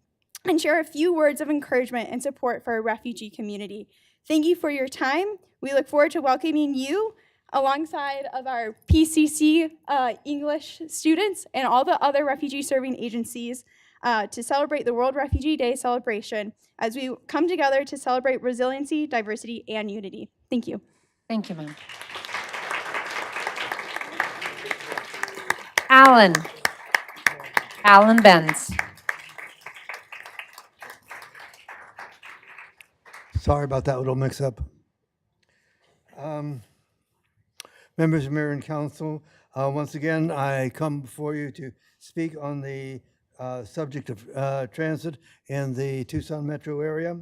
and share a few words of encouragement and support for our refugee community. Thank you for your time. We look forward to welcoming you alongside of our PCC English students and all the other refugee serving agencies to celebrate the World Refugee Day celebration as we come together to celebrate resiliency, diversity, and unity. Thank you. Thank you, ma'am. Alan Benz. Sorry about that little mix-up. Members of Mayor and Council, once again, I come before you to speak on the subject of transit in the Tucson metro area.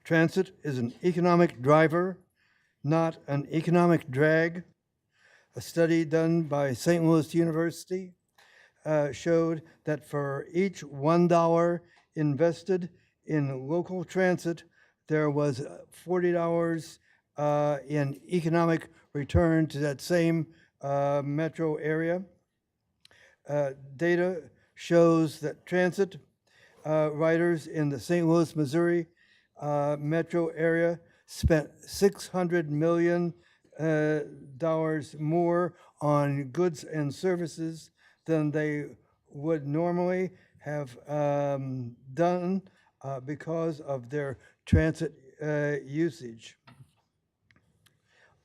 Transit is an economic driver, not an economic drag. A study done by St. Louis University showed that for each $1 invested in local transit, there was $40 in economic return to that same metro area. Data shows that transit riders in the St. Louis, Missouri metro area spent $600 million more on goods and services than they would normally have done because of their transit usage.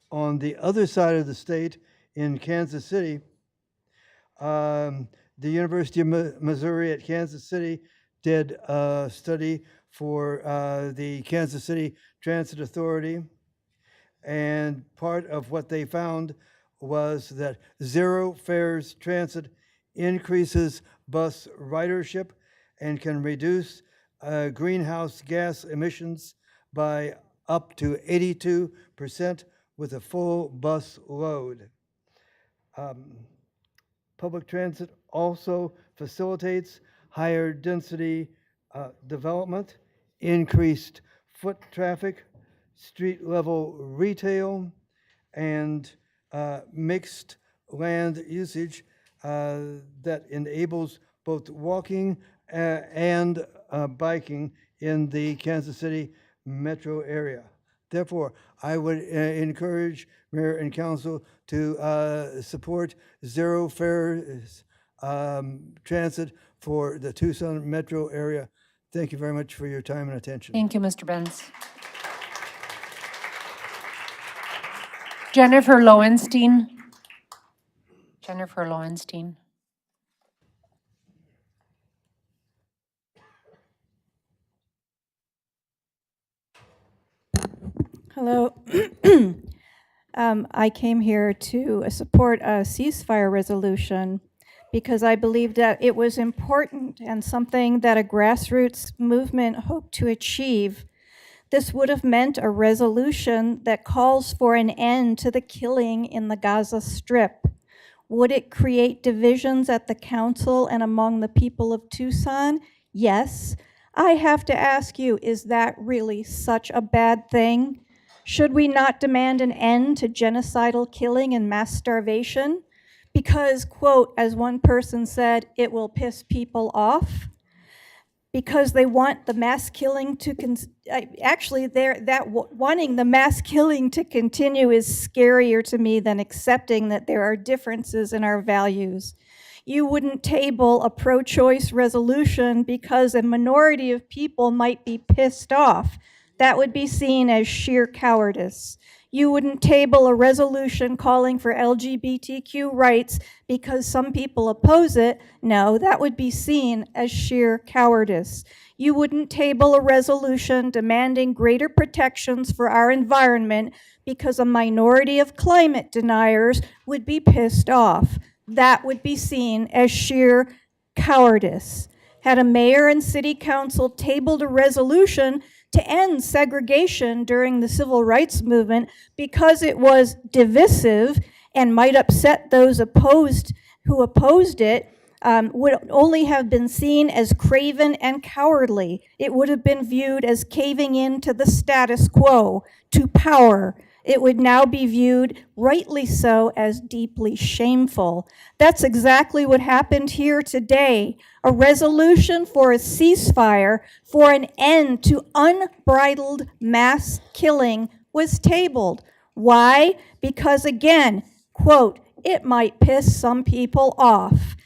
On the other side of the state, in Kansas City, the University of Missouri at Kansas City did a study for the Kansas City Transit Authority, and part of what they found was that zero fares transit increases bus ridership and can reduce greenhouse gas emissions by up to 82% with a full bus load. Public transit also facilitates higher density development, increased foot traffic, street level retail, and mixed land usage that enables both walking and biking in the Kansas City metro area. Therefore, I would encourage Mayor and Council to support zero fares transit for the Tucson metro area. Thank you very much for your time and attention. Thank you, Mr. Benz. Jennifer Lowenstein. Jennifer Lowenstein. Hello. I came here to support a ceasefire resolution because I believed that it was important and something that a grassroots movement hoped to achieve. This would have meant a resolution that calls for an end to the killing in the Gaza Strip. Would it create divisions at the council and among the people of Tucson? Yes. I have to ask you, is that really such a bad thing? Should we not demand an end to genocidal killing and mass starvation? Because, quote, as one person said, it will piss people off. Because they want the mass killing to wanting the mass killing to continue is scarier to me than accepting that there are differences in our values. You wouldn't table a pro-choice resolution because a minority of people might be pissed off. That would be seen as sheer cowardice. You wouldn't table a resolution calling for LGBTQ rights because some people oppose it. No, that would be seen as sheer cowardice. You wouldn't table a resolution demanding greater protections for our environment because a minority of climate deniers would be pissed off. That would be seen as sheer cowardice. Had a mayor and city council tabled a resolution to end segregation during the civil rights movement because it was divisive and might upset those who opposed it, would only have been seen as craven and cowardly. It would have been viewed as caving in to the status quo, to power. It would now be viewed, rightly so, as deeply shameful. That's exactly what happened here today. A resolution for a ceasefire, for an end to unbridled mass killing was tabled. Why? Because again, quote, it might piss some people off.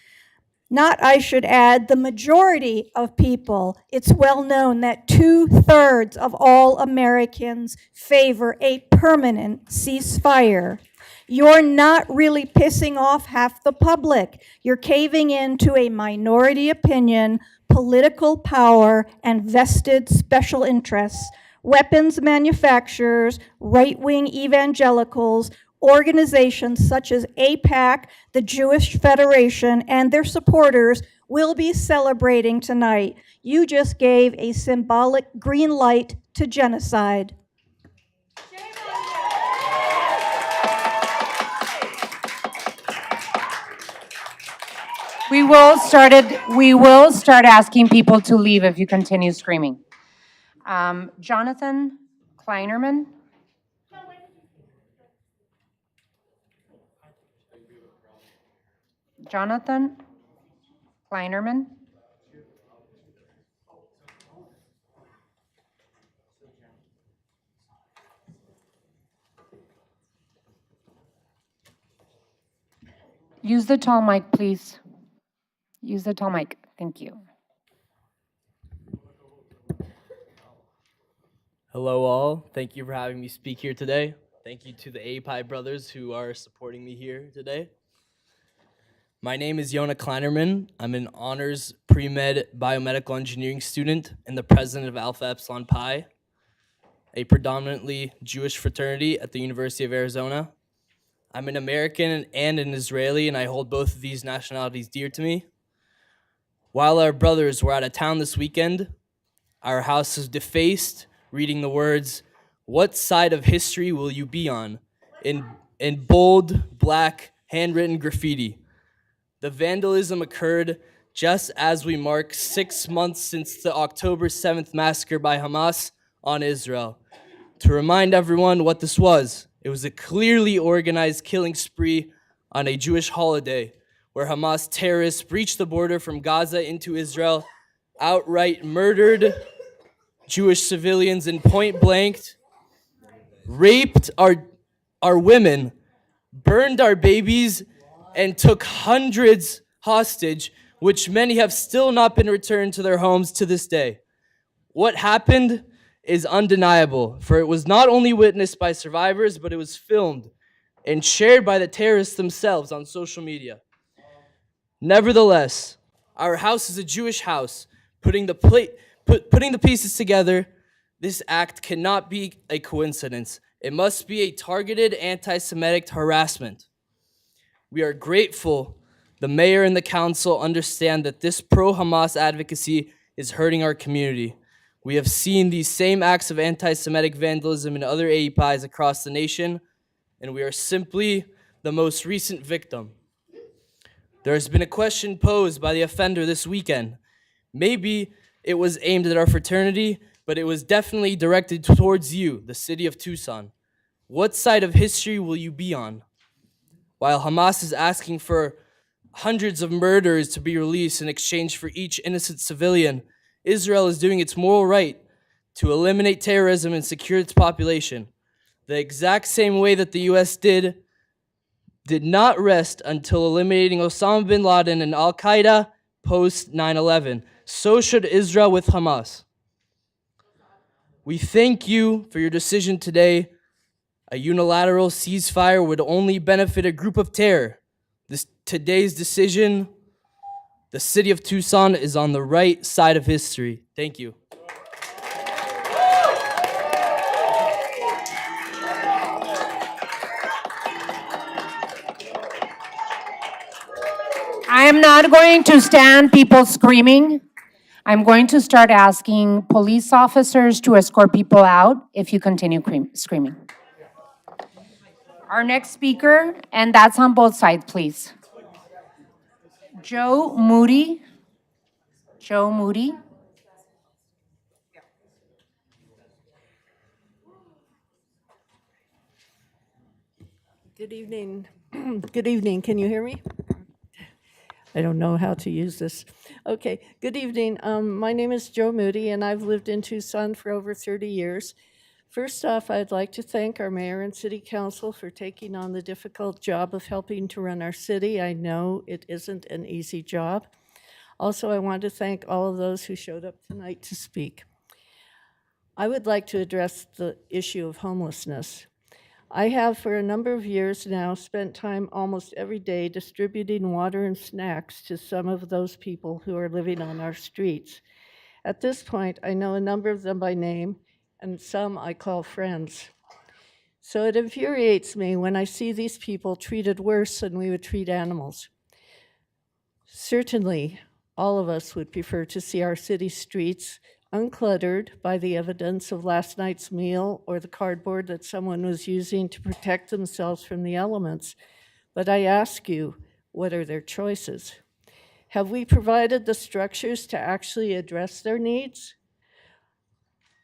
Not, I should add, the majority of people. It's well known that 2/3 of all Americans favor a permanent ceasefire. You're not really pissing off half the public. You're caving in to a minority opinion, political power, and vested special interests, weapons manufacturers, right-wing evangelicals, organizations such as APAC, the Jewish Federation, and their supporters will be celebrating tonight. You just gave a symbolic green light to genocide. We will start asking people to leave if you continue screaming. Jonathan Kleinerman. Jonathan Kleinerman. Use the tall mic, please. Use the tall mic. Thank you. Hello all. Thank you for having me speak here today. Thank you to the API brothers who are supporting me here today. My name is Yona Kleinerman. I'm an honors pre-med biomedical engineering student and the president of Alpha Epsilon Pi, a predominantly Jewish fraternity at the University of Arizona. I'm an American and an Israeli, and I hold both of these nationalities dear to me. While our brothers were out of town this weekend, our house was defaced, reading the words, "What side of history will you be on?" in bold, black, handwritten graffiti. The vandalism occurred just as we mark 6 months since the October 7th massacre by Hamas on Israel. To remind everyone what this was, it was a clearly organized killing spree on a Jewish holiday where Hamas terrorists breached the border from Gaza into Israel, outright murdered Jewish civilians in point blank, raped our women, burned our babies, and took hundreds hostage, which many have still not been returned to their homes to this day. What happened is undeniable, for it was not only witnessed by survivors, but it was filmed and shared by the terrorists themselves on social media. Nevertheless, our house is a Jewish house. Putting the pieces together, this act cannot be a coincidence. It must be a targeted anti-Semitic harassment. We are grateful The mayor and the council understand that this pro-Hamas advocacy is hurting our community. We have seen these same acts of anti-Semitic vandalism in other APIs across the nation, and we are simply the most recent victim. There has been a question posed by the offender this weekend. Maybe it was aimed at our fraternity, but it was definitely directed towards you, the city of Tucson. What side of history will you be on? While Hamas is asking for hundreds of murderers to be released in exchange for each innocent civilian, Israel is doing its moral right to eliminate terrorism and secure its population. The exact same way that the US did not rest until eliminating Osama bin Laden and Al-Qaeda post 9/11. So should Israel with Hamas. We thank you for your decision today. A unilateral ceasefire would only benefit a group of terror. Today's decision, the city of Tucson is on the right side of history. Thank you. I am not going to stand people screaming. I'm going to start asking police officers to escort people out if you continue screaming. Our next speaker, and that's on both sides, please. Joe Moody. Joe Moody. Good evening. Good evening. Can you hear me? I don't know how to use this. Okay. Good evening. My name is Joe Moody, and I've lived in Tucson for over 30 years. First off, I'd like to thank our mayor and city council for taking on the difficult job of helping to run our city. I know it isn't an easy job. Also, I want to thank all of those who showed up tonight to speak. I would like to address the issue of homelessness. I have for a number of years now spent time almost every day distributing water and snacks to some of those people who are living on our streets. At this point, I know a number of them by name, and some I call friends. So it infuriates me when I see these people treated worse than we would treat animals. Certainly, all of us would prefer to see our city streets uncluttered by the evidence of last night's meal or the cardboard that someone was using to protect themselves from the elements. But I ask you, what are their choices? Have we provided the structures to actually address their needs?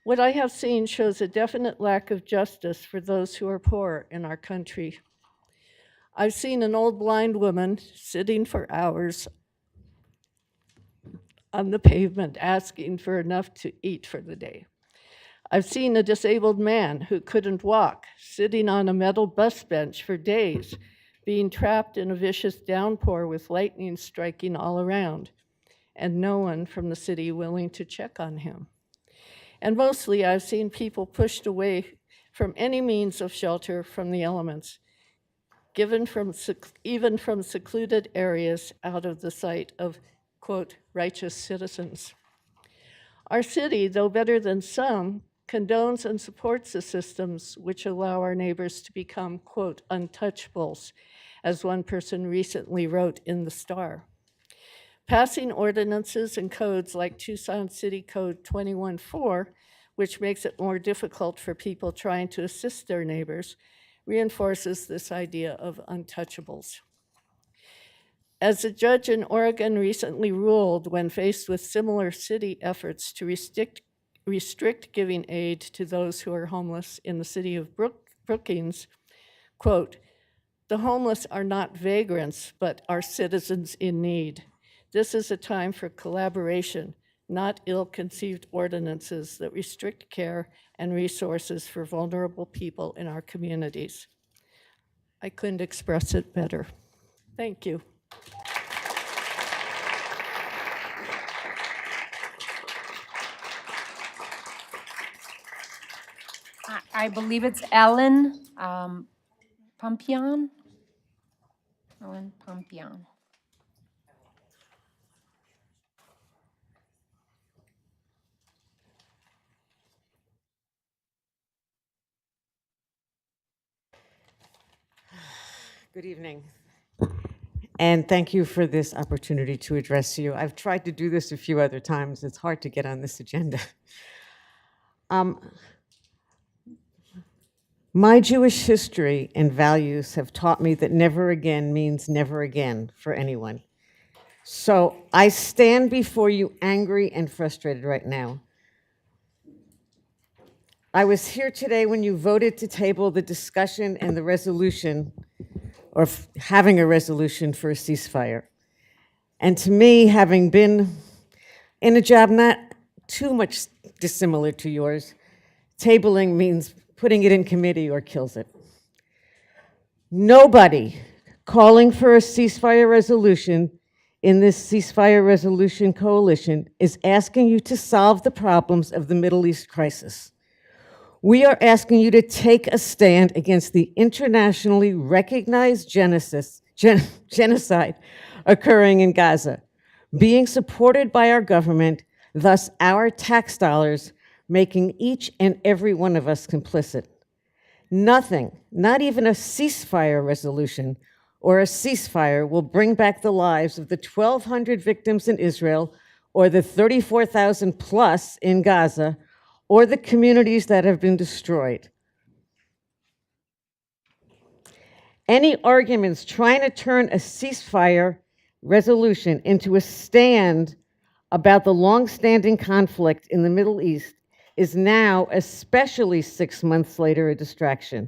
What I have seen shows a definite lack of justice for those who are poor in our country. I've seen an old blind woman sitting for hours on the pavement asking for enough to eat for the day. I've seen a disabled man who couldn't walk sitting on a metal bus bench for days, being trapped in a vicious downpour with lightning striking all around, and no one from the city willing to check on him. And mostly I've seen people pushed away from any means of shelter from the elements, even from secluded areas out of the sight of, quote, righteous citizens. Our city, though better than some, condones and supports the systems which allow our neighbors to become, quote, untouchables, as one person recently wrote in the Star. Passing ordinances and codes like Tucson City Code 21-4, which makes it more difficult for people trying to assist their neighbors, reinforces this idea of untouchables. As a judge in Oregon recently ruled when faced with similar city efforts to restrict giving aid to those who are homeless in the city of Brookings, quote, "The homeless are not vagrants, but are citizens in need. This is a time for collaboration, not ill-conceived ordinances that restrict care and resources for vulnerable people in our communities." I couldn't express it better. Thank you. I believe it's Ellen Pumpion. Ellen Pumpion. Good evening. And thank you for this opportunity to address you. I've tried to do this a few other times. It's hard to get on this agenda. My Jewish history and values have taught me that never again means never again for anyone. So I stand before you angry and frustrated right now. I was here today when you voted to table the discussion and the resolution, or having a resolution for a ceasefire. And to me, having been in a job not too much dissimilar to yours, tabling means putting it in committee or kills it. Nobody calling for a ceasefire resolution in this ceasefire resolution coalition is asking you to solve the problems of the Middle East crisis. We are asking you to take a stand against the internationally recognized genocide occurring in Gaza, being supported by our government, thus our tax dollars making each and every one of us complicit. Nothing, not even a ceasefire resolution or a ceasefire, will bring back the lives of the 1,200 victims in Israel or the 34,000 plus in Gaza or the communities that have been destroyed. Any arguments trying to turn a ceasefire resolution into a stand about the long-standing conflict in the Middle East is now, especially 6 months later, a distraction.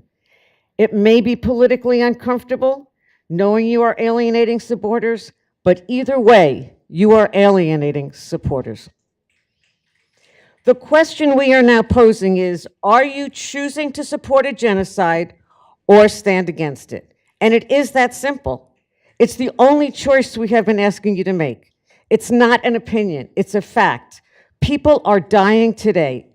It may be politically uncomfortable, knowing you are alienating supporters, but either way, you are alienating supporters. The question we are now posing is, are you choosing to support a genocide or stand against it? And it is that simple. It's the only choice we have been asking you to make. It's not an opinion, it's a fact. People are dying today.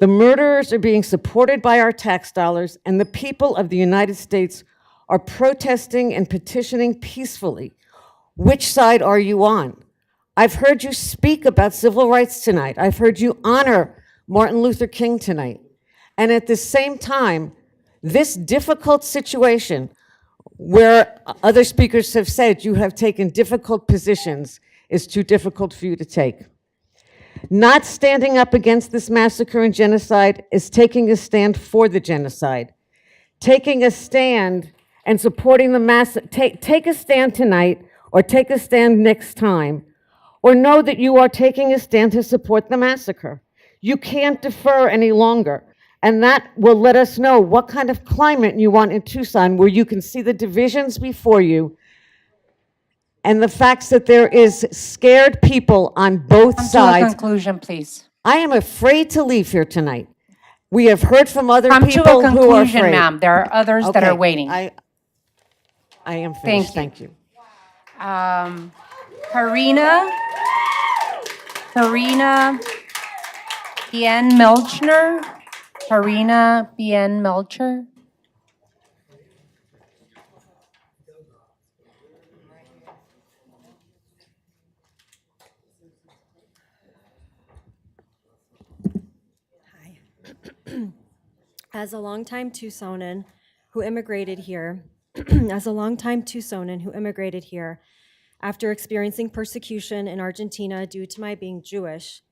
The murderers are being supported by our tax dollars, and the people of the United States are protesting and petitioning peacefully. Which side are you on? I've heard you speak about civil rights tonight. I've heard you honor Martin Luther King tonight. And at the same time, this difficult situation where other speakers have said you have taken difficult positions is too difficult for you to take. Not standing up against this massacre and genocide is taking a stand for the genocide. Taking a stand and supporting the take a stand tonight or take a stand next time, or know that you are taking a stand to support the massacre. You can't defer any longer. And that will let us know what kind of climate you want in Tucson, where you can see the divisions before you and the facts that there is scared people on both Come to a sides. conclusion, please. I am afraid to leave here tonight. We have heard from other Come to a people who are conclusion, afraid. ma'am. There are others that are Okay, waiting. I am finished. Thank you. Karina Bien Melchner. Karina Bien Melcher. As a longtime Tucsonan who immigrated here, after experiencing persecution in Argentina due to my being Jewish,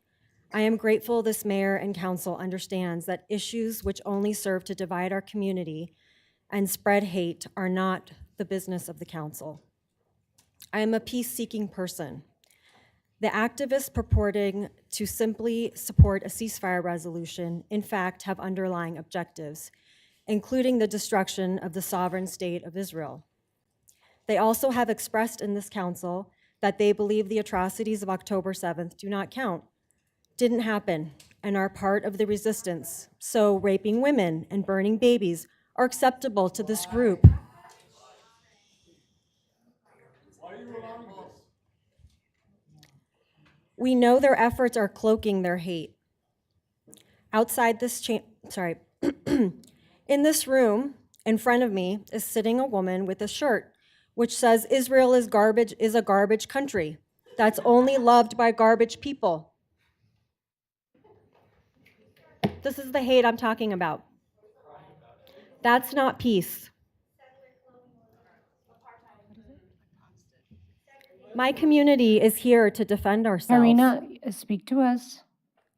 I am grateful this mayor and council understands that issues which only serve to divide our community and spread hate are not the business of the council. I am a peace-seeking person. The activists purporting to simply support a ceasefire resolution, in fact, have underlying objectives, including the destruction of the sovereign state of Israel. They also have expressed in this council that they believe the atrocities of October 7th do not count, didn't happen, and are part of the resistance. So raping women and burning babies are acceptable to this group. We know their efforts are cloaking their hate. Outside this in this room, in front of me, is sitting a woman with a shirt which says Israel is a garbage country that's only loved by garbage people. This is the hate I'm talking about. That's not peace. My community is here to defend ourselves. Irina, speak to us,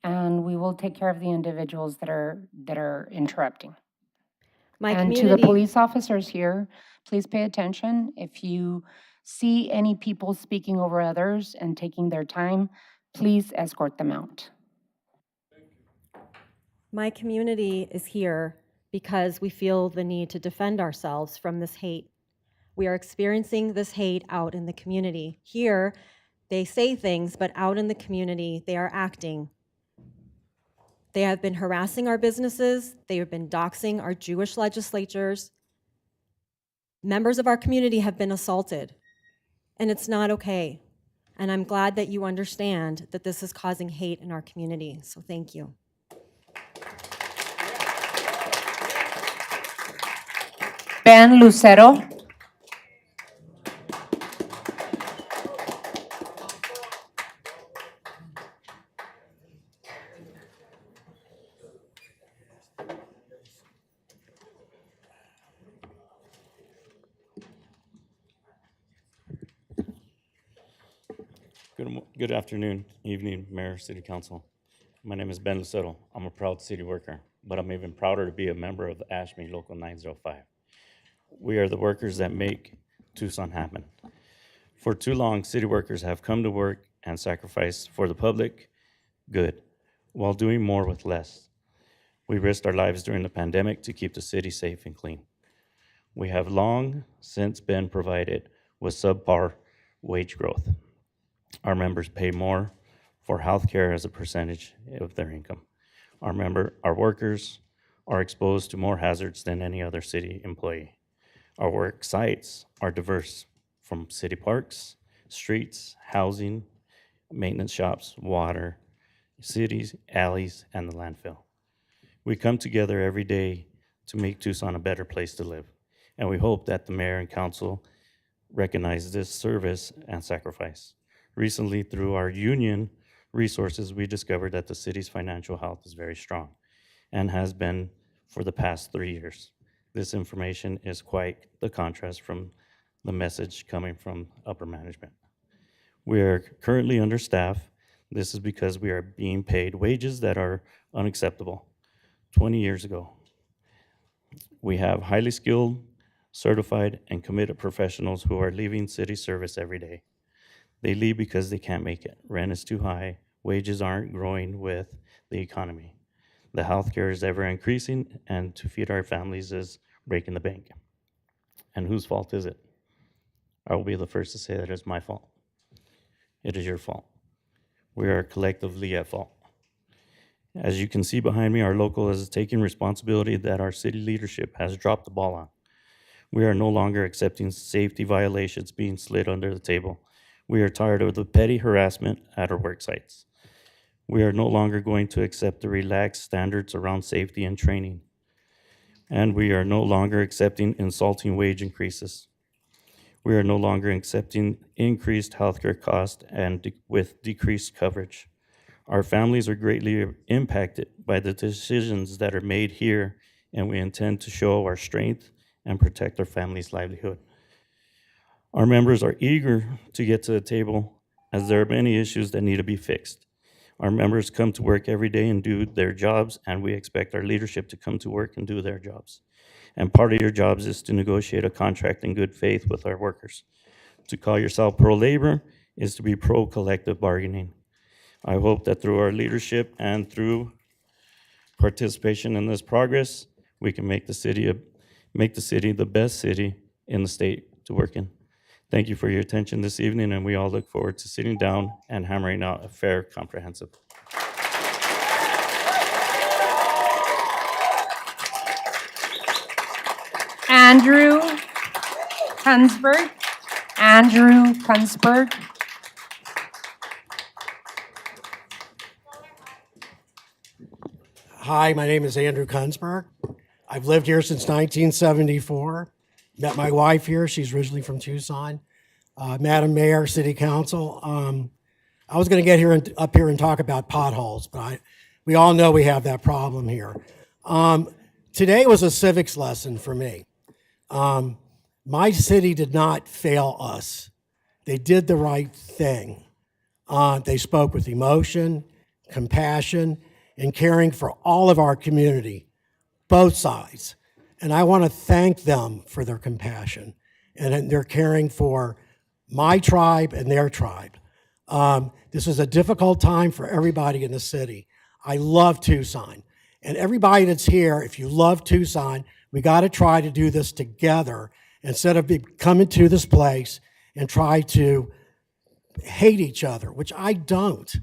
and we will take care of the individuals that are interrupting. My And to the community, police officers here, please pay attention. If you see any people speaking over others and taking their time, please escort them out. my community is here because we feel the need to defend ourselves from this hate. We are experiencing this hate out in the community. Here, they say things, but out in the community, they are acting. They have been harassing our businesses. They have been doxing our Jewish legislators. Members of our community have been assaulted, and it's not okay. And I'm glad that you understand that this is causing hate in our community, so thank you. Ben Lucero. Good afternoon, evening, Mayor, City Council. My name is Ben Lucero. I'm a proud city worker, but I'm even prouder to be a member of the ASHME Local 905. We are the workers that make Tucson happen. For too long, city workers have come to work and sacrificed for the public good while doing more with less. We risked our lives during the pandemic to keep the city safe and clean. We have long since been provided with subpar wage growth. Our members pay more for healthcare as a percentage of their income. Our workers are exposed to more hazards than any other city employee. Our work sites are diverse, from city parks, streets, housing, maintenance shops, water, cities, alleys, and the landfill. We come together every day to make Tucson a better place to live, and we hope that the mayor and council recognize this service and sacrifice. Recently, through our union resources, we discovered that the city's financial health is very strong and has been for the past 3 years. This information is quite the contrast from the message coming from upper management. We are currently understaffed. This is because we are being paid wages that are unacceptable. 20 years ago, we have highly skilled, certified, and committed professionals who are leaving city service every day. They leave because they can't make it. Rent is too high. Wages aren't growing with the economy. The healthcare is ever increasing, and to feed our families is breaking the bank. And whose fault is it? I will be the first to say that it's my fault. It is your fault. We are collectively at fault. As you can see behind me, our local is taking responsibility that our city leadership has dropped the ball on. We are no longer accepting safety violations being slid under the table. We are tired of the petty harassment at our work sites. We are no longer going to accept the relaxed standards around safety and training. And we are no longer accepting insulting wage increases. We are no longer accepting increased healthcare costs and with decreased coverage. Our families are greatly impacted by the decisions that are made here, and we intend to show our strength and protect our families' livelihood. Our members are eager to get to the table as there are many issues that need to be fixed. Our members come to work every day and do their jobs, and we expect our leadership to come to work and do their jobs. And part of your jobs is to negotiate a contract in good faith with our workers. To call yourself pro-labor is to be pro-collective bargaining. I hope that through our leadership and through participation in this progress, we can make the city the best city in the state to work in. Thank you for your attention this evening, and we all look forward to sitting down and hammering out a fair, comprehensive. Andrew Kunsberg. Andrew Kunsberg. Hi, my name is Andrew Kunsberg. I've lived here since 1974. Met my wife here. She's originally from Tucson. Madam Mayor, City Council. I was going to get up here and talk about potholes, but we all know we have that problem here. Today was a civics lesson for me. My city did not fail us. They did the right thing. They spoke with emotion, compassion, and caring for all of our community, both sides. And I want to thank them for their compassion and their caring for my tribe and their tribe. This is a difficult time for everybody in the city. I love Tucson. And everybody that's here, if you love Tucson, we got to try to do this together instead of coming to this place and try to hate each other, which I don't.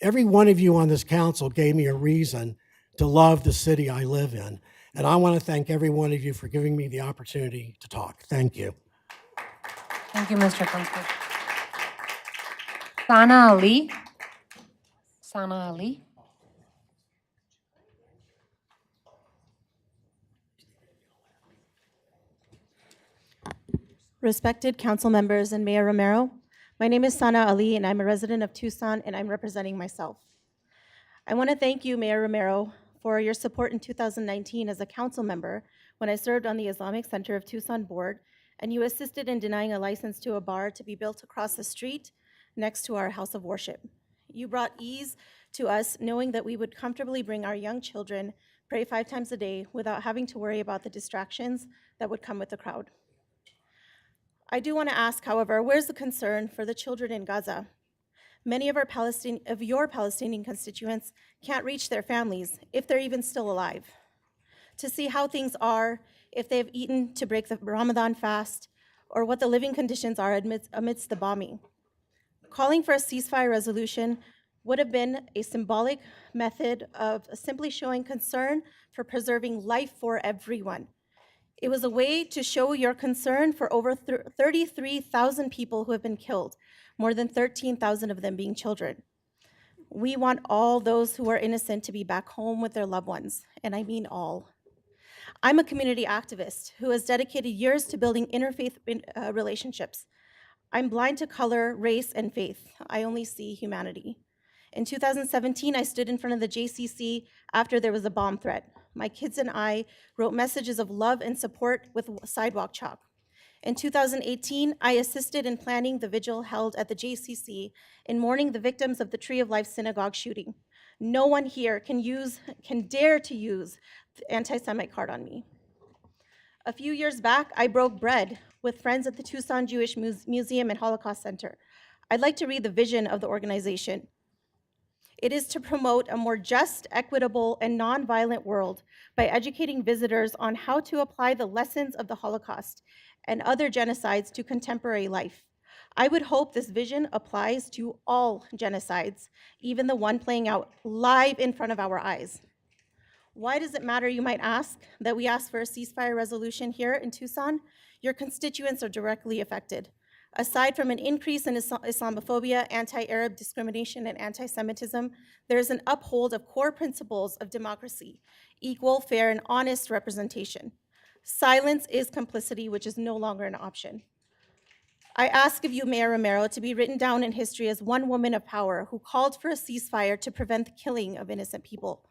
Every one of you on this council gave me a reason to love the city I live in. And I want to thank every one of you for giving me the opportunity to talk. Thank you. Thank you, Mr. Constable. Sana Ali. Sana Ali. Respected council members and Mayor Romero, my name is Sana Ali and I'm a resident of Tucson and I'm representing myself. I want to thank you, Mayor Romero, for your support in 2019 as a council member when I served on the Islamic Center of Tucson board and you assisted in denying a license to a bar to be built across the street next to our house of worship. You brought ease to us knowing that we would comfortably bring our young children, pray 5 times a day without having to worry about the distractions that would come with the crowd. I do want to ask, however, where's the concern for the children in Gaza? Many of your Palestinian constituents can't reach their families, if they're even still alive, to see how things are, if they've eaten to break the Ramadan fast, or what the living conditions are amidst the bombing. Calling for a ceasefire resolution would have been a symbolic method of simply showing concern for preserving life for everyone. It was a way to show your concern for over 33,000 people who have been killed, more than 13,000 of them being children. We want all those who are innocent to be back home with their loved ones, and I mean all. I'm a community activist who has dedicated years to building interfaith relationships. I'm blind to color, race, and faith. I only see humanity. In 2017, I stood in front of the JCC after there was a bomb threat. My kids and I wrote messages of love and support with sidewalk chalk. In 2018, I assisted in planning the vigil held at the JCC in mourning the victims of the Tree of Life synagogue shooting. No one here can dare to use the anti-Semite card on me. A few years back, I broke bread with friends at the Tucson Jewish Museum and Holocaust Center. I'd like to read the vision of the organization. It is to promote a more just, equitable, and nonviolent world by educating visitors on how to apply the lessons of the Holocaust and other genocides to contemporary life. I would hope this vision applies to all genocides, even the one playing out live in front of our eyes. Why does it matter, you might ask, that we ask for a ceasefire resolution here in Tucson? Your constituents are directly affected. Aside from an increase in Islamophobia, anti-Arab discrimination, and anti-Semitism, there is an uphold of core principles of democracy, equal, fair, and honest representation. Silence is complicity, which is no longer an option. I ask of you, Mayor Romero, to be written down in history as one woman of power who called for a ceasefire to prevent the killing of innocent people.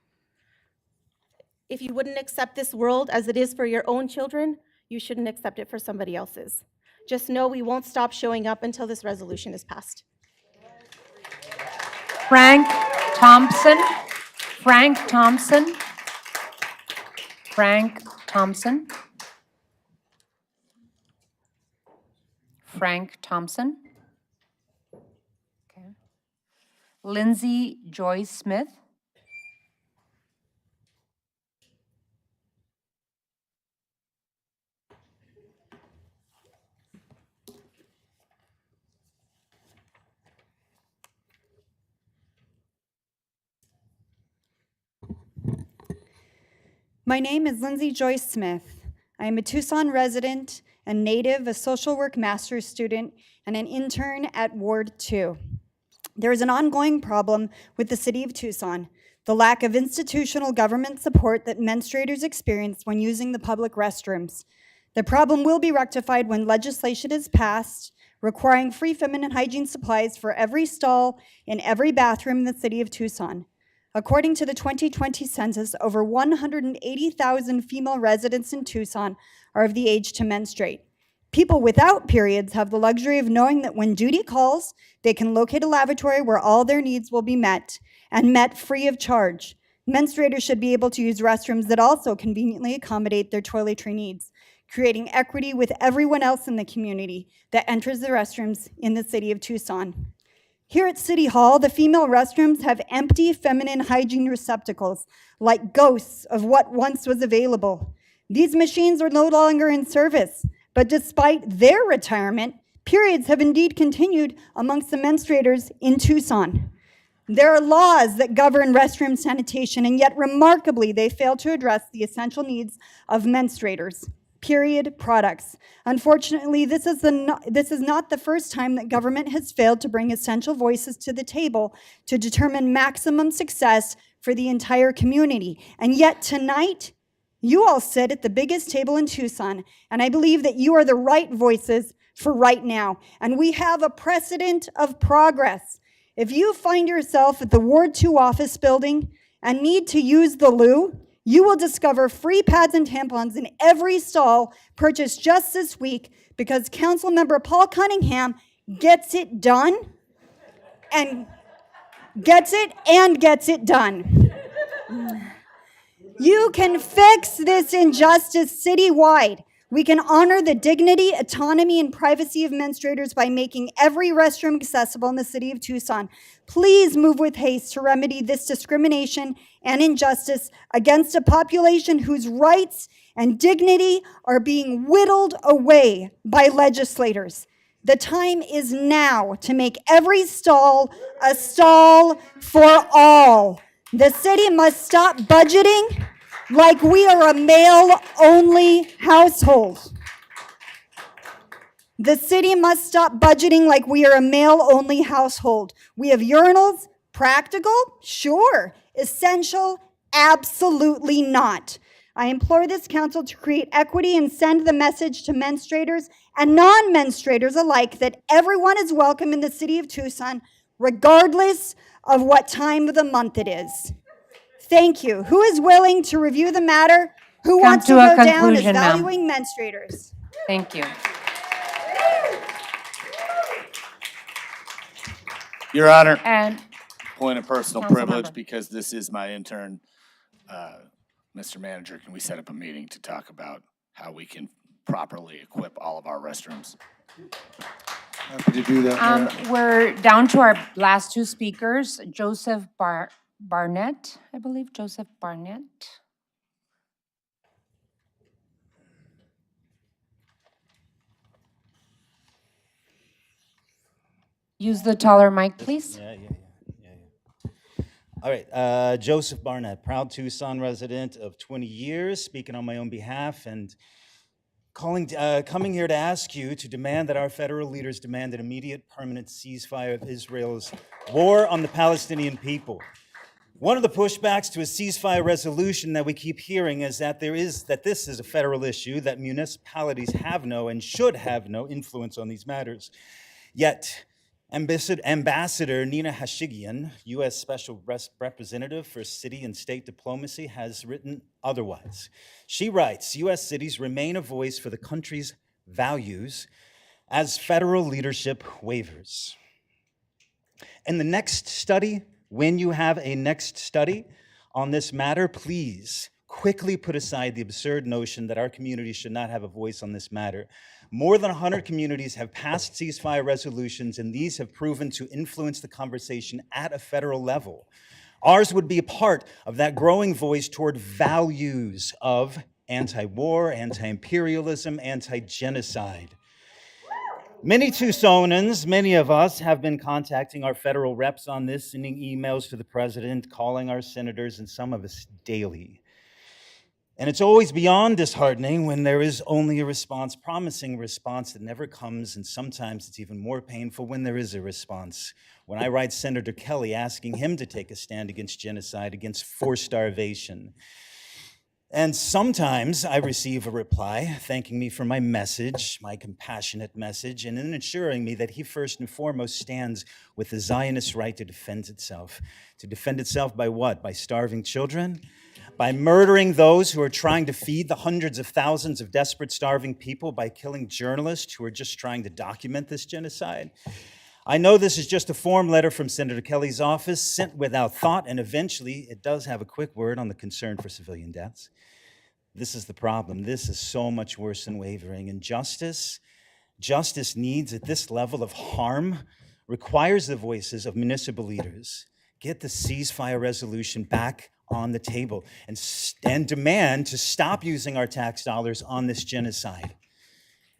If you wouldn't accept this world as it is for your own children, you shouldn't accept it for somebody else's. Just know we won't stop showing up until this resolution is passed. Frank Thompson. Frank Thompson. Frank Thompson. Frank Thompson. Okay. Lindsay Joy Smith. My name is Lindsay Joyce Smith. I am a Tucson resident, a native, a social work master's student, and an intern at Ward 2. There is an ongoing problem with the city of Tucson, the lack of institutional government support that menstruators experience when using the public restrooms. The problem will be rectified when legislation is passed requiring free feminine hygiene supplies for every stall in every bathroom in the city of Tucson. According to the 2020 census, over 180,000 female residents in Tucson are of the age to menstruate. People without periods have the luxury of knowing that when duty calls, they can locate a lavatory where all their needs will be met, and met free of charge. Menstruators should be able to use restrooms that also conveniently accommodate their toiletry needs, creating equity with everyone else in the community that enters the restrooms in the city of Tucson. Here at City Hall, the female restrooms have empty feminine hygiene receptacles, like ghosts of what once was available. These machines are no longer in service, but despite their retirement, periods have indeed continued amongst the menstruators in Tucson. There are laws that govern restroom sanitation, and yet remarkably, they fail to address the essential needs of menstruators. Period products. Unfortunately, this is not the first time that government has failed to bring essential voices to the table to determine maximum success for the entire community. And yet tonight, you all sit at the biggest table in Tucson, and I believe that you are the right voices for right now. And we have a precedent of progress. If you find yourself at the Ward 2 office building and need to use the loo, you will discover free pads and tampons in every stall purchased just this week because Councilmember Paul Cunningham gets it done and gets it done. You can fix this injustice citywide. We can honor the dignity, autonomy, and privacy of menstruators by making every restroom accessible in the city of Tucson. Please move with haste to remedy this discrimination and injustice against a population whose rights and dignity are being whittled away by legislators. The time is now to make every stall a stall for all. The city must stop budgeting like we are a male-only household. The city must stop budgeting like we are a male-only household. We have urinals, practical, sure. Essential, absolutely not. I implore this council to create equity and send the message to menstruators and non-menstruators alike that everyone is welcome in the city of Tucson, regardless of what time of the month it is. Thank you. Who is willing to review the matter? Who wants to to a go down as conclusion, ma'am. valuing menstruators? Thank you. Your Honor, And point of personal Council privilege, member. because this is my intern. Mr. Manager, can we set up a meeting to talk about how we can properly equip all of our restrooms? Happy to do that, Mayor. We're down to our last two speakers, Joseph Barnett, I believe, Joseph Barnett. Use the taller mic, please. Yeah. All right, Joseph Barnett, proud Tucson resident of 20 years, speaking on my own behalf and coming here to ask you to demand that our federal leaders demand an immediate permanent ceasefire of Israel's war on the Palestinian people. One of the pushbacks to a ceasefire resolution that we keep hearing is that this is a federal issue, that municipalities have no and should have no influence on these matters. Yet, Ambassador Nina Hashigian, U.S. Special Representative for City and State Diplomacy, has written otherwise. She writes, U.S. cities remain a voice for the country's values as federal leadership wavers. In the next study, when you have a next study on this matter, please quickly put aside the absurd notion that our community should not have a voice on this matter. More than 100 communities have passed ceasefire resolutions, and these have proven to influence the conversation at a federal level. Ours would be a part of that growing voice toward values of anti-war, anti-imperialism, anti-genocide. Many Tucsonans, many of us, have been contacting our federal reps on this, sending emails to the president, calling our senators, and some of us daily. And it's always beyond disheartening when there is only a response, promising a response that never comes, and sometimes it's even more painful when there is a response. When I write Senator Kelly asking him to take a stand against genocide, against forced starvation. And sometimes I receive a reply thanking me for my message, my compassionate message, and in assuring me that he first and foremost stands with the Zionist right to defend itself. To defend itself by what? By starving children? By murdering those who are trying to feed the hundreds of thousands of desperate, starving people? By killing journalists who are just trying to document this genocide? I know this is just a form letter from Senator Kelly's office, sent without thought, and eventually it does have a quick word on the concern for civilian deaths. This is the problem. This is so much worse than wavering. And justice needs at this level of harm, requires the voices of municipal leaders. Get the ceasefire resolution back on the table and demand to stop using our tax dollars on this genocide.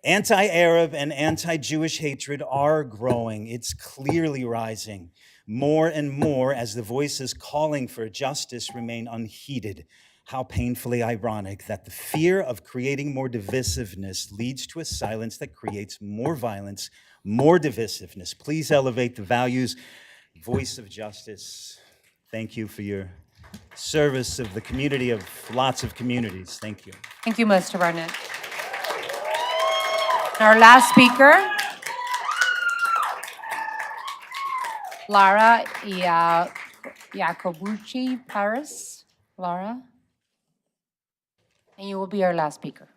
Anti-Arab and anti-Jewish hatred are growing. It's clearly rising more and more as the voices calling for justice remain unheeded. How painfully ironic that the fear of creating more divisiveness leads to a silence that creates more violence, more divisiveness. Please elevate the values, voice of justice. Thank you for your service of the community of lots of communities. Thank you. Thank you, Mr. Barnett. Our last speaker, Lara Iacobucci Paris. Lara? And you will be our last speaker.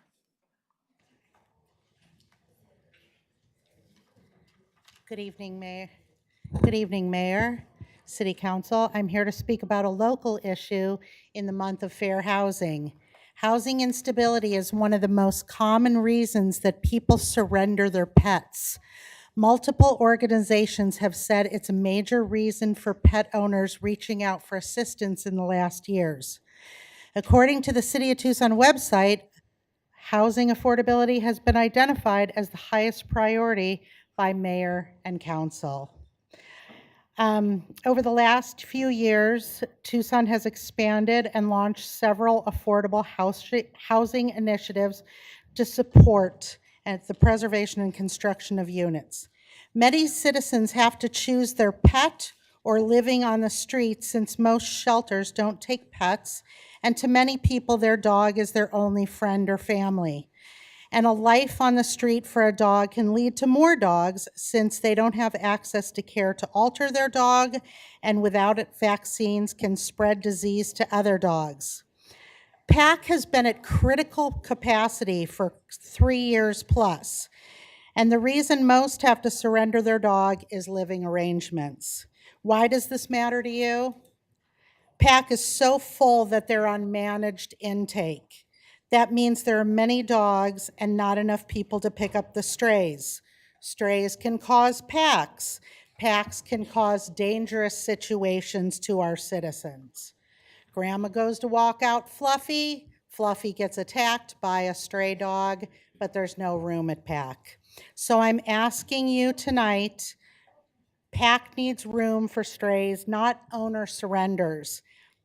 Good evening, Mayor. Good evening, Mayor, City Council. I'm here to speak about a local issue in the month of fair housing. Housing instability is one of the most common reasons that people surrender their pets. Multiple organizations have said it's a major reason for pet owners reaching out for assistance in the last years. According to the City of Tucson website, housing affordability has been identified as the highest priority by mayor and council. Over the last few years, Tucson has expanded and launched several affordable housing initiatives to support the preservation and construction of units. Many citizens have to choose their pet or living on the street since most shelters don't take pets, and to many people, their dog is their only friend or family. And a life on the street for a dog can lead to more dogs since they don't have access to care to alter their dog, and without it, vaccines can spread disease to other dogs. PAC has been at critical capacity for 3 years plus, and the reason most have to surrender their dog is living arrangements. Why does this matter to you? PAC is so full that they're on managed intake. That means there are many dogs and not enough people to pick up the strays. Strays can cause PACs. PACs can cause dangerous situations to our citizens. Grandma goes to walk out Fluffy. Fluffy gets attacked by a stray dog, but there's no room at PAC. So I'm asking you tonight, PAC needs room for strays, not owner surrenders.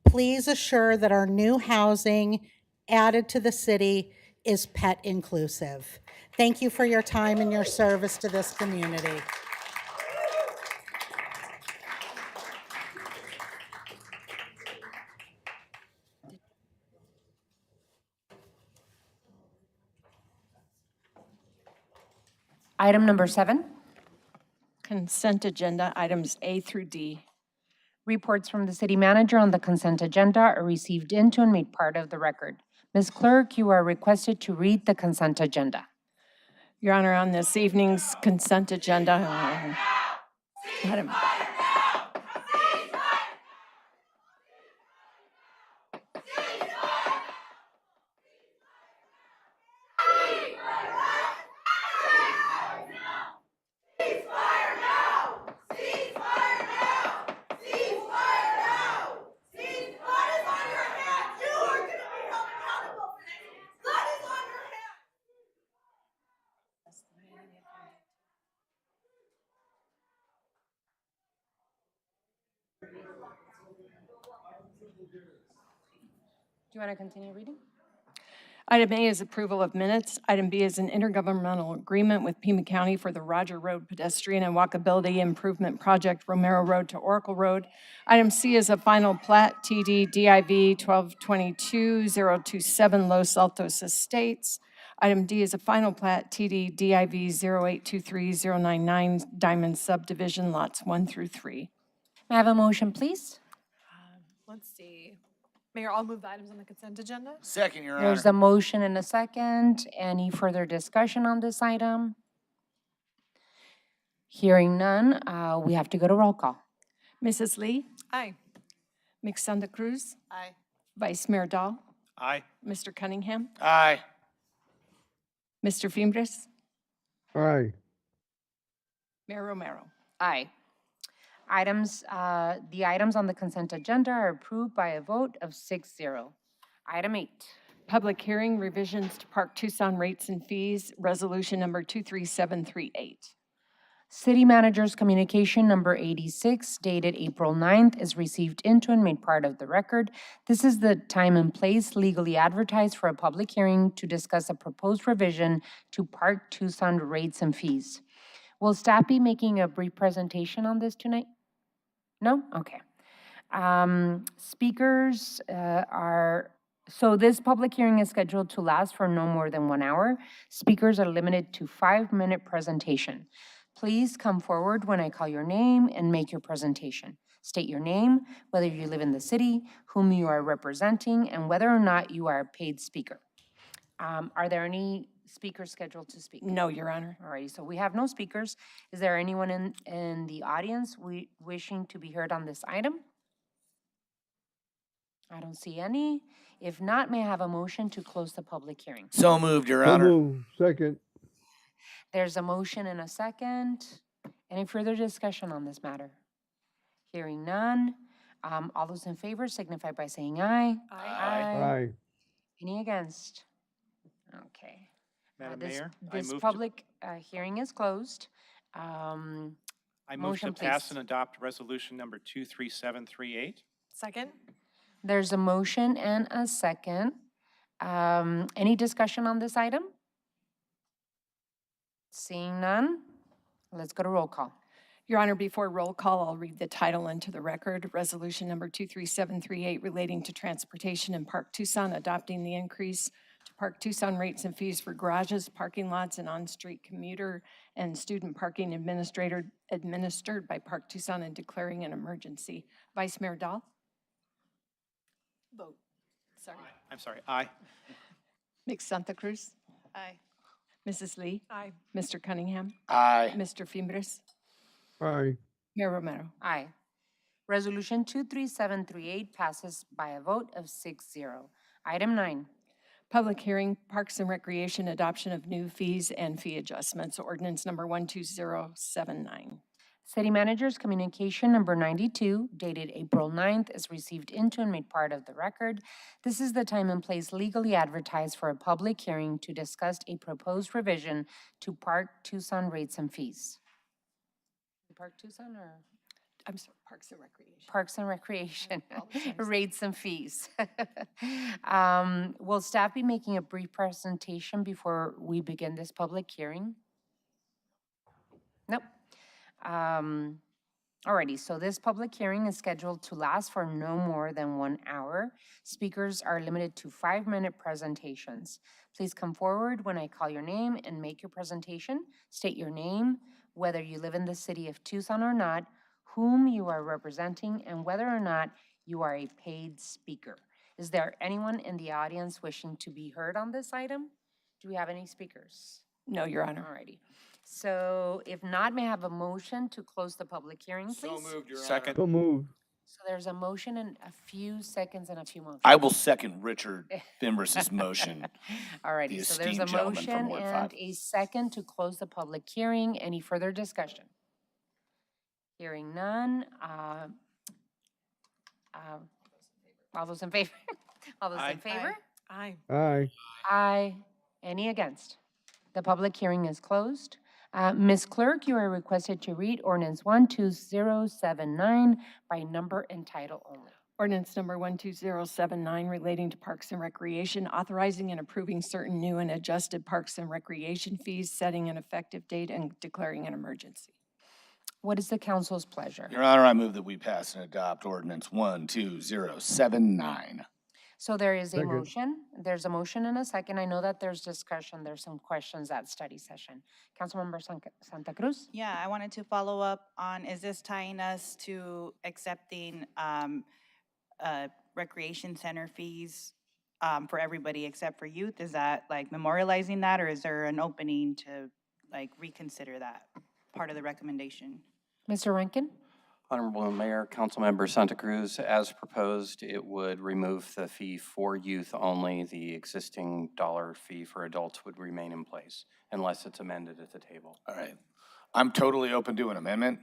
Please assure that our new housing added to the city is pet inclusive. Thank you for your time and your service to this community. Item number 7. Consent agenda, items A through D. Reports from the city manager on the consent agenda are received into and made part of the record. Ms. Clerk, you are requested to read the consent agenda. Your Honor, on this evening's consent agenda, Madam. Do you want to continue reading? Item A is approval of minutes. Item B is an intergovernmental agreement with Pima County for the Roger Road pedestrian and walkability improvement project, Romero Road to Oracle Road. Item C is a final plat, TD DIV 1222027 Los Altos Estates. Item D is a final plat, TD DIV 0823099 Diamond Subdivision, lots 1 through 3. May I have a motion, please? Let's see. Mayor, I'll move the items on the consent agenda. Second, Your Honor. There's a motion and a second. Any further discussion on this item? Hearing none, we have to go to roll call. Mrs. Lee? Aye. Ms. Santa Cruz? Aye. Vice Mayor Dahl? Aye. Mr. Cunningham? Aye. Mr. Fimbres? Aye. Mayor Romero? Aye. The items on the consent agenda are approved by a vote of 6-0. Item 8. Public hearing revisions to Park Tucson rates and fees, resolution number 23738. City Manager's Communication Number 86, dated April 9th, is received into and made part of the record. This is the time and place legally advertised for a public hearing to discuss a proposed revision to Park Tucson rates and fees. Will staff be making a brief presentation on this tonight? No? Okay. Speakers so this public hearing is scheduled to last for no more than 1 hour. Speakers are limited to 5-minute presentation. Please come forward when I call your name and make your presentation. State your name, whether you live in the city, whom you are representing, and whether or not you are a paid speaker. Are there any speakers scheduled to speak? No, Your Honor. All righty, so we have no speakers. Is there anyone in the audience wishing to be heard on this item? I don't see any. If not, may I have a motion to close the public hearing? So moved, Your Honor. Second. There's a motion and a second. Any further discussion on this matter? Hearing none. All those in favor signify by saying aye. Aye. Any against? Okay. Madam This- Mayor, This I move public hearing is closed. I move to motion, pass please. and adopt resolution number 23738. Second? There's a motion and a second. Any discussion on this item? Seeing none, let's go to roll call. Your Honor, before roll call, I'll read the title into the record. Resolution number 23738 relating to transportation in Park Tucson, adopting the increase to Park Tucson rates and fees for garages, parking lots, and on-street commuter and student parking administered by Park Tucson and declaring an emergency. Vice Mayor Dahl? Vote. Sorry. I'm sorry, aye. Ms. Santa Cruz? Aye. Mrs. Lee? Aye. Mr. Cunningham? Aye. Mr. Fimbres? Aye. Mayor Romero? Aye. Resolution 23738 passes by a vote of 6-0. Item 9. Public hearing, Parks and Recreation, adoption of new fees and fee adjustments, ordinance number 12079. City Manager's Communication Number 92, dated April 9th, is received into and made part of the record. This is the time and place legally advertised for a public hearing to discuss a proposed revision to Park Tucson rates and fees. Park Tucson or? I'm sorry, Parks and Recreation. Parks and Recreation, apologize. rates and fees. Will staff be making a brief presentation before we begin this public hearing? Nope. Alrighty, so this public hearing is scheduled to last for no more than 1 hour. Speakers are limited to 5-minute presentations. Please come forward when I call your name and make your presentation. State your name, whether you live in the city of Tucson or not, whom you are representing, and whether or not you are a paid speaker. Is there anyone in the audience wishing to be heard on this item? Do we have any speakers? No, Your Honor. Alrighty. So if not, may I have a motion to close the public hearing, please? So moved, Your Honor. Second. So moved. So there's a motion and a few seconds and a few motions. I will second Richard Fimbres' motion. Alrighty, the so there's a esteemed gentleman from motion Ward and 5. a second to close the public hearing. Any further discussion? Hearing none. All those in favor? All those Aye. in favor? Aye. Aye. Aye. Any against? The public hearing is closed. Ms. Clerk, you are requested to read ordinance 12079 by number and title only. Ordinance number 12079 relating to Parks and Recreation, authorizing and approving certain new and adjusted Parks and Recreation fees, setting an effective date and declaring an emergency. What is the council's pleasure? Your Honor, I move that we pass and adopt ordinance 12079. So there is a Second. motion. There's a motion and a second. I know that there's discussion. There's some questions at study session. Councilmember Santa Cruz? Yeah, I wanted to follow up on, is this tying us to accepting recreation center fees for everybody except for youth? Is that like memorializing that, or is there an opening to like reconsider that part of the recommendation? Mr. Rankin? Honorable Mayor, Councilmember Santa Cruz, as proposed, it would remove the fee for youth only. The existing dollar fee for adults would remain in place unless it's amended at the table. All right. I'm totally open to an amendment.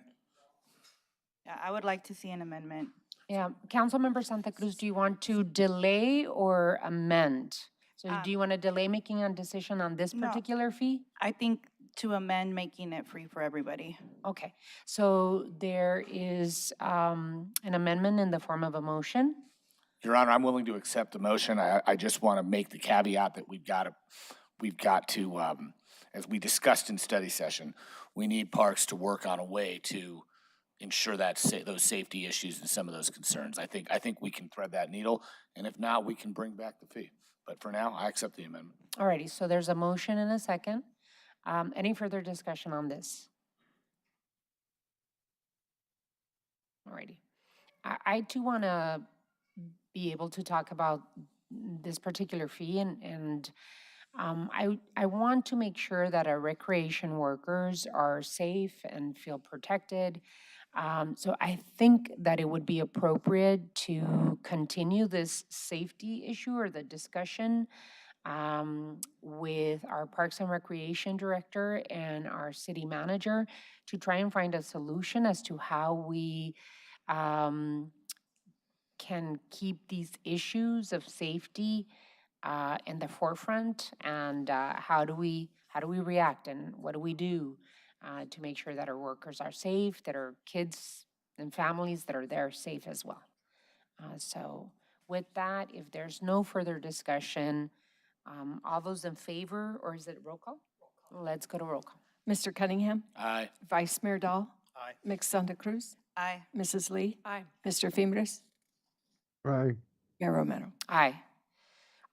Yeah, I would like to see an amendment. Yeah, Councilmember Santa Cruz, do you want to delay or amend? So do you want to delay making a decision on this No. particular fee? I think to amend, making it free for everybody. Okay, so there is an amendment in the form of a motion. Your Honor, I'm willing to accept the motion. I just want to make the caveat that we've got to, as we discussed in study session, we need parks to work on a way to ensure that those safety issues and some of those concerns. I think we can thread that needle, and if not, we can bring back the fee. But for now, I accept the amendment. Alrighty, so there's a motion and a second. Any further discussion on this? Alrighty. I too want to be able to talk about this particular fee, and I want to make sure that our recreation workers are safe and feel protected. So I think that it would be appropriate to continue this safety issue or the discussion with our Parks and Recreation Director and our city manager to try and find a solution as to how we can keep these issues of safety in the forefront, and how do we react, and what do we do to make sure that our workers are safe, that our kids and families that are there safe as well. So with that, if there's no further discussion, all those in favor, or is it roll call? Let's go to roll call. Mr. Cunningham? Aye. Vice Mayor Dahl? Aye. Ms. Santa Cruz? Aye. Mrs. Lee? Aye. Mr. Fimbres? Aye. Mayor Romero? Aye.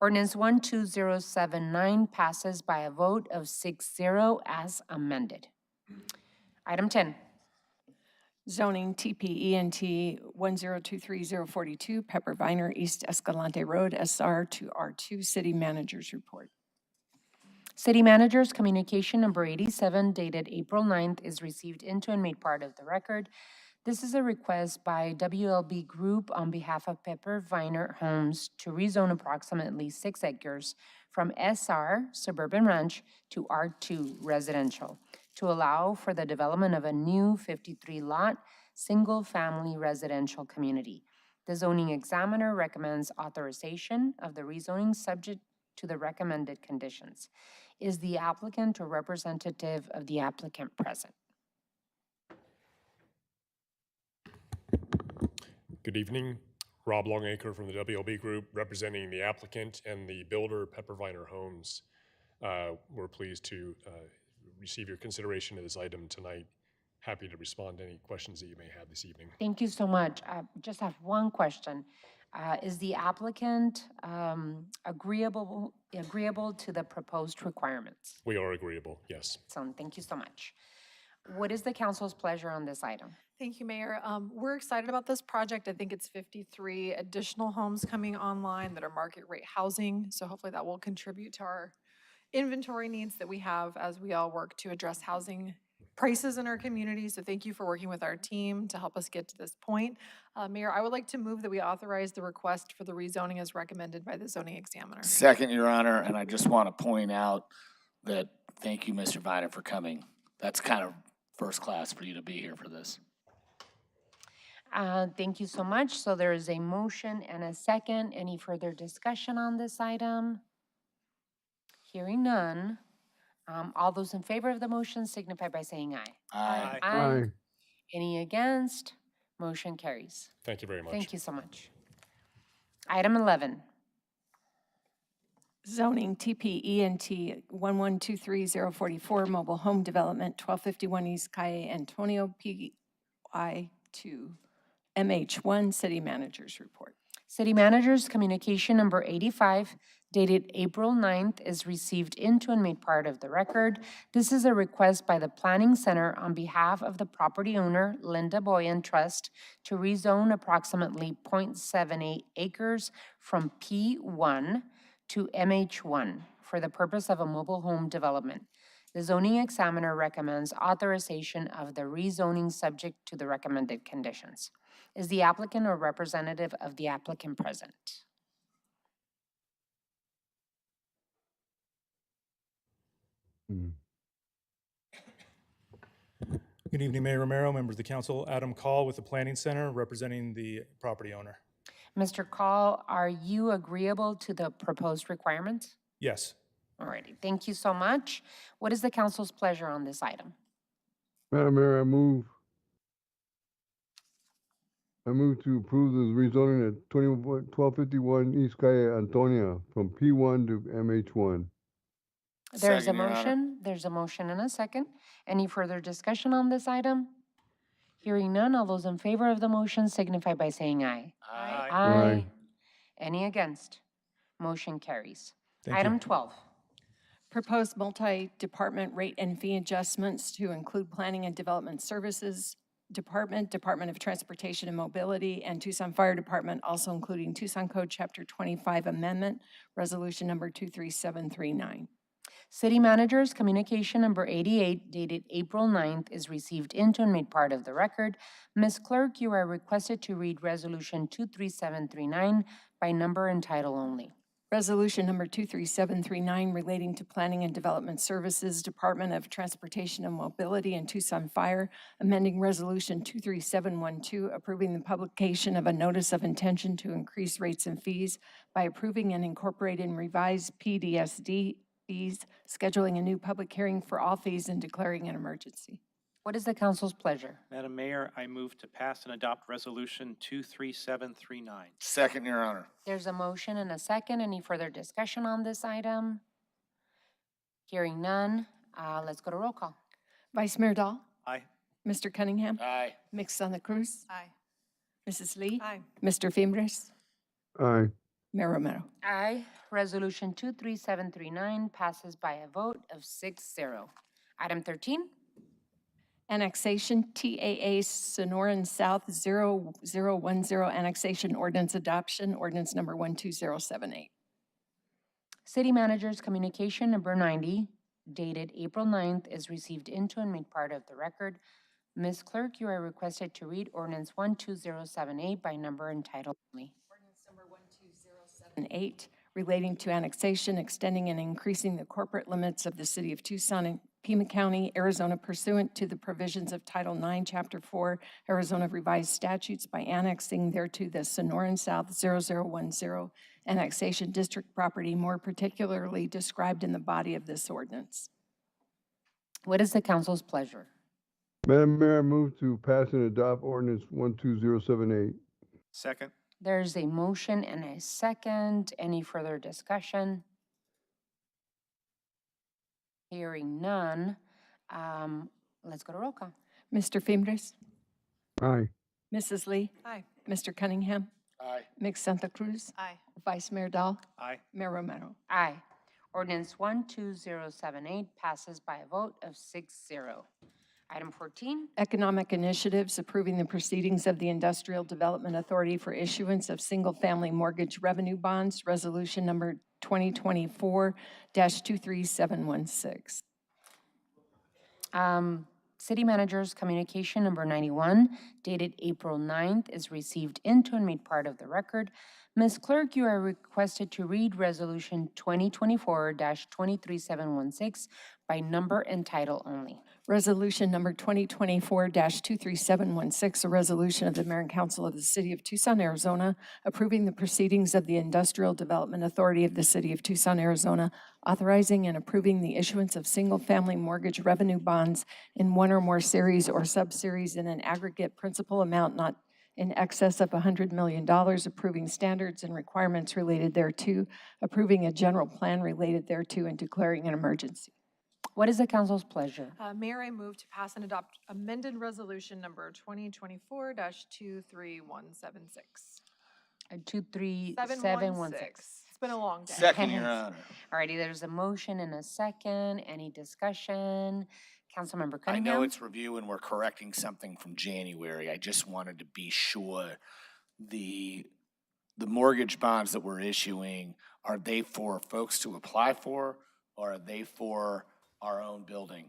Ordinance 12079 passes by a vote of 6-0 as amended. Item 10. Zoning TPENT 1023042, Pepper Viner, East Escalante Road, SR to R2, City Manager's Report. City Manager's communication number 87 dated April 9th is received into and made part of the record. This is a request by WLB Group on behalf of Pepper Viner Homes to rezone approximately 6 acres from SR, Suburban Ranch, to R2, Residential, to allow for the development of a new 53-lot, single-family residential community. The zoning examiner recommends authorization of the rezoning subject to the recommended conditions. Is the applicant or representative of the applicant present? Good evening. Rob Longacre from the WLB Group, representing the applicant and the builder, Pepper Viner Homes. We're pleased to receive your consideration of this item tonight. Happy to respond to any questions that you may have this evening. Thank you so much. I just have one question. Is the applicant agreeable to the proposed requirements? We are agreeable, yes. So, thank you so much. What is the council's pleasure on this item? Thank you, Mayor. We're excited about this project. I think it's 53 additional homes coming online that are market rate housing. So hopefully that will contribute to our inventory needs that we have as we all work to address housing prices in our community. So thank you for working with our team to help us get to this point. Mayor, I would like to move that we authorize the request for the rezoning as recommended by the zoning examiner. Second, Your Honor, and I just want to point out that thank you, Mr. Viner, for coming. That's kind of first class for you to be here for this. Thank you so much. So there is a motion and a second. Any further discussion on this item? Hearing none. All those in favor of the motion signify by saying aye. Aye. Aye. Any against? Motion carries. Thank you very much. Thank you so much. Item 11. Zoning TPENT 1123044 Mobile Home Development 1251 East Calle Antonio PI2 MH1 City Managers Report. City Manager's Communication Number 85, dated April 9th, is received into and made part of the record. This is a request by the Planning Center on behalf of the property owner, Linda Boyan Trust, to rezone approximately .78 acres from P1 to MH1 for the purpose of a mobile home development. The zoning examiner recommends authorization of the rezoning subject to the recommended conditions. Is the applicant or representative of the applicant present? Good evening, Mayor Romero, members of the council. Adam Call with the Planning Center, representing the property owner. Mr. Call, are you agreeable to the proposed requirements? Yes. Alrighty, thank you so much. What is the council's pleasure on this item? Madam Mayor, I move to approve the rezoning at 1251 East Calle Antonia from P1 to MH1. There's a Second, Your Honor. motion. There's a motion and a second. Any further discussion on this item? Hearing none, all those in favor of the motion signify by saying aye. Aye. Aye. Any against? Motion carries. Thank Item you. 12. Proposed multi-department rate and fee adjustments to include Planning and Development Services Department, Department of Transportation and Mobility, and Tucson Fire Department, also including Tucson Code Chapter 25 Amendment, Resolution Number 23739. City Manager's Communication Number 88, dated April 9th, is received into and made part of the record. Ms. Clerk, you are requested to read Resolution 23739 by number and title only. Resolution Number 23739 relating to Planning and Development Services, Department of Transportation and Mobility, and Tucson Fire, amending Resolution 23712, approving the publication of a notice of intention to increase rates and fees by approving and incorporating revised PDSD fees, scheduling a new public hearing for all fees, and declaring an emergency. What is the council's pleasure? Madam Mayor, I move to pass and adopt Resolution 23739. Second, Your Honor. There's a motion and a second. Any further discussion on this item? Hearing none, let's go to roll call. Vice Mayor Dahl? Aye. Mr. Cunningham? Aye. Ms. Santa Cruz? Aye. Mrs. Lee? Aye. Mr. Fimbres? Aye. Mayor Romero? Aye. Resolution 23739 passes by a vote of 6-0. Item 13. Annexation TAA Sonoran South 0010 Annexation Ordinance Adoption, Ordinance Number 12078. City Manager's Communication Number 90, dated April 9th, is received into and made part of the record. Ms. Clerk, you are requested to read Ordinance 12078 by number and title only. Ordinance Number 12078 relating to annexation, extending and increasing the corporate limits of the city of Tucson and Pima County, Arizona pursuant to the provisions of Title IX, Chapter 4, Arizona Revised Statutes by annexing thereto the Sonoran South 0010 Annexation District property, more particularly described in the body of this ordinance. What is the council's pleasure? Madam Mayor, I move to pass and adopt ordinance 12078. Second. There's a motion and a second. Any further discussion? Hearing none, let's go to roll call. Mr. Fimbres? Aye. Mrs. Lee? Aye. Mr. Cunningham? Aye. Ms. Santa Cruz? Aye. Vice Mayor Dahl? Aye. Mayor Romero? Aye. Ordinance 12078 passes by a vote of 6-0. Item 14. Economic initiatives approving the proceedings of the Industrial Development Authority for issuance of single-family mortgage revenue bonds, resolution number 2024-23716. City Manager's Communication Number 91, dated April 9th, is received into and made part of the record. Ms. Clerk, you are requested to read Resolution 2024-23716 by number and title only. Resolution number 2024-23716, a resolution of the Mayor and Council of the City of Tucson, Arizona, approving the proceedings of the Industrial Development Authority of the City of Tucson, Arizona, authorizing and approving the issuance of single-family mortgage revenue bonds in one or more series or sub-series in an aggregate principal amount not in excess of $100 million, approving standards and requirements related thereto, approving a general plan related thereto, and declaring an emergency. What is the council's pleasure? Mayor, I move to pass and adopt amended resolution number 2024-23176. 23716. It's been a long day. Second, Your Honor. Alrighty, there's a motion and a second. Any discussion? Councilmember I Cunningham? know it's review and we're correcting something from January. I just wanted to be sure the mortgage bonds that we're issuing, are they for folks to apply for, or are they for our own building?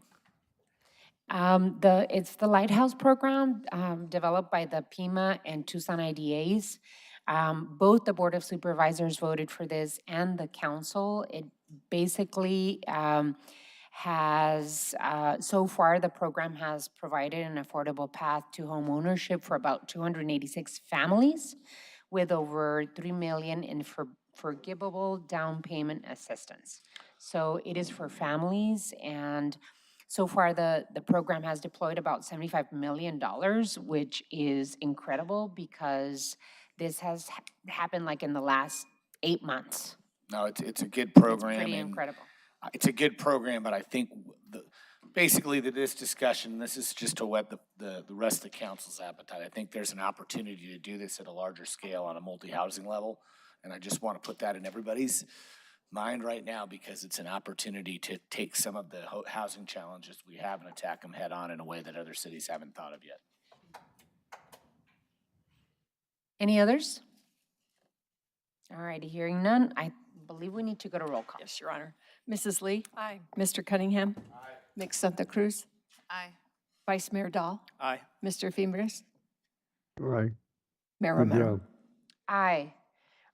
It's the Lighthouse program, developed by the PIMA and Tucson IDAs. Both the Board of Supervisors voted for this and the council. It basically has, so far, the program has provided an affordable path to home ownership for about 286 families with over $3 million in forgivable down payment assistance. So it is for families, and so far the program has deployed about $75 million, which is incredible because this has happened like in the last 8 months. No, it's a good program. It's pretty and incredible. It's a good program, but I think basically this discussion, this is just to whet the rest of the council's appetite. I think there's an opportunity to do this at a larger scale on a multi-housing level, and I just want to put that in everybody's mind right now because it's an opportunity to take some of the housing challenges we have and attack them head on in a way that other cities haven't thought of yet. Any others? All righty, hearing none, I believe we need to go to roll call. Yes, Your Honor. Mrs. Lee? Aye. Mr. Cunningham? Aye. Ms. Santa Cruz? Aye. Vice Mayor Dahl? Aye. Mr. Fimbres? Right. Mayor Good Romero? job. Aye.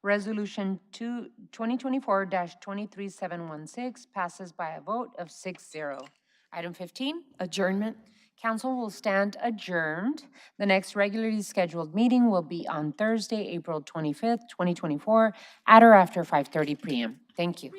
Resolution 2024-23716 passes by a vote of 6-0. Item 15, Adjournment? council will stand adjourned. The next regularly scheduled meeting will be on Thursday, April 25th, 2024, at or after 5:30 p.m. Thank you.